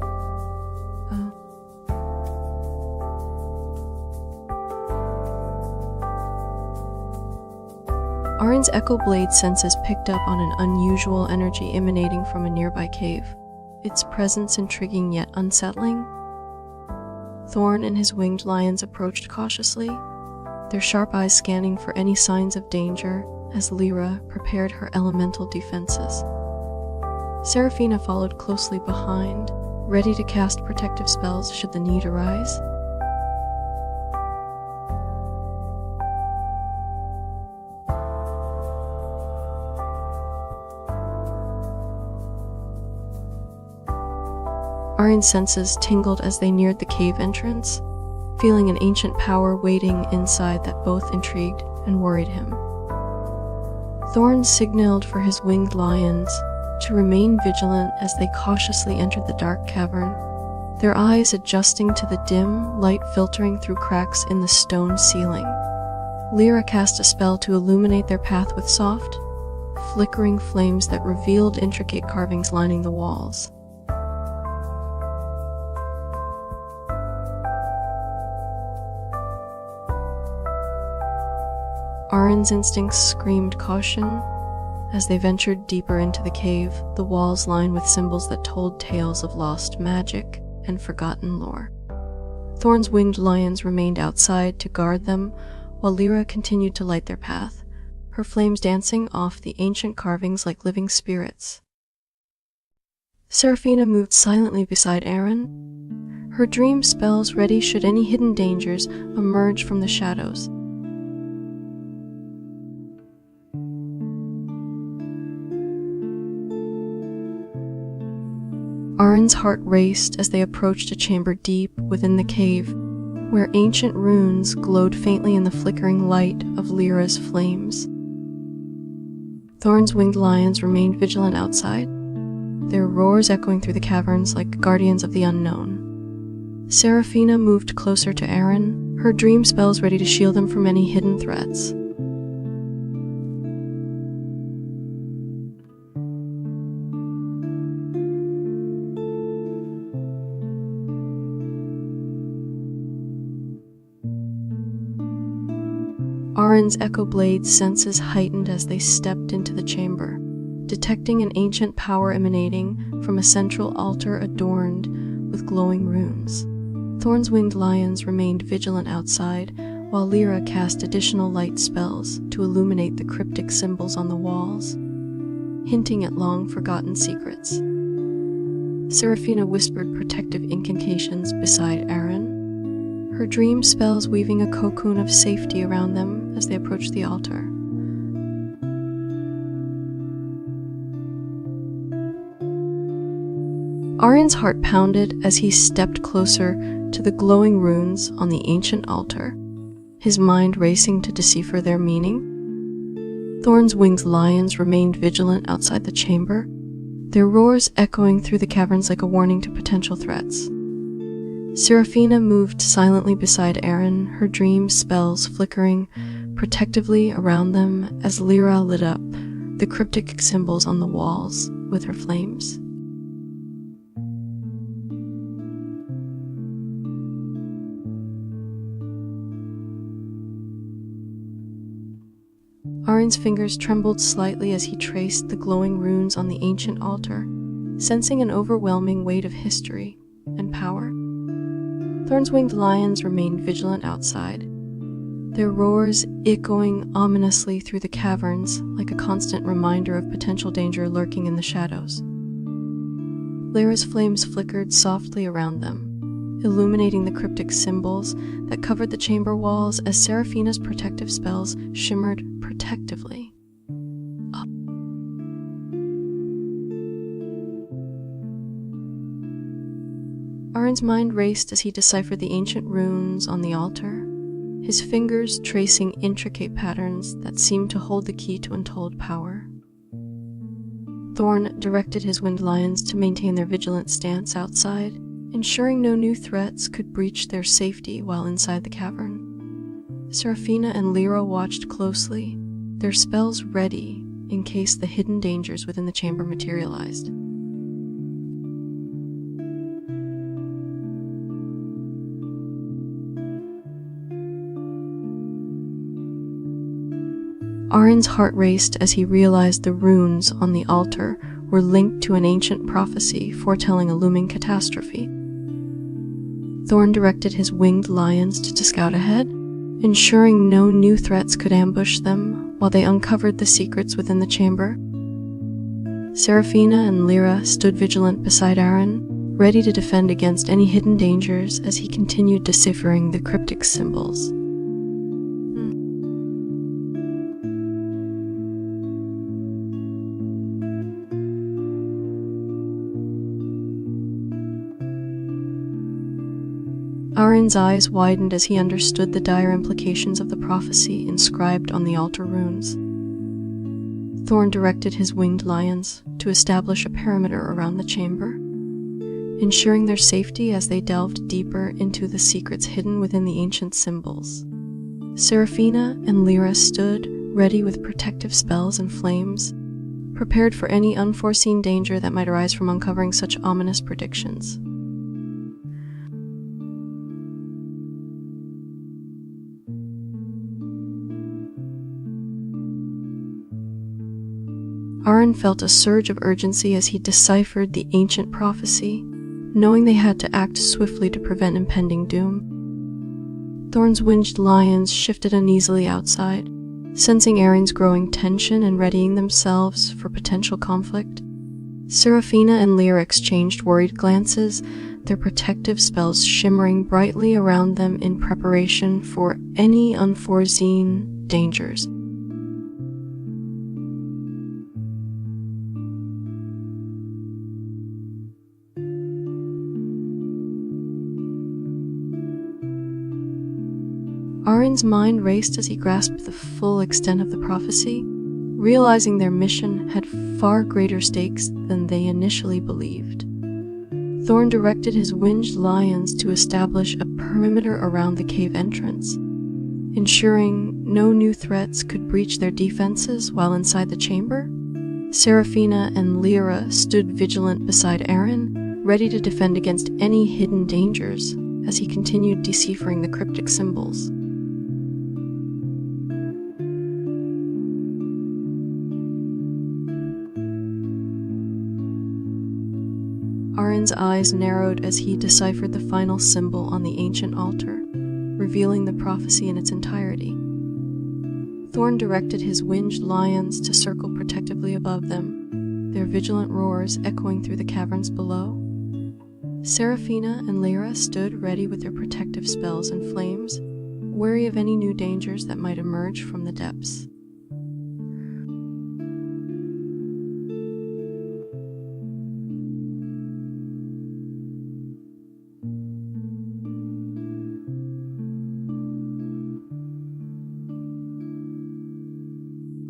Arian's echo blade senses picked up on an unusual energy emanating from a nearby cave, its presence intriguing yet unsettling. Thorn and his winged lions approached cautiously, their sharp eyes scanning for any signs of danger as Lyra prepared her elemental defenses. Seraphina followed closely behind, ready to cast protective spells should the need arise. Arian's senses tingled as they neared the cave entrance, feeling an ancient power waiting inside that both intrigued and worried him. Thorn signaled for his winged lions to remain vigilant as they cautiously entered the dark cavern, their eyes adjusting to the dim light filtering through cracks in the stone ceiling. Lyra cast a spell to illuminate their path with soft, flickering flames that revealed intricate carvings lining the walls. Arin's instincts screamed caution. As they ventured deeper into the cave, the walls lined with symbols that told tales of lost magic and forgotten lore. Thorn's winged lions remained outside to guard them, while Lyra continued to light their path, her flames dancing off the ancient carvings like living spirits. Seraphina moved silently beside Arin, her dream spells ready should any hidden dangers emerge from the shadows. Arin's heart raced as they approached a chamber deep within the cave, where ancient runes glowed faintly in the flickering light of Lyra's flames. Thorn's winged lions remained vigilant outside, their roars echoing through the caverns like guardians of the unknown. Seraphina moved closer to Arin, her dream spells ready to shield them from any hidden threats. Arin's echo blade's senses heightened as they stepped into the chamber, detecting an ancient power emanating from a central altar adorned with glowing runes. Thorn's winged lions remained vigilant outside, while Lyra cast additional light spells to illuminate the cryptic symbols on the walls, hinting at long-forgotten secrets. Seraphina whispered protective incantations beside Arin, her dream spells weaving a cocoon of safety around them as they approached the altar. Arin's heart pounded as he stepped closer to the glowing runes on the ancient altar, his mind racing to decipher their meaning. Thorn's winged lions remained vigilant outside the chamber, their roars echoing through the caverns like a warning to potential threats. Seraphina moved silently beside Arin, her dream spells flickering protectively around them as Lyra lit up the cryptic symbols on the walls with her flames. Arin's fingers trembled slightly as he traced the glowing runes on the ancient altar, sensing an overwhelming weight of history and power. Thorn's winged lions remained vigilant outside, their roars echoing ominously through the caverns like a constant reminder of potential danger lurking in the shadows. Lyra's flames flickered softly around them, illuminating the cryptic symbols that covered the chamber walls as Seraphina's protective spells shimmered protectively. Arin's mind raced as he deciphered the ancient runes on the altar, his fingers tracing intricate patterns that seemed to hold the key to untold power. Thorn directed his winged lions to maintain their vigilant stance outside, ensuring no new threats could breach their safety while inside the cavern. Seraphina and Lyra watched closely, their spells ready in case the hidden dangers within the chamber materialized. Arin's heart raced as he realized the runes on the altar were linked to an ancient prophecy foretelling a looming catastrophe. Thorn directed his winged lions to scout ahead, ensuring no new threats could ambush them while they uncovered the secrets within the chamber. Seraphina and Lyra stood vigilant beside Arin, ready to defend against any hidden dangers as he continued deciphering the cryptic symbols. Arin's eyes widened as he understood the dire implications of the prophecy inscribed on the altar runes. Thorn directed his winged lions to establish a perimeter around the chamber, ensuring their safety as they delved deeper into the secrets hidden within the ancient symbols. Seraphina and Lyra stood ready with protective spells and flames, prepared for any unforeseen danger that might arise from uncovering such ominous predictions. Arin felt a surge of urgency as he deciphered the ancient prophecy, knowing they had to act swiftly to prevent impending doom. Thorn's winged lions shifted uneasily outside, sensing Arin's growing tension and readying themselves for potential conflict. Seraphina and Lyra exchanged worried glances, their protective spells shimmering brightly around them in preparation for any unforeseen dangers. Arin's mind raced as he grasped the full extent of the prophecy, realizing their mission had far greater stakes than they initially believed. Thorn directed his winged lions to establish a perimeter around the cave entrance, ensuring no new threats could breach their defenses while inside the chamber. Seraphina and Lyra stood vigilant beside Arin, ready to defend against any hidden dangers as he continued deciphering the cryptic symbols. Arin's eyes narrowed as he deciphered the final symbol on the ancient altar, revealing the prophecy in its entirety. Thorn directed his winged lions to circle protectively above them, their vigilant roars echoing through the caverns below. Seraphina and Lyra stood ready with their protective spells and flames, wary of any new dangers that might emerge from the depths.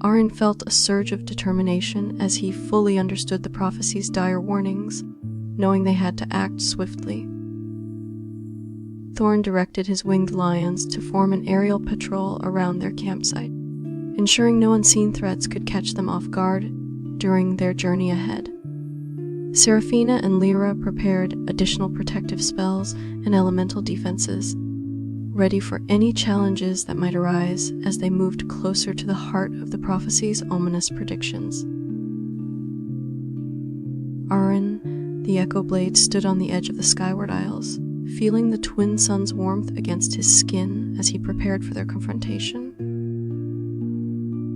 Arin felt a surge of determination as he fully understood the prophecy's dire warnings, knowing they had to act swiftly. Thorn directed his winged lions to form an aerial patrol around their campsite, ensuring no unseen threats could catch them off guard during their journey ahead. Seraphina and Lyra prepared additional protective spells and elemental defenses, ready for any challenges that might arise as they moved closer to the heart of the prophecy's ominous predictions. Arin, the Echo Blade, stood on the edge of the Skyward Isles, feeling the twin sun's warmth against his skin as he prepared for their confrontation.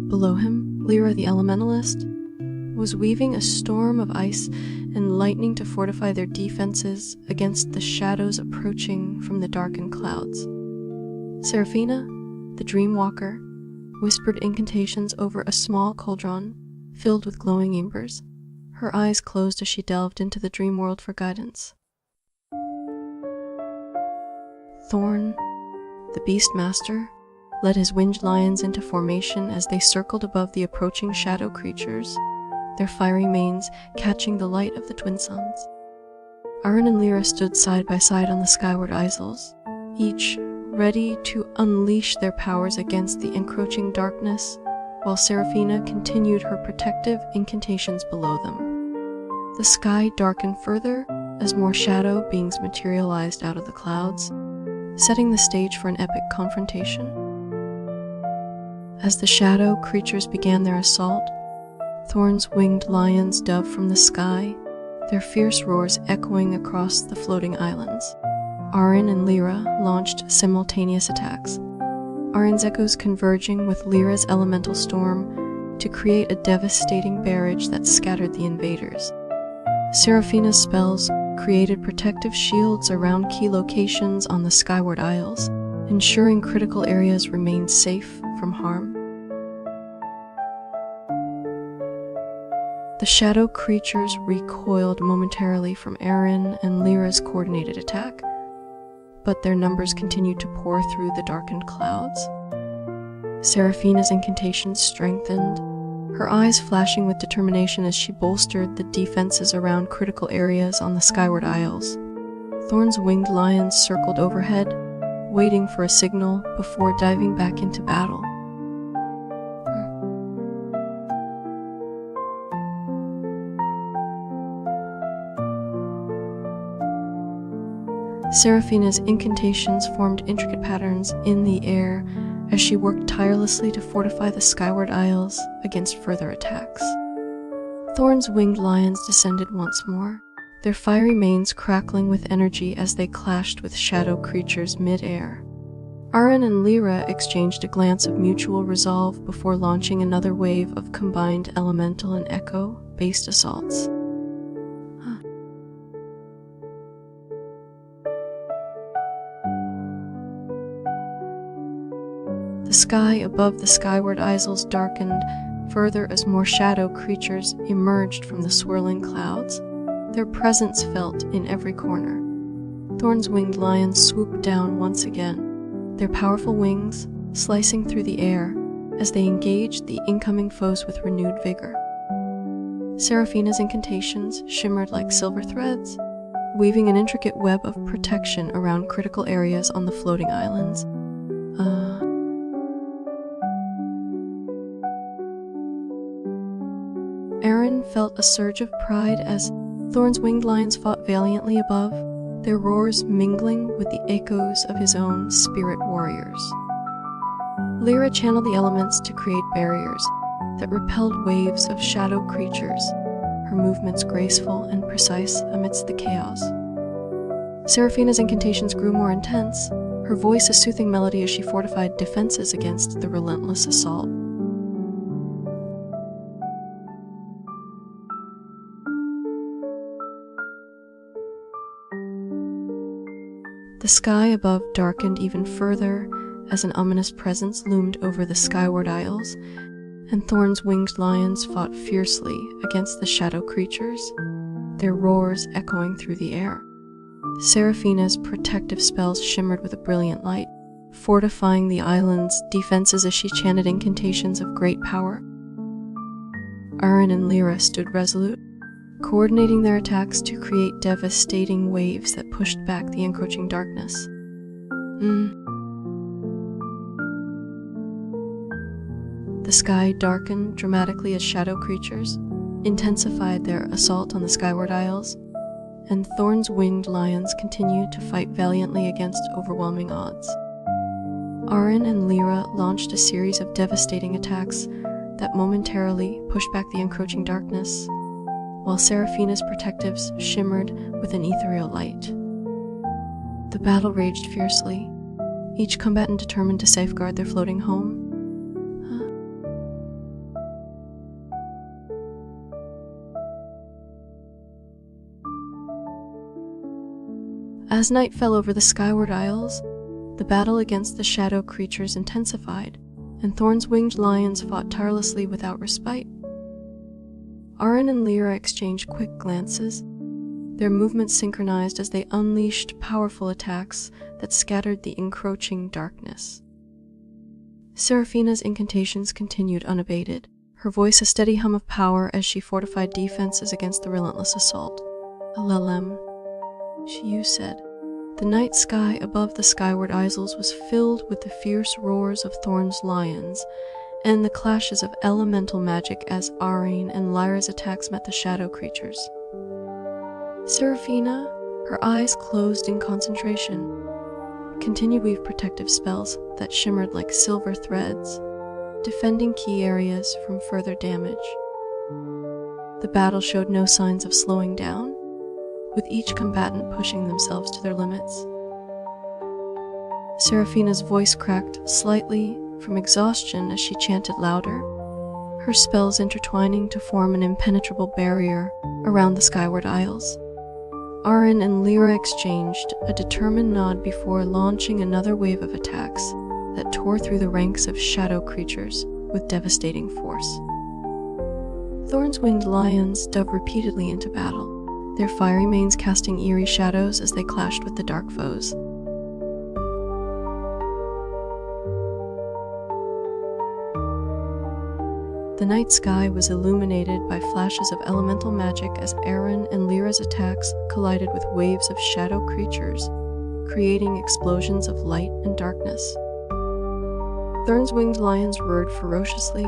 Below him, Lyra the Elementalist was weaving a storm of ice and lightning to fortify their defenses against the shadows approaching from the darkened clouds. Seraphina, the Dreamwalker, whispered incantations over a small cauldron filled with glowing embers, her eyes closed as she delved into the dream world for guidance. Thorn, the Beastmaster, led his winged lions into formation as they circled above the approaching shadow creatures, their fiery manes catching the light of the twin suns. Arin and Lyra stood side by side on the Skyward Isles, each ready to unleash their powers against the encroaching darkness, while Seraphina continued her protective incantations below them. The sky darkened further as more shadow beings materialized out of the clouds, setting the stage for an epic confrontation. As the shadow creatures began their assault, Thorn's winged lions dove from the sky, their fierce roars echoing across the floating islands. Arin and Lyra launched simultaneous attacks, Arin's echoes converging with Lyra's elemental storm to create a devastating barrage that scattered the invaders. Seraphina's spells created protective shields around key locations on the Skyward Isles, ensuring critical areas remained safe from harm. The shadow creatures recoiled momentarily from Arin and Lyra's coordinated attack, but their numbers continued to pour through the darkened clouds. Seraphina's incantations strengthened, her eyes flashing with determination as she bolstered the defenses around critical areas on the skyward isles. Thorn's winged lions circled overhead, waiting for a signal before diving back into battle. Seraphina's incantations formed intricate patterns in the air as she worked tirelessly to fortify the skyward isles against further attacks. Thorn's winged lions descended once more, their fiery manes crackling with energy as they clashed with shadow creatures mid-air. Arin and Lyra exchanged a glance of mutual resolve before launching another wave of combined elemental and echo-based assaults. The sky above the skyward isles darkened further as more shadow creatures emerged from the swirling clouds, their presence felt in every corner. Thorn's winged lions swooped down once again, their powerful wings slicing through the air as they engaged the incoming foes with renewed vigor. Seraphina's incantations shimmered like silver threads, weaving an intricate web of protection around critical areas on the floating islands. Arin felt a surge of pride as Thorn's winged lions fought valiantly above, their roars mingling with the echoes of his own spirit warriors. Lyra channeled the elements to create barriers that repelled waves of shadow creatures, her movements graceful and precise amidst the chaos. Seraphina's incantations grew more intense, her voice a soothing melody as she fortified defenses against the relentless assault. The sky above darkened even further as an ominous presence loomed over the skyward isles, and Thorn's winged lions fought fiercely against the shadow creatures, their roars echoing through the air. Seraphina's protective spells shimmered with a brilliant light, fortifying the island's defenses as she chanted incantations of great power. Arin and Lyra stood resolute, coordinating their attacks to create devastating waves that pushed back the encroaching darkness. The sky darkened dramatically as shadow creatures intensified their assault on the skyward isles, and Thorn's winged lions continued to fight valiantly against overwhelming odds. Arin and Lyra launched a series of devastating attacks that momentarily pushed back the encroaching darkness, while Seraphina's protectives shimmered with an ethereal light. The battle raged fiercely, each combatant determined to safeguard their floating home. As night fell over the skyward isles, the battle against the shadow creatures intensified, and Thorn's winged lions fought tirelessly without respite. Arin and Lyra exchanged quick glances, their movements synchronized as they unleashed powerful attacks that scattered the encroaching darkness. Seraphina's incantations continued unabated, her voice a steady hum of power as she fortified defenses against the relentless assault. "Alelem," Shiyu said. The night sky above the skyward isles was filled with the fierce roars of Thorn's lions, and the clashes of elemental magic as Arin and Lyra's attacks met the shadow creatures. Seraphina, her eyes closed in concentration, continued to weave protective spells that shimmered like silver threads, defending key areas from further damage. The battle showed no signs of slowing down, with each combatant pushing themselves to their limits. Seraphina's voice cracked slightly from exhaustion as she chanted louder, her spells intertwining to form an impenetrable barrier around the skyward isles. Arin and Lyra exchanged a determined nod before launching another wave of attacks that tore through the ranks of shadow creatures with devastating force. Thorn's winged lions dove repeatedly into battle, their fiery manes casting eerie shadows as they clashed with the dark foes. The The night sky was illuminated by flashes of elemental magic as Aaron and Lyra's attacks collided with waves of shadow creatures, creating explosions of light and darkness. Thorn's winged lions roared ferociously,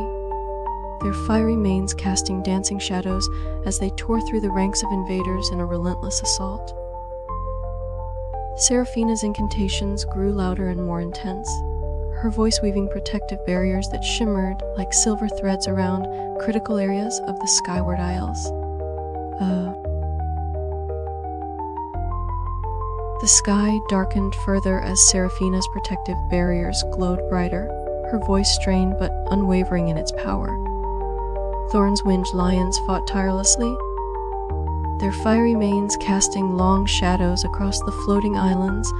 their fiery manes casting dancing shadows as they tore through the ranks of invaders in a relentless assault. Seraphina's incantations grew louder and more intense, her voice weaving protective barriers that shimmered like silver threads around critical areas of the Skyward Isles. The sky darkened further as Seraphina's protective barriers glowed brighter, her voice strained but unwavering in its power. Thorn's winged lions fought tirelessly, their fiery manes casting long shadows across the floating islands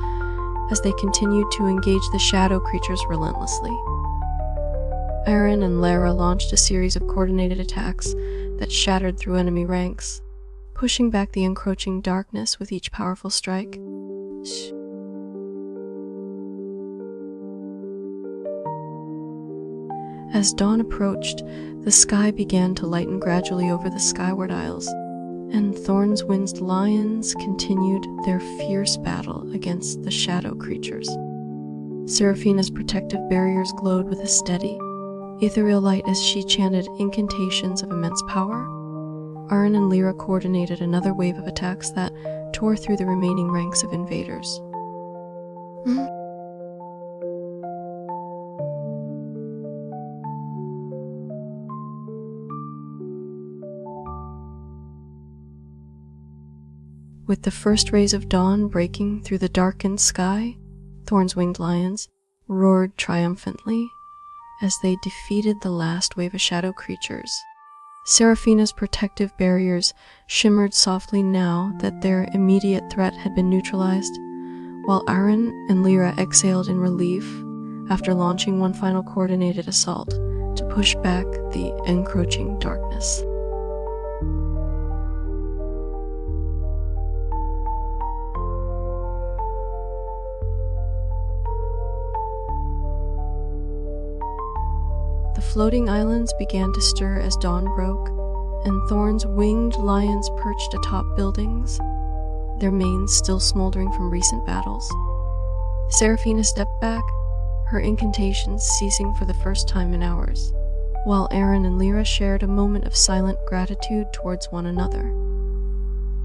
as they continued to engage the shadow creatures relentlessly. Aaron and Lyra launched a series of coordinated attacks that shattered through enemy ranks, pushing back the encroaching darkness with each powerful strike. As dawn approached, the sky began to lighten gradually over the Skyward Isles, and Thorn's winged lions continued their fierce battle against the shadow creatures. Seraphina's protective barriers glowed with a steady, ethereal light as she chanted incantations of immense power. Aaron and Lyra coordinated another wave of attacks that tore through the remaining ranks of invaders. With the first rays of dawn breaking through the darkened sky, Thorn's winged lions roared triumphantly as they defeated the last wave of shadow creatures. Seraphina's protective barriers shimmered softly now that their immediate threat had been neutralized, while Aaron and Lyra exhaled in relief after launching one final coordinated assault to push back the encroaching darkness. The floating islands began to stir as dawn broke, and Thorn's winged lions perched atop buildings, their manes still smoldering from recent battles. Seraphina stepped back, her incantations ceasing for the first time in hours, while Aaron and Lyra shared a moment of silent gratitude towards one another.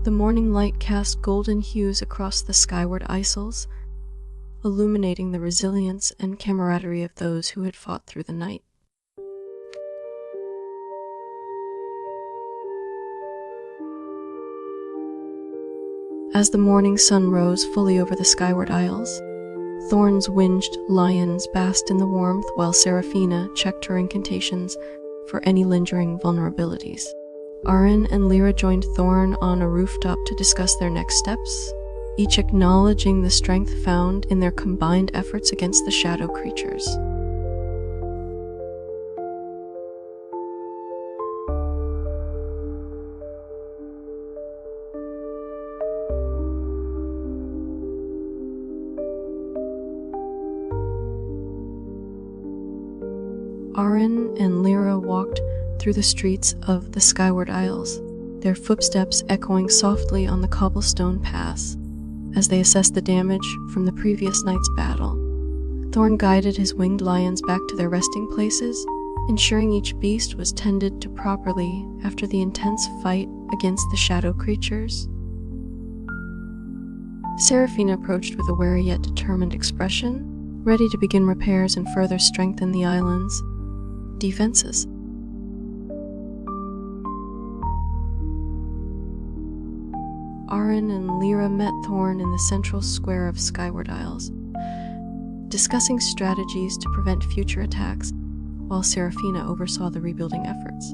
The morning light cast golden hues across the skyward isles, illuminating the resilience and camaraderie of those who had fought through the night. As the morning sun rose fully over the Skyward Isles, Thorn's winged lions basked in the warmth while Seraphina checked her incantations for any lingering vulnerabilities. Aaron and Lyra joined Thorn on a rooftop to discuss their next steps, each acknowledging the strength found in their combined efforts against the shadow creatures. Aaron and Lyra walked through the streets of the Skyward Isles, their footsteps echoing softly on the cobblestone paths as they assessed the damage from the previous night's battle. Thorn guided his winged lions back to their resting places, ensuring each beast was tended to properly after the intense fight against the shadow creatures. Seraphina approached with a wary yet determined expression, ready to begin repairs and further strengthen the island's defenses. Aaron and Lyra met Thorn in the central square of Skyward Isles, discussing strategies to prevent future attacks, while Seraphina oversaw the rebuilding efforts.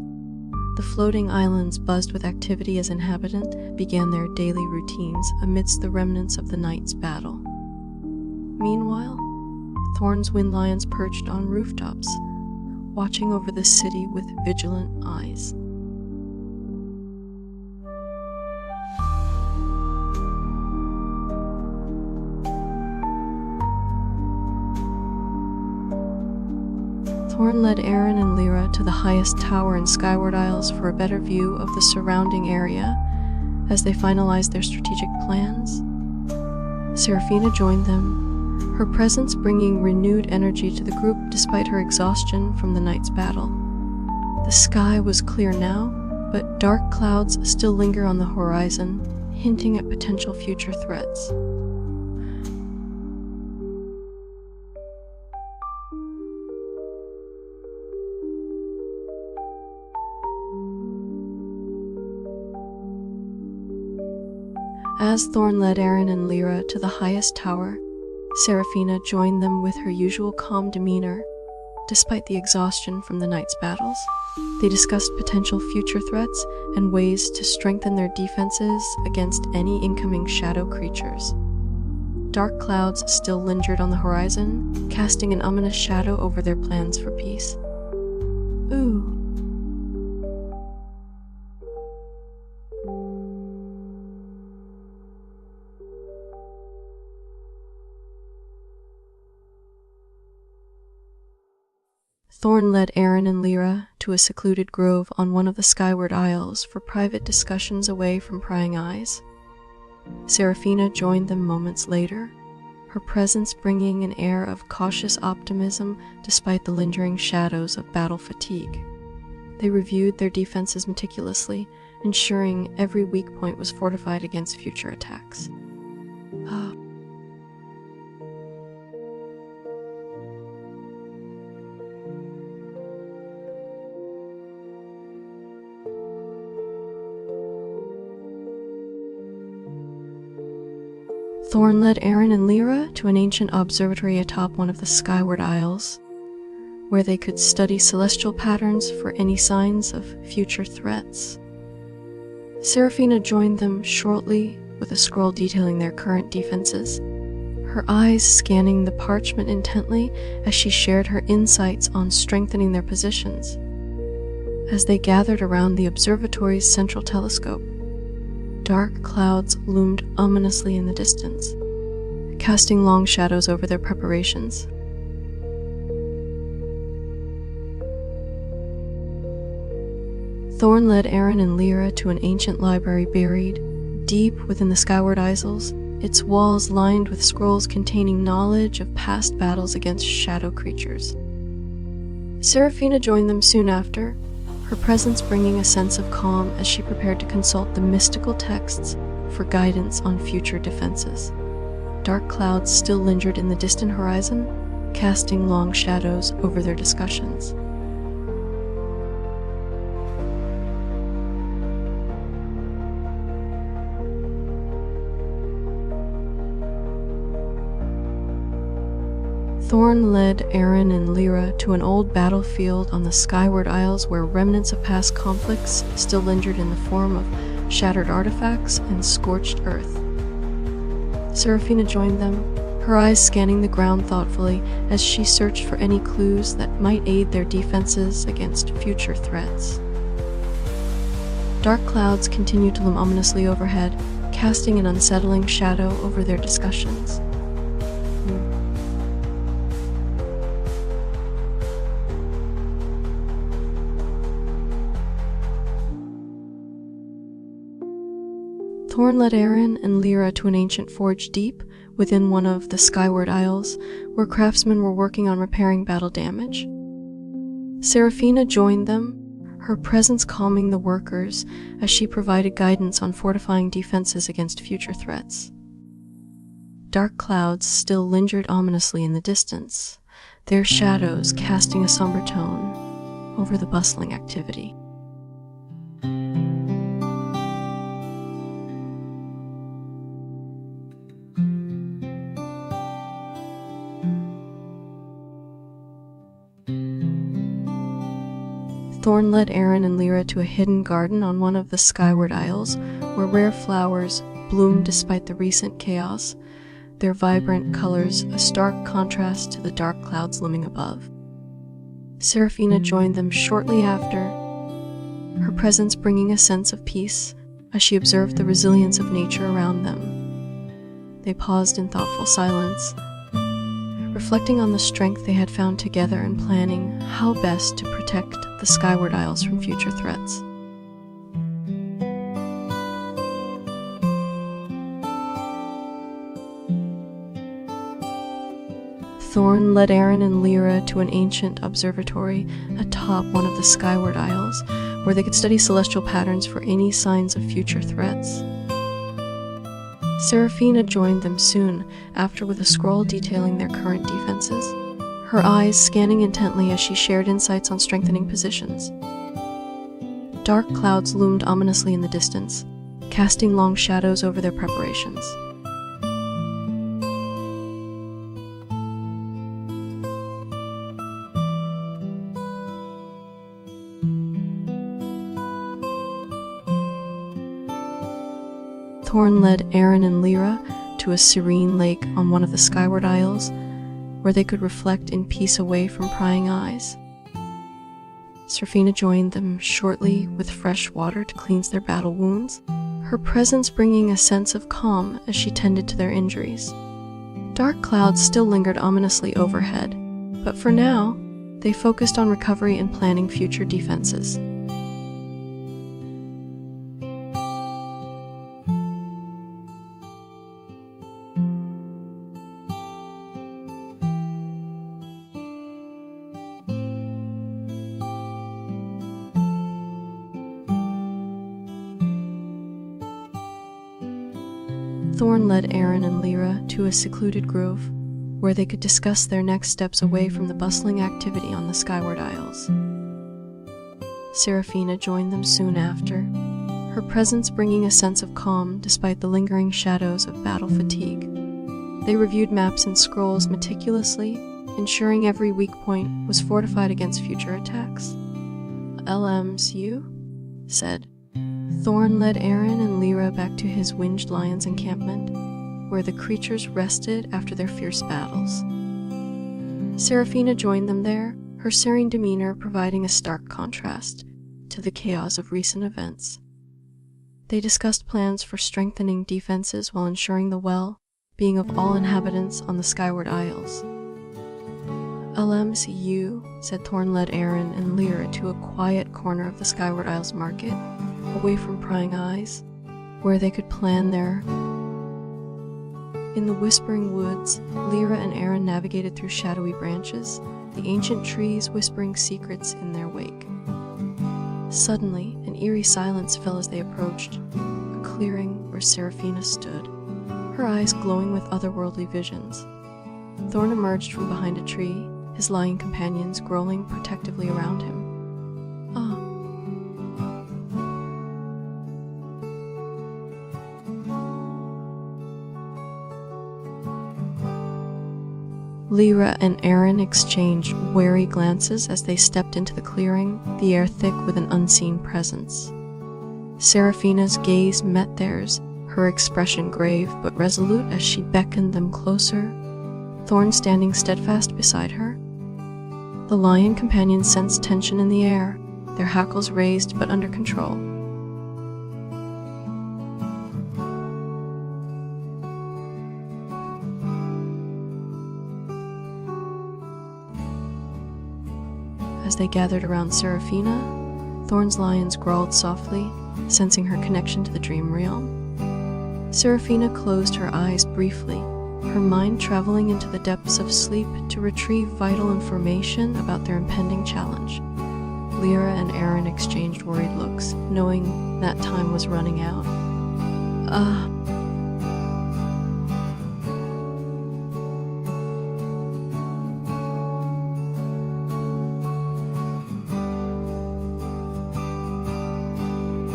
The floating islands buzzed with activity as inhabitants began their daily routines amidst the remnants of the night's battle. Meanwhile, Thorn's wind lions perched on rooftops, watching over the city with vigilant eyes. Thorn led Aaron and Lyra to the highest tower in Skyward Isles for a better view of the surrounding area as they finalized their strategic plans. Seraphina joined them, her presence bringing renewed energy to the group despite her exhaustion from the night's battle. The sky was clear now, but dark clouds still linger on the horizon, hinting at potential future threats. As Thorn led Aaron and Lyra to the highest tower, Seraphina joined them with her usual calm demeanor, despite the exhaustion from the night's battles. They discussed potential future threats and ways to strengthen their defenses against any incoming shadow creatures. Dark clouds still lingered on the horizon, casting an ominous shadow over their plans for peace. Ooh. Thorn led Aaron and Lyra to a secluded grove on one of the Skyward Isles for private discussions away from prying eyes. Seraphina joined them moments later, her presence bringing an air of cautious optimism despite the lingering shadows of battle fatigue. They reviewed their defenses meticulously, ensuring every weak point was fortified against future attacks. Thorn led Aaron and Lyra to an ancient observatory atop one of the Skyward Isles, where they could study celestial patterns for any signs of future threats. Seraphina joined them shortly with a scroll detailing their current defenses, her eyes scanning the parchment intently as she shared her insights on strengthening their positions. As they gathered around the observatory's central telescope, dark clouds loomed ominously in the distance, casting long shadows over their preparations. Thorn led Aaron and Lyra to an ancient library buried deep within the Skyward Isles, its walls lined with scrolls containing knowledge of past battles against shadow creatures. Seraphina joined them soon after, her presence bringing a sense of calm as she prepared to consult the mystical texts for guidance on future defenses. Dark clouds still lingered in the distant horizon, casting long shadows over their discussions. Thorn led Aaron and Lyra to an old battlefield on the Skyward Isles where remnants of past conflicts still lingered in the form of shattered artifacts and scorched earth. Seraphina joined them, her eyes scanning the ground thoughtfully as she searched for any clues that might aid their defenses against future threats. Dark clouds continued to loom ominously overhead, casting an unsettling shadow over their discussions. Thorn led Aaron and Lyra to an ancient forge deep within one of the Skyward Isles, where craftsmen were working on repairing battle damage. Seraphina joined them, her presence calming the workers as she provided guidance on fortifying defenses against future threats. Dark clouds still lingered ominously in the distance, their shadows casting a somber tone over the bustling activity. Thorn led Aaron and Lyra to a hidden garden on one of the Skyward Isles, where rare flowers bloomed despite the recent chaos, their vibrant colors a stark contrast to the dark clouds looming above. Seraphina joined them shortly after, her presence bringing a sense of peace as she observed the resilience of nature around them. They paused in thoughtful silence, reflecting on the strength they had found together and planning how best to protect the Skyward Isles from future threats. Thorn led Aaron and Lyra to an ancient observatory atop one of the Skyward Isles, where they could study celestial patterns for any signs of future threats. Seraphina joined them soon after with a scroll detailing their current defenses, her eyes scanning intently as she shared insights on strengthening positions. Dark clouds loomed ominously in the distance, casting long shadows over their preparations. Thorn led Aaron and Lyra to a serene lake on one of the Skyward Isles, where they could reflect in peace away from prying eyes. Seraphina joined them shortly with fresh water to cleanse their battle wounds, her presence bringing a sense of calm as she tended to their injuries. Dark clouds still lingered ominously overhead, but for now, they focused on recovery and planning future defenses. Thorn led Aaron and Lyra to a secluded grove, where they could discuss their next steps away from the bustling activity on the Skyward Isles. Seraphina joined them soon after, her presence bringing a sense of calm despite the lingering shadows of battle fatigue. They reviewed maps and scrolls meticulously, ensuring every weak point was fortified against future attacks. "LM's you?" said. Thorn led Aaron and Lyra back to his winged lion's encampment, where the creatures rested after their fierce battles. Seraphina joined them there, her serene demeanor providing a stark contrast to the chaos of recent events. They discussed plans for strengthening defenses while ensuring the well-being of all inhabitants on the Skyward Isles. "LM's you," said Thorn led Aaron and Lyra to a quiet corner of the Skyward Isles market, away from prying eyes, where they could plan their... In the whispering woods, Lyra and Aaron navigated through shadowy branches, the ancient trees whispering secrets in their wake. Suddenly, an eerie silence fell as they approached, a clearing where Seraphina stood, her eyes glowing with otherworldly visions. Thorn emerged from behind a tree, his lion companions growling protectively around him. "Ah." Lyra and Aaron exchanged wary glances as they stepped into the clearing, the air thick with an unseen presence. Seraphina's gaze met theirs, her expression grave but resolute as she beckoned them closer, Thorn standing steadfast beside her. The lion companions sensed tension in the air, their hackles raised but under control. As they gathered around Seraphina, Thorn's lions growled softly, sensing her connection to the dream realm. Seraphina closed her eyes briefly, her mind traveling into the depths of sleep to retrieve vital information about their impending challenge. Lyra and Aaron exchanged worried looks, knowing that time was running out.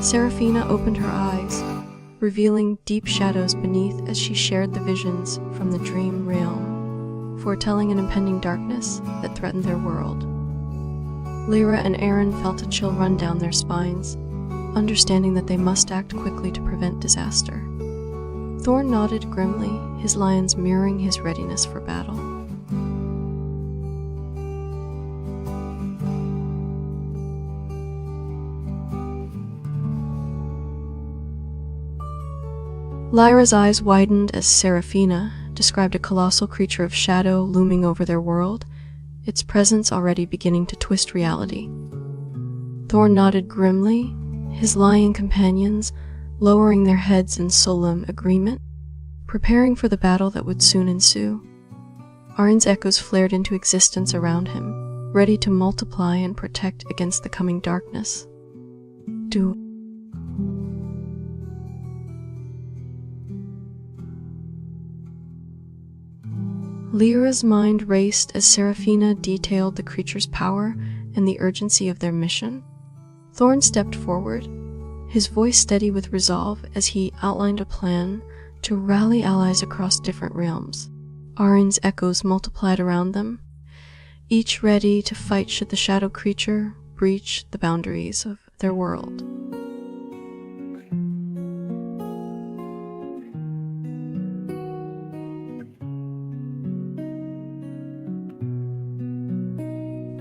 Seraphina opened her eyes, revealing deep shadows beneath as she shared the visions from the dream realm, foretelling an impending darkness that threatened their world. Lyra and Aaron felt a chill run down their spines, understanding that they must act quickly to prevent disaster. Thorn nodded grimly, his lions mirroring his readiness for battle. Lyra's eyes widened as Seraphina, described a colossal creature of shadow looming over their world, its presence already beginning to twist reality. Thorn nodded grimly, his lion companions lowering their heads in solemn agreement, preparing for the battle that would soon ensue. Arin's echoes flared into existence around him, ready to multiply and protect against the coming darkness. Lyra's mind raced as Seraphina detailed the creature's power and the urgency of their mission. Thorn stepped forward, his voice steady with resolve as he outlined a plan to rally allies across different realms. Arin's echoes multiplied around them, each ready to fight should the shadow creature breach the boundaries of their world.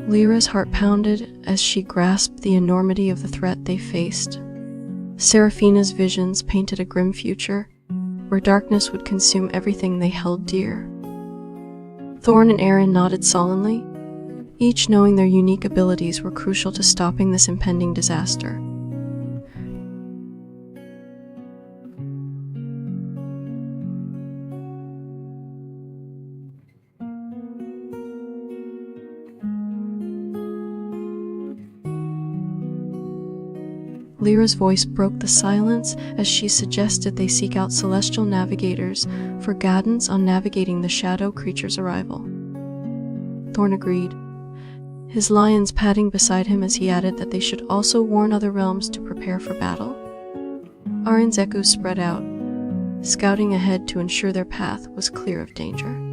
Lyra's heart pounded as she grasped the enormity of the threat they faced. Seraphina's visions painted a grim future, where darkness would consume everything they held dear. Thorn and Arin nodded solemnly, each knowing their unique abilities were crucial to stopping this impending disaster. Lyra's voice broke the silence as she suggested they seek out celestial navigators for guidance on navigating the shadow creature's arrival. Thorn agreed, his lions padding beside him as he added that they should also warn other realms to prepare for battle. Arin's echoes spread out, scouting ahead to ensure their path was clear of danger.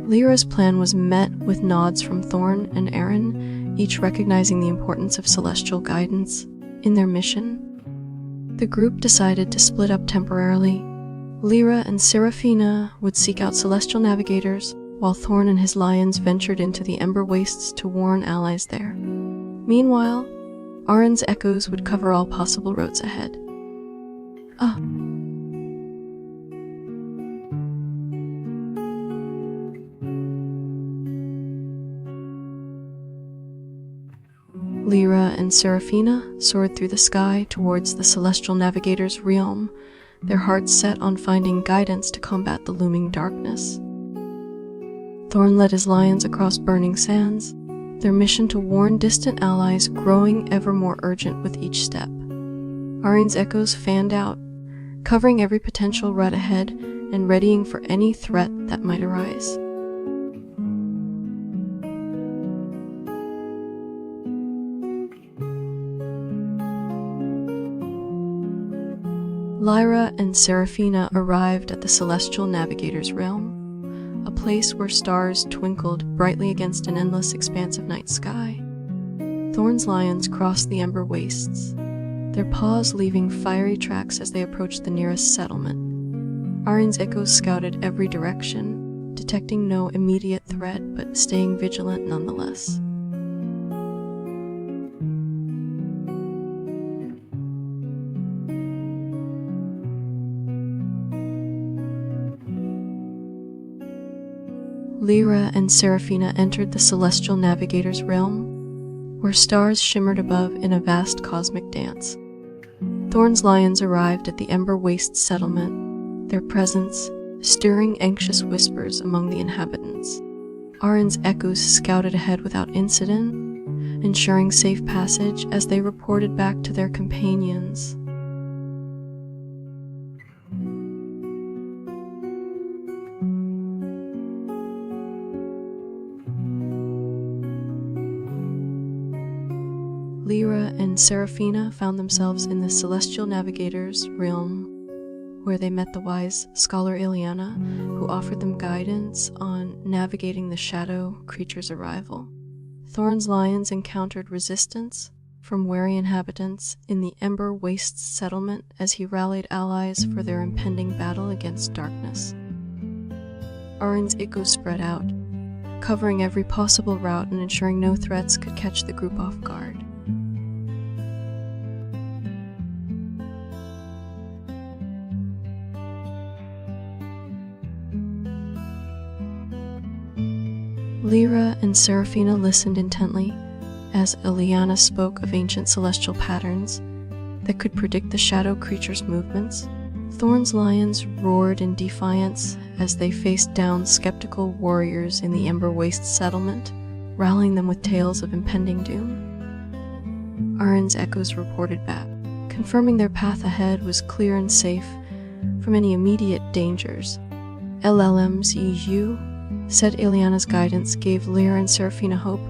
Lyra's plan was met with nods from Thorn and Arin, each recognizing the importance of celestial guidance in their mission. The group decided to split up temporarily. Lyra and Seraphina would seek out celestial navigators, while Thorn and his lions ventured into the Ember Wastes to warn allies there. Meanwhile, Arin's echoes would cover all possible roads ahead. Lyra and Seraphina soared through the sky towards the celestial navigator's realm, their hearts set on finding guidance to combat the looming darkness. Thorn led his lions across burning sands, their mission to warn distant allies growing ever more urgent with each step. Arin's echoes fanned out, covering every potential route ahead and readying for any threat that might arise. Lyra and Seraphina arrived at the Celestial Navigator's realm, a place where stars twinkled brightly against an endless expanse of night sky. Thorn's lions crossed the Ember Wastes, their paws leaving fiery tracks as they approached the nearest settlement. Arin's echoes scouted every direction, detecting no immediate threat but staying vigilant nonetheless. Lyra and Seraphina entered the Celestial Navigator's realm, where stars shimmered above in a vast cosmic dance. Thorn's lions arrived at the Ember Waste settlement, their presence stirring anxious whispers among the inhabitants. Arin's echoes scouted ahead without incident, ensuring safe passage as they reported back to their companions. Lyra and Seraphina found themselves in the Celestial Navigator's realm, where they met the wise scholar Ileana, who offered them guidance on navigating the shadow creature's arrival. Thorn's lions encountered resistance from wary inhabitants in the Ember Wastes settlement as he rallied allies for their impending battle against darkness. Arin's echoes spread out, covering every possible route and ensuring no threats could catch the group off guard. Lyra and Seraphina listened intently as Ileana spoke of ancient celestial patterns that could predict the shadow creature's movements. Thorn's lions roared in defiance as they faced down skeptical warriors in the Ember Waste settlement, rallying them with tales of impending doom. Arin's echoes reported back, confirming their path ahead was clear and safe from any immediate dangers. LLM's EU, said Ileana's guidance, gave Lyra and Seraphina hope,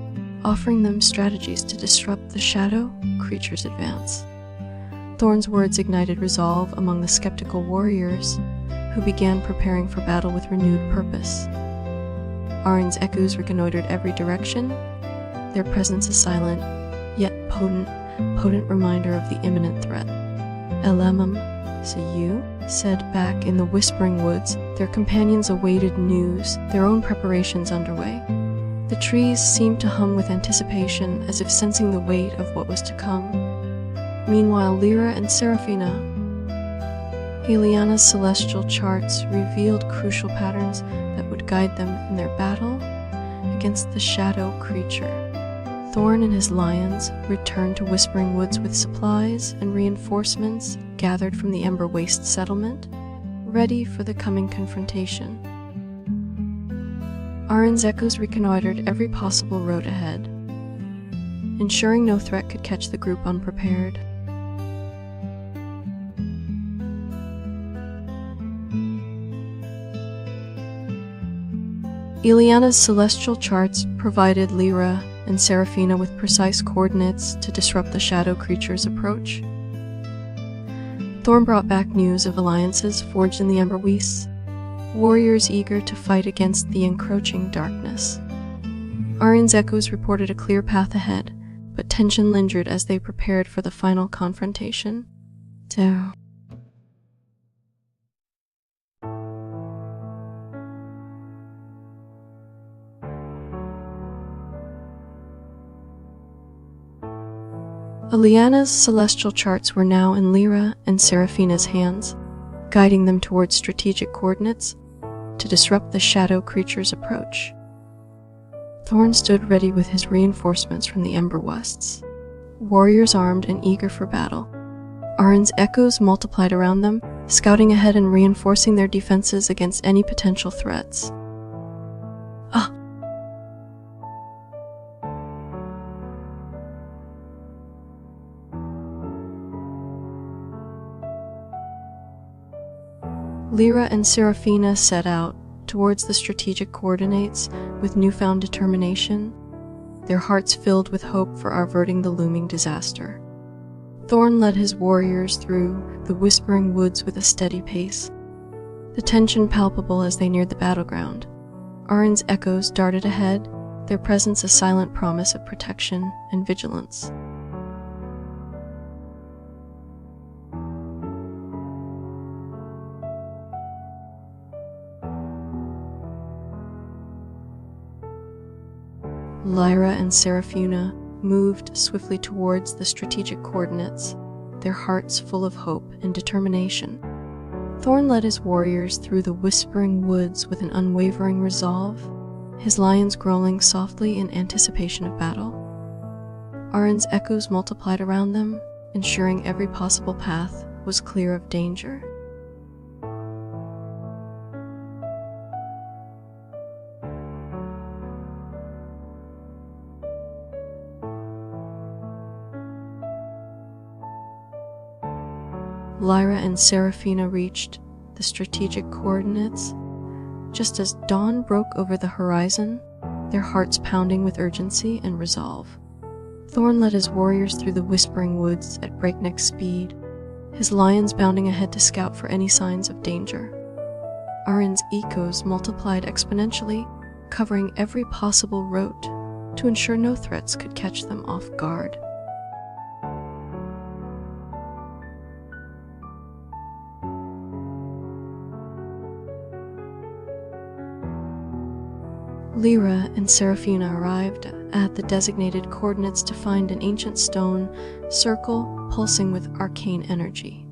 offering them strategies to disrupt the shadow creature's advance. Thorn's words ignited resolve among the skeptical warriors, who began preparing for battle with renewed purpose. Arin's echoes reconnoitered every direction, their presence a silent, yet potent reminder of the imminent threat. Elemum, so you? Said back in the Whispering Woods, their companions awaited news, their own preparations underway. The trees seemed to hum with anticipation, as if sensing the weight of what was to come. Meanwhile, Lyra and Seraphina, Ileana's celestial charts revealed crucial patterns that would guide them in their battle against the shadow creature. Thorn and his lions returned to Whispering Woods with supplies and reinforcements gathered from the Ember Waste settlement, ready for the coming confrontation. Arin's echoes reconnoitered every possible road ahead, ensuring no threat could catch the group unprepared. Ileana's celestial charts provided Lyra and Seraphina with precise coordinates to disrupt the shadow creature's approach. Thorn brought back news of alliances forged in the Ember Wastes, warriors eager to fight against the encroaching darkness. Arin's echoes reported a clear path ahead, but tension lingered as they prepared for the final confrontation. Ileana's celestial charts were now in Lyra and Seraphina's hands, guiding them towards strategic coordinates to disrupt the shadow creature's approach. Thorn stood ready with his reinforcements from the Ember Wastes, warriors armed and eager for battle. Arin's echoes multiplied around them, scouting ahead and reinforcing their defenses against any potential threats. Lyra and Seraphina set out towards the strategic coordinates with newfound determination, their hearts filled with hope for averting the looming disaster. Thorn led his warriors through the Whispering Woods with a steady pace, the tension palpable as they neared the battleground. Arin's echoes darted ahead, their presence a silent promise of protection and vigilance. Lyra and Seraphina moved swiftly towards the strategic coordinates, their hearts full of hope and determination. Thorn led his warriors through the Whispering Woods with an unwavering resolve, his lions growling softly in anticipation of battle. Arin's echoes multiplied around them, ensuring every possible path was clear of danger. Lyra and Seraphina reached the strategic coordinates just as dawn broke over the horizon, their hearts pounding with urgency and resolve. Thorn led his warriors through the Whispering Woods at breakneck speed, his lions bounding ahead to scout for any signs of danger. Arin's echoes multiplied exponentially, covering every possible route to ensure no threats could catch them off guard. Lyra and Seraphina arrived at the designated coordinates to find an ancient stone circle pulsing with arcane energy.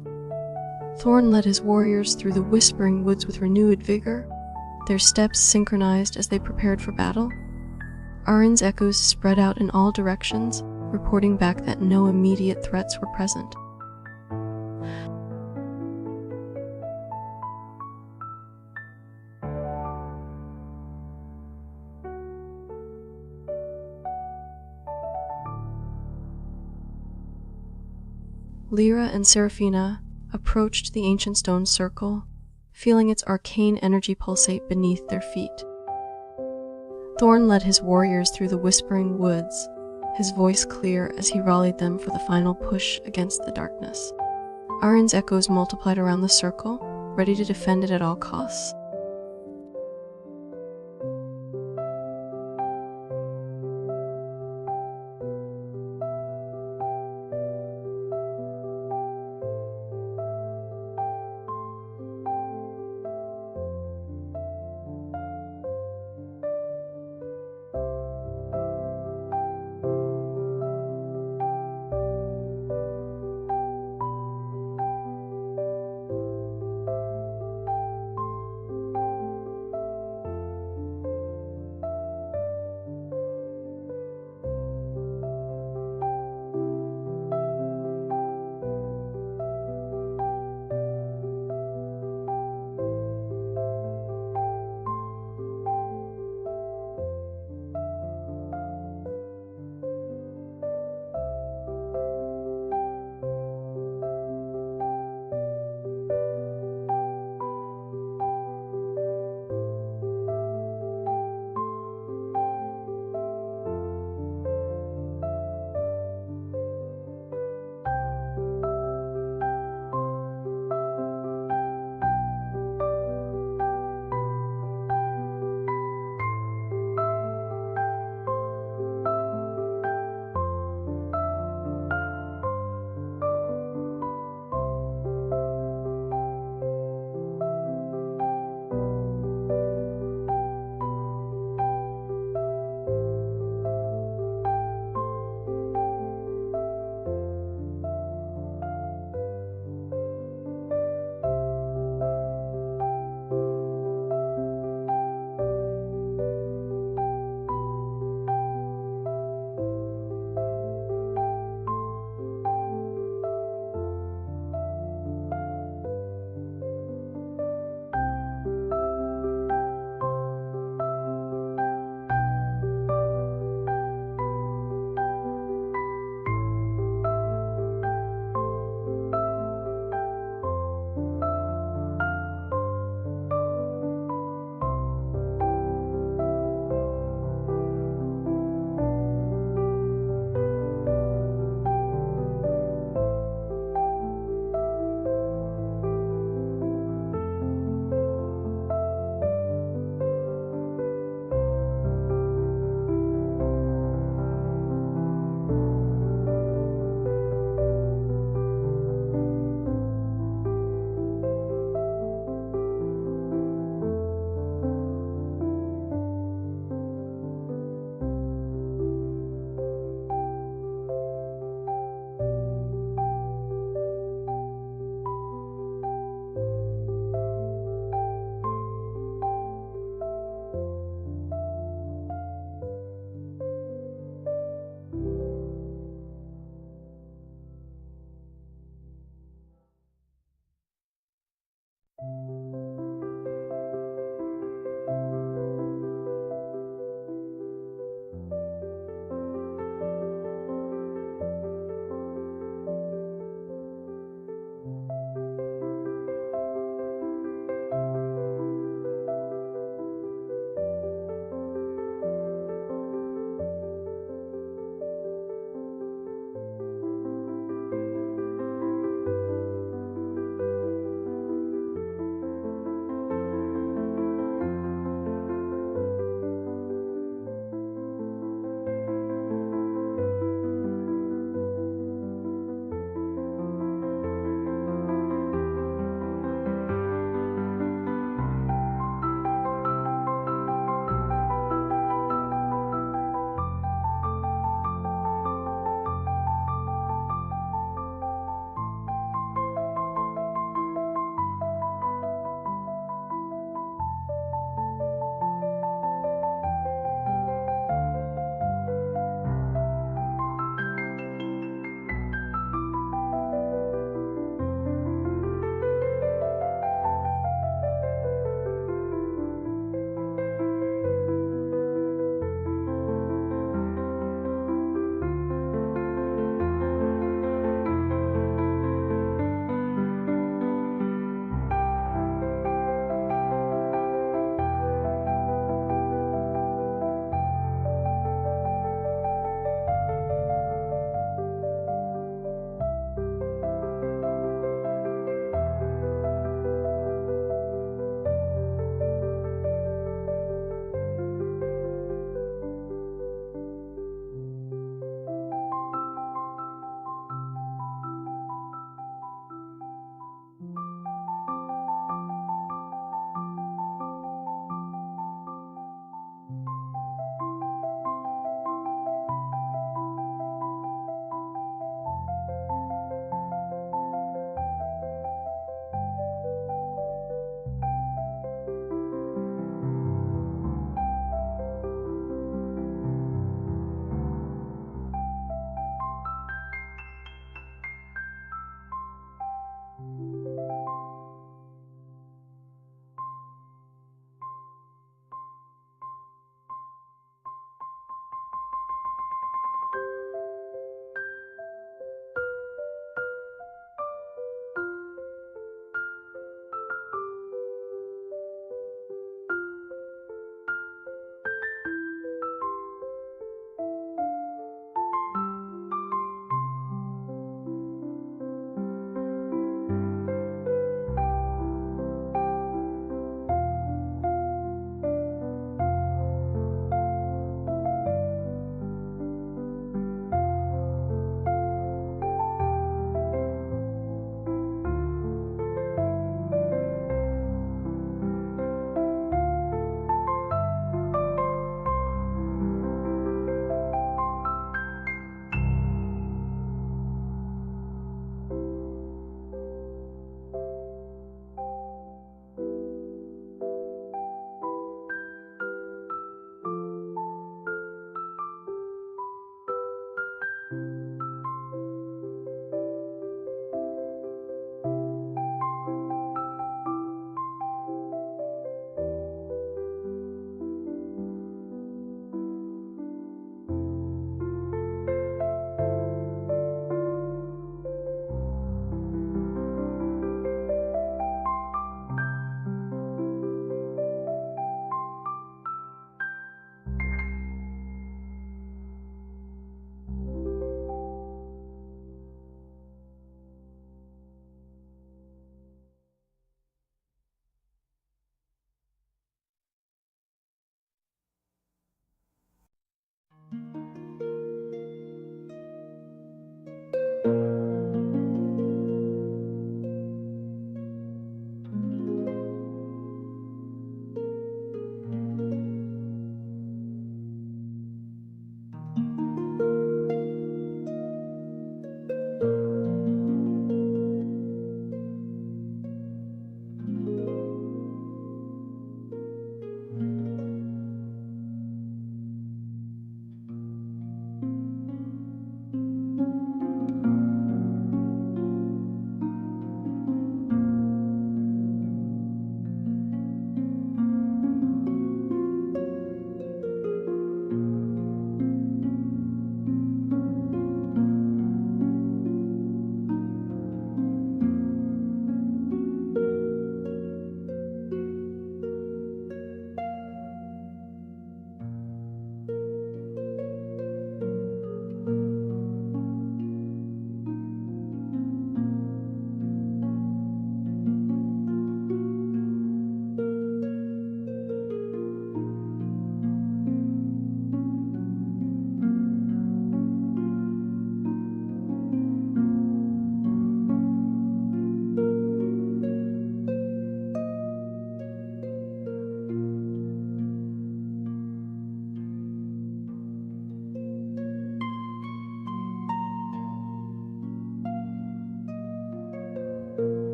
Thorn led his warriors through the whispering woods with renewed vigor, their steps synchronized as they prepared for battle. Arin's echoes spread out in all directions, reporting back that no immediate threats were present. Lyra and Seraphina approached the ancient stone circle, feeling its arcane energy pulsate beneath their feet. Thorn led his warriors through the whispering woods, his voice clear as he rallied them for the final push against the darkness. Arin's echoes multiplied around the circle, ready to defend it at all costs.